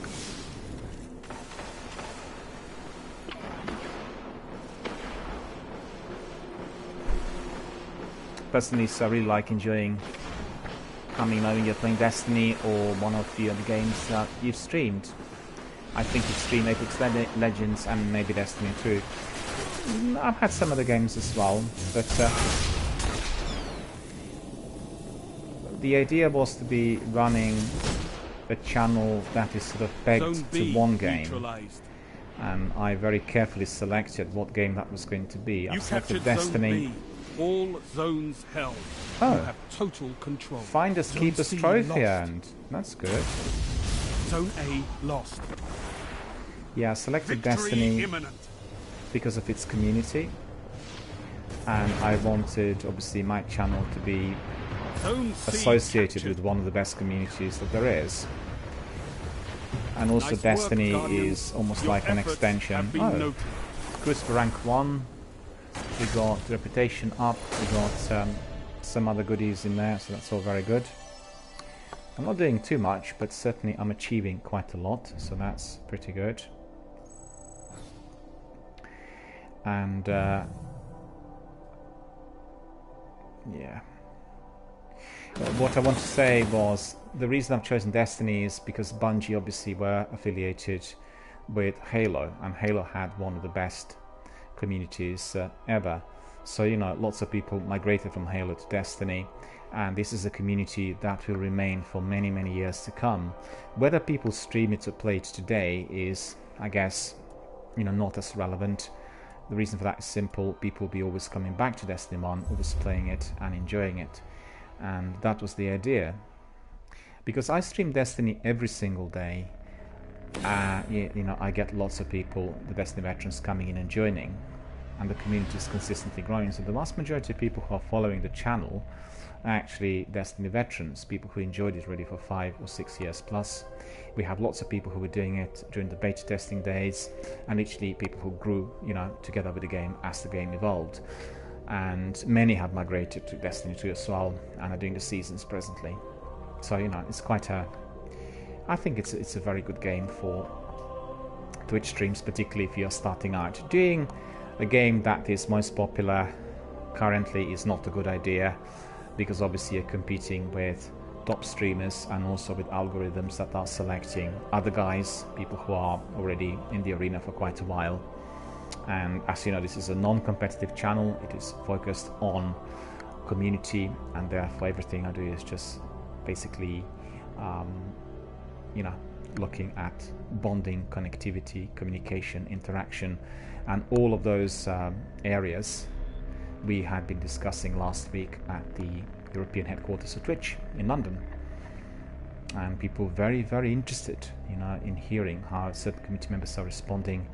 Personally, so I really like enjoying coming knowing you're playing Destiny or one or the other games that you've streamed. I think you've streamed Apex Legends and maybe Destiny 2. I've had some other games as well, but the idea was to be running a channel that is sort of pegged to one game, and I very carefully selected what game that was going to be. I selected Destiny. Zone B. All zones held. Oh. You have total control. Finders Keepers C trophy, lost. and that's good. Zone A lost. Yeah, I selected Victory Destiny. imminent. because of its community, and I wanted obviously my channel to be Zone C associated captured. with one of the best communities that there is. And also Nice work, Destiny Guardians. is almost Your like an efforts extension. have been Oh, noted. cruise for rank 1. We got reputation up. We got some other goodies in there, so that's all very good. I'm not doing too much, but certainly I'm achieving quite a lot, so that's pretty good. And yeah. What I want to say was, the reason I've chosen Destiny is because Bungie obviously were affiliated with Halo, and Halo had one of the best communities ever. So, you know, lots of people migrated from Halo to Destiny, and this is a community that will remain for many, many years to come. Whether people stream it or play it today is, I guess, you know, not as relevant. The reason for that is simple: people will be always coming back to Destiny 1, always playing it and enjoying it. And that was the idea. Because I stream Destiny every single day, you know, I get lots of people, the Destiny veterans, coming in and joining, and the community is consistently growing. So the vast majority of people who are following the channel are actually Destiny veterans, people who enjoyed it really for 5 or 6 years plus. We have lots of people who were doing it during the beta testing days, and literally people who grew, you know, together with the game as the game evolved. And many have migrated to Destiny 2 as well, and are doing the seasons presently. So, you know, it's quite a... I think it's a very good game for Twitch streams, particularly if you're starting out. Doing a game that is most popular currently is not a good idea, because obviously you're competing with top streamers and also with algorithms that are selecting other guys, people who are already in the arena for quite a while. And as you know, this is a non-competitive channel. It is focused on community, and therefore everything I do is just basically you know, looking at bonding, connectivity, communication, interaction, and all of those areas we had been discussing last week at the European headquarters of Twitch in London. And people very, very interested, you know, in hearing how certain community members are responding,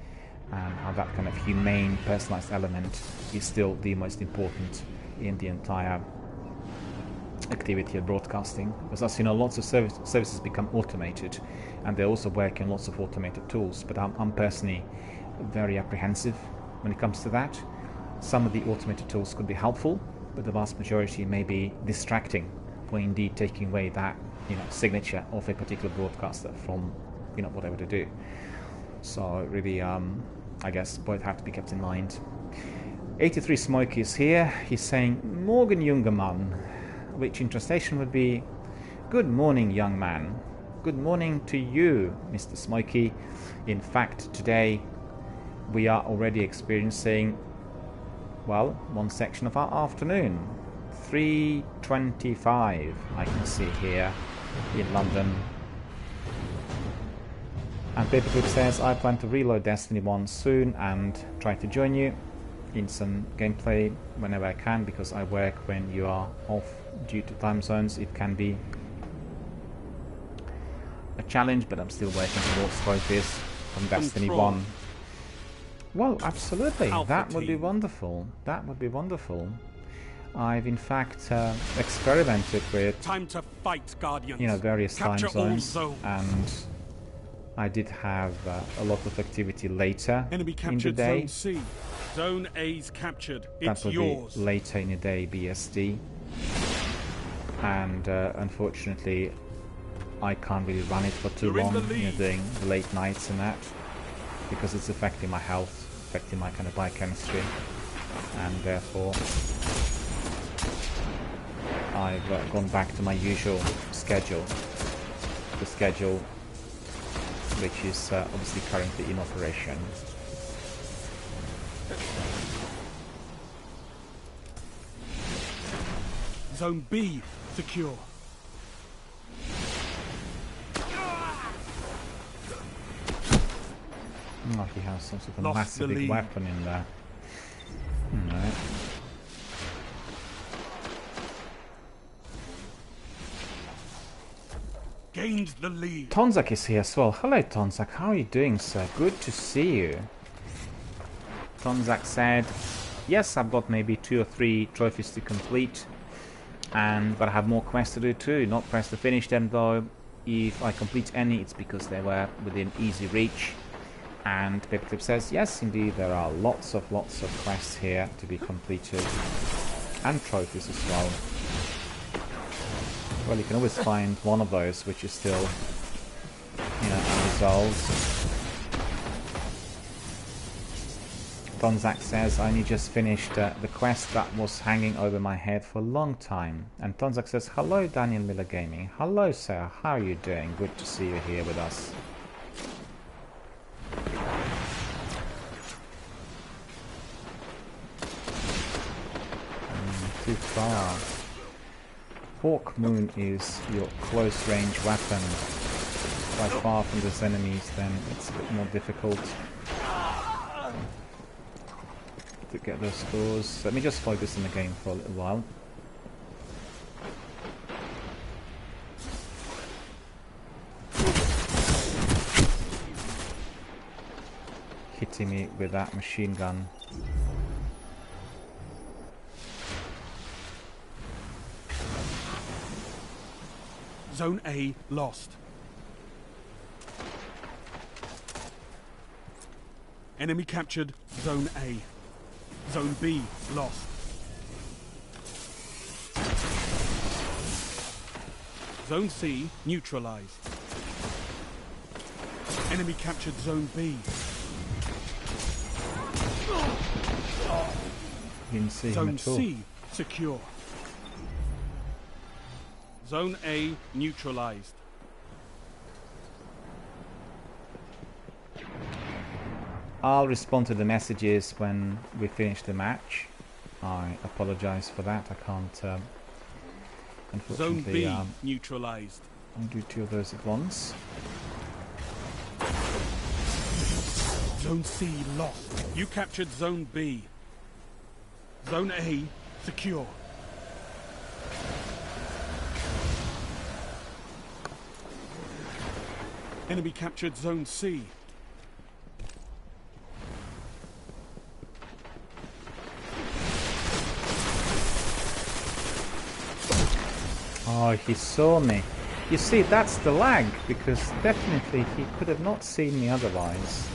and how that kind of humane, personalized element is still the most important in the entire activity of broadcasting. Because as you know, lots of services become automated, and they also work in lots of automated tools, but I'm personally very apprehensive when it comes to that. Some of the automated tools could be helpful, but the vast majority may be distracting, or indeed taking away that, you know, signature of a particular broadcaster from, you know, whatever they do. So really, I guess both have to be kept in mind. 83 Smokey is here. He's saying "Morgen, junger Mann," which in translation would be "Good morning, young man." Good morning to you, Mr. Smokey. In fact, today we are already experiencing, well, one section of our afternoon. 3:25 I can see here in London. And Paperclip says, I plan to reload Destiny 1 soon and try to join you in some gameplay whenever I can, because I work when you are off due to time zones. It can be a challenge, but I'm still working towards trophies from Destiny 1. Well, absolutely. Alpha That would be team. wonderful. That would be wonderful. I've in fact experimented with, Time to fight, Guardians. you know, various time Capture all zones, zones. and I did have a lot of activity later Enemy in the captured day. Zone C. Zone A's captured. That It's would yours. be later in the day BSD, and unfortunately I can't really run it for too You're in long, the you know, lead. doing the late nights and that, because it's affecting my health, affecting my kind of biochemistry, and therefore I've gone back to my usual schedule, the schedule which is obviously currently in operation. Zone B secure. Oh, he has some sort of Lost massive the big lead. weapon in there. Alright. Gained the lead. Tonzak is here as well. Hello Tonzak, how are you doing, sir? Good to see you. Tonzak said, yes, I've got maybe 2 or 3 trophies to complete, but I have more quests to do too. Not pressed to finish them though. If I complete any, it's because they were within easy reach. And Paperclip says, yes, indeed, there are lots of quests here to be completed, and trophies as well. Well, you can always find one of those which is still, you know, unresolved. Tonzak says, I only just finished the quest that was hanging over my head for a long time. And Tonzak says, hello Daniel Miller Gaming. Hello sir, how are you doing? Good to see you here with us. Too far. Hawk Moon is your close range weapon. Quite far from those enemies, then it's a bit more difficult to get those scores. Let me just focus on the game for a little while. Hitting me with that machine gun. Zone A lost. Enemy captured Zone A. Zone B lost. Zone C neutralized. Enemy captured Zone B. Didn't see him Zone at all. C secure. Zone A neutralized. I'll respond to the messages when we finish the match. I apologize for that. I can't, unfortunately, Zone B neutralized. I'll do 2 of those at once. Zone C lost. You captured Zone B. Zone A secure. Enemy captured Zone C. Oh, he saw me. You see, that's the lag, because definitely he could have not seen me otherwise.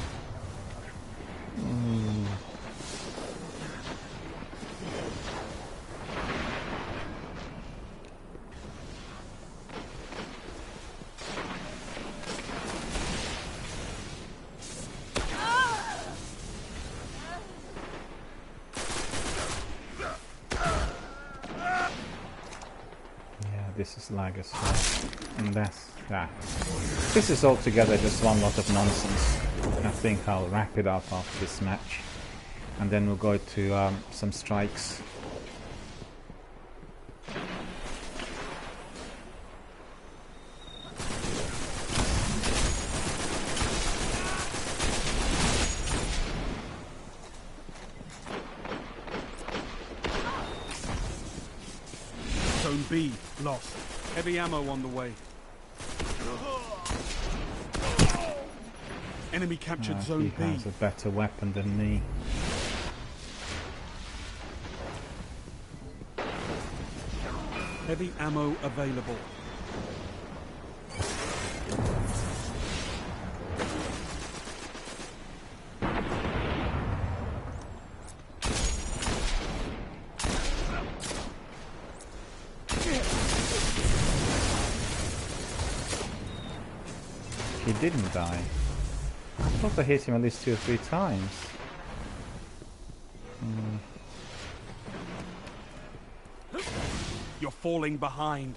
This is lag as well, and that's that. This is altogether just one lot of nonsense. I think I'll wrap it up after this match, and then we'll go to some strikes. Zone B lost. Heavy ammo on the way. Enemy captured Zone he B. has a better weapon than me. Heavy ammo available. He didn't die. I thought I hit him at least 2 or 3 times. You're falling behind.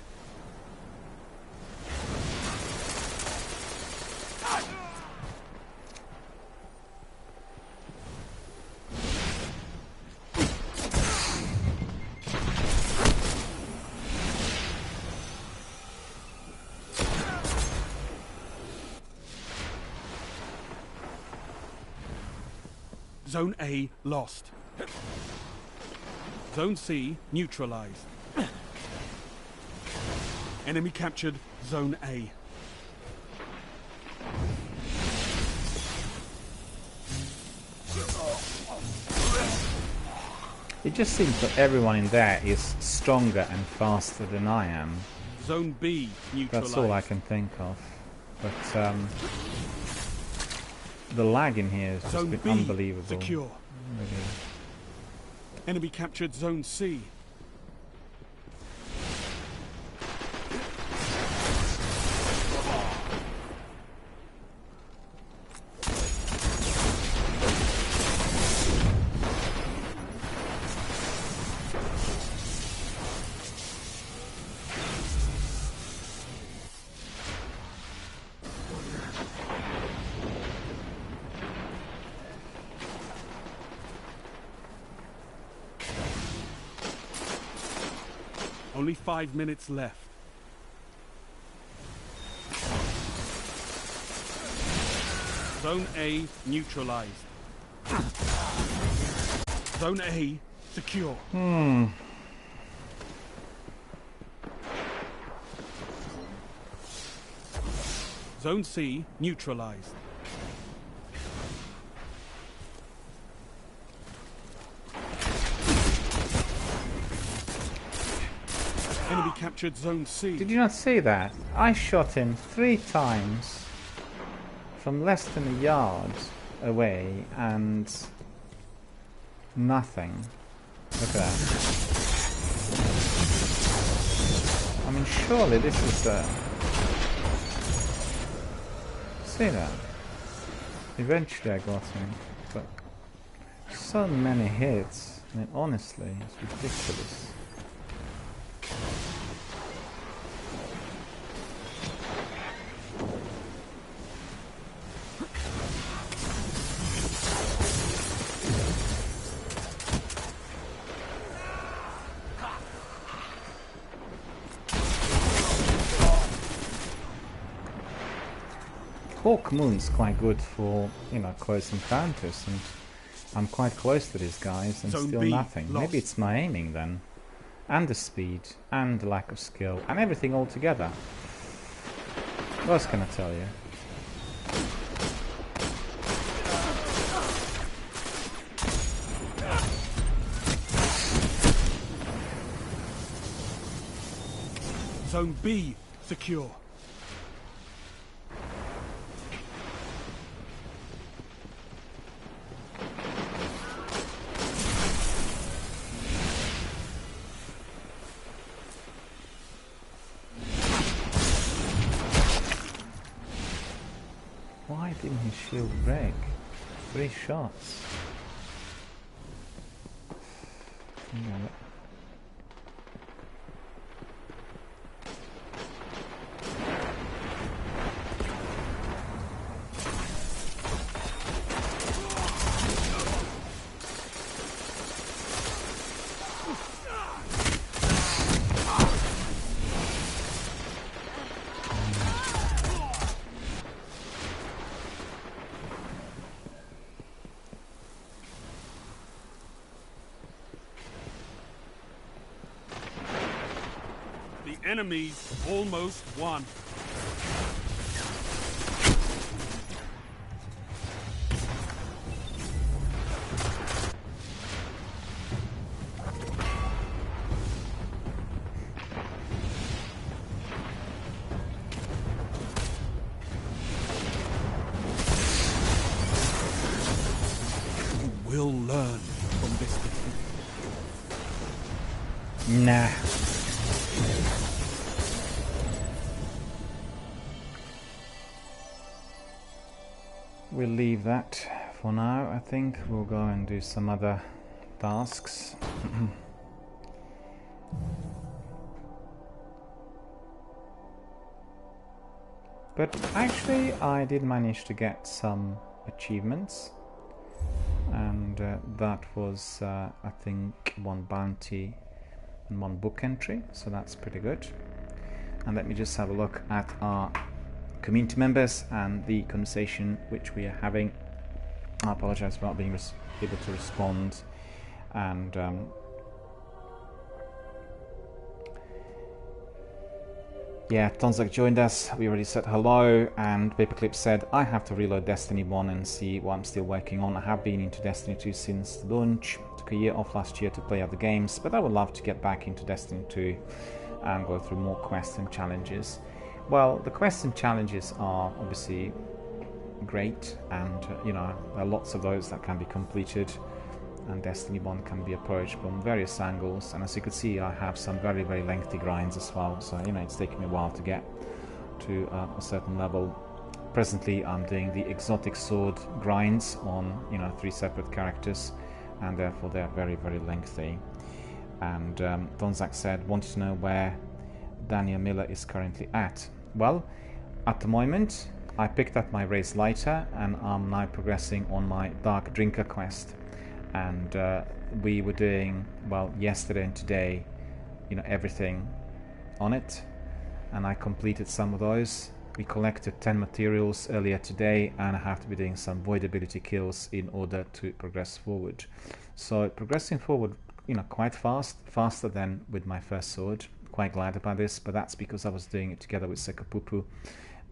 Zone A lost. Zone C neutralized. Enemy captured Zone A. It just seems that everyone in there is stronger and faster than I am. Zone B neutralized. That's all I can think of. But the lag in here has just Zone been B unbelievable. secure. Really. Enemy captured Zone C. Only 5 minutes left. Zone A neutralized. Zone A secure. Zone C neutralized. Enemy captured Zone C. Did you not see that? I shot him 3 times from less than a yard away and nothing. Look at that. I mean, surely this is the... See that? Eventually I got him, but so many hits. I mean, honestly, it's ridiculous. Hawk Moon's quite good for, you know, close encounters, and I'm quite close to these guys and Zone still B nothing. lost. Maybe it's my aiming then, and the speed, and the lack of skill, and everything all together. What else can I tell you? Zone B secure. Why didn't his shield break? 3 shots. Yeah. The enemy's almost won. You will learn from this defeat. Nah. We'll leave that for now. I think we'll go and do some other tasks. But actually I did manage to get some achievements, and that was I think 1 bounty and 1 book entry, so that's pretty good. And let me just have a look at our community members and the conversation which we are having. I apologize for not being able to respond, and Yeah, Tonzak joined us. We already said hello, and Paperclip said, I have to reload Destiny 1 and see what I'm still working on. I have been into Destiny 2 since the launch. Took a year off last year to play other games, but I would love to get back into Destiny 2 and go through more quests and challenges. Well, the quests and challenges are obviously great, and there are lots of those that can be completed, and Destiny 1 can be approached from various angles, and as you can see I have some very very lengthy grinds as well, so it's taking me a while to get to a certain level. Presently I'm doing the exotic sword grinds on 3 separate characters, and therefore they're very very lengthy. And Donzak said, wanted to know where DRBMiller is currently at. Well, at the moment I picked up my race lighter and I'm now progressing on my Dark Drinker quest. And we were doing, well, yesterday and today, everything on it, and I completed some of those. We collected 10 materials earlier today, and I have to be doing some void ability kills in order to progress forward. So progressing forward, quite fast, faster than with my first sword. Quite glad about this, but that's because I was doing it together with Sekapupu,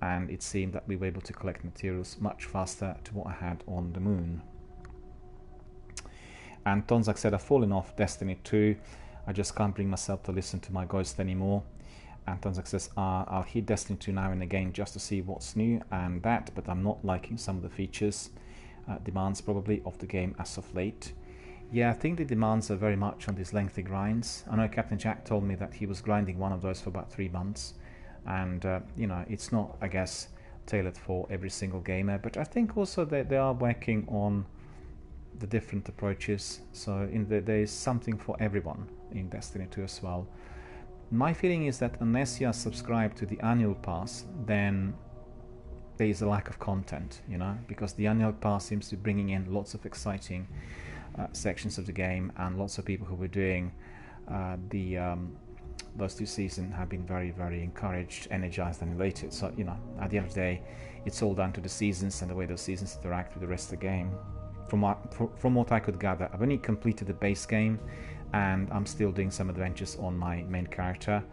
and it seemed that we were able to collect materials much faster to what I had on the moon. And Tonzak said, I've fallen off Destiny 2. I just can't bring myself to listen to my ghost anymore. And Tonzak says, I'll hit Destiny 2 now and again just to see what's new and that, but I'm not liking some of the features, demands probably of the game as of late. Yeah, I think the demands are very much on these lengthy grinds. I know Captain Jack told me that he was grinding one of those for about 3 months. And, it's not, I guess, tailored for every single gamer, but I think also that they are working on the different approaches, so there is something for everyone in Destiny 2 as well. My feeling is that unless you are subscribed to the annual pass, then there is a lack of content, because the annual pass seems to be bringing in lots of exciting sections of the game, and lots of people who were doing those 2 seasons have been very very encouraged, energized and elated. So at the end of the day, it's all down to the seasons and the way those seasons interact with the rest of the game. From what I could gather, I've only completed the base game, and I'm still doing some adventures on my main character,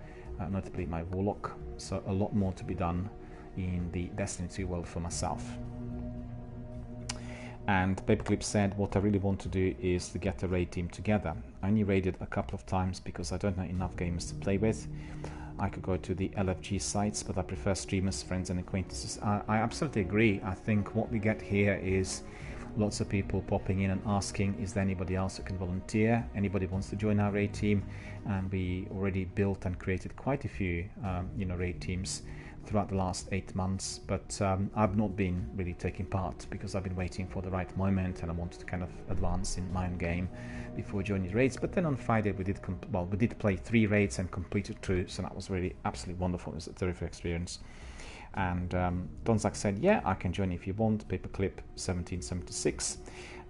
notably my Warlock, so a lot more to be done in the Destiny 2 world for myself. And Paperclip said, what I really want to do is to get a raid team together. I only raided a couple of times because I don't know enough gamers to play with. I could go to the LFG sites, but I prefer streamers, friends and acquaintances. I absolutely agree. I think what we get here is lots of people popping in and asking, is there anybody else who can volunteer? Anybody wants to join our raid team? And we already built and created quite a few raid teams throughout the last 8 months, but I've not been really taking part because I've been waiting for the right moment, and I wanted to kind of advance in my own game before joining raids. But then on Friday we did play 3 raids and completed 2, so that was really absolutely wonderful. It was a terrific experience. And Donzak said, yeah, I can join if you want, Paperclip 1776.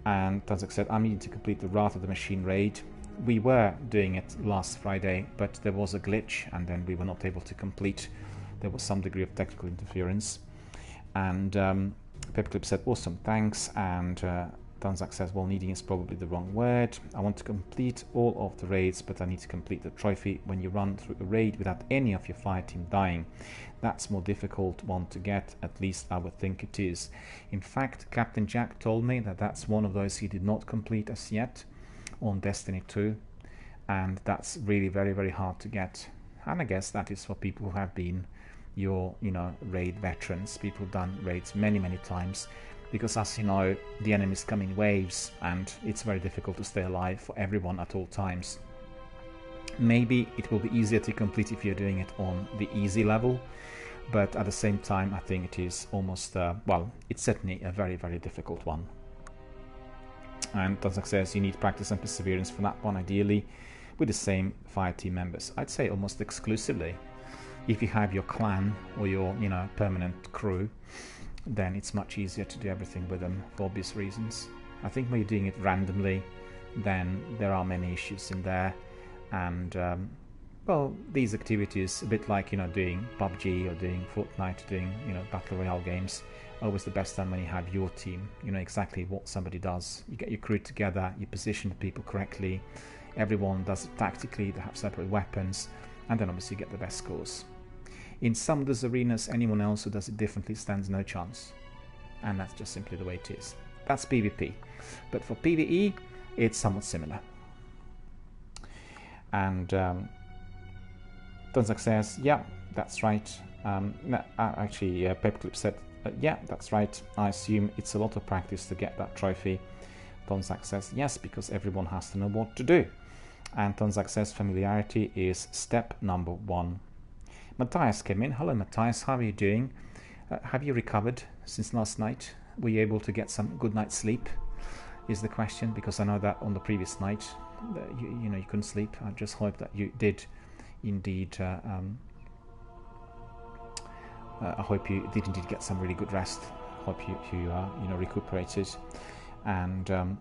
And Donzak said, I'm needing to complete the Wrath of the Machine raid. We were doing it last Friday, but there was a glitch, and then we were not able to complete. There was some degree of technical interference. And Paperclip said, awesome, thanks. And Donzak says, well, needing is probably the wrong word. I want to complete all of the raids, but I need to complete the trophy when you run through a raid without any of your fire team dying. That's more difficult one to get, at least I would think it is. In fact, Captain Jack told me that that's one of those he did not complete as yet on Destiny 2, and that's really very very hard to get. And I guess that is for people who have been your raid veterans, people who've done raids many times, because as you know, the enemies come in waves and it's very difficult to stay alive for everyone at all times. Maybe it will be easier to complete if you're doing it on the easy level, but at the same time I think it is almost it's certainly a very very difficult one. And Donzak says you need practice and perseverance for that one, ideally with the same fire team members. I'd say almost exclusively. If you have your clan or your permanent crew, then it's much easier to do everything with them for obvious reasons. I think when you're doing it randomly, then there are many issues in there, and these activities, a bit like doing PUBG or doing Fortnite, doing battle royale games, are always the best time when you have your team. You know exactly what somebody does. You get your crew together, you position the people correctly, everyone does it tactically, they have separate weapons, and then obviously you get the best scores. In some of those arenas, anyone else who does it differently stands no chance. And that's just simply the way it is. That's PvP. But for PvE, it's somewhat similar. And Tonzak says, yeah, that's right. Actually, Paperclip said, yeah, that's right. I assume it's a lot of practice to get that trophy. Tonzak says, yes, because everyone has to know what to do. And Tonzak says, familiarity is step number 1. Matthias came in. Hello, Matthias. How are you doing? Have you recovered since last night? Were you able to get some good night's sleep? Is the question, because I know that on the previous night, you know, you couldn't sleep. I just hope that you did indeed. I hope you did indeed get some really good rest. Hope you recuperated. And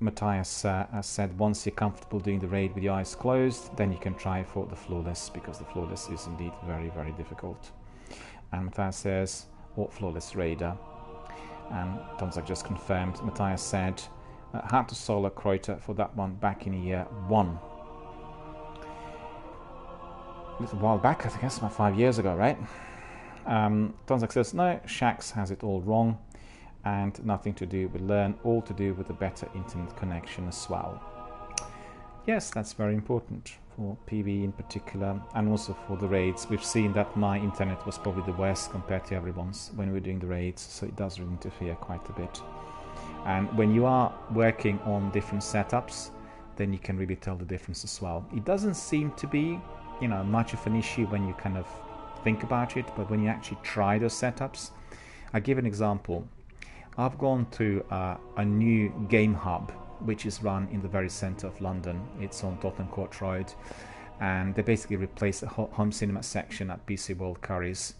Matthias has said, once you're comfortable doing the raid with your eyes closed, then you can try for the flawless, because the flawless is indeed very, very difficult. And Matthias says, what flawless raider? And Tonzak just confirmed. Matthias said, had to solo Kreuter for that one back in year 1. A little while back, I guess about 5 years ago, right? Tonzak says, no, Shax has it all wrong, and nothing to do with learn, all to do with a better internet connection as well. Yes, that's very important for PvE in particular, and also for the raids. We've seen that my internet was probably the worst compared to everyone's when we were doing the raids, so it does really interfere quite a bit. And when you are working on different setups, then you can really tell the difference as well. It doesn't seem to be, you know, much of an issue when you kind of think about it, but when you actually try those setups, I'll give an example. I've gone to a new game hub, which is run in the very centre of London. It's on Tottenham Court Road, and they basically replaced the home cinema section at PC World Currys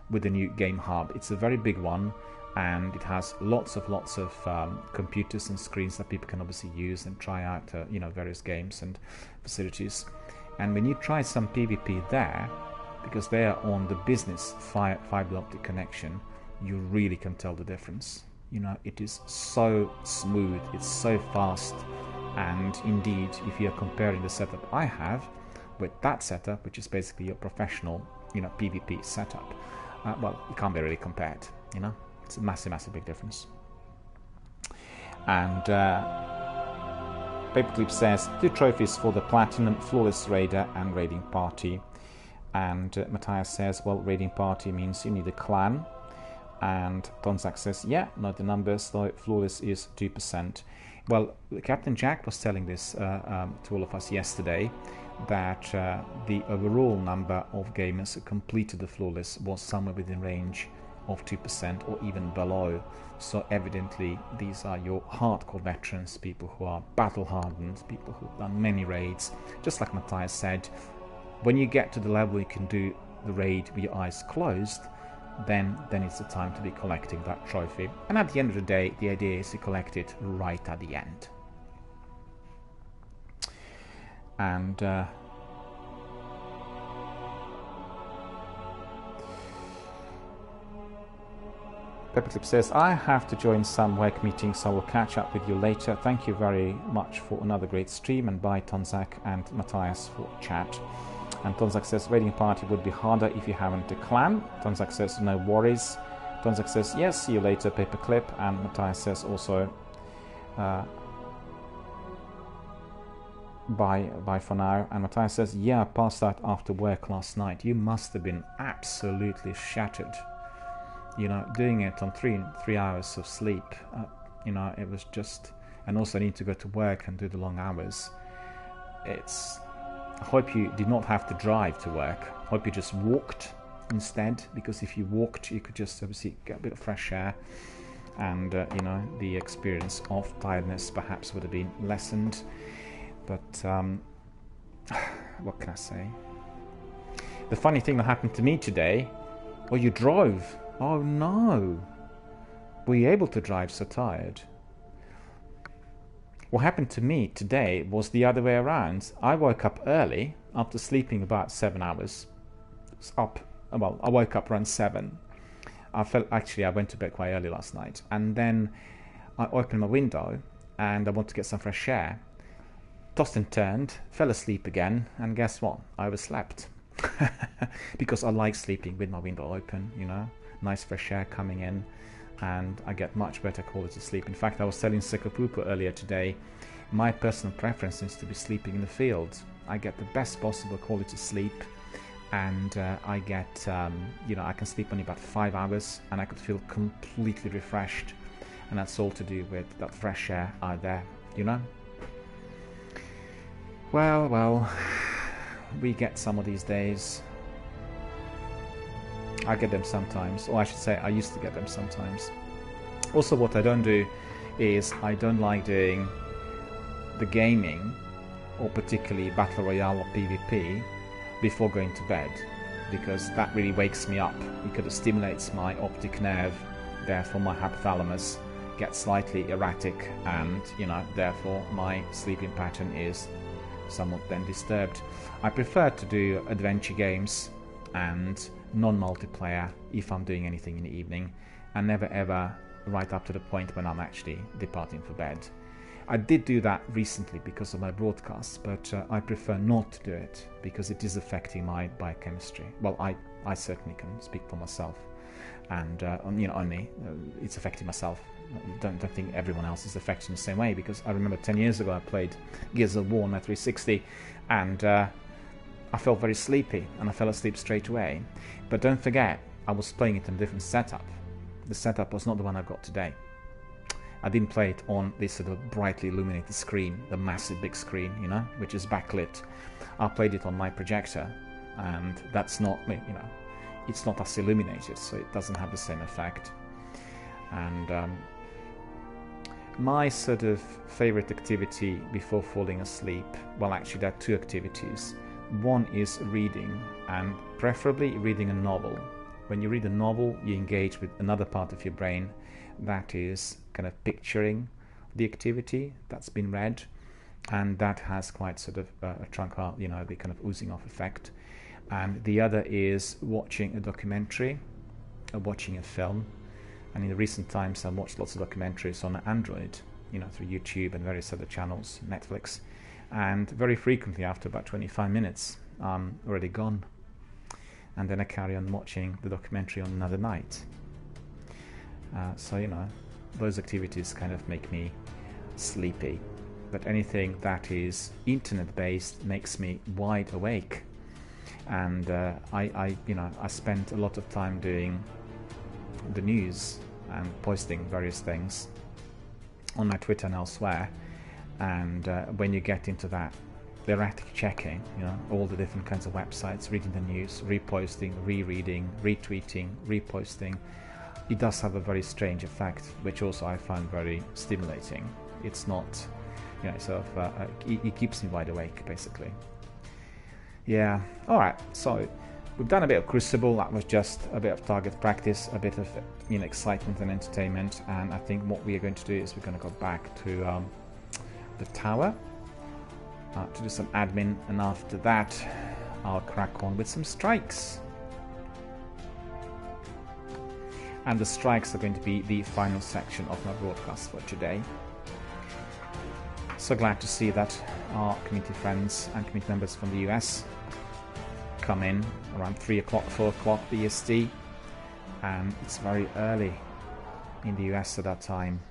with a new game hub. It's a very big one, and it has lots of computers and screens that people can obviously use and try out various games and facilities. And when you try some PvP there, because they are on the business fiber optic connection, you really can tell the difference. You know, it is so smooth, it's so fast, and indeed, if you're comparing the setup I have with that setup, which is basically your professional, PvP setup, well, it can't be really compared. It's a massive big difference. And Paperclip says 2 trophies for the Platinum, Flawless Raider, and Raiding Party. And Matthias says, well, Raiding Party means you need a clan. And Tonzak says, yeah, not the numbers, though Flawless is 2%. Well, Captain Jack was telling this to all of us yesterday, that the overall number of gamers who completed the Flawless was somewhere within range of 2% or even below. So evidently these are your hardcore veterans, people who are battle hardened, people who've done many raids. Just like Matthias said, when you get to the level you can do the raid with your eyes closed, then it's the time to be collecting that trophy. And at the end of the day, the idea is to collect it right at the end. And Pepperclip says, I have to join some work meetings, so I will catch up with you later. Thank you very much for another great stream, and bye Tonzak and Matthias for chat. And Tonzak says, Raiding Party would be harder if you haven't a clan. Tonzak says, no worries. Tonzak says, yes, see you later, Paperclip. And Matthias says also, bye for now. And Matthias says, yeah, I passed out after work last night. You must have been absolutely shattered. Doing it on three hours of sleep. It was just, and also I need to go to work and do the long hours. I hope you did not have to drive to work. I hope you just walked instead, because if you walked, you could just obviously get a bit of fresh air, and the experience of tiredness perhaps would have been lessened. But what can I say? The funny thing that happened to me today, you drove. Oh no! Were you able to drive so tired? What happened to me today was the other way around. I woke up early after sleeping about 7 hours. I woke up around 7. I went to bed quite early last night, and then I opened my window and I wanted to get some fresh air. Tossed and turned, fell asleep again, and guess what? I overslept. because I like sleeping with my window open, you know, nice fresh air coming in, and I get much better quality sleep. In fact, I was telling Sekapupo earlier today, my personal preference is to be sleeping in the field. I get the best possible quality sleep, and I get, you know, I can sleep only about 5 hours, and I could feel completely refreshed, and that's all to do with that fresh air out there, you know. Well, we get some of these days. I get them sometimes, or I should say I used to get them sometimes. Also, what I don't do is I don't like doing the gaming, or particularly Battle Royale or PvP, before going to bed, because that really wakes me up. It kind of stimulates my optic nerve, therefore my hypothalamus gets slightly erratic, and, you know, therefore my sleeping pattern is somewhat then disturbed. I prefer to do adventure games and non-multiplayer if I'm doing anything in the evening, and never ever right up to the point when I'm actually departing for bed. I did do that recently because of my broadcasts, but I prefer not to do it because it is affecting my biochemistry. Well, I certainly can speak for myself, and you know, only it's affecting myself. Don't think everyone else is affected in the same way, because I remember 10 years ago I played Gears of War on my 360, and I felt very sleepy, and I fell asleep straight away. But don't forget, I was playing it in a different setup. The setup was not the one I got today. I didn't play it on this sort of brightly illuminated screen, the massive big screen, you know, which is backlit. I played it on my projector, and that's not, you know, it's not as illuminated, so it doesn't have the same effect. And my sort of favorite activity before falling asleep, well, actually there are two activities. One is reading, and preferably reading a novel. When you read a novel, you engage with another part of your brain that is kind of picturing the activity that's been read, and that has quite sort of a tranquil, you know, the kind of oozing off effect. And the other is watching a documentary, or watching a film. And in the recent times, I've watched lots of documentaries on Android, you know, through YouTube and various other channels, Netflix. And very frequently, after about 25 minutes, I'm already gone. And then I carry on watching the documentary on another night. So, you know, those activities kind of make me sleepy. But anything that is internet-based makes me wide awake. And I spent a lot of time doing the news and posting various things on my Twitter and elsewhere. And when you get into that erratic checking, you know, all the different kinds of websites, reading the news, reposting, rereading, retweeting, reposting, it does have a very strange effect, which also I find very stimulating. It's not, you know, sort of, it keeps me wide awake, basically. Yeah, alright, so we've done a bit of Crucible. That was just a bit of target practice, a bit of, you know, excitement and entertainment, and I think what we are going to do is we're going to go back to the tower to do some admin, and after that I'll crack on with some strikes. And the strikes are going to be the final section of my broadcast for today. So glad to see that our community friends and community members from the US come in around 3 o'clock, 4 o'clock BST, and it's very early in the US at that time,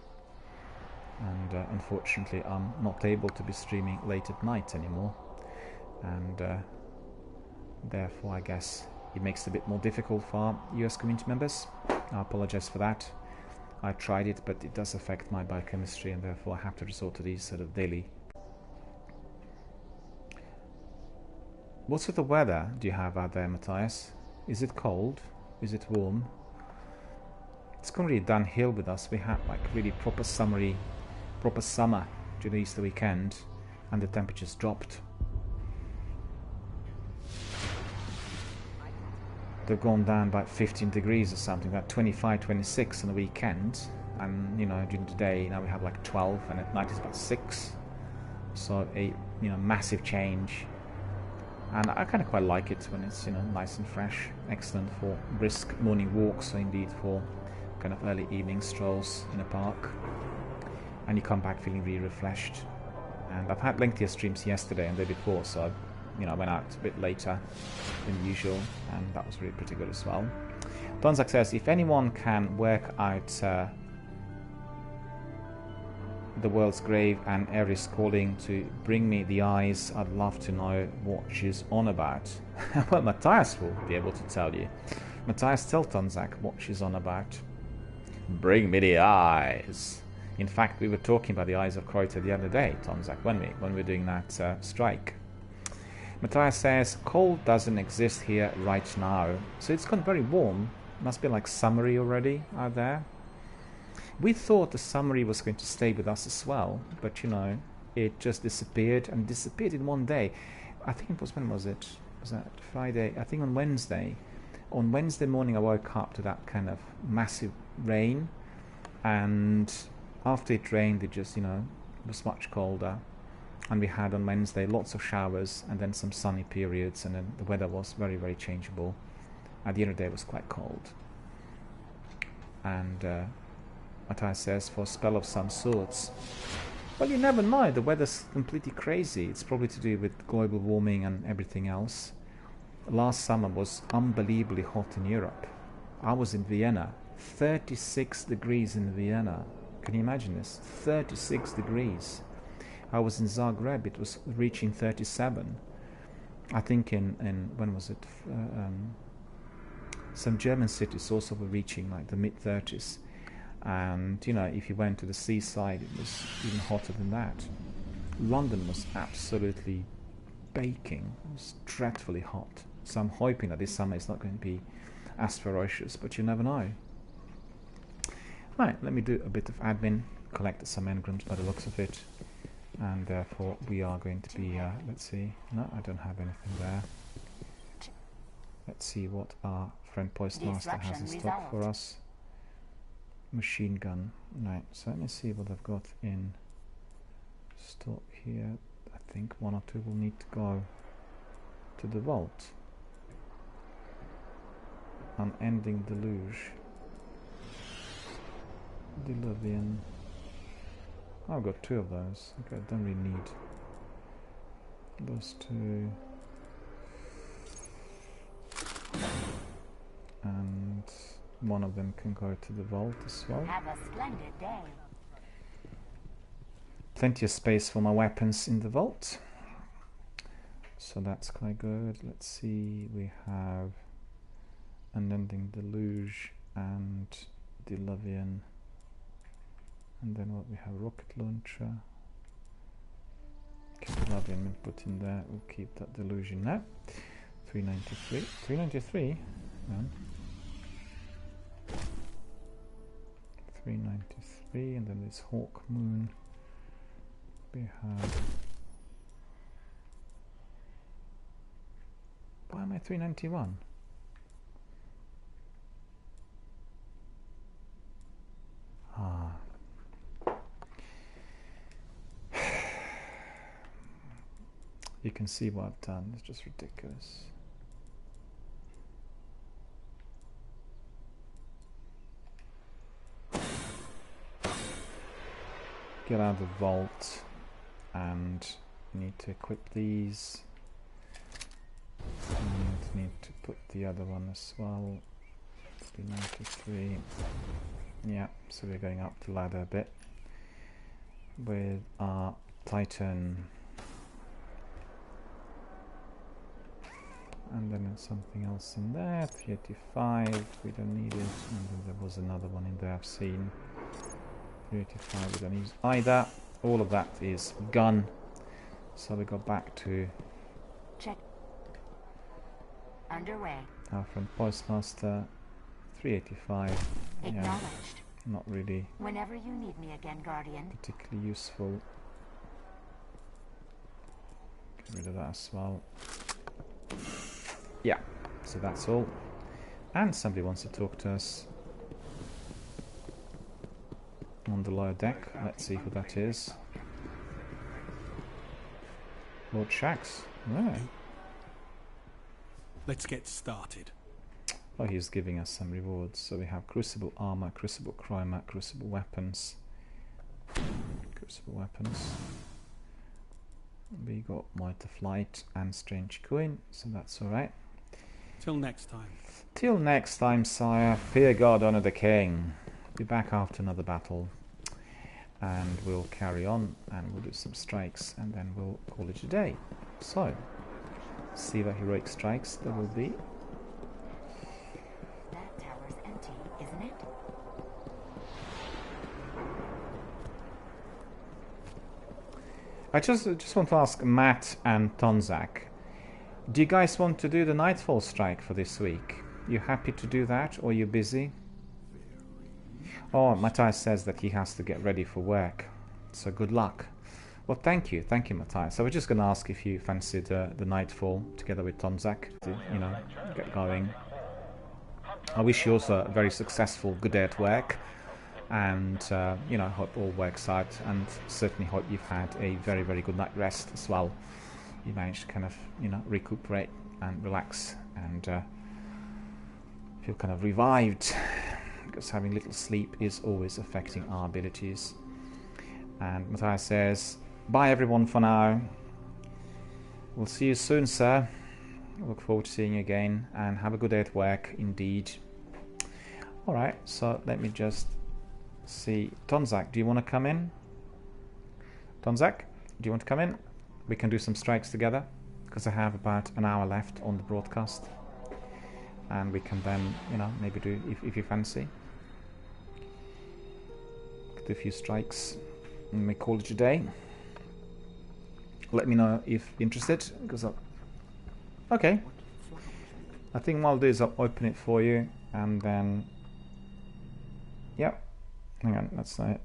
and unfortunately I'm not able to be streaming late at night anymore, and therefore I guess it makes it a bit more difficult for our US community members. I apologize for that. I tried it, but it does affect my biochemistry, and therefore I have to resort to these sort of daily. What sort of weather do you have out there, Matthias? Is it cold? Is it warm? It's gone really downhill with us. We had like really proper summer during the Easter weekend, and the temperatures dropped. They've gone down by 15 degrees or something, about 25, 26 on the weekend, and you know, during the day now we have like 12, and at night it's about 6. So a, you know, massive change, and I kind of quite like it when it's, you know, nice and fresh. Excellent for brisk morning walks, or indeed for kind of early evening strolls in a park, and you come back feeling really refreshed. And I've had lengthier streams yesterday and the day before, so you know, I went out a bit later than usual, and that was really pretty good as well. Donzak says, if anyone can work out the world's grave and Eris calling to bring me the eyes, I'd love to know what she's on about. Well, Matthias will be able to tell you. Matthias, tell Donzak what she's on about. Bring me the eyes. In fact, we were talking about the eyes of Kreuter the other day, Donzak, when we were doing that strike. Matthias says, cold doesn't exist here right now, so it's gone very warm. Must be like summery already out there. We thought the summery was going to stay with us as well, but you know, it just disappeared, and disappeared in one day. I think it was, when was it? Was that Friday? I think on Wednesday. On Wednesday morning I woke up to that kind of massive rain, and after it rained it just, you know, was much colder, and we had on Wednesday lots of showers and then some sunny periods, and then the weather was very, very changeable. At the end of the day it was quite cold. And Matthias says, for a spell of some sorts. Well, you never know, the weather's completely crazy. It's probably to do with global warming and everything else. Last summer was unbelievably hot in Europe. I was in Vienna, 36 degrees in Vienna. Can you imagine this? 36 degrees. I was in Zagreb, it was reaching 37. I think in when was it? Some German cities also were reaching like the mid-30s. And, you know, if you went to the seaside, it was even hotter than that. London was absolutely baking. It was dreadfully hot. So I'm hoping that this summer is not going to be as ferocious, but you never know. Right, let me do a bit of admin, collect some engrams by the looks of it, and therefore we are going to be, let's see, no, I don't have anything there. Let's see what our friend Postmaster has in stock for us. Machine gun. Right, so let me see what I've got in stock here. I think one or two will need to go to the vault. Unending Deluge. Diluvian. Oh, I've got two of those. Okay, I don't really need those two. And one of them can go to the vault as well. Have a splendid day. Plenty of space for my weapons in the vault, so that's quite good. Let's see, we have Unending Deluge and Diluvian, and then what we have, rocket launcher. Keep Diluvian put in there. We'll keep that Delusion now. 393. 393. Yeah. 393, and then this Hawk Moon. We have. Why am I 391? Ah. You can see what I've done. It's just ridiculous. Get out of the vault, and need to equip these, and need to put the other one as well. 393. Yeah, so we're going up the ladder a bit with our Titan, and then there's something else in there. 385, we don't need it, and then there was another one in there I've seen. 385, we don't use either. All of that is gun. So we go back to Check. Underway. our friend Postmaster. 385. Acknowledged. Yeah, not really Whenever you need me again, Guardian. particularly useful. Get rid of that as well. Yeah, so that's all. And somebody wants to talk to us on the lower deck. Let's see who that is. Lord Shax. Yeah. Let's get started. Oh, he's giving us some rewards. So we have Crucible Armor, Crucible Chroma, Crucible Weapons. Crucible Weapons. We got Might of Flight and Strange Coin, so that's alright. Till next time. Till next time, sire. Fear God, honor the king. Be back after another battle. And we'll carry on and we'll do some strikes and then we'll call it a day. So, see what heroic strikes there will be. That tower's empty, isn't it? I just want to ask Matt and Tonzak, do you guys want to do the Nightfall strike for this week? You happy to do that, or are you busy? Oh, Matthias says that he has to get ready for work, so good luck. Well, thank you, Matthias. I was just going to ask if you fancied the Nightfall together with Tonzak to, you know, get going. I wish you also a very successful good day at work, and you know, hope all works out, and certainly hope you've had a very, very good night rest as well. You managed to kind of, you know, recuperate and relax and feel kind of revived, because having little sleep is always affecting our abilities. And Matthias says, bye everyone for now. We'll see you soon, sir. I look forward to seeing you again, and have a good day at work indeed. Alright, so let me just see. Tonzak, do you want to come in? Tonzak, do you want to come in? We can do some strikes together, because I have about an hour left on the broadcast. And we can then, you know, maybe do, if you fancy, do a few strikes and we call it a day. Let me know if interested, because okay. I think what I'll do is I'll open it for you, and then, yep, hang on, that's not it.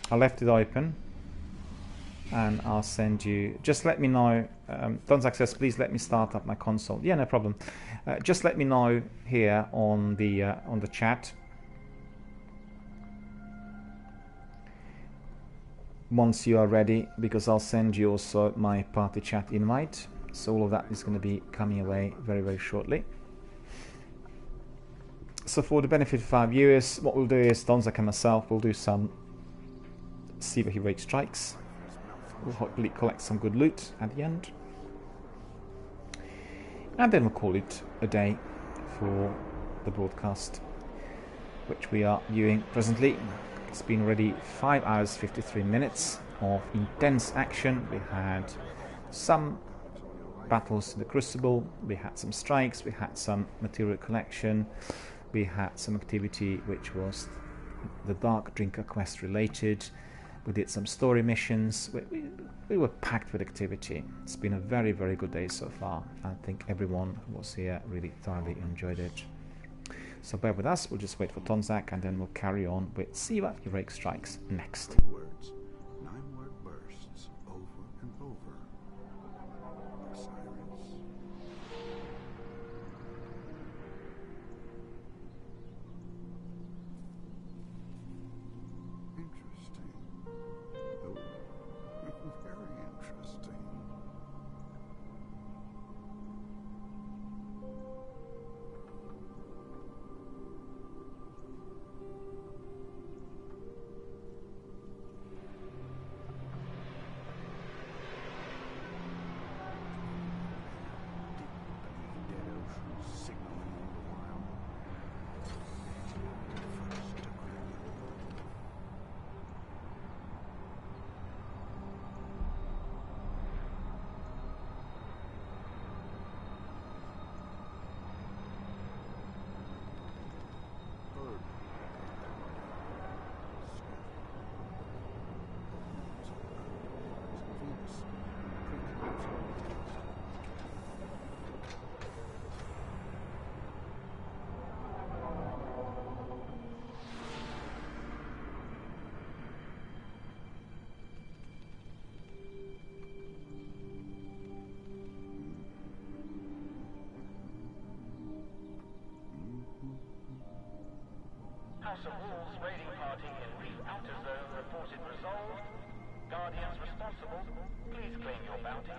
I left it open, and I'll send you. Just let me know. Donzak says, "Please let me start up my console." Yeah, no problem. Just let me know here on the chat once you are ready, because I'll send you also my party chat invite. So all of that is going to be coming away very, very shortly. So for the benefit of our viewers, what we'll do is Donzak and myself will do some see where he rate strikes. We'll hopefully collect some good loot at the end, and then we'll call it a day for the broadcast, which we are viewing presently. It's been already 5 hours 53 minutes of intense action. We had some battles in the Crucible, we had some strikes, we had some material collection, we had some activity which was the Dark Drinker quest related. We did some story missions. We were packed with activity. It's been a very, very good day so far. I think everyone who was here really thoroughly enjoyed it. So bear with us. We'll just wait for Tonzak, and then we'll carry on with Siva Heroic Strikes next. Words, 9-word bursts over and over. Osiris. Interesting. Oh, very interesting. Dead oceans signaling all the while. First degree. Bird. House of Wolves raiding party in Reef Outer Zone reported resolved. Guardians responsible, please claim your bounty.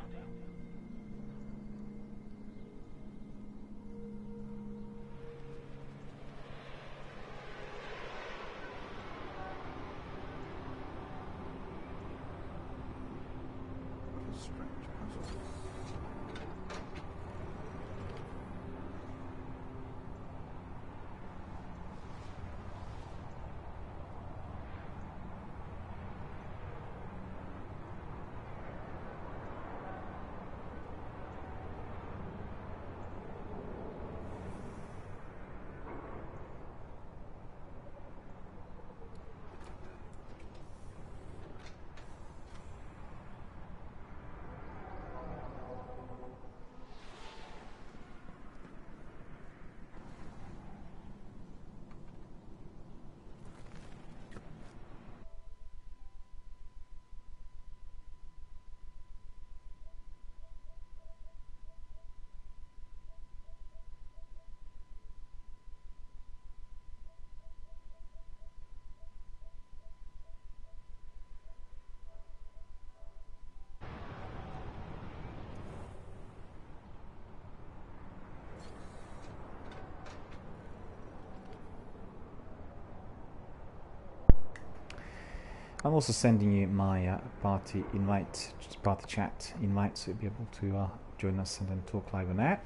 I'm also sending you my party invite, party chat invite, so you'll be able to join us and then talk live on air.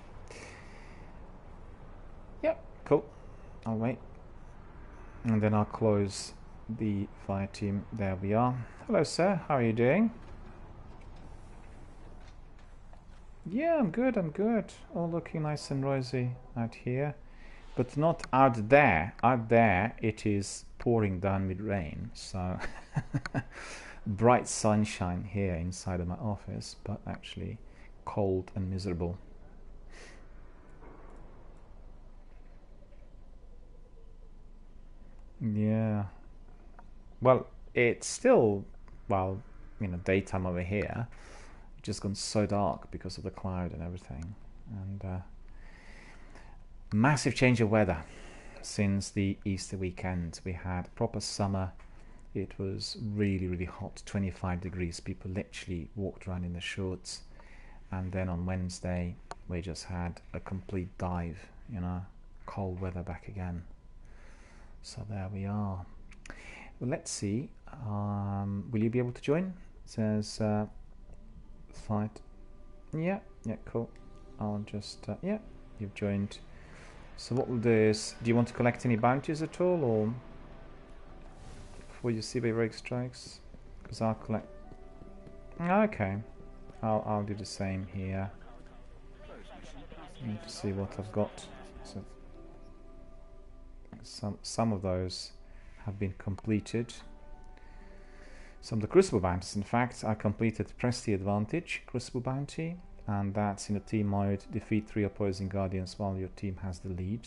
Yep, cool. I'll wait. And then I'll close the fire team. There we are. Hello, sir. How are you doing? Yeah, I'm good. I'm good. All looking nice and rosy out here, but not out there. Out there, it is pouring down with rain. So bright sunshine here inside of my office, but actually cold and miserable. Yeah. Well, it's still, well, you know, daytime over here. It's just gone so dark because of the cloud and everything. And massive change of weather since the Easter weekend. We had proper summer. It was really, really hot, 25 degrees. People literally walked around in the shorts. And then on Wednesday, we just had a complete dive, you know, cold weather back again. So there we are. Well, let's see. Will you be able to join? It says fight. Yeah, cool. I'll just yeah, you've joined. So what we'll do is, do you want to collect any bounties at all, or before you see Heroic Strikes? Because I'll collect. Okay, I'll do the same here. Need to see what I've got. So some of those have been completed. Some of the Crucible bounties, in fact, I completed Press the Advantage Crucible bounty, and that's in a team mode. Defeat 3 opposing Guardians while your team has the lead.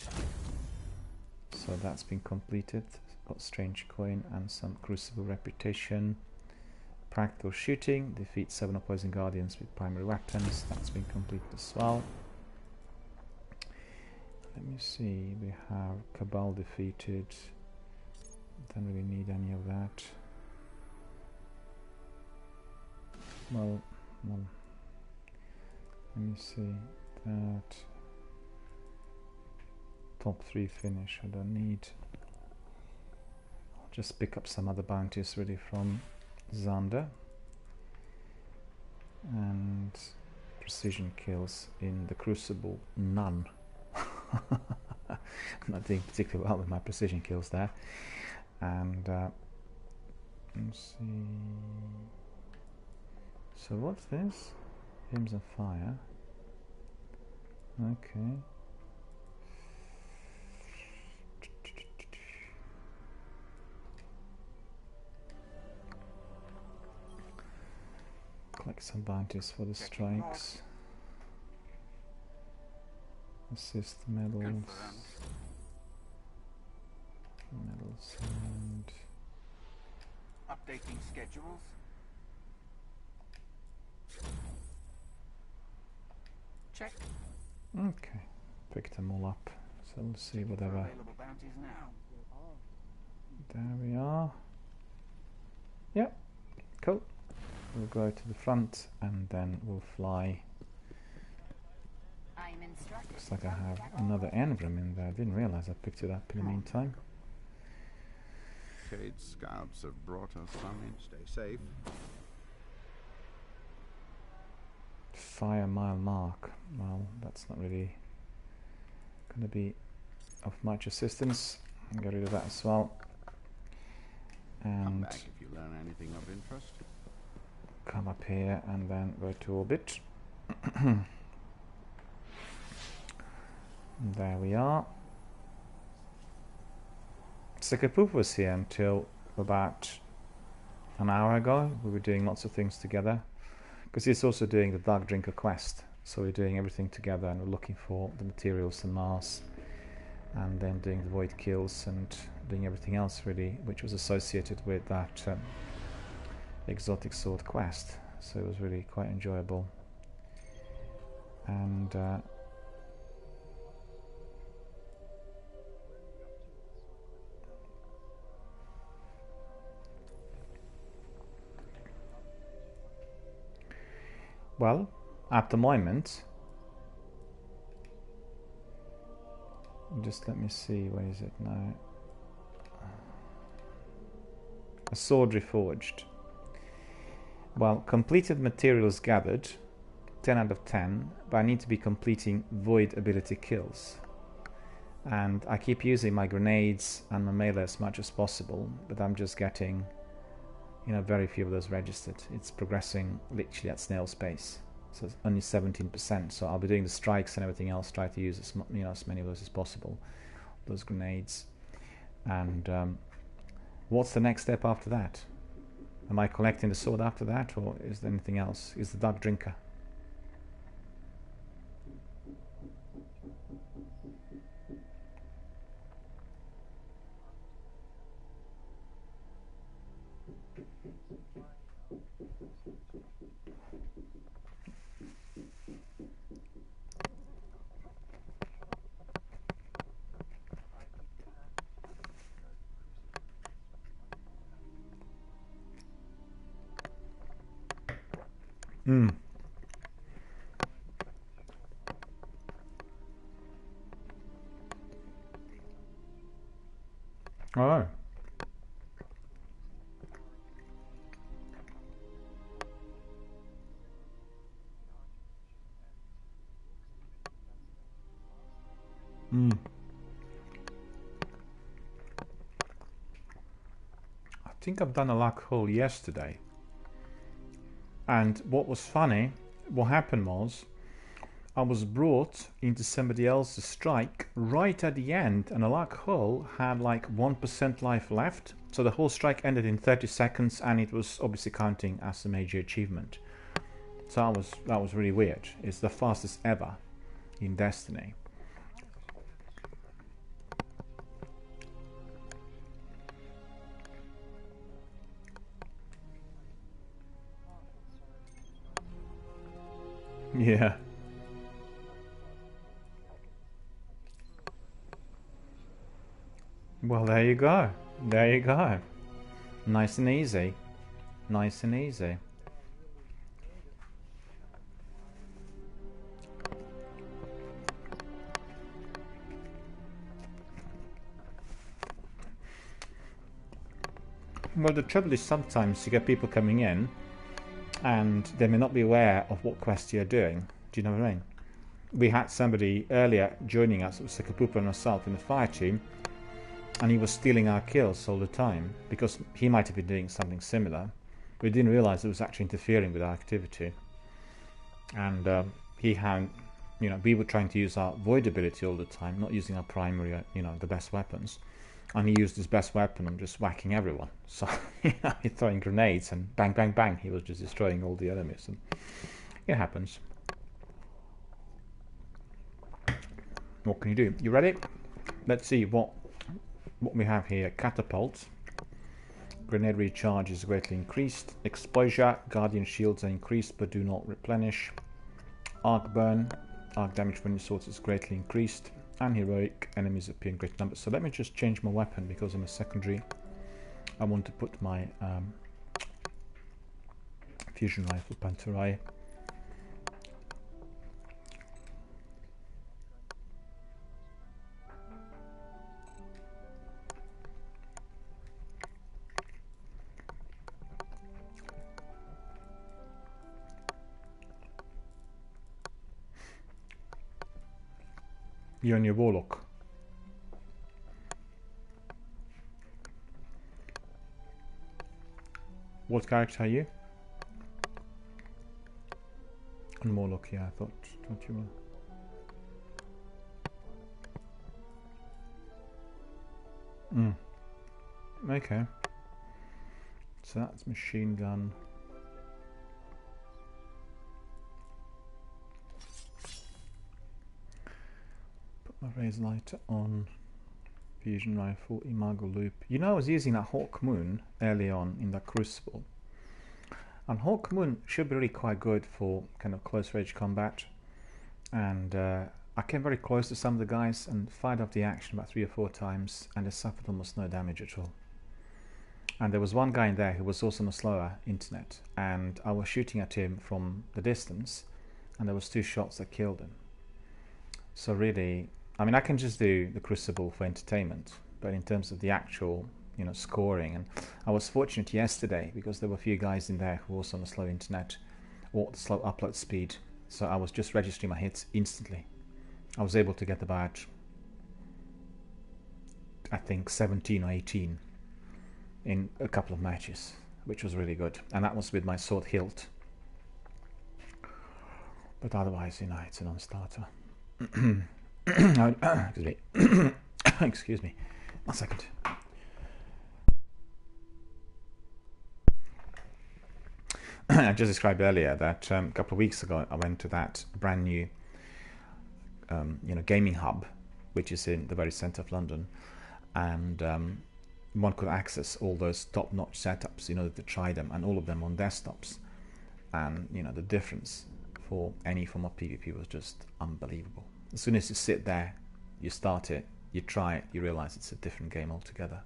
So that's been completed. Got Strange Coin and some Crucible Reputation. Practical Shooting. Defeat 7 opposing Guardians with primary weapons. That's been completed as well. Let me see, we have Cabal defeated. Don't really need any of that. Well, let me see that. Top 3 finish, I don't need. I'll just pick up some other bounties really from Xander. And precision kills in the Crucible, none. I'm not doing particularly well with my precision kills there. And let's see. So what's this? Hymns of Fire. Okay. Collect some bounties for the strikes. Assist medals. Medals and updating schedules. Check. Okay, picked them all up. So we'll see whatever. Available bounties now. There we are. Yep, cool. We'll go to the front and then we'll fly. Looks like I have another engram in there. I didn't realize I picked it up in the meantime. Cade scouts have brought us some in. Stay safe. Fire mile mark. Well, that's not really going to be of much assistance. I'll get rid of that as well. And come back if you learn anything of interest. Come up here and then go to orbit. There we are. Sekapoof was here until about an hour ago. We were doing lots of things together because he's also doing the Dark Drinker quest, so we're doing everything together and we're looking for the materials and Mars, and then doing the void kills and doing everything else really which was associated with that exotic sword quest. So it was really quite enjoyable. And well, at the moment, just let me see, where is it now? A sword reforged. Well, completed materials gathered, 10 out of 10, but I need to be completing void ability kills. And I keep using my grenades and my melee as much as possible, but I'm just getting, you know, very few of those registered. It's progressing literally at snail's pace. So it's only 17%. So I'll be doing the strikes and everything else, try to use as many of those as possible, those grenades. And what's the next step after that? Am I collecting the sword after that, or is there anything else? Is the dark drinker? Oh. I think I've done a luck hole yesterday. And what was funny, what happened was, I was brought into somebody else's strike right at the end, and a luck hole had like 1% life left. So the whole strike ended in 30 seconds, and it was obviously counting as a major achievement. So that was really weird. It's the fastest ever in Destiny. Yeah. Well, there you go. There you go. Nice and easy. Nice and easy. Well, the trouble is sometimes you get people coming in and they may not be aware of what quest you're doing. Do you know what I mean? We had somebody earlier joining us, it was Sakapupa and myself in the fire team, and he was stealing our kills all the time because he might have been doing something similar. We didn't realize it was actually interfering with our activity. And he had, you know, we were trying to use our void ability all the time, not using our primary, you know, the best weapons. And he used his best weapon and just whacking everyone. So, you know, he's throwing grenades and bang, bang, bang. He was just destroying all the enemies. And it happens. What can you do? You ready? Let's see what we have here. Catapult. Grenade recharge is greatly increased. Exposure. Guardian shields are increased but do not replenish. Arc burn. Arc damage when your sword is greatly increased. And heroic enemies appear in great numbers. So let me just change my weapon because I'm a secondary. I want to put my fusion rifle Panterai. You're on your warlock. What character are you? On warlock, yeah, I thought you were. Okay. So that's machine gun. My razor lighter on, fusion rifle, imago loop. You know, I was using that Hawk Moon early on in that Crucible, and Hawk Moon should be really quite good for kind of close range combat. And I came very close to some of the guys and fired off the action about 3 or 4 times, and they suffered almost no damage at all. And there was one guy in there who was also on a slower internet, and I was shooting at him from the distance, and there was 2 shots that killed him. So really, I mean, I can just do the Crucible for entertainment, but in terms of the actual, you know, scoring. And I was fortunate yesterday because there were a few guys in there who was on a slow internet or slow upload speed, so I was just registering my hits instantly. I was able to get about, I think, 17 or 18 in a couple of matches, which was really good, and that was with my sword hilt. But otherwise, you know, it's a non-starter. Excuse me. Excuse me. 1 second. I just described earlier that a couple of weeks ago I went to that brand new, you know, gaming hub, which is in the very centre of London, and one could access all those top-notch setups, you know, to try them, and all of them on desktops. And you know, the difference for any form of PvP was just unbelievable. As soon as you sit there, you start it, you try it, you realize it's a different game altogether.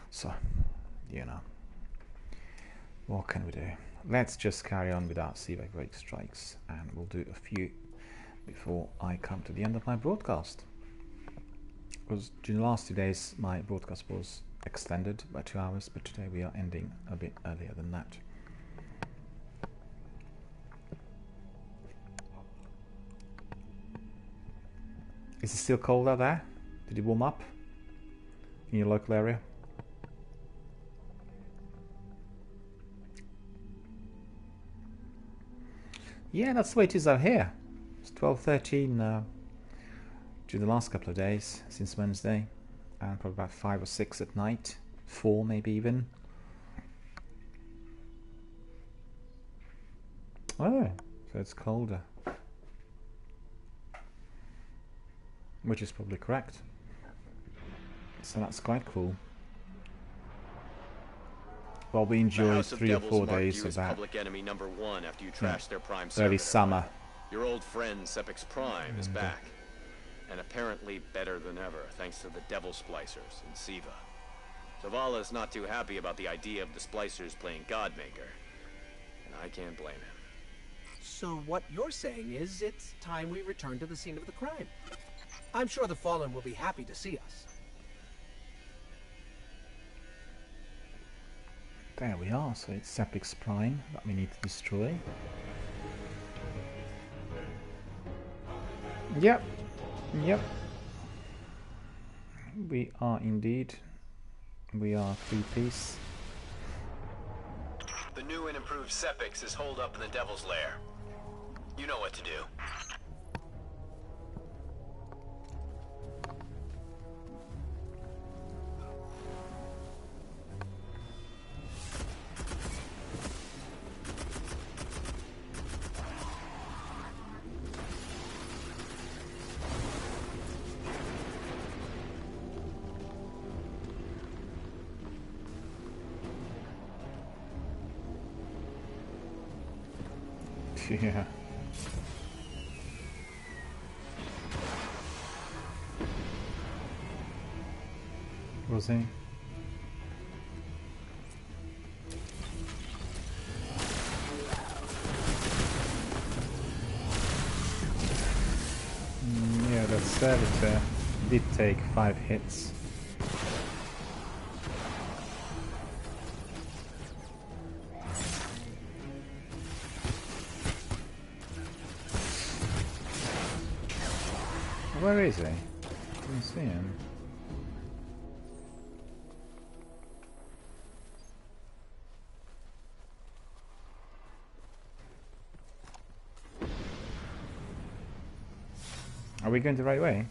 So, you know, what can we do? Let's just carry on with our Seevac break strikes, and we'll do a few before I come to the end of my broadcast. Because during the last 2 days my broadcast was extended by 2 hours, but today we are ending a bit earlier than that. Is it still cold out there? Did it warm up in your local area? Yeah, that's the way it is out here. It's 12:13 during the last couple of days since Wednesday, and probably about 5 or 6 at night, 4 maybe even. Oh, so it's colder. Which is probably correct. So that's quite cool. Well, we enjoyed 3 or 4 days of that public enemy number 1 after you trashed their prime early server. summer. Your old friend Sepix Prime is back, and apparently better than ever, thanks to the Devil Splicers in Siva. Zavala's not too happy about the idea of the Splicers playing Godmaker, and I can't blame him. So what you're saying is it's time we return to the scene of the crime. I'm sure the Fallen will be happy to see us. There we are, so it's Sepix Prime that we need to destroy. Yep, yep. We are indeed. We are 3-piece. The new and improved Sepix is holed up in the Devil's Lair. You know what to do. Yeah. Was he? Yeah, that servitor did take 5 hits. Where is he? I didn't see him. Are we going the right way?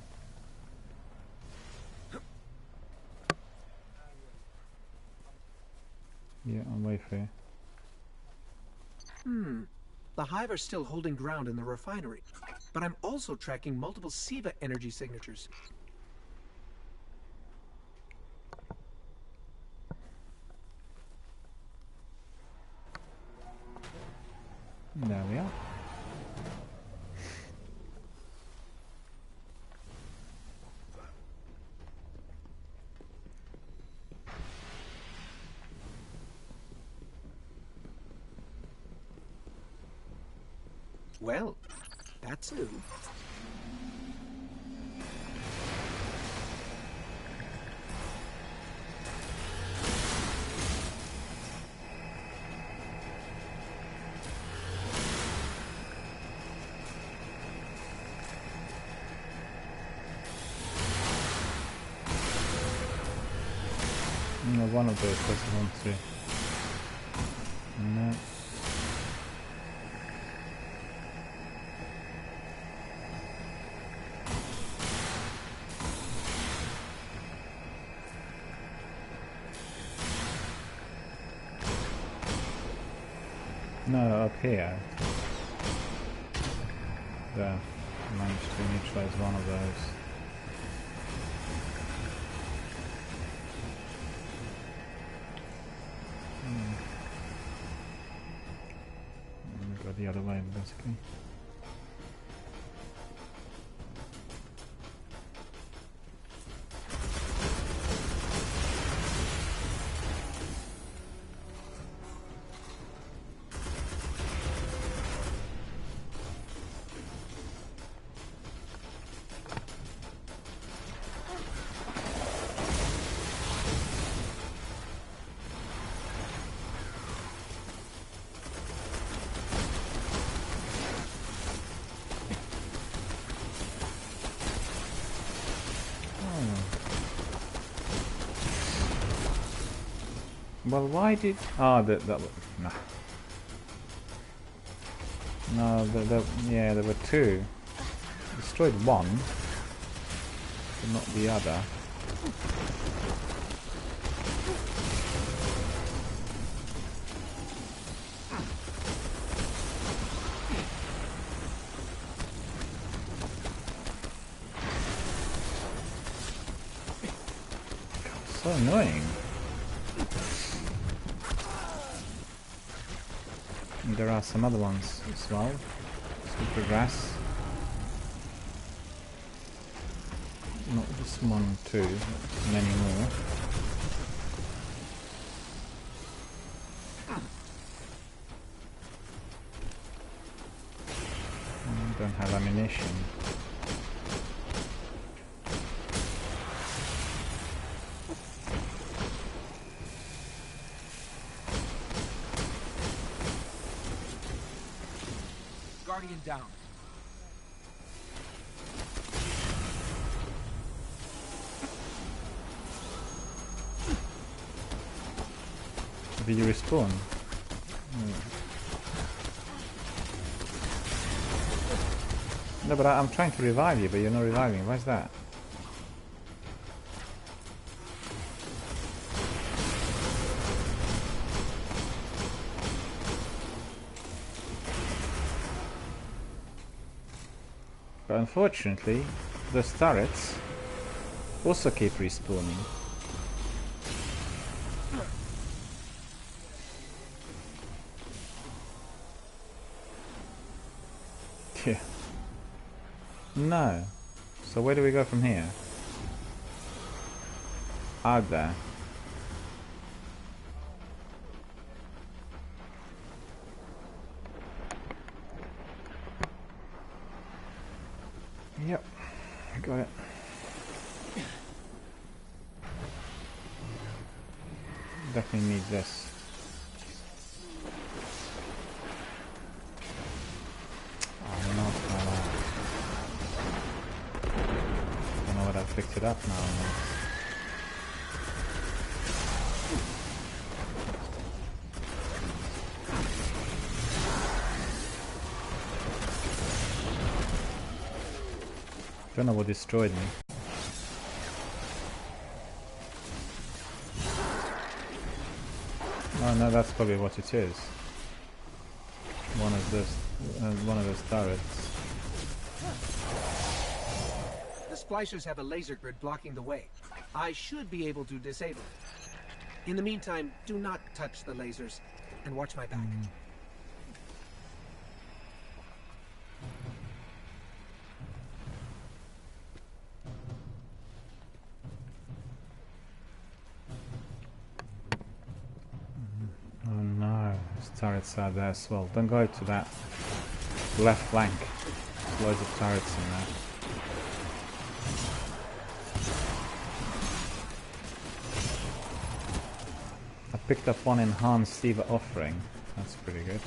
Yeah, I'm waiting for you. The Hive are still holding ground in the refinery, but I'm also tracking multiple Siva energy signatures. There we are. Well, that's new. No, one of those doesn't want to. No. No, up here. There. Managed to neutralize one of those. Go the other way, basically. Well, why did... Oh, that no. No, yeah, there were two. Destroyed one, but not the other. God, so annoying. And there are some other ones as well, as we progress. Not just one or two, but many more. Don't have ammunition. Guardian down. Did you respawn? No, but I'm trying to revive you, but you're not reviving. Why's that? But unfortunately, those turrets also keep respawning. Yeah. No. So where do we go from here? Out there. Yep. Got it. Definitely need this. Picked it up now. Don't know what destroyed me. Oh no, that's probably what it is. One of those turrets. The splicers have a laser grid blocking the way. I should be able to disable it. In the meantime, do not touch the lasers and watch my back. Oh no, there's turrets out there as well. Don't go to that left flank. There's loads of turrets in there. Picked up one enhanced Siva offering. That's pretty good.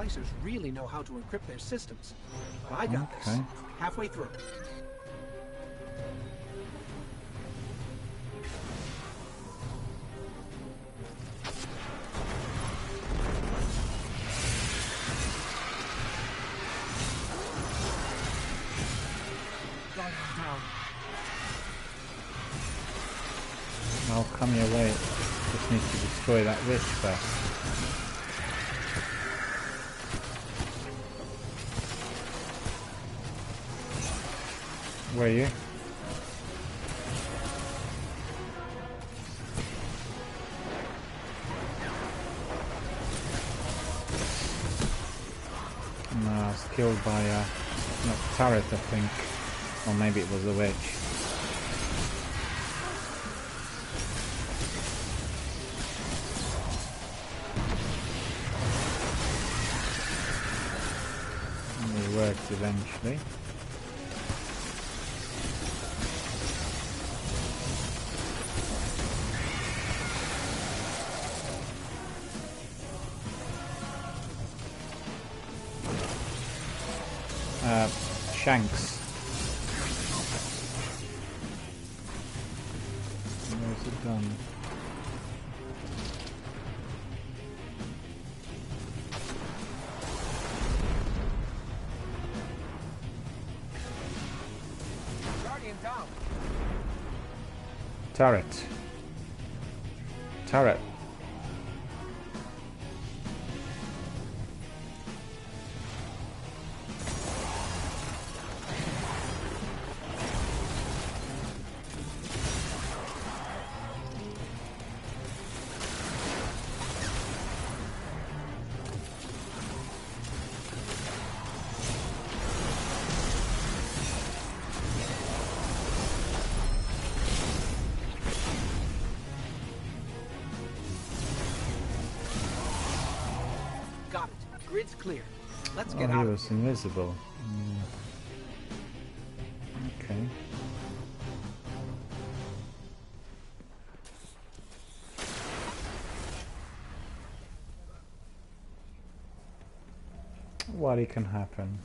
splicers really know how to encrypt their systems. But I got this. Okay. Halfway through. I'll come your way. Just need to destroy that witch first. Where are you? No, I was killed by a turret, I think. Or maybe it was a witch. It worked eventually. Shanks. Where's it done? Guardian down. Turret. Turret. Got it. Grid's clear. Let's Oh, get he out of was here. invisible. Okay. What it can happen?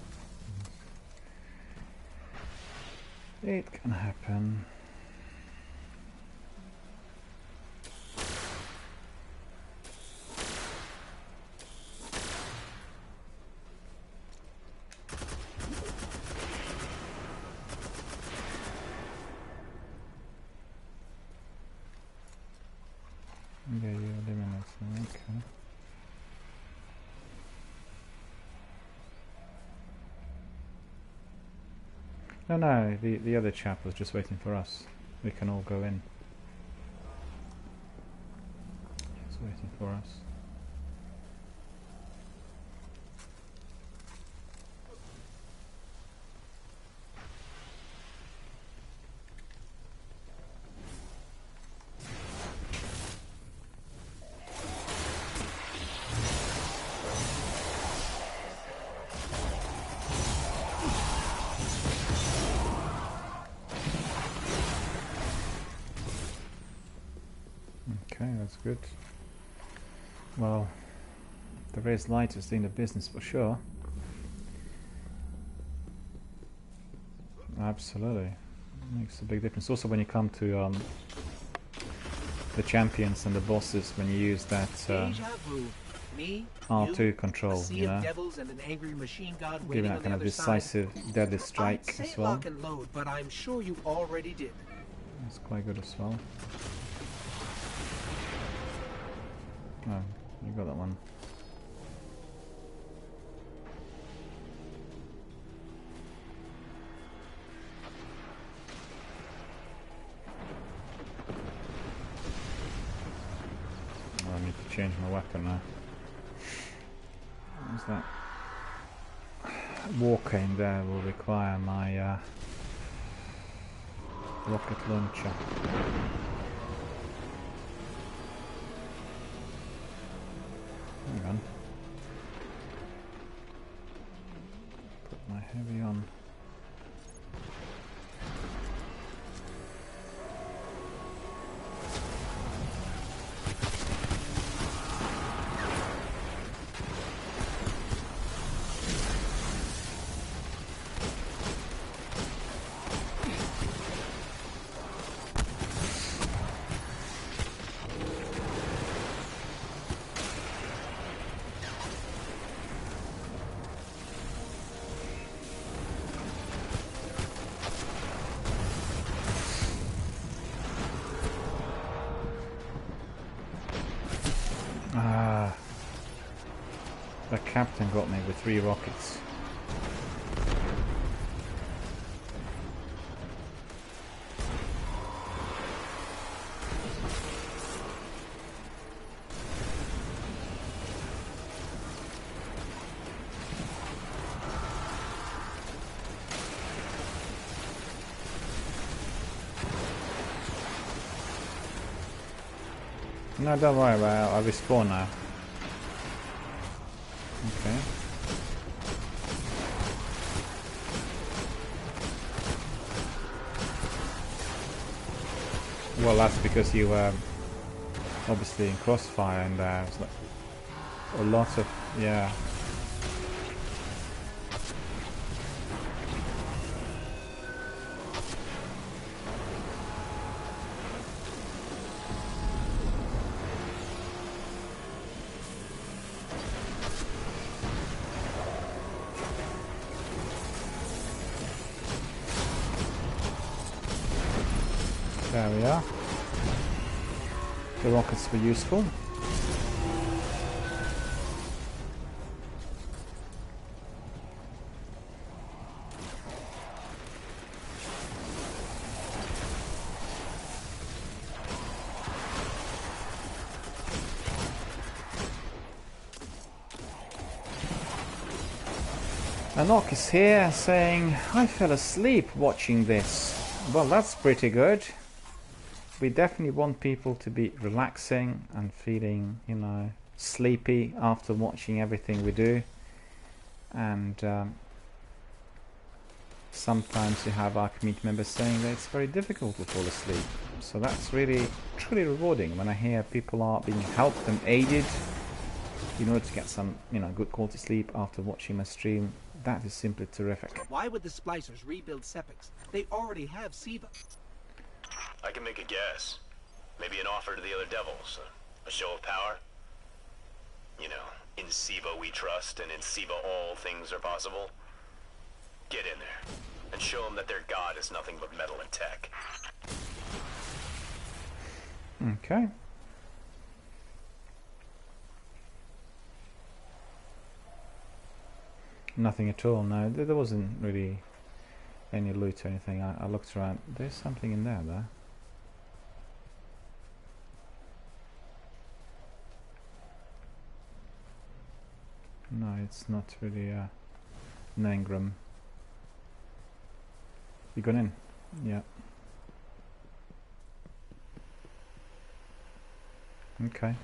It can happen. Yeah, you eliminate them, okay. No, the other chap was just waiting for us. We can all go in. He's waiting for us. Okay, that's good. Well, the raised light is doing the business for sure. Absolutely. Makes a big difference. Also when you come to the champions and the bosses, when you use that Deja vu. Me, R2 you, control, a sea you know, of devils and an angry machine god giving waiting that on kind the of other decisive, deadly side. I'd strike say as well. lock and load, but I'm sure you already did. That's quite good as well. Oh, you got that one. Oh, I need to change my weapon now. What's that? Walker in there will require my rocket launcher. Hang on. Put my heavy on. The captain got me with 3 rockets. No, don't worry about it. I'll respawn now. Okay. Well, that's because you were obviously in crossfire and it's like a lot of, yeah. There we are. The rockets were useful. Anok is here saying, I fell asleep watching this. Well, that's pretty good. We definitely want people to be relaxing and feeling, you know, sleepy after watching everything we do. And sometimes you have our community members saying that it's very difficult to fall asleep. So that's really, truly rewarding when I hear people are being helped and aided in order to get some, you know, good quality sleep after watching my stream. That is simply terrific. Why would the splicers rebuild Sepix? They already have Siva. I can make a guess. Maybe an offer to the other devils. A show of power? You know, in Siva we trust, and in Siva all things are possible. Get in there, and show them that their god is nothing but metal and tech. Okay. Nothing at all, no. There wasn't really any loot or anything. I looked around. There's something in there, though. No, it's not really an engram. You gone in? Yeah. Okay.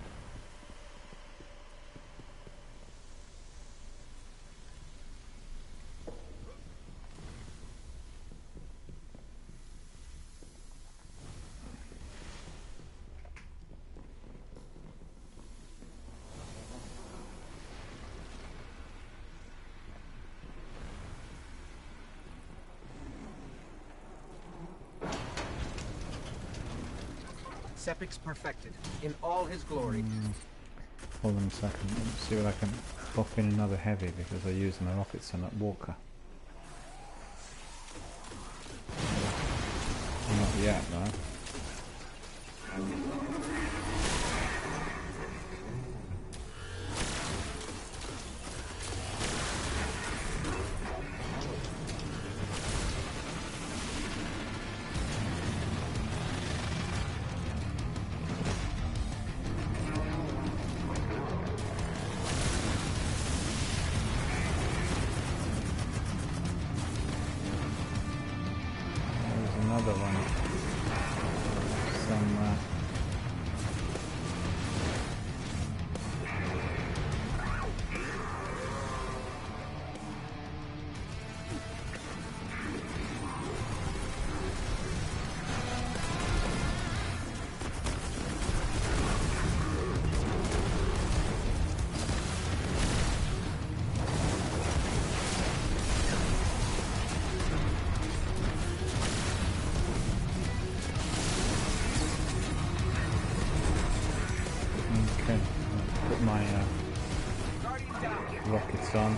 Sepix perfected, in all his glory. Hold on a second. Let me see what I can pop in another heavy because I use my rockets on that walker. Not yet, though. Another one. Some okay, put my rockets on.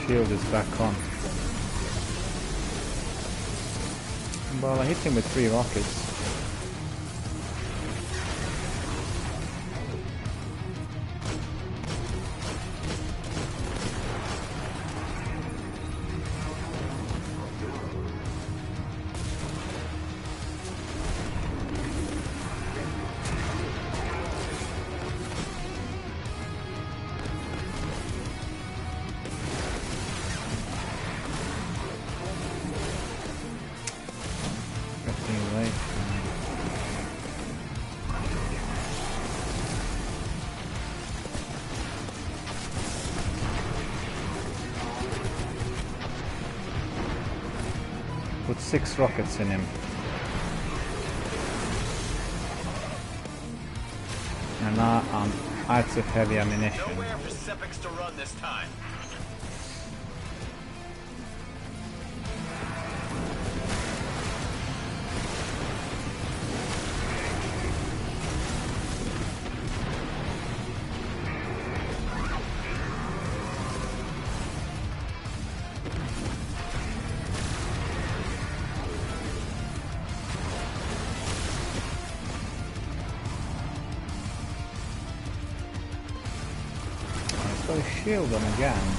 shield is back on. Well, I hit him with 3 rockets. Put 6 rockets in him. And now I'm out of heavy ammunition. Nowhere for Sepix to run this time. Got a shield on again.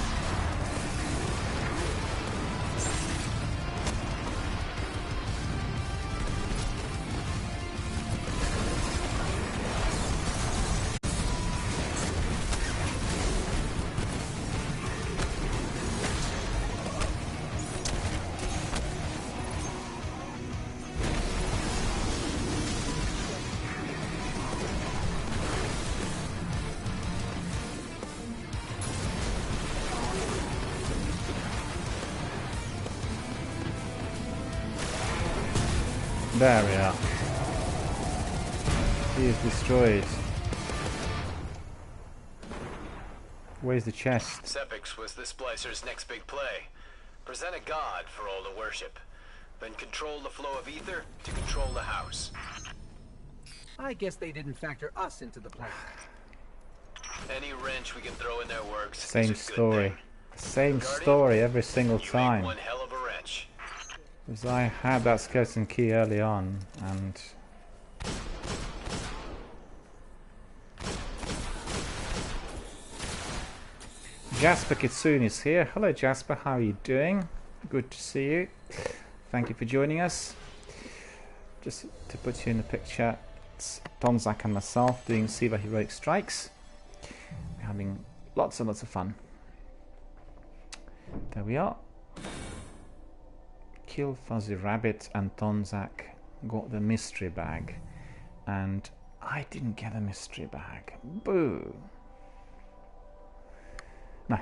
There we are. He is destroyed. Where's the chest? Sepix was the Splicer's next big play. Present a god for all to worship. Then control the flow of ether to control the house. I guess they didn't factor us into the plan. Any wrench we can throw in their works. Same is a good story. thing. Same Guardian, story every single you time. make one hell of a wrench. Because I had that skeleton key early on, and Jasper Kitsune is here. Hello Jasper, how are you doing? Good to see you. Thank you for joining us. Just to put you in the picture, it's Tonzak and myself doing Siva Heroic Strikes. We're having lots and lots of fun. There we are. Kill Fuzzy Rabbit and Tonzak got the mystery bag, and I didn't get a mystery bag. Boo! No.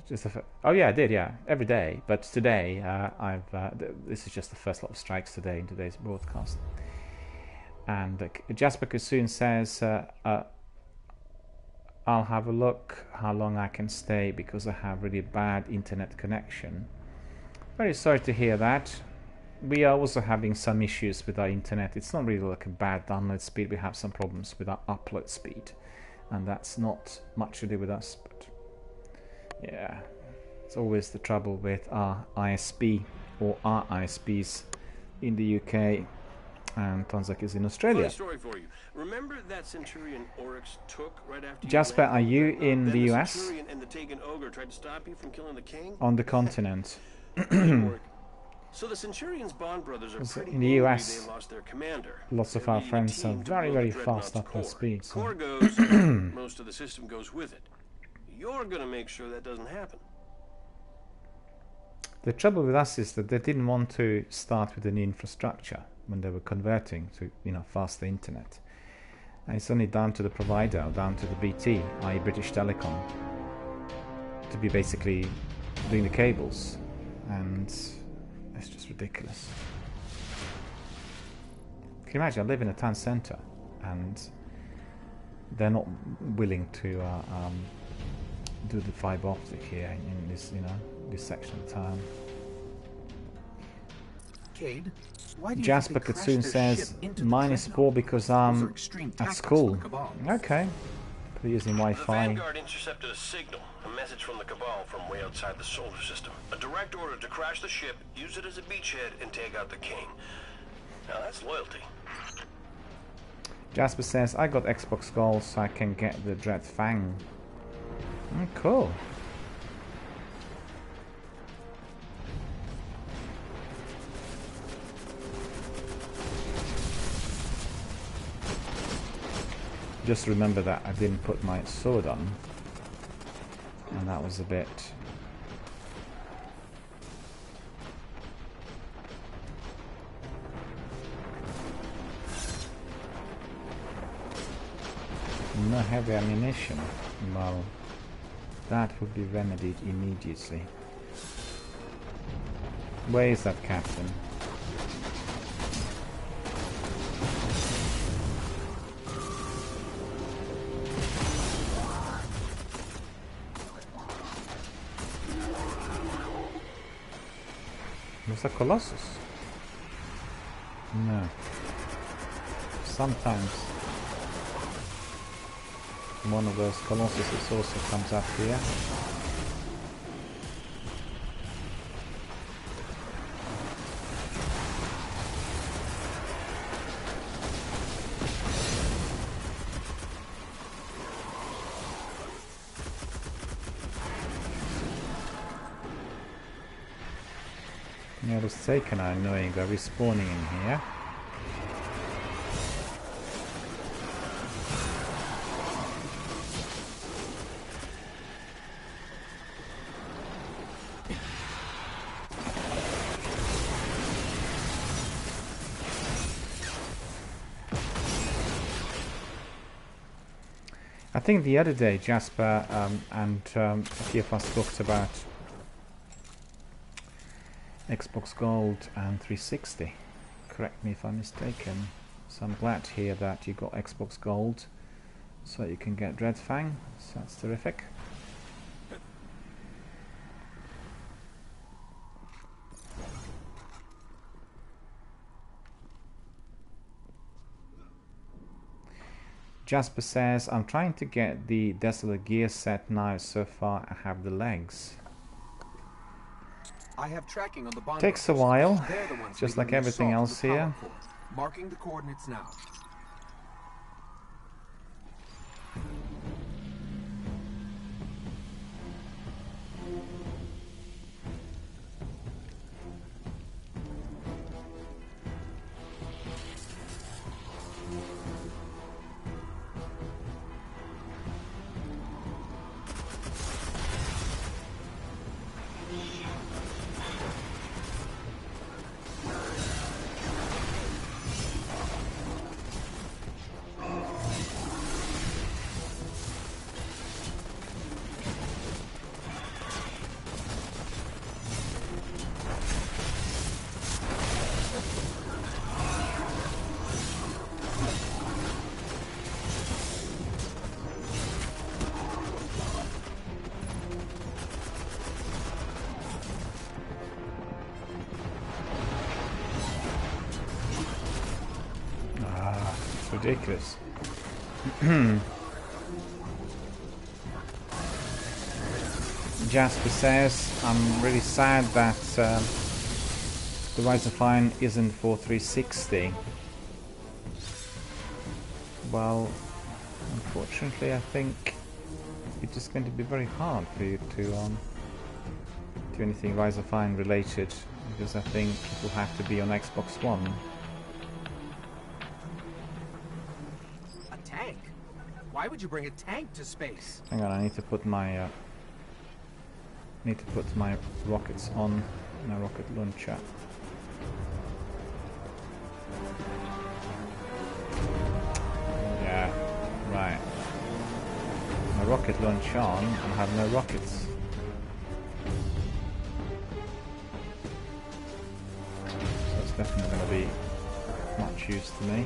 It's just oh yeah, I did. Yeah, every day. But today, this is just the first lot of strikes today in today's broadcast. And Jasper Kusun says, "I'll have a look how long I can stay because I have really bad internet connection." Very sorry to hear that. We are also having some issues with our internet. It's not really like a bad download speed. We have some problems with our upload speed, and that's not much to do with us. But yeah, it's always the trouble with our ISP or our ISPs in the UK, and Tonzak is in Australia. Funny story for you. Remember that Centurion Oryx took right after Jasper, are you in the US? The Centurion and the Taken Ogre tried to stop you from killing the king? On the continent. So the Centurion's Bond brothers are pretty in the US, they lost their commander. Lots of our friends are very, very fast up their speed. So. Core goes, most of the system goes with it. You're going to make sure that doesn't happen. The trouble with us is that they didn't want to start with the new infrastructure when they were converting to, faster internet. And it's only down to the provider, down to the BT, i.e. British Telecom, to be basically doing the cables, and it's just ridiculous. Can you imagine? I live in a town centre, and they're not willing to do the fibre optic here in this, this section of town. Cade, why do you Jasper think they crashed Katsune their says ship into the mine is Dreadnought? poor because Those I'm are extreme at tactics school. from the Cabal. Okay, They're using The Wi-Fi. Vanguard intercepted a signal, a message from the Cabal from way outside the solar system. A direct order to crash the ship, use it as a beachhead, and take out the king. Now that's loyalty. Jasper says, I got Xbox Gold so I can get the Dread Fang. Oh, cool. Just remember that I didn't put my sword on, and that was a bit... No heavy ammunition. Well, that would be remedied immediately. Where is that captain? Was a Colossus? No. Sometimes one of those Colossuses also comes up here. Yeah, those Taken are annoying, they're respawning in here. I think the other day Jasper and a few of us talked about Xbox Gold and 360. Correct me if I'm mistaken. So I'm glad to hear that you got Xbox Gold so you can get Dread Fang. So that's terrific. Jasper says, I'm trying to get the Desolate Gear set now. So far I have the legs. I have tracking on the bond. Takes a while, They're the ones just leading like the everything assault else on the here. power core. Marking the coordinates now. Ridiculous. Jasper says, I'm really sad that the Rise of Iron isn't for 360. Well, unfortunately I think it's just going to be very hard for you to do anything Rise of Iron related, because I think it will have to be on Xbox One. Why would you bring a tank to space? Hang on, I need to put my rockets on my rocket launcher. Yeah, right. My rocket launch on and I have no rockets. So it's definitely going to be much use to me.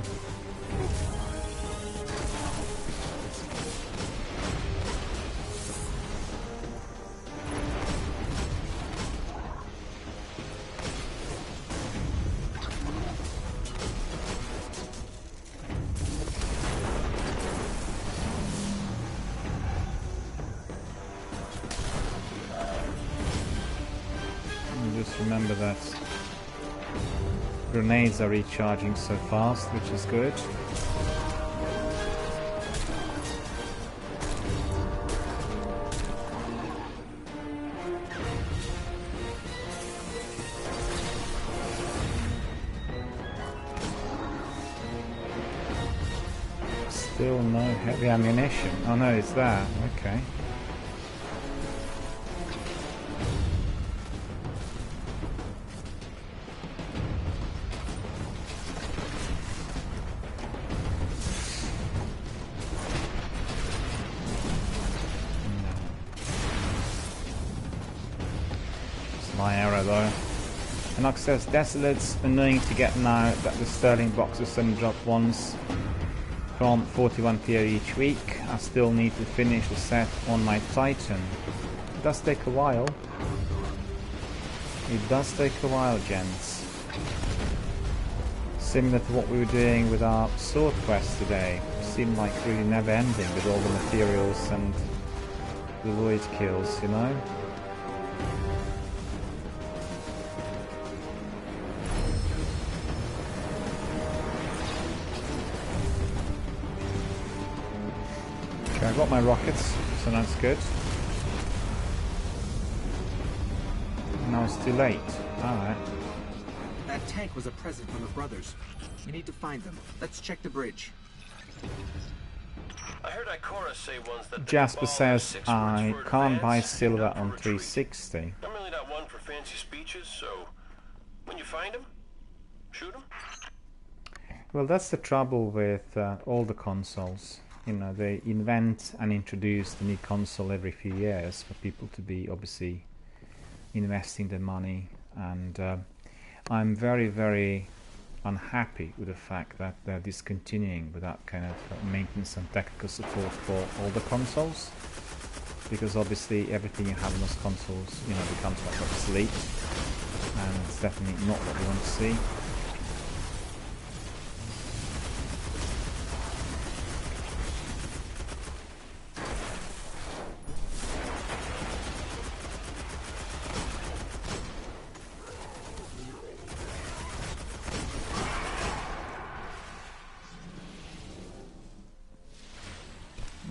Remember that grenades are recharging so fast, which is good. Still no heavy ammunition. Oh no, it's there. Okay. My arrow though. Enoch says, Desolate's annoying to get now that the sterling boxes only drop once from 41p each week. I still need to finish the set on my Titan. It does take a while. It does take a while, gents. Similar to what we were doing with our sword quest today. It seemed like really never ending with all the materials and the void kills, you know? I got my rockets, so that's good. Now it's too late. Alright. That tank was a present from the brothers. We need to find them. Let's check the bridge. I heard Ikora say once that Jasper says, I can't buy silver on 360. I'm really not one for fancy speeches, so when you find him, shoot him. Well, that's the trouble with all the consoles. You know, they invent and introduce the new console every few years for people to be obviously investing their money, and I'm very, very unhappy with the fact that they're discontinuing without kind of maintenance and technical support for all the consoles, because obviously everything you have in those consoles, you know, becomes like obsolete, and it's definitely not what we want to see.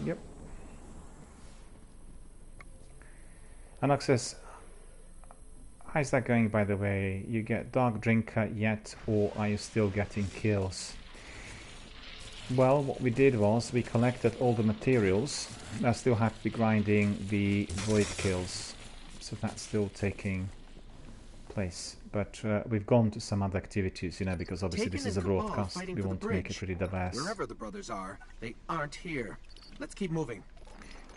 Yep. Anox says, how's that going, by the way? You get Dark Drinker yet, or are you still getting kills? Well, what we did was we collected all the materials. I still have to be grinding the void kills, so that's still taking place. But we've gone to some other activities, you know, because obviously this is a broadcast. We want to make it pretty diverse. Wherever the brothers are, they aren't here. Let's keep moving.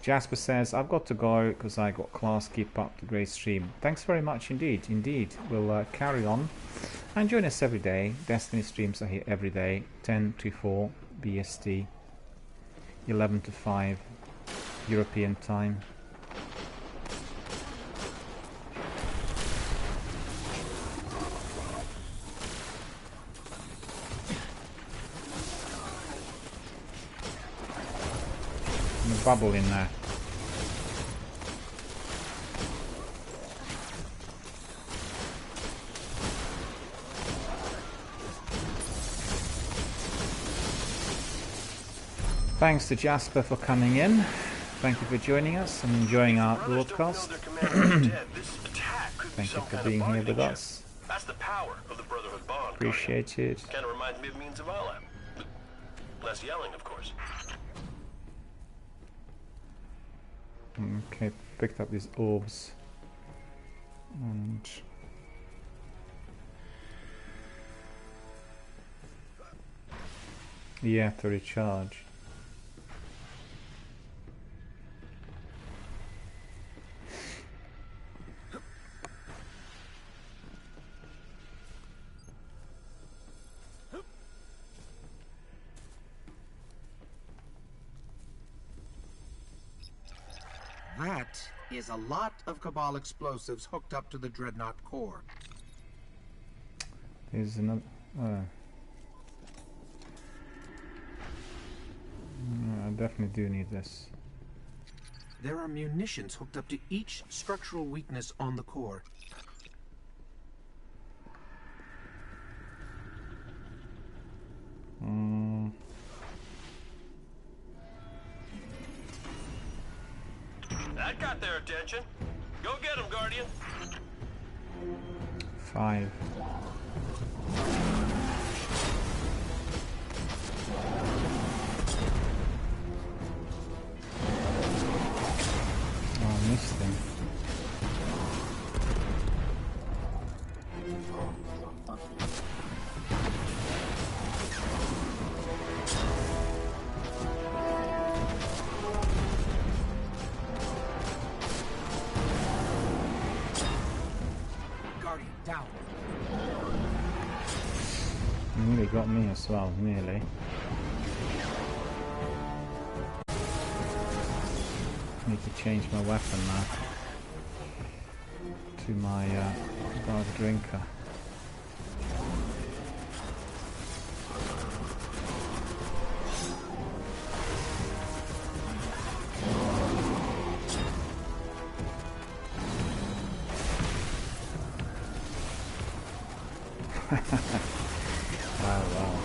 Jasper says, I've got to go because I got class. Keep up the great stream. Thanks very much indeed. Indeed. We'll carry on. And join us every day. Destiny streams are here every day. 10 to 4 BST. 11 to 5 European time. Bubble in there. Thanks to Jasper for coming in. Thank you for joining us and enjoying our broadcast. Thank you for being here with us. That's the power of the Brotherhood bond. Appreciate it. Kind of reminds me of Means of Allah. Less yelling, of course. Okay, picked up these orbs. And yeah, to recharge. That is a lot of Cabal explosives hooked up to the Dreadnought core. There's another... I definitely do need this. There are munitions hooked up to each structural weakness on the core. That got their attention. Go get him, Guardian. 5. Oh, I missed him. Guardian down. Nearly got me as well, nearly. Need to change my weapon now to my guard drinker. Oh wow.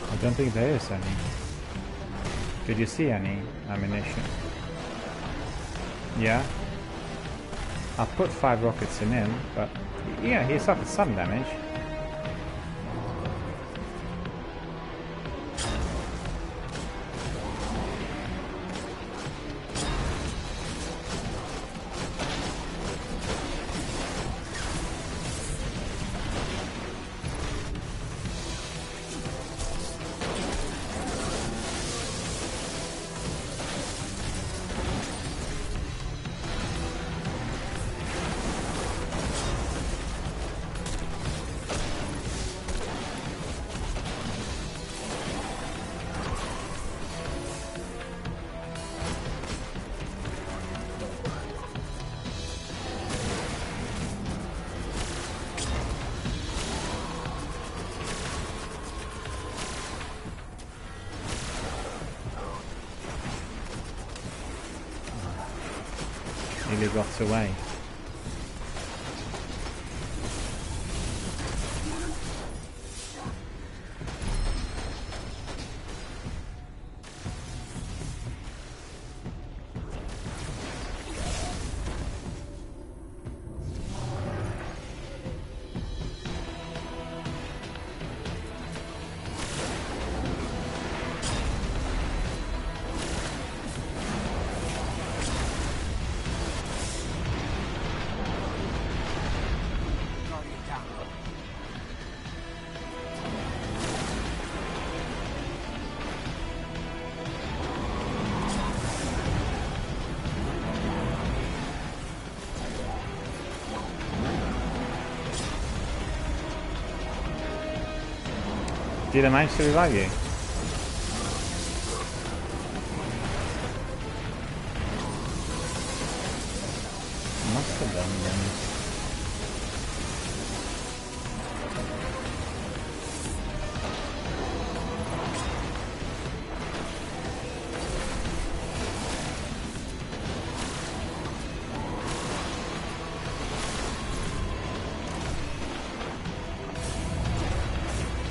I don't think there is any. Did you see any ammunition? Yeah? I've put 5 rockets in him, but yeah, he suffered some damage. Nearly got away. Did I manage to revive you? Must have done then.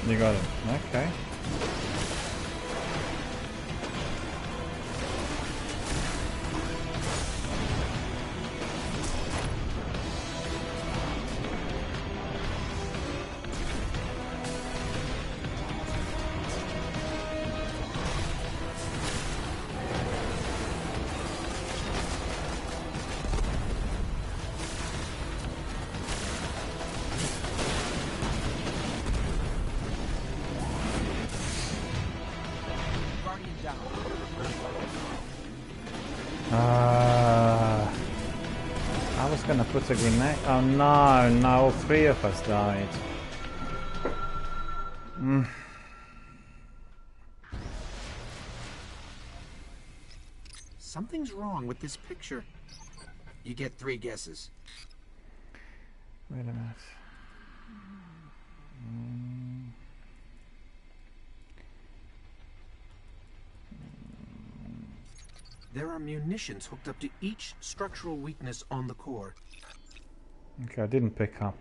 You got it. Okay. just gonna put a grenade. Oh no, no, all three of us died. Something's wrong with this picture. You get 3 guesses. Wait a minute. There are munitions hooked up to each structural weakness on the core. Okay, I didn't pick up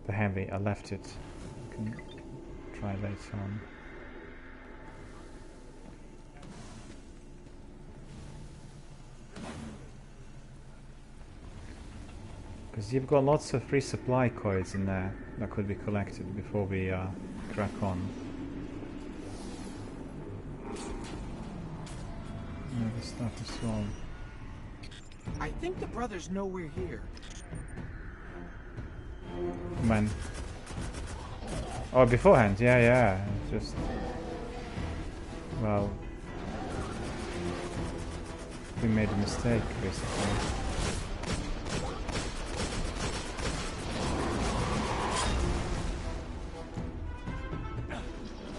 the heavy. I left it. I can try later on. Because you've got lots of free supply coins in there that could be collected before we crack on. Other stuff as well. I think the brothers know we're here. When? Oh, beforehand, yeah. Just... Well... We made a mistake, basically.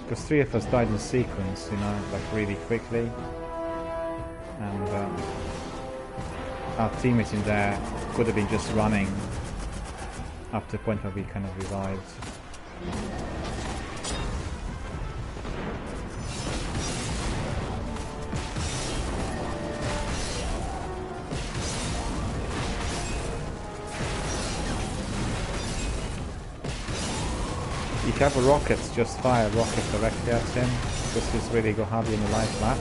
Because 3 of us died in sequence, you know, like really quickly. And our teammate in there could have been just running up to the point where we kind of revived. If you have a rocket, just fire a rocket directly at him, because he's really got hardly any life left.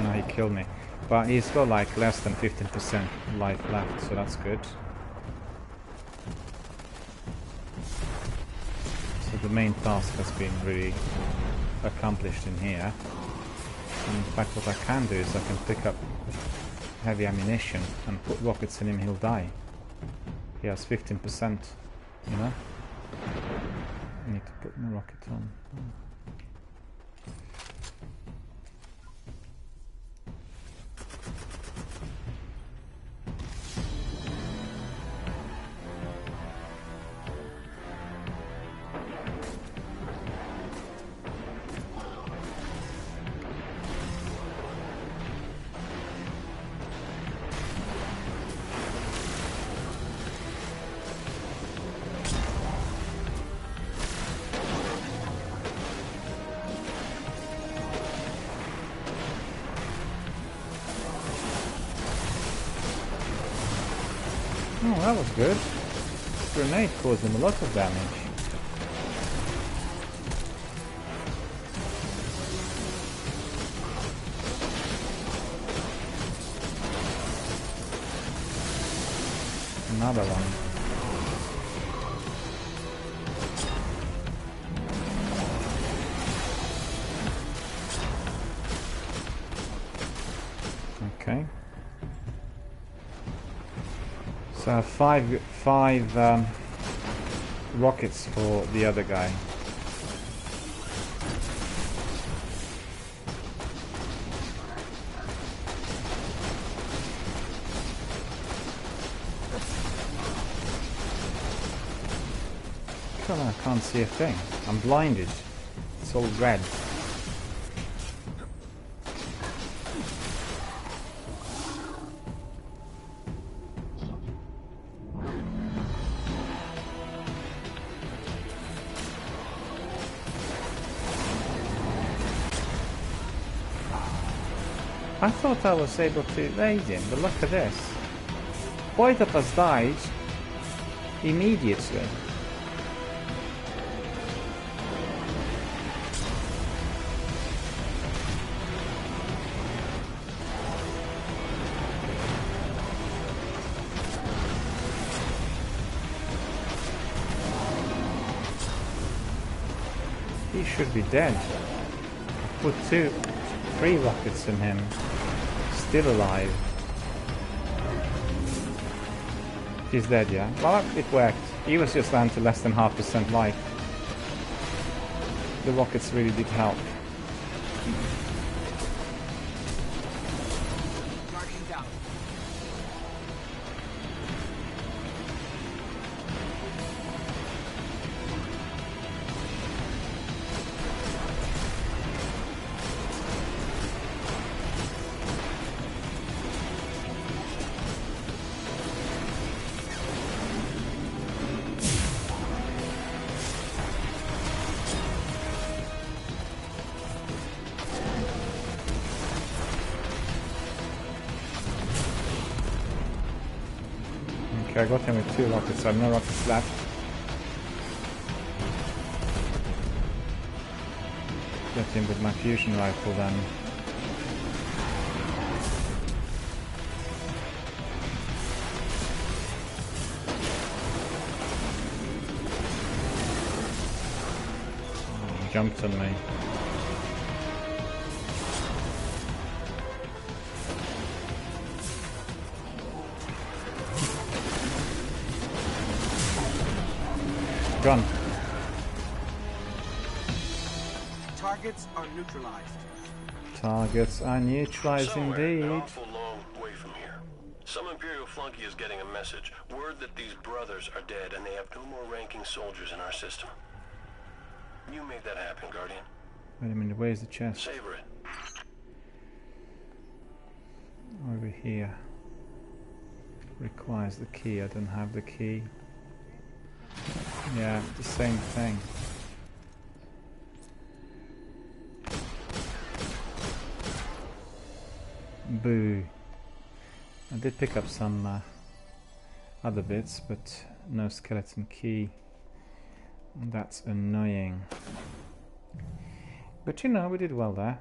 No, he killed me. But he's got like less than 15% life left, so that's good. So the main task has been really accomplished in here. And in fact what I can do is I can pick up heavy ammunition and put rockets in him, he'll die. He has 15%, you know? I need to put my rocket on. Oh, that was good. Grenade caused him a lot of damage. Another one. Okay. So I have five rockets for the other guy. God, I can't see a thing. I'm blinded. It's all red. I thought I was able to evade him, but look at this. Both of us died immediately. He should be dead. I put 3 rockets in him. Still alive. He's dead, yeah? Well, it worked. He was just down to less than 0.5% life. The rockets really did help. Okay, I got him with 2 rockets, I have no rockets left. Get him with my fusion rifle then. Oh, he jumped on me. Run. Targets are neutralized. Targets are neutralized Somewhere, indeed. an awful long way from here. Some Imperial flunky is getting a message. Word that these brothers are dead and they have no more ranking soldiers in our system. You made that happen, Guardian. Wait a minute, where's the chest? Savor it. Over here. Requires the key, I don't have the key. Yeah, the same thing. Boo. I did pick up some other bits, but no skeleton key. That's annoying. But you know, we did well there.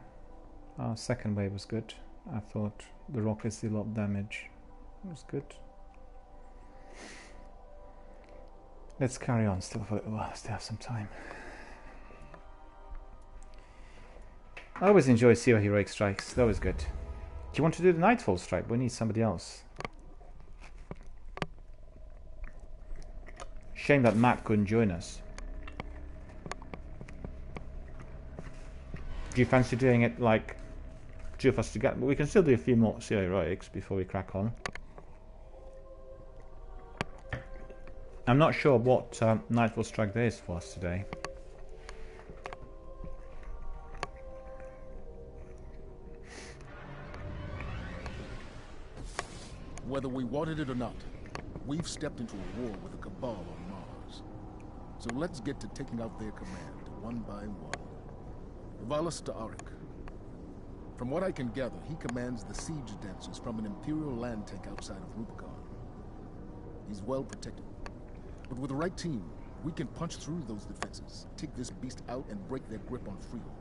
Our second wave was good. I thought the rockets did a lot of damage. It was good. Let's carry on still for a little while, still have some time. I always enjoy Zero Heroic Strikes, they're always good. Do you want to do the Nightfall Strike? We need somebody else. Shame that Matt couldn't join us. Do you fancy doing it like 2 of us together? But we can still do a few more Zero Heroics before we crack on. I'm not sure what Nightfall Strike there is for us today. Whether we wanted it or not, we've stepped into a war with the Cabal on Mars. So let's get to taking out their command, one by one. Valis Ta'arik. From what I can gather, he commands the siege dancers from an Imperial land tank outside of Rubicon. He's well protected. But with the right team, we can punch through those defenses, take this beast out, and break their grip on Freehold.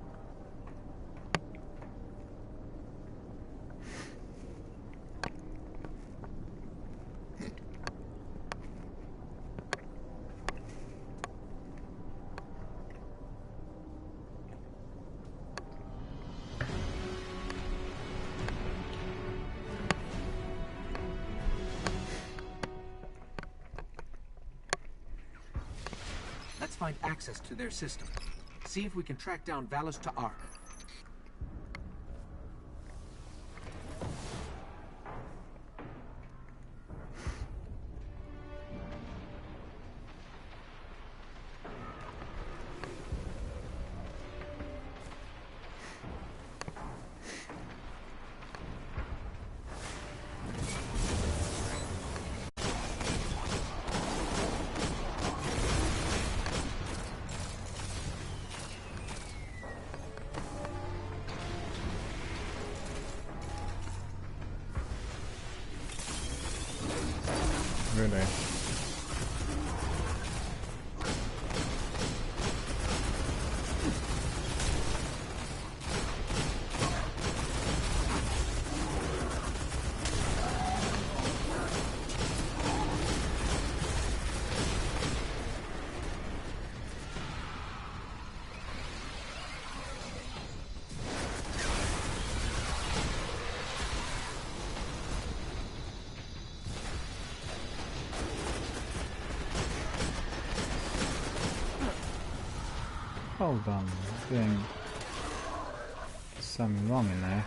Let's find access to their system. See if we can track down Valis Ta'arik. Really? Hold on, I'm doing something wrong in there.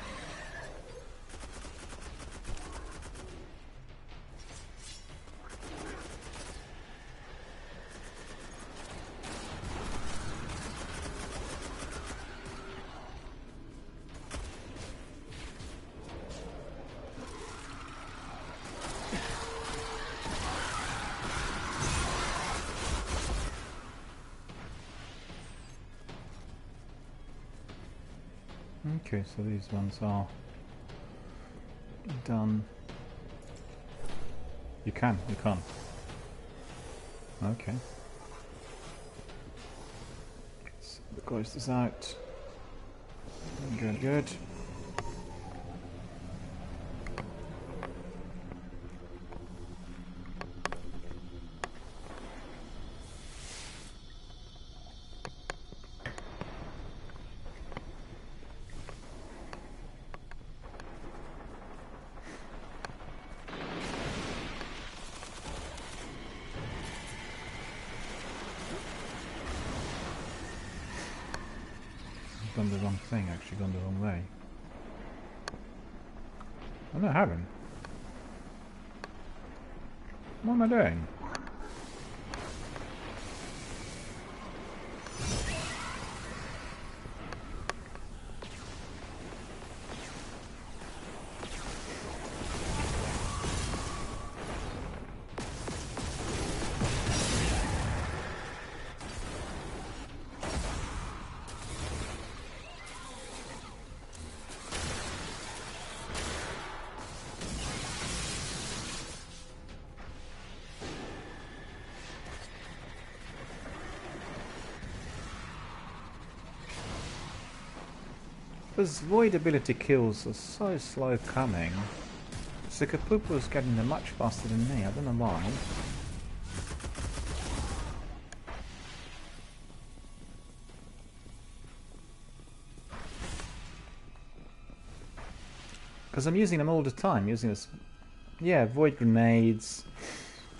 Okay, so these ones are done. You can. You can't. Okay. So close this out. Good, good. Done the wrong thing, actually gone the wrong way. Oh, no, I haven't. What am I doing? Those void ability kills are so slow coming. Sikapoop was getting them much faster than me, I don't know why. Because I'm using them all the time, using this, yeah, void grenades,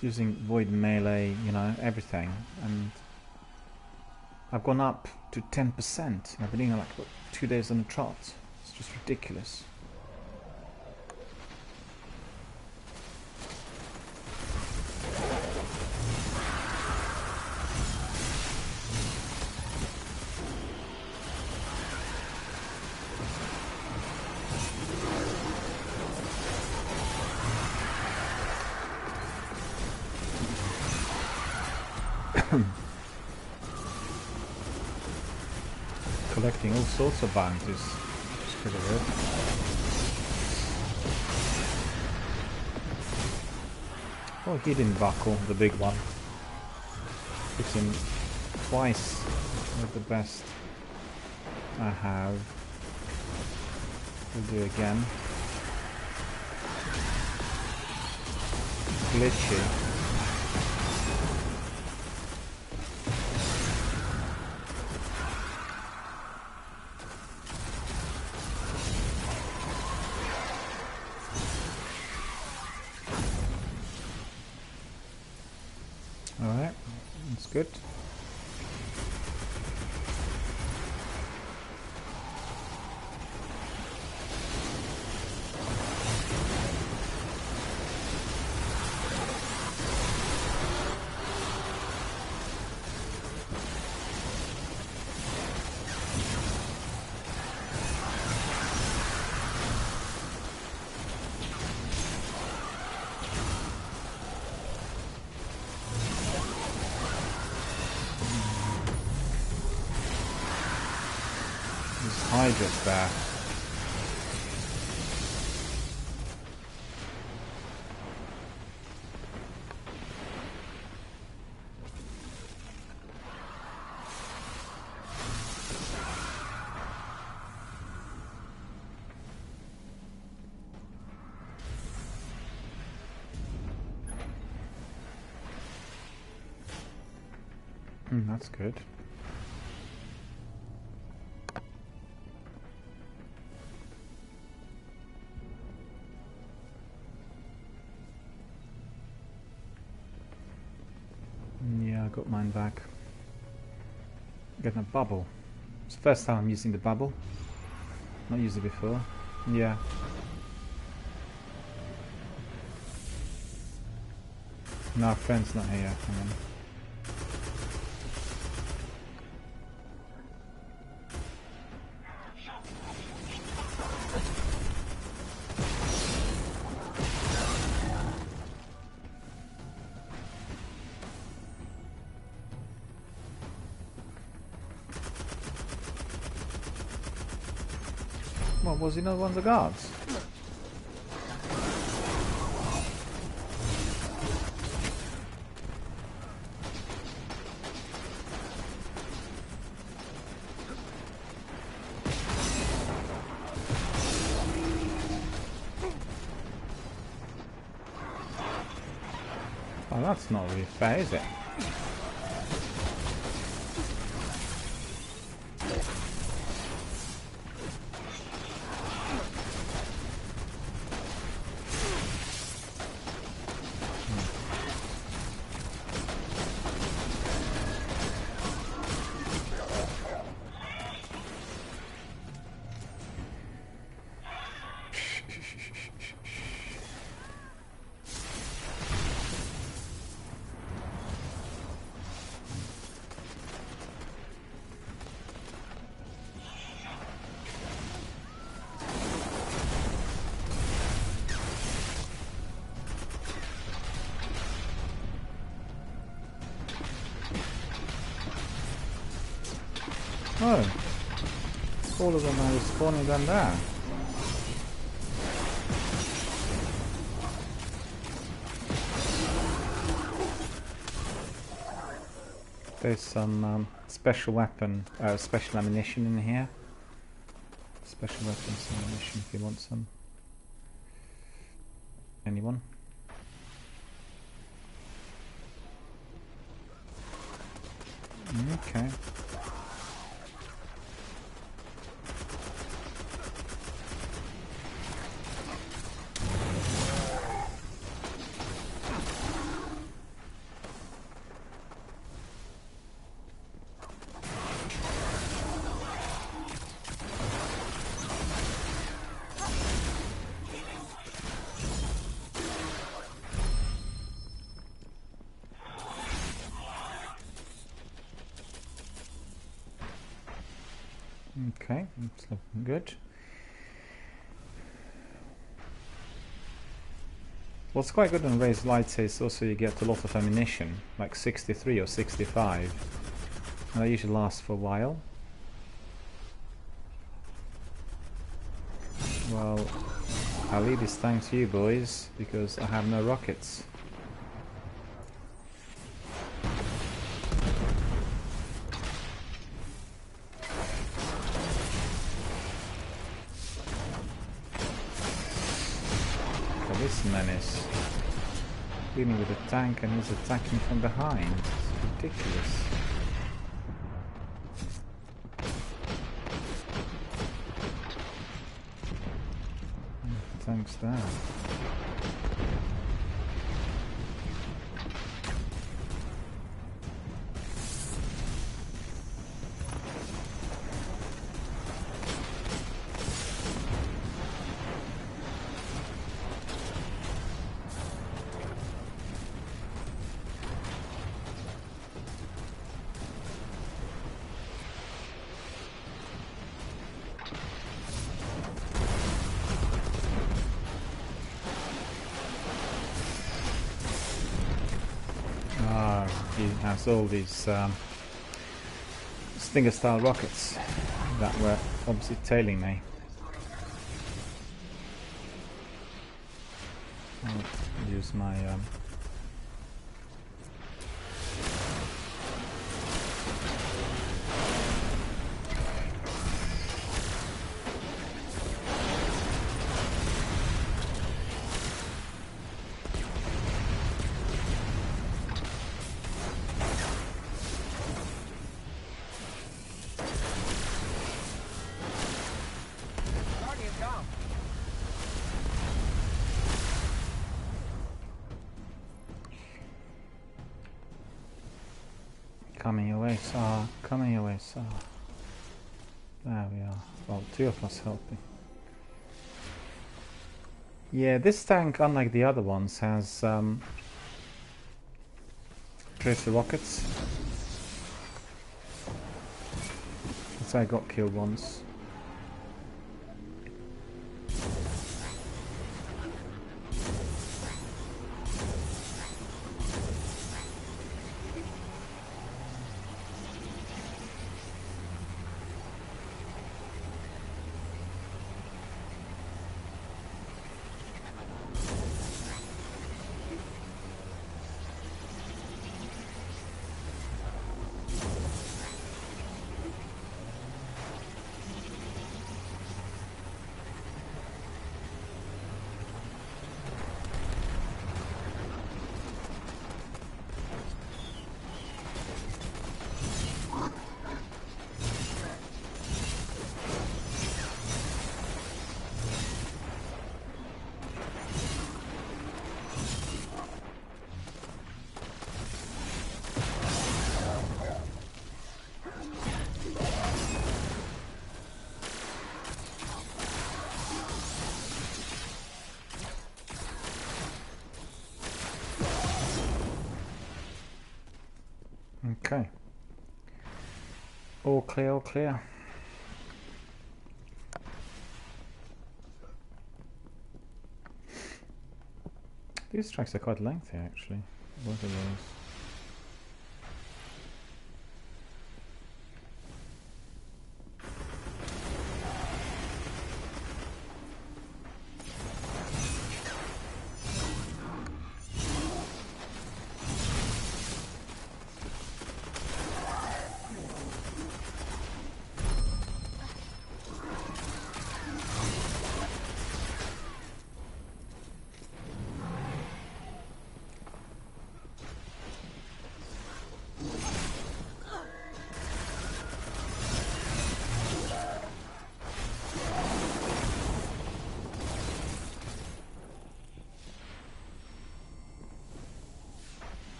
using void melee, you know, everything. And I've gone up to 10%, and I've been doing like, what, 2 days on a trot. It's just ridiculous. Collecting all sorts of bounties. It's pretty good. Oh, hidden buckle, the big one. Hits him twice with the best I have. We'll do it again. Glitchy. Alright, that's good. Hydra's there. That's good. Yeah, I got mine back. Getting a bubble. It's the first time I'm using the bubble. Not used it before. Yeah. No, our friend's not here. Hang on. What, was he not one of the guards? Oh, that's not really fair, is it? Oh, all of them are respawning down there. There's some special weapon, special ammunition in here. Special weapons ammunition if you want some. Anyone? Okay. Okay, it's looking good. What's quite good on raised lights is also you get a lot of ammunition, like 63 or 65. And they usually last for a while. Well, I'll leave this tank to you boys, because I have no rockets. This menace dealing with a tank and he's attacking from behind. It's ridiculous. The tank's there. He has all these Stinger style rockets that were obviously tailing me. I'll use my coming away, sir. Coming away, sir. There we are. Well, two of us helping. Yeah, this tank, unlike the other ones, has tracer rockets. So I got killed once. Okay. All clear, all clear. These tracks are quite lengthy actually. What are those?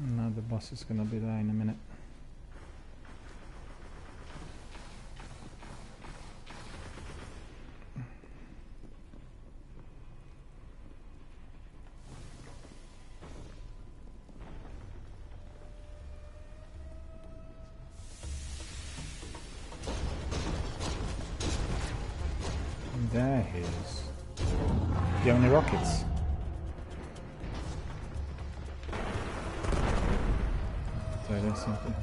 No, the boss is gonna be there in a minute. There he is. The only rockets. So there's something.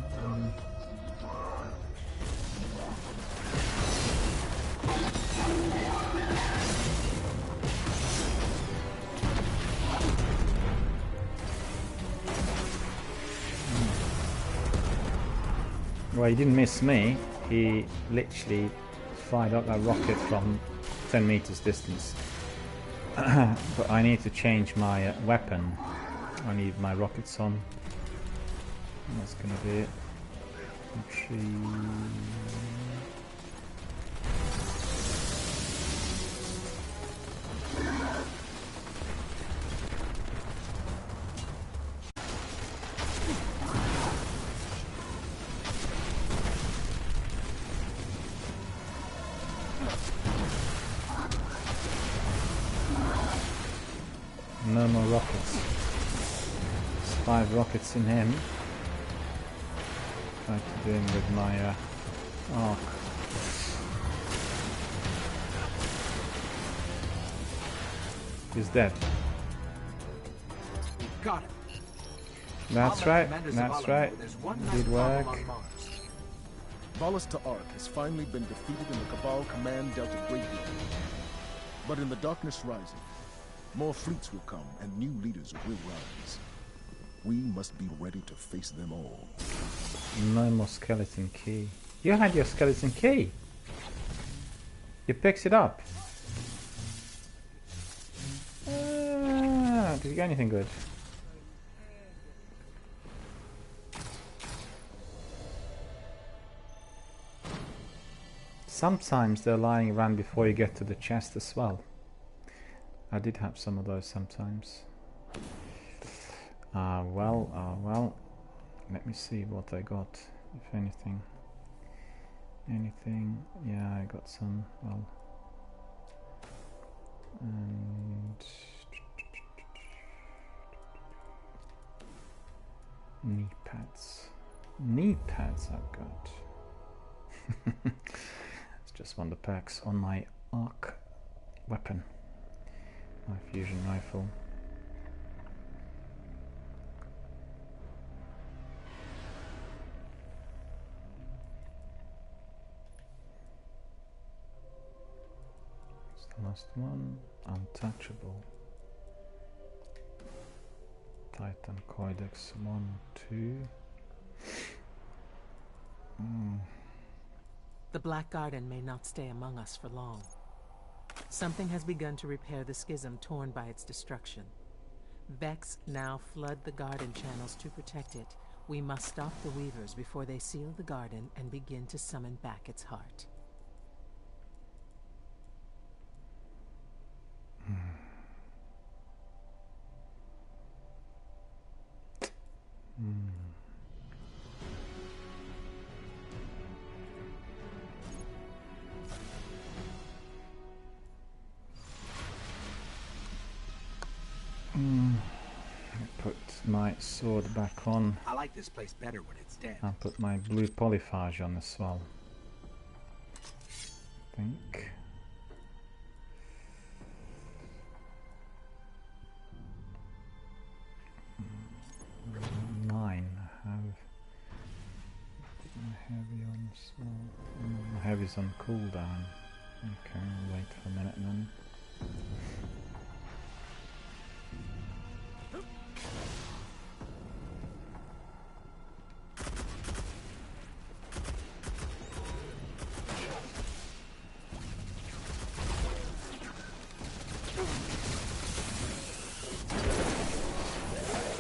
Well, he didn't miss me. He literally fired up that rocket from 10 meters distance. But I need to change my weapon. I need my rockets on. And that's gonna be it. No more rockets. There's 5 rockets in him. Try to do him with my arc. He's dead. Got it. That's right. That's right. Good work. Valus Ta'arik has finally been defeated in the Cabal Command dealt a great blow. But in the darkness rising, more fleets will come and new leaders will rise. We must be ready to face them all. No more skeleton key. You had your skeleton key. You picked it up. Did you get anything good? Sometimes they're lying around before you get to the chest as well. I did have some of those sometimes. Well. Let me see what I got, if anything. Anything? Yeah, I got some. Well, and knee pads. Knee pads I've got. It's just one of the perks on my arc weapon, my fusion rifle. Last one, untouchable. Titan Codex 1, 2. The Black Garden may not stay among us for long. Something has begun to repair the schism torn by its destruction. Vex now flood the garden channels to protect it. We must stop the Weavers before they seal the garden and begin to summon back its heart. put my sword back on. I like this place better when it's dead. I'll put my blue polyphage on as well. I think. Nine. I have my heavy on as well. My heavy's on cooldown. Okay, I'll wait for a minute then.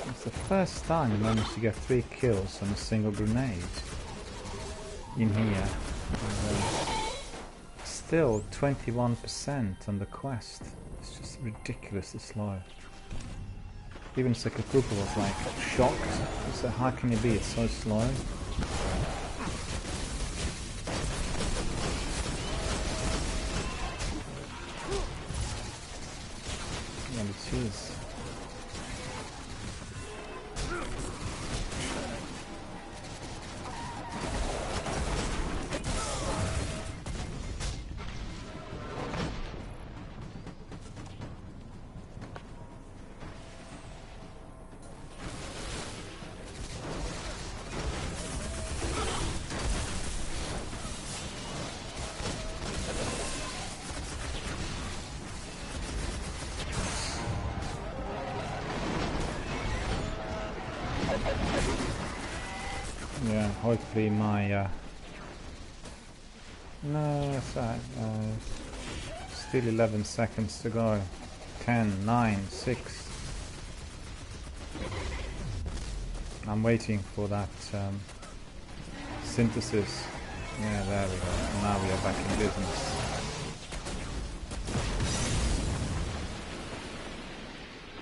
It's the first time I managed to get 3 kills on a single grenade in here. Still 21% on the quest. It's just ridiculously slow. Even Sakapupa was like shocked. He said, how can it be? It's so slow. Yeah, it is. Yeah, hopefully my no, it's still 11 seconds to go. 10, 9, 6. I'm waiting for that synthesis. Yeah, there we go. Now we are back in business.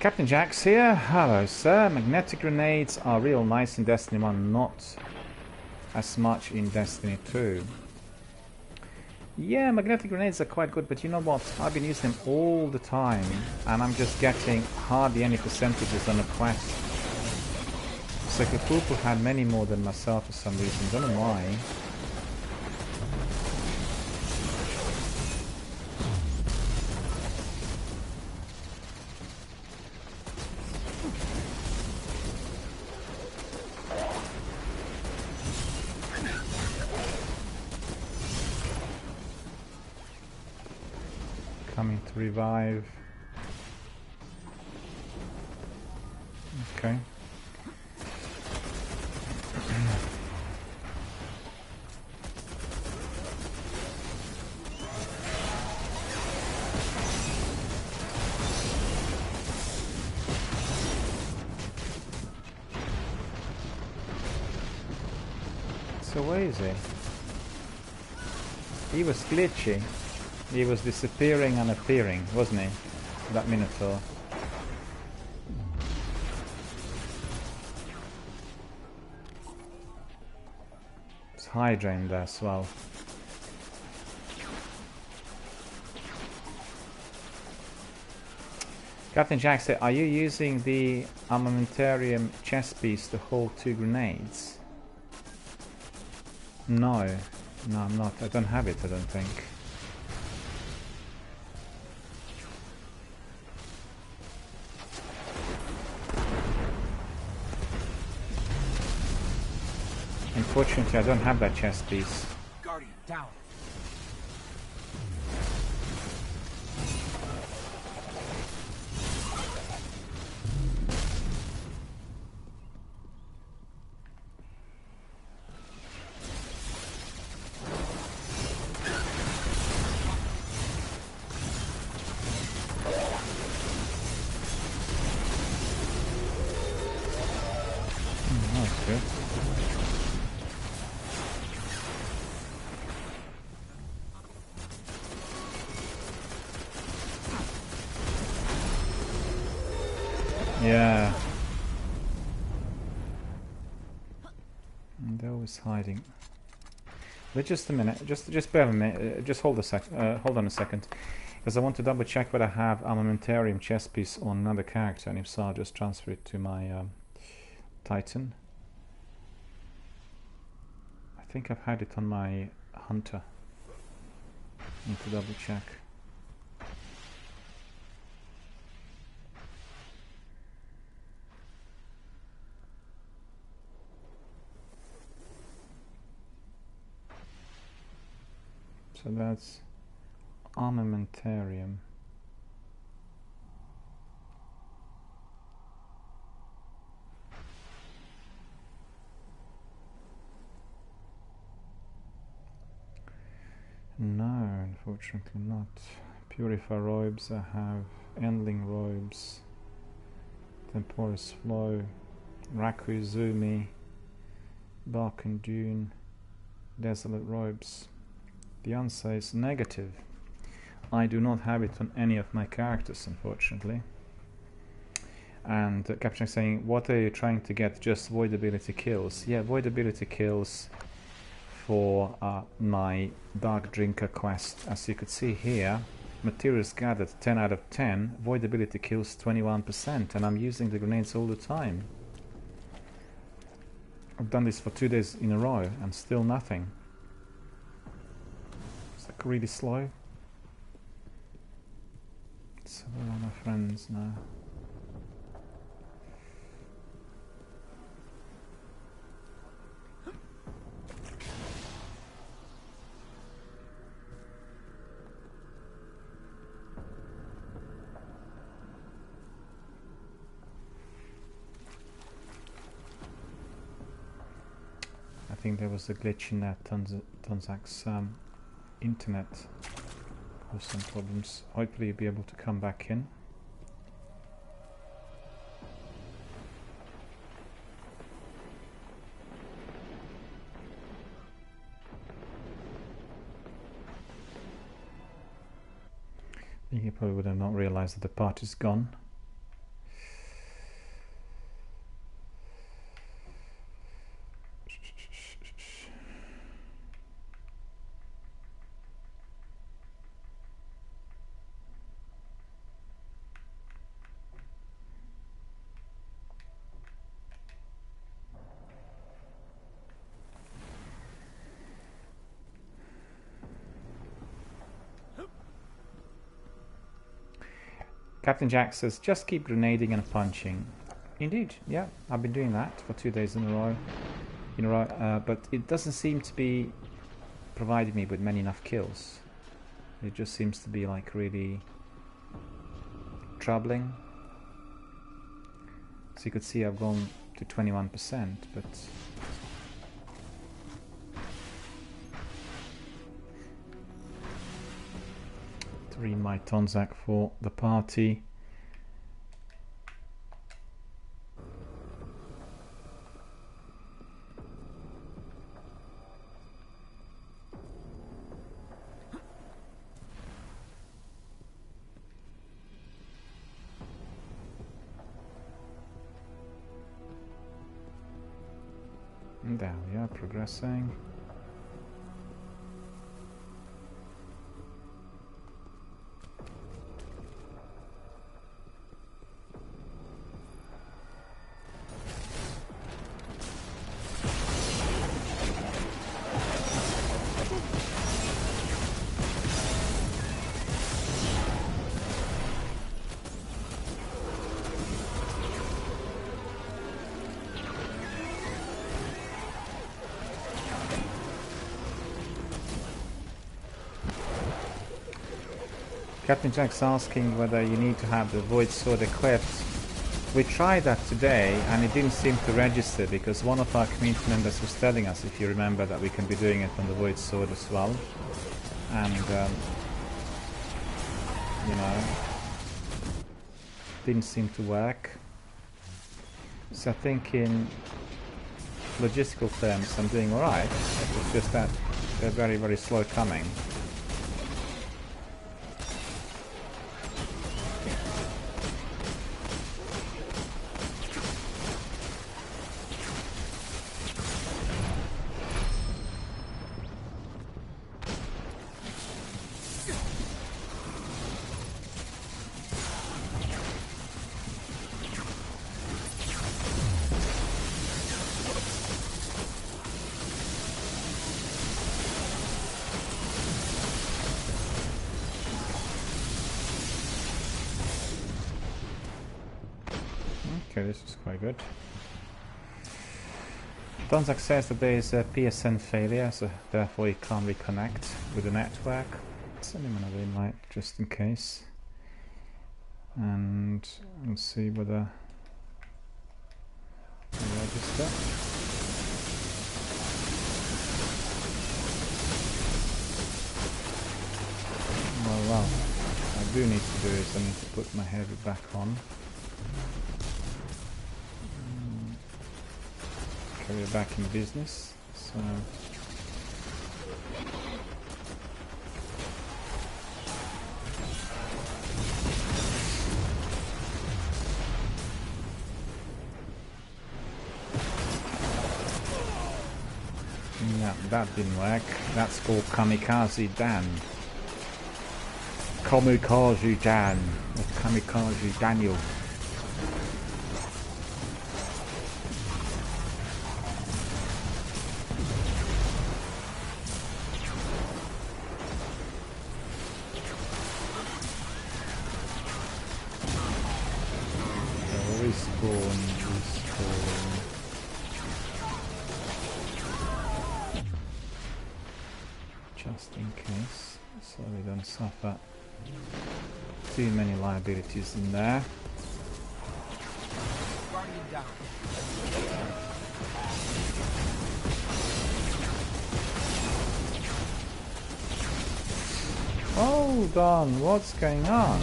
Captain Jax here. Hello, sir. Magnetic grenades are real nice in Destiny 1, not as much in Destiny 2. Yeah, magnetic grenades are quite good, but you know what? I've been using them all the time, and I'm just getting hardly any percentages on a quest. Sakapupu had many more than myself for some reason. Don't know why. Coming to revive. Okay. So where is he? He was glitchy. He was disappearing and appearing, wasn't he? That Minotaur. It's hydrained there as well. Captain Jack said, are you using the armamentarium chest piece to hold 2 grenades? No. No, I'm not. I don't have it, I don't think. Unfortunately, I don't have that chest piece. Guardian, down. That's good. Yeah. And they're always hiding. But just a minute. Just bear with me. Just hold on a second. Because I want to double check whether I have armamentarium chess piece on another character, and if so, I'll just transfer it to my Titan. I think I've had it on my Hunter. Need to double check. So that's armamentarium. No, unfortunately not. Purify robes, I have Endling robes, Temporis flow, Rakuizumi, Bark and Dune, Desolate robes. The answer is negative. I do not have it on any of my characters, unfortunately. And Captain is saying, what are you trying to get? Just void ability kills. Yeah, void ability kills for my Dark Drinker quest. As you could see here, materials gathered 10 out of 10, void ability kills 21%, and I'm using the grenades all the time. I've done this for 2 days in a row and still nothing. It's like really slow. So where are my friends now? I think there was a glitch in that Tonzak's internet caused some problems. Hopefully you'll be able to come back in. I think you probably would have not realized that the part is gone. Captain Jack says, just keep grenading and punching. Indeed, yeah, I've been doing that for 2 days in a row. But it doesn't seem to be providing me with many enough kills. It just seems to be like really troubling. So you could see I've gone to 21%, but to read my Tonzak for the party. And there we are, progressing. Captain Jack's asking whether you need to have the Void Sword equipped. We tried that today and it didn't seem to register because one of our community members was telling us, if you remember, that we can be doing it on the Void Sword as well. And, you know, didn't seem to work. So I think in logistical terms I'm doing alright. It's just that they're very, very slow coming. Okay, this is quite good. Donzak says that there is a PSN failure, so therefore he can't reconnect with the network. Send him another invite just in case. And we'll see whether we register. Well, I do need to do is I need to put my heavy back on. Carry back in business. So yeah, that didn't work. That's called Kamikaze Dan. Kamikaze Dan. Or Kamikaze Daniel. Just in case, so we don't suffer too many liabilities in there. Hold on, what's going on?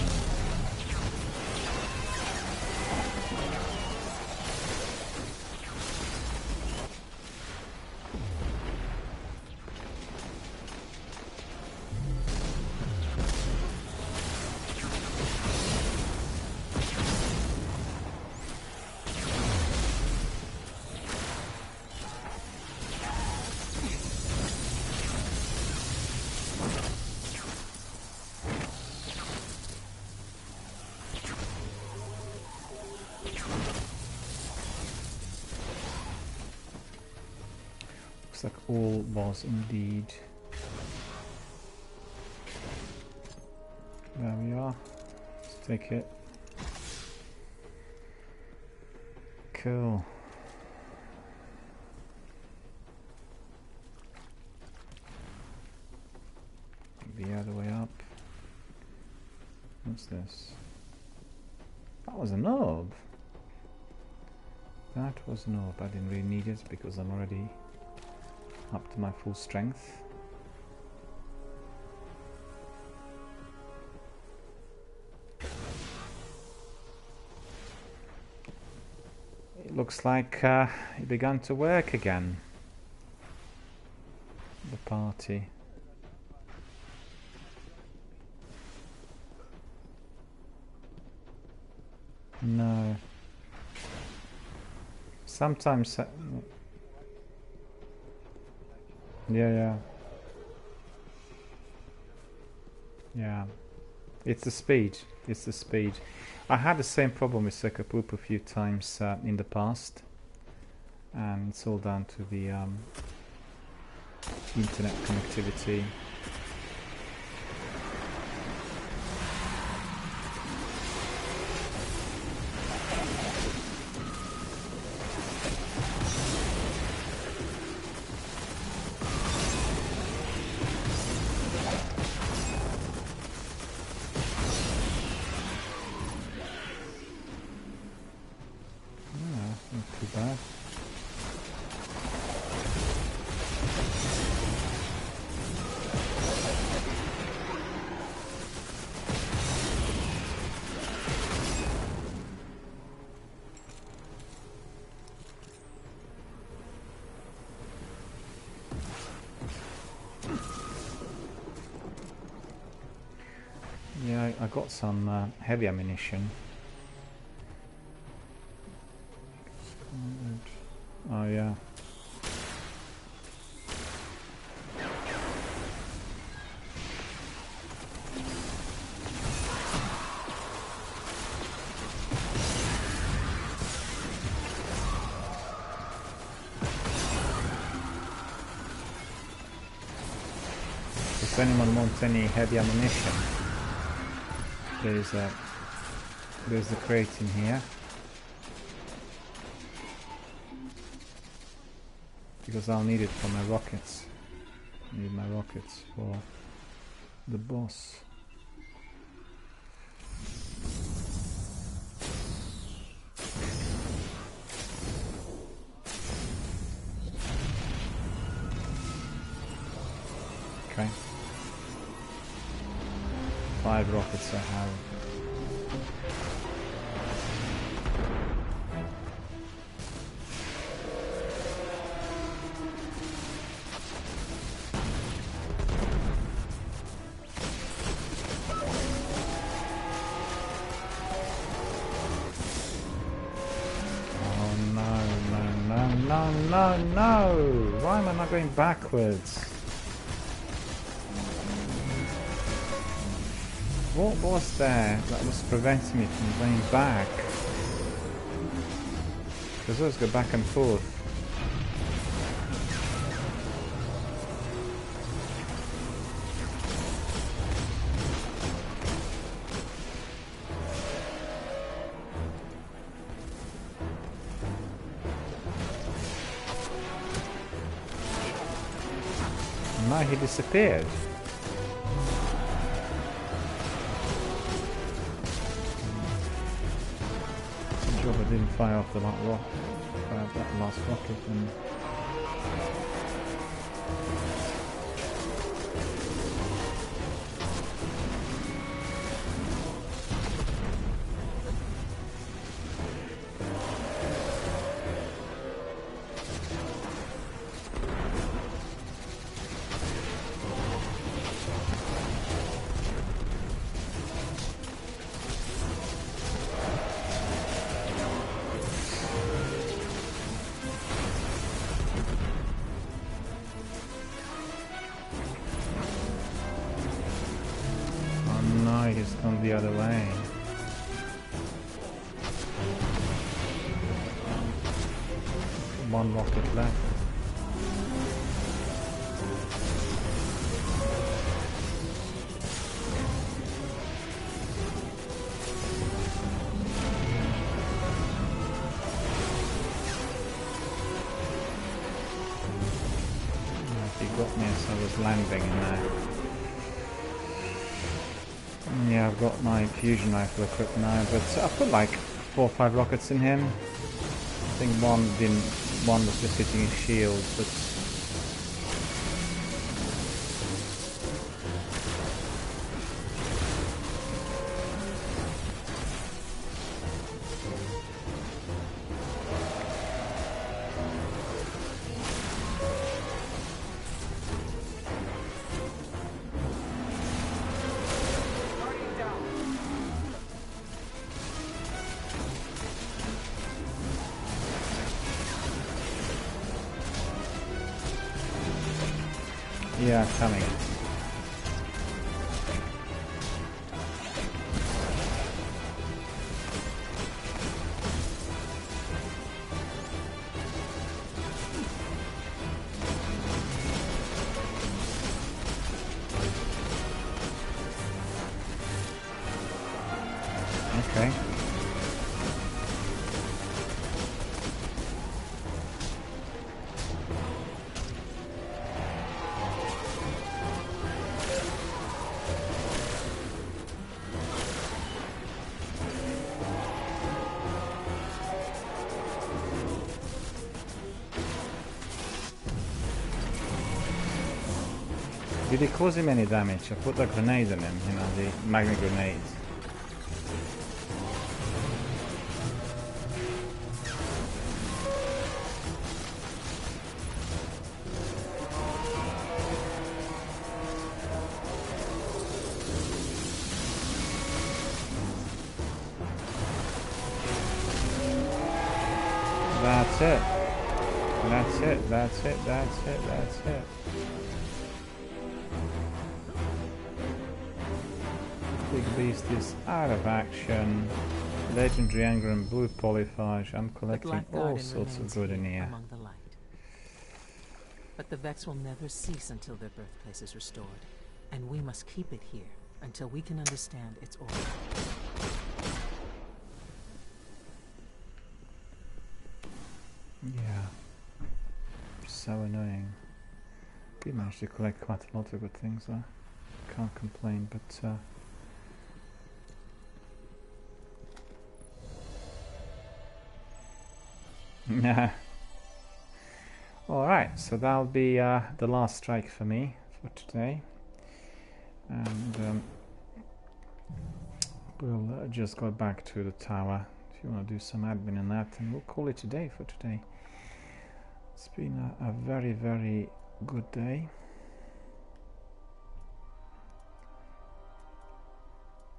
Looks like all was indeed. There we are. Let's take it. Cool. The other way up. What's this? That was an orb. That was an orb. I didn't really need it because I'm already up to my full strength. It looks like it began to work again. The party. No. Sometimes... yeah. It's the speed. It's the speed. I had the same problem with Suckerpoop a few times in the past. And it's all down to the internet connectivity. Not too bad. Yeah, I got some heavy ammunition. Oh yeah. If anyone wants any heavy ammunition, there's the crate in here. because I'll need it for my rockets. Need my rockets for the boss. Okay. 5 rockets I have. No! Why am I not going backwards? What was there that was preventing me from going back? Because I always go back and forth. Now he disappeared. Good job I didn't fire off the that last rocket and he's gone the other way. One rocket left. He got me as I was landing in there. Yeah, I've got my fusion rifle equipped now, but I put like 4 or 5 rockets in him. I think one was just hitting his shield, but yeah, coming. Okay. Did it cause him any damage? I put the grenade on him, you know, the magnet grenade. That's it. That's it, that's it, that's it, that's it. Big beast is out of action. Legendary anger and blue polyphage. I'm collecting all sorts of good in here. Among the light. But the Vex will never cease until their birthplace is restored. And we must keep it here until we can understand its origin. Yeah. so annoying. We managed to collect quite a lot of good things though. Can't complain, but yeah. Alright, so that'll be the last strike for me for today. And we'll just go back to the tower if you want to do some admin in that, and we'll call it a day for today. It's been a very, very good day.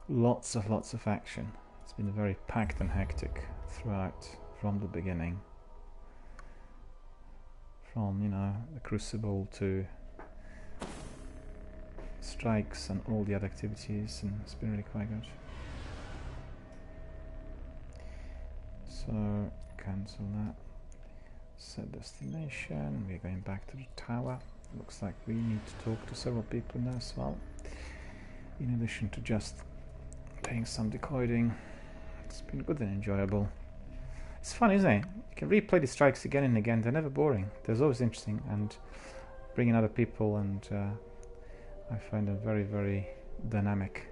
Lots of action. It's been very packed and hectic throughout from the beginning. From, you know, the Crucible to strikes and all the other activities, and it's been really quite good. So, cancel that. Set destination. We're going back to the tower. Looks like we need to talk to several people in there as well. In addition to just paying some decoding. It's been good and enjoyable. It's fun, isn't it? You can replay the strikes again and again. They're never boring. They're always interesting, and bringing other people, and I find them very, very dynamic.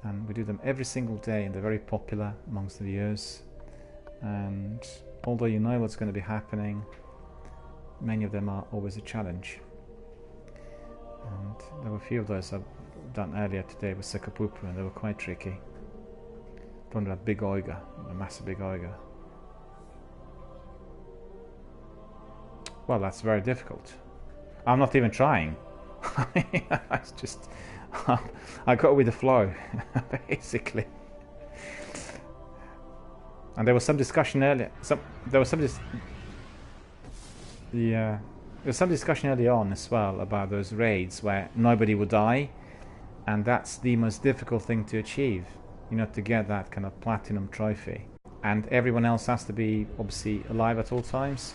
And we do them every single day, and they're very popular amongst the viewers. And although you know what's going to be happening, many of them are always a challenge. And there were a few of those I've done earlier today with Sekapupu, and they were quite tricky. Talking about Big Oiga, a massive Big Oiga. Well, that's very difficult. I'm not even trying. It's just I got with the flow, basically. And there was some discussion earlier. There was some discussion early on as well about those raids where nobody would die, and that's the most difficult thing to achieve. You know, to get that kind of platinum trophy, and everyone else has to be obviously alive at all times.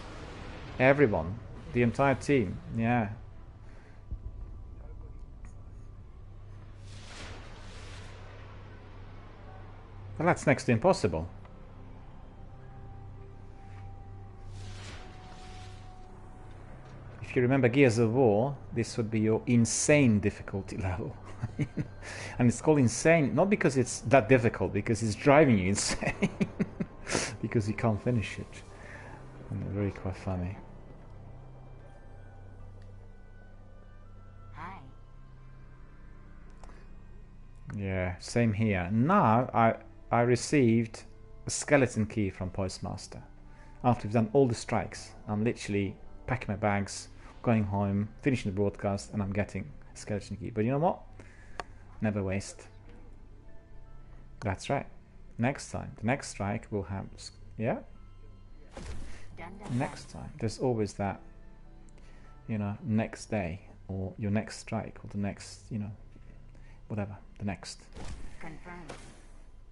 Everyone, the entire team, yeah. Well, that's next to impossible. If you remember Gears of War, this would be your insane difficulty level. And it's called insane, not because it's that difficult, because it's driving you insane. Because you can't finish it. And they're really quite funny. Hi. Yeah, same here. Now I received a skeleton key from Postmaster. After we've done all the strikes, I'm literally packing my bags, going home, finishing the broadcast, and I'm getting a skeleton key. But you know what? Never waste. That's right. Next time, the next strike will have, yeah? Next time. There's always that, you know, next day, or your next strike, or the next, you know, whatever, the next. Confirmed.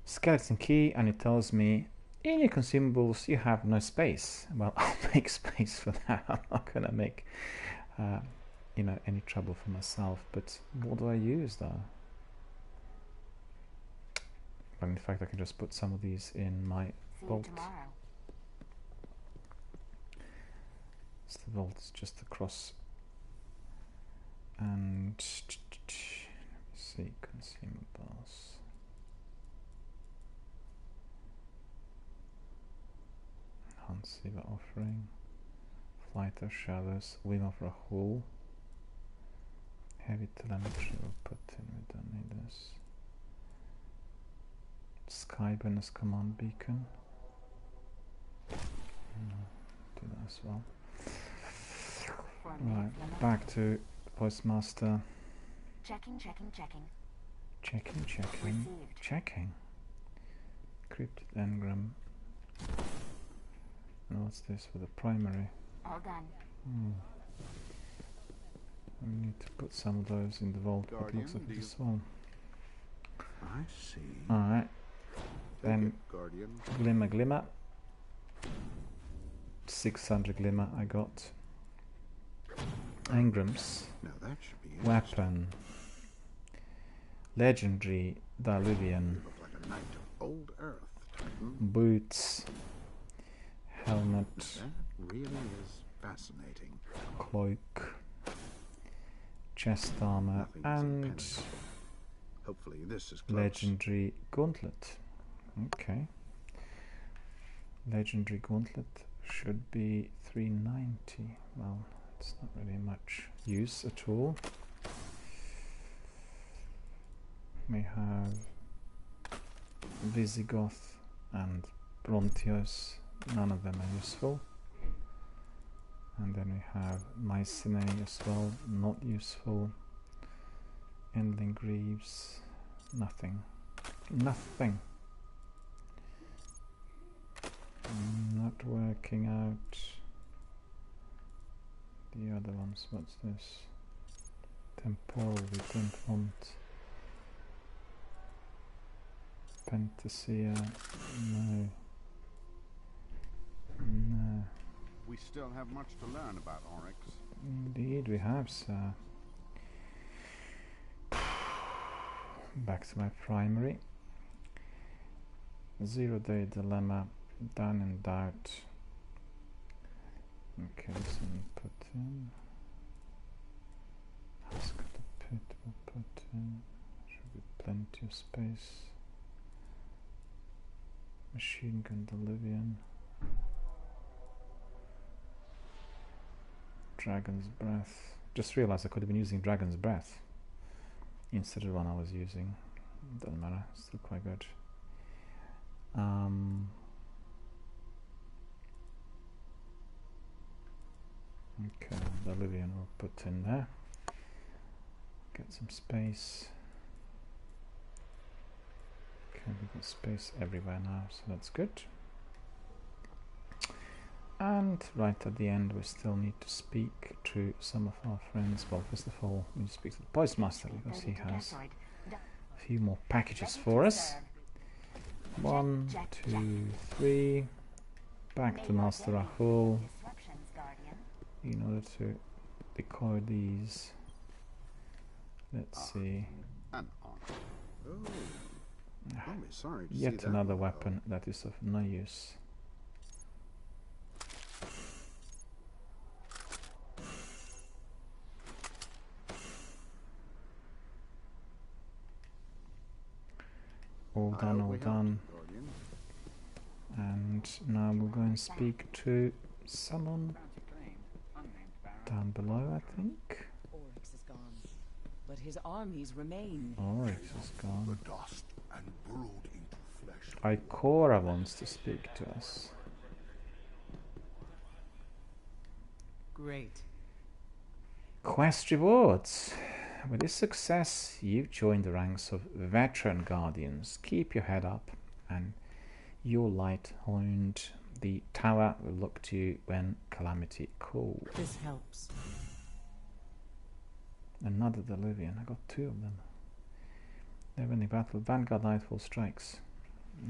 Skeleton key, and it tells me, in your consumables, you have no space. Well, I'll make space for that. I'm not going to make, you know, any trouble for myself. But what do I use, though? Well, in fact, I can just put some of these in my vault. See you tomorrow. So the vault is just across. And let me see, consumables. Hansiva offering, Flighter Shadows, Wim of Rahul, Heavy Telemetry we'll put in, we don't need this. Skyburn as Command Beacon, do that as well. Right, back to Postmaster. Checking. Checking. Received. Checking. Cryptid engram. And what's this for the primary? All done. We need to put some of those in the vault. What looks like this one. I see. Alright. Then Guardian. Glimmer. 600 Glimmer I got. Engrams. Now that should be interesting. Weapon. Legendary Diluvian. You look like a knight of old Earth. Boots. Helmet. That really is fascinating. Cloak, chest armor, Nothing and impenetrable. Hopefully this is close. legendary gauntlet. Okay. Legendary gauntlet should be 390. Well, it's not really much use at all. We have Visigoth and Brontios. None of them are useful. And then we have Mycenae as well, not useful. Endling Greaves, nothing. Nothing. Not working out. The other ones, what's this? Temporal, we don't want. Panacea, no. No. We still have much to learn about Oryx. Indeed we have, sir. Back to my primary. 0-day dilemma, done in doubt. Okay, this one put in. Let's got a pit, we'll put in. Should be plenty of space. Machine gun Delivian. Dragon's Breath. Just realized I could have been using Dragon's Breath instead of the one I was using. Doesn't matter, still quite good. Okay, the Livian will put in there. Get some space. Okay, we've got space everywhere now, so that's good. And right at the end we still need to speak to some of our friends. Well, first of all we need to speak to the Postmaster because he has a few more packages for us. 1, 2, 3. Back to Master Rahul in order to decoy these. Let's see. Yet another weapon that is of no use. All done, all done. And now we'll go and speak to someone down below, I think. Oryx is gone, but his armies remain. Oryx is gone. The dust and burrowed into flesh. Ikora wants to speak to us. Great. Quest rewards. With this success, you've joined the ranks of veteran guardians. Keep your head up, and your light-honed the tower will look to you when calamity calls. This helps. Another Delivian. I got 2 of them. They're in the battle. Vanguard Nightfall strikes.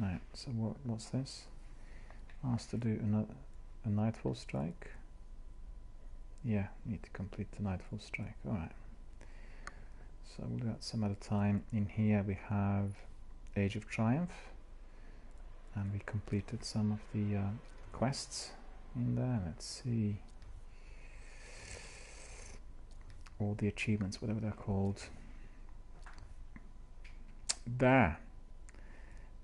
Right. So what's this? Asked to do a Nightfall strike. Yeah, need to complete the Nightfall strike. All right. So we'll do that some other time. In here we have Age of Triumph, and we completed some of the quests in there. Let's see. All the achievements, whatever they're called. There.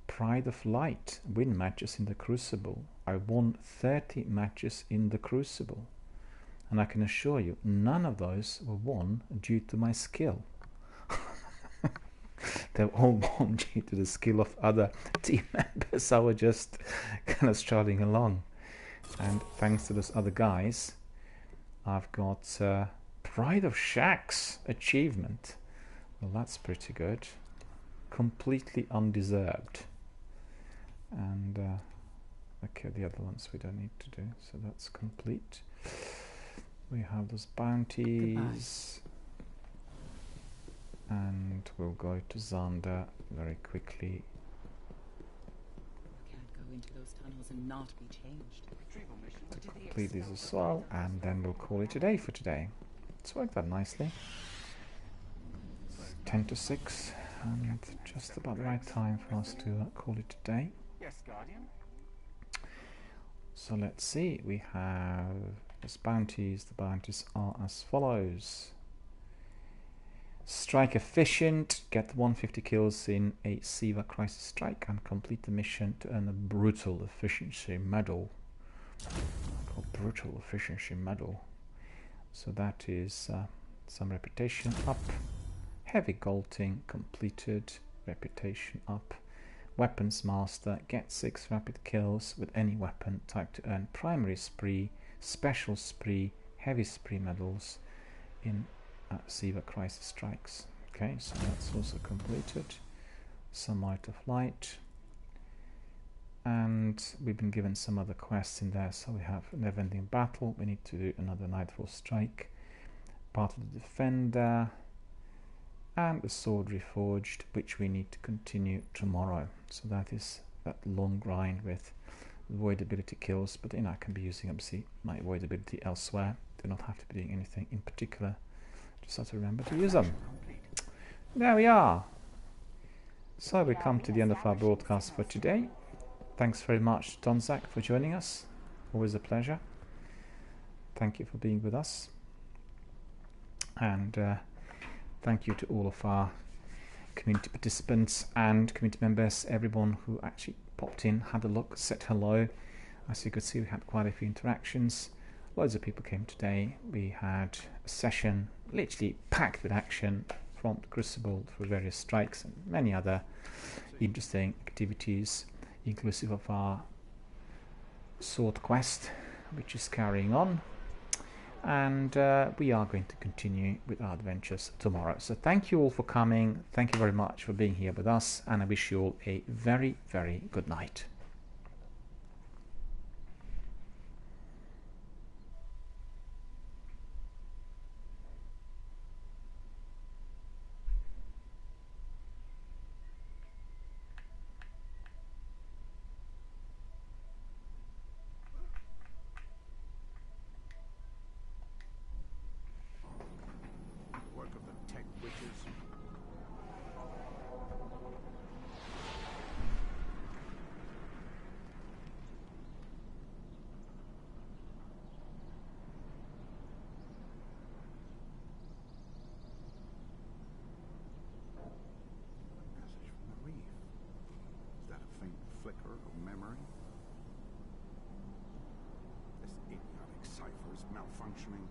Pride of Light. Win matches in the Crucible. I won 30 matches in the Crucible. And I can assure you, none of those were won due to my skill. They were all won due to the skill of other team members. I was just kind of struggling along. And thanks to those other guys, I've got Pride of Shaxx achievement. Well, that's pretty good. Completely undeserved. And okay, the other ones we don't need to do, so that's complete. We have those bounties. Goodbye. And we'll go to Xander very quickly. You can't go into those tunnels and not be changed. To complete these as well, and then we'll call it a day for today. It's worked out nicely. 10 to 6, and just about the right time for us to call it a day. Yes, Guardian. So let's see, we have There's bounties. The bounties are as follows. Strike efficient, get 150 kills in a Siva crisis strike and complete the mission to earn a brutal efficiency medal. Called brutal efficiency medal. So that is some reputation up. Heavy golting completed, reputation up. Weapons master, get 6 rapid kills with any weapon type to earn primary spree, special spree, heavy spree medals in Siva crisis strikes. Okay, so that's also completed. Some Might of Light, and we've been given some other quests in there. So we have a never-ending battle, we need to do another Nightfall strike, part of the Defender, and the Sword Reforged, which we need to continue tomorrow. So that is that long grind with void ability kills, but I can be using obviously my void ability elsewhere. Do not have to be doing anything in particular. Just have to remember to use them. There we are. So we come to the end of our broadcast for today. Thanks very much, Donzak, for joining us. Always a pleasure. Thank you for being with us. And thank you to all of our community participants and community members, everyone who actually popped in, had a look, said hello. As you could see, we had quite a few interactions. Loads of people came today. We had a session literally packed with action from the Crucible through various strikes and many other interesting activities, inclusive of our sword quest, which is carrying on. And we are going to continue with our adventures tomorrow. So thank you all for coming. Thank you very much for being here with us, and I wish you all a very, very good night. Work of the tech witches. Message from the reef. Is that a faint flicker of memory? This idiotic cipher is malfunctioning.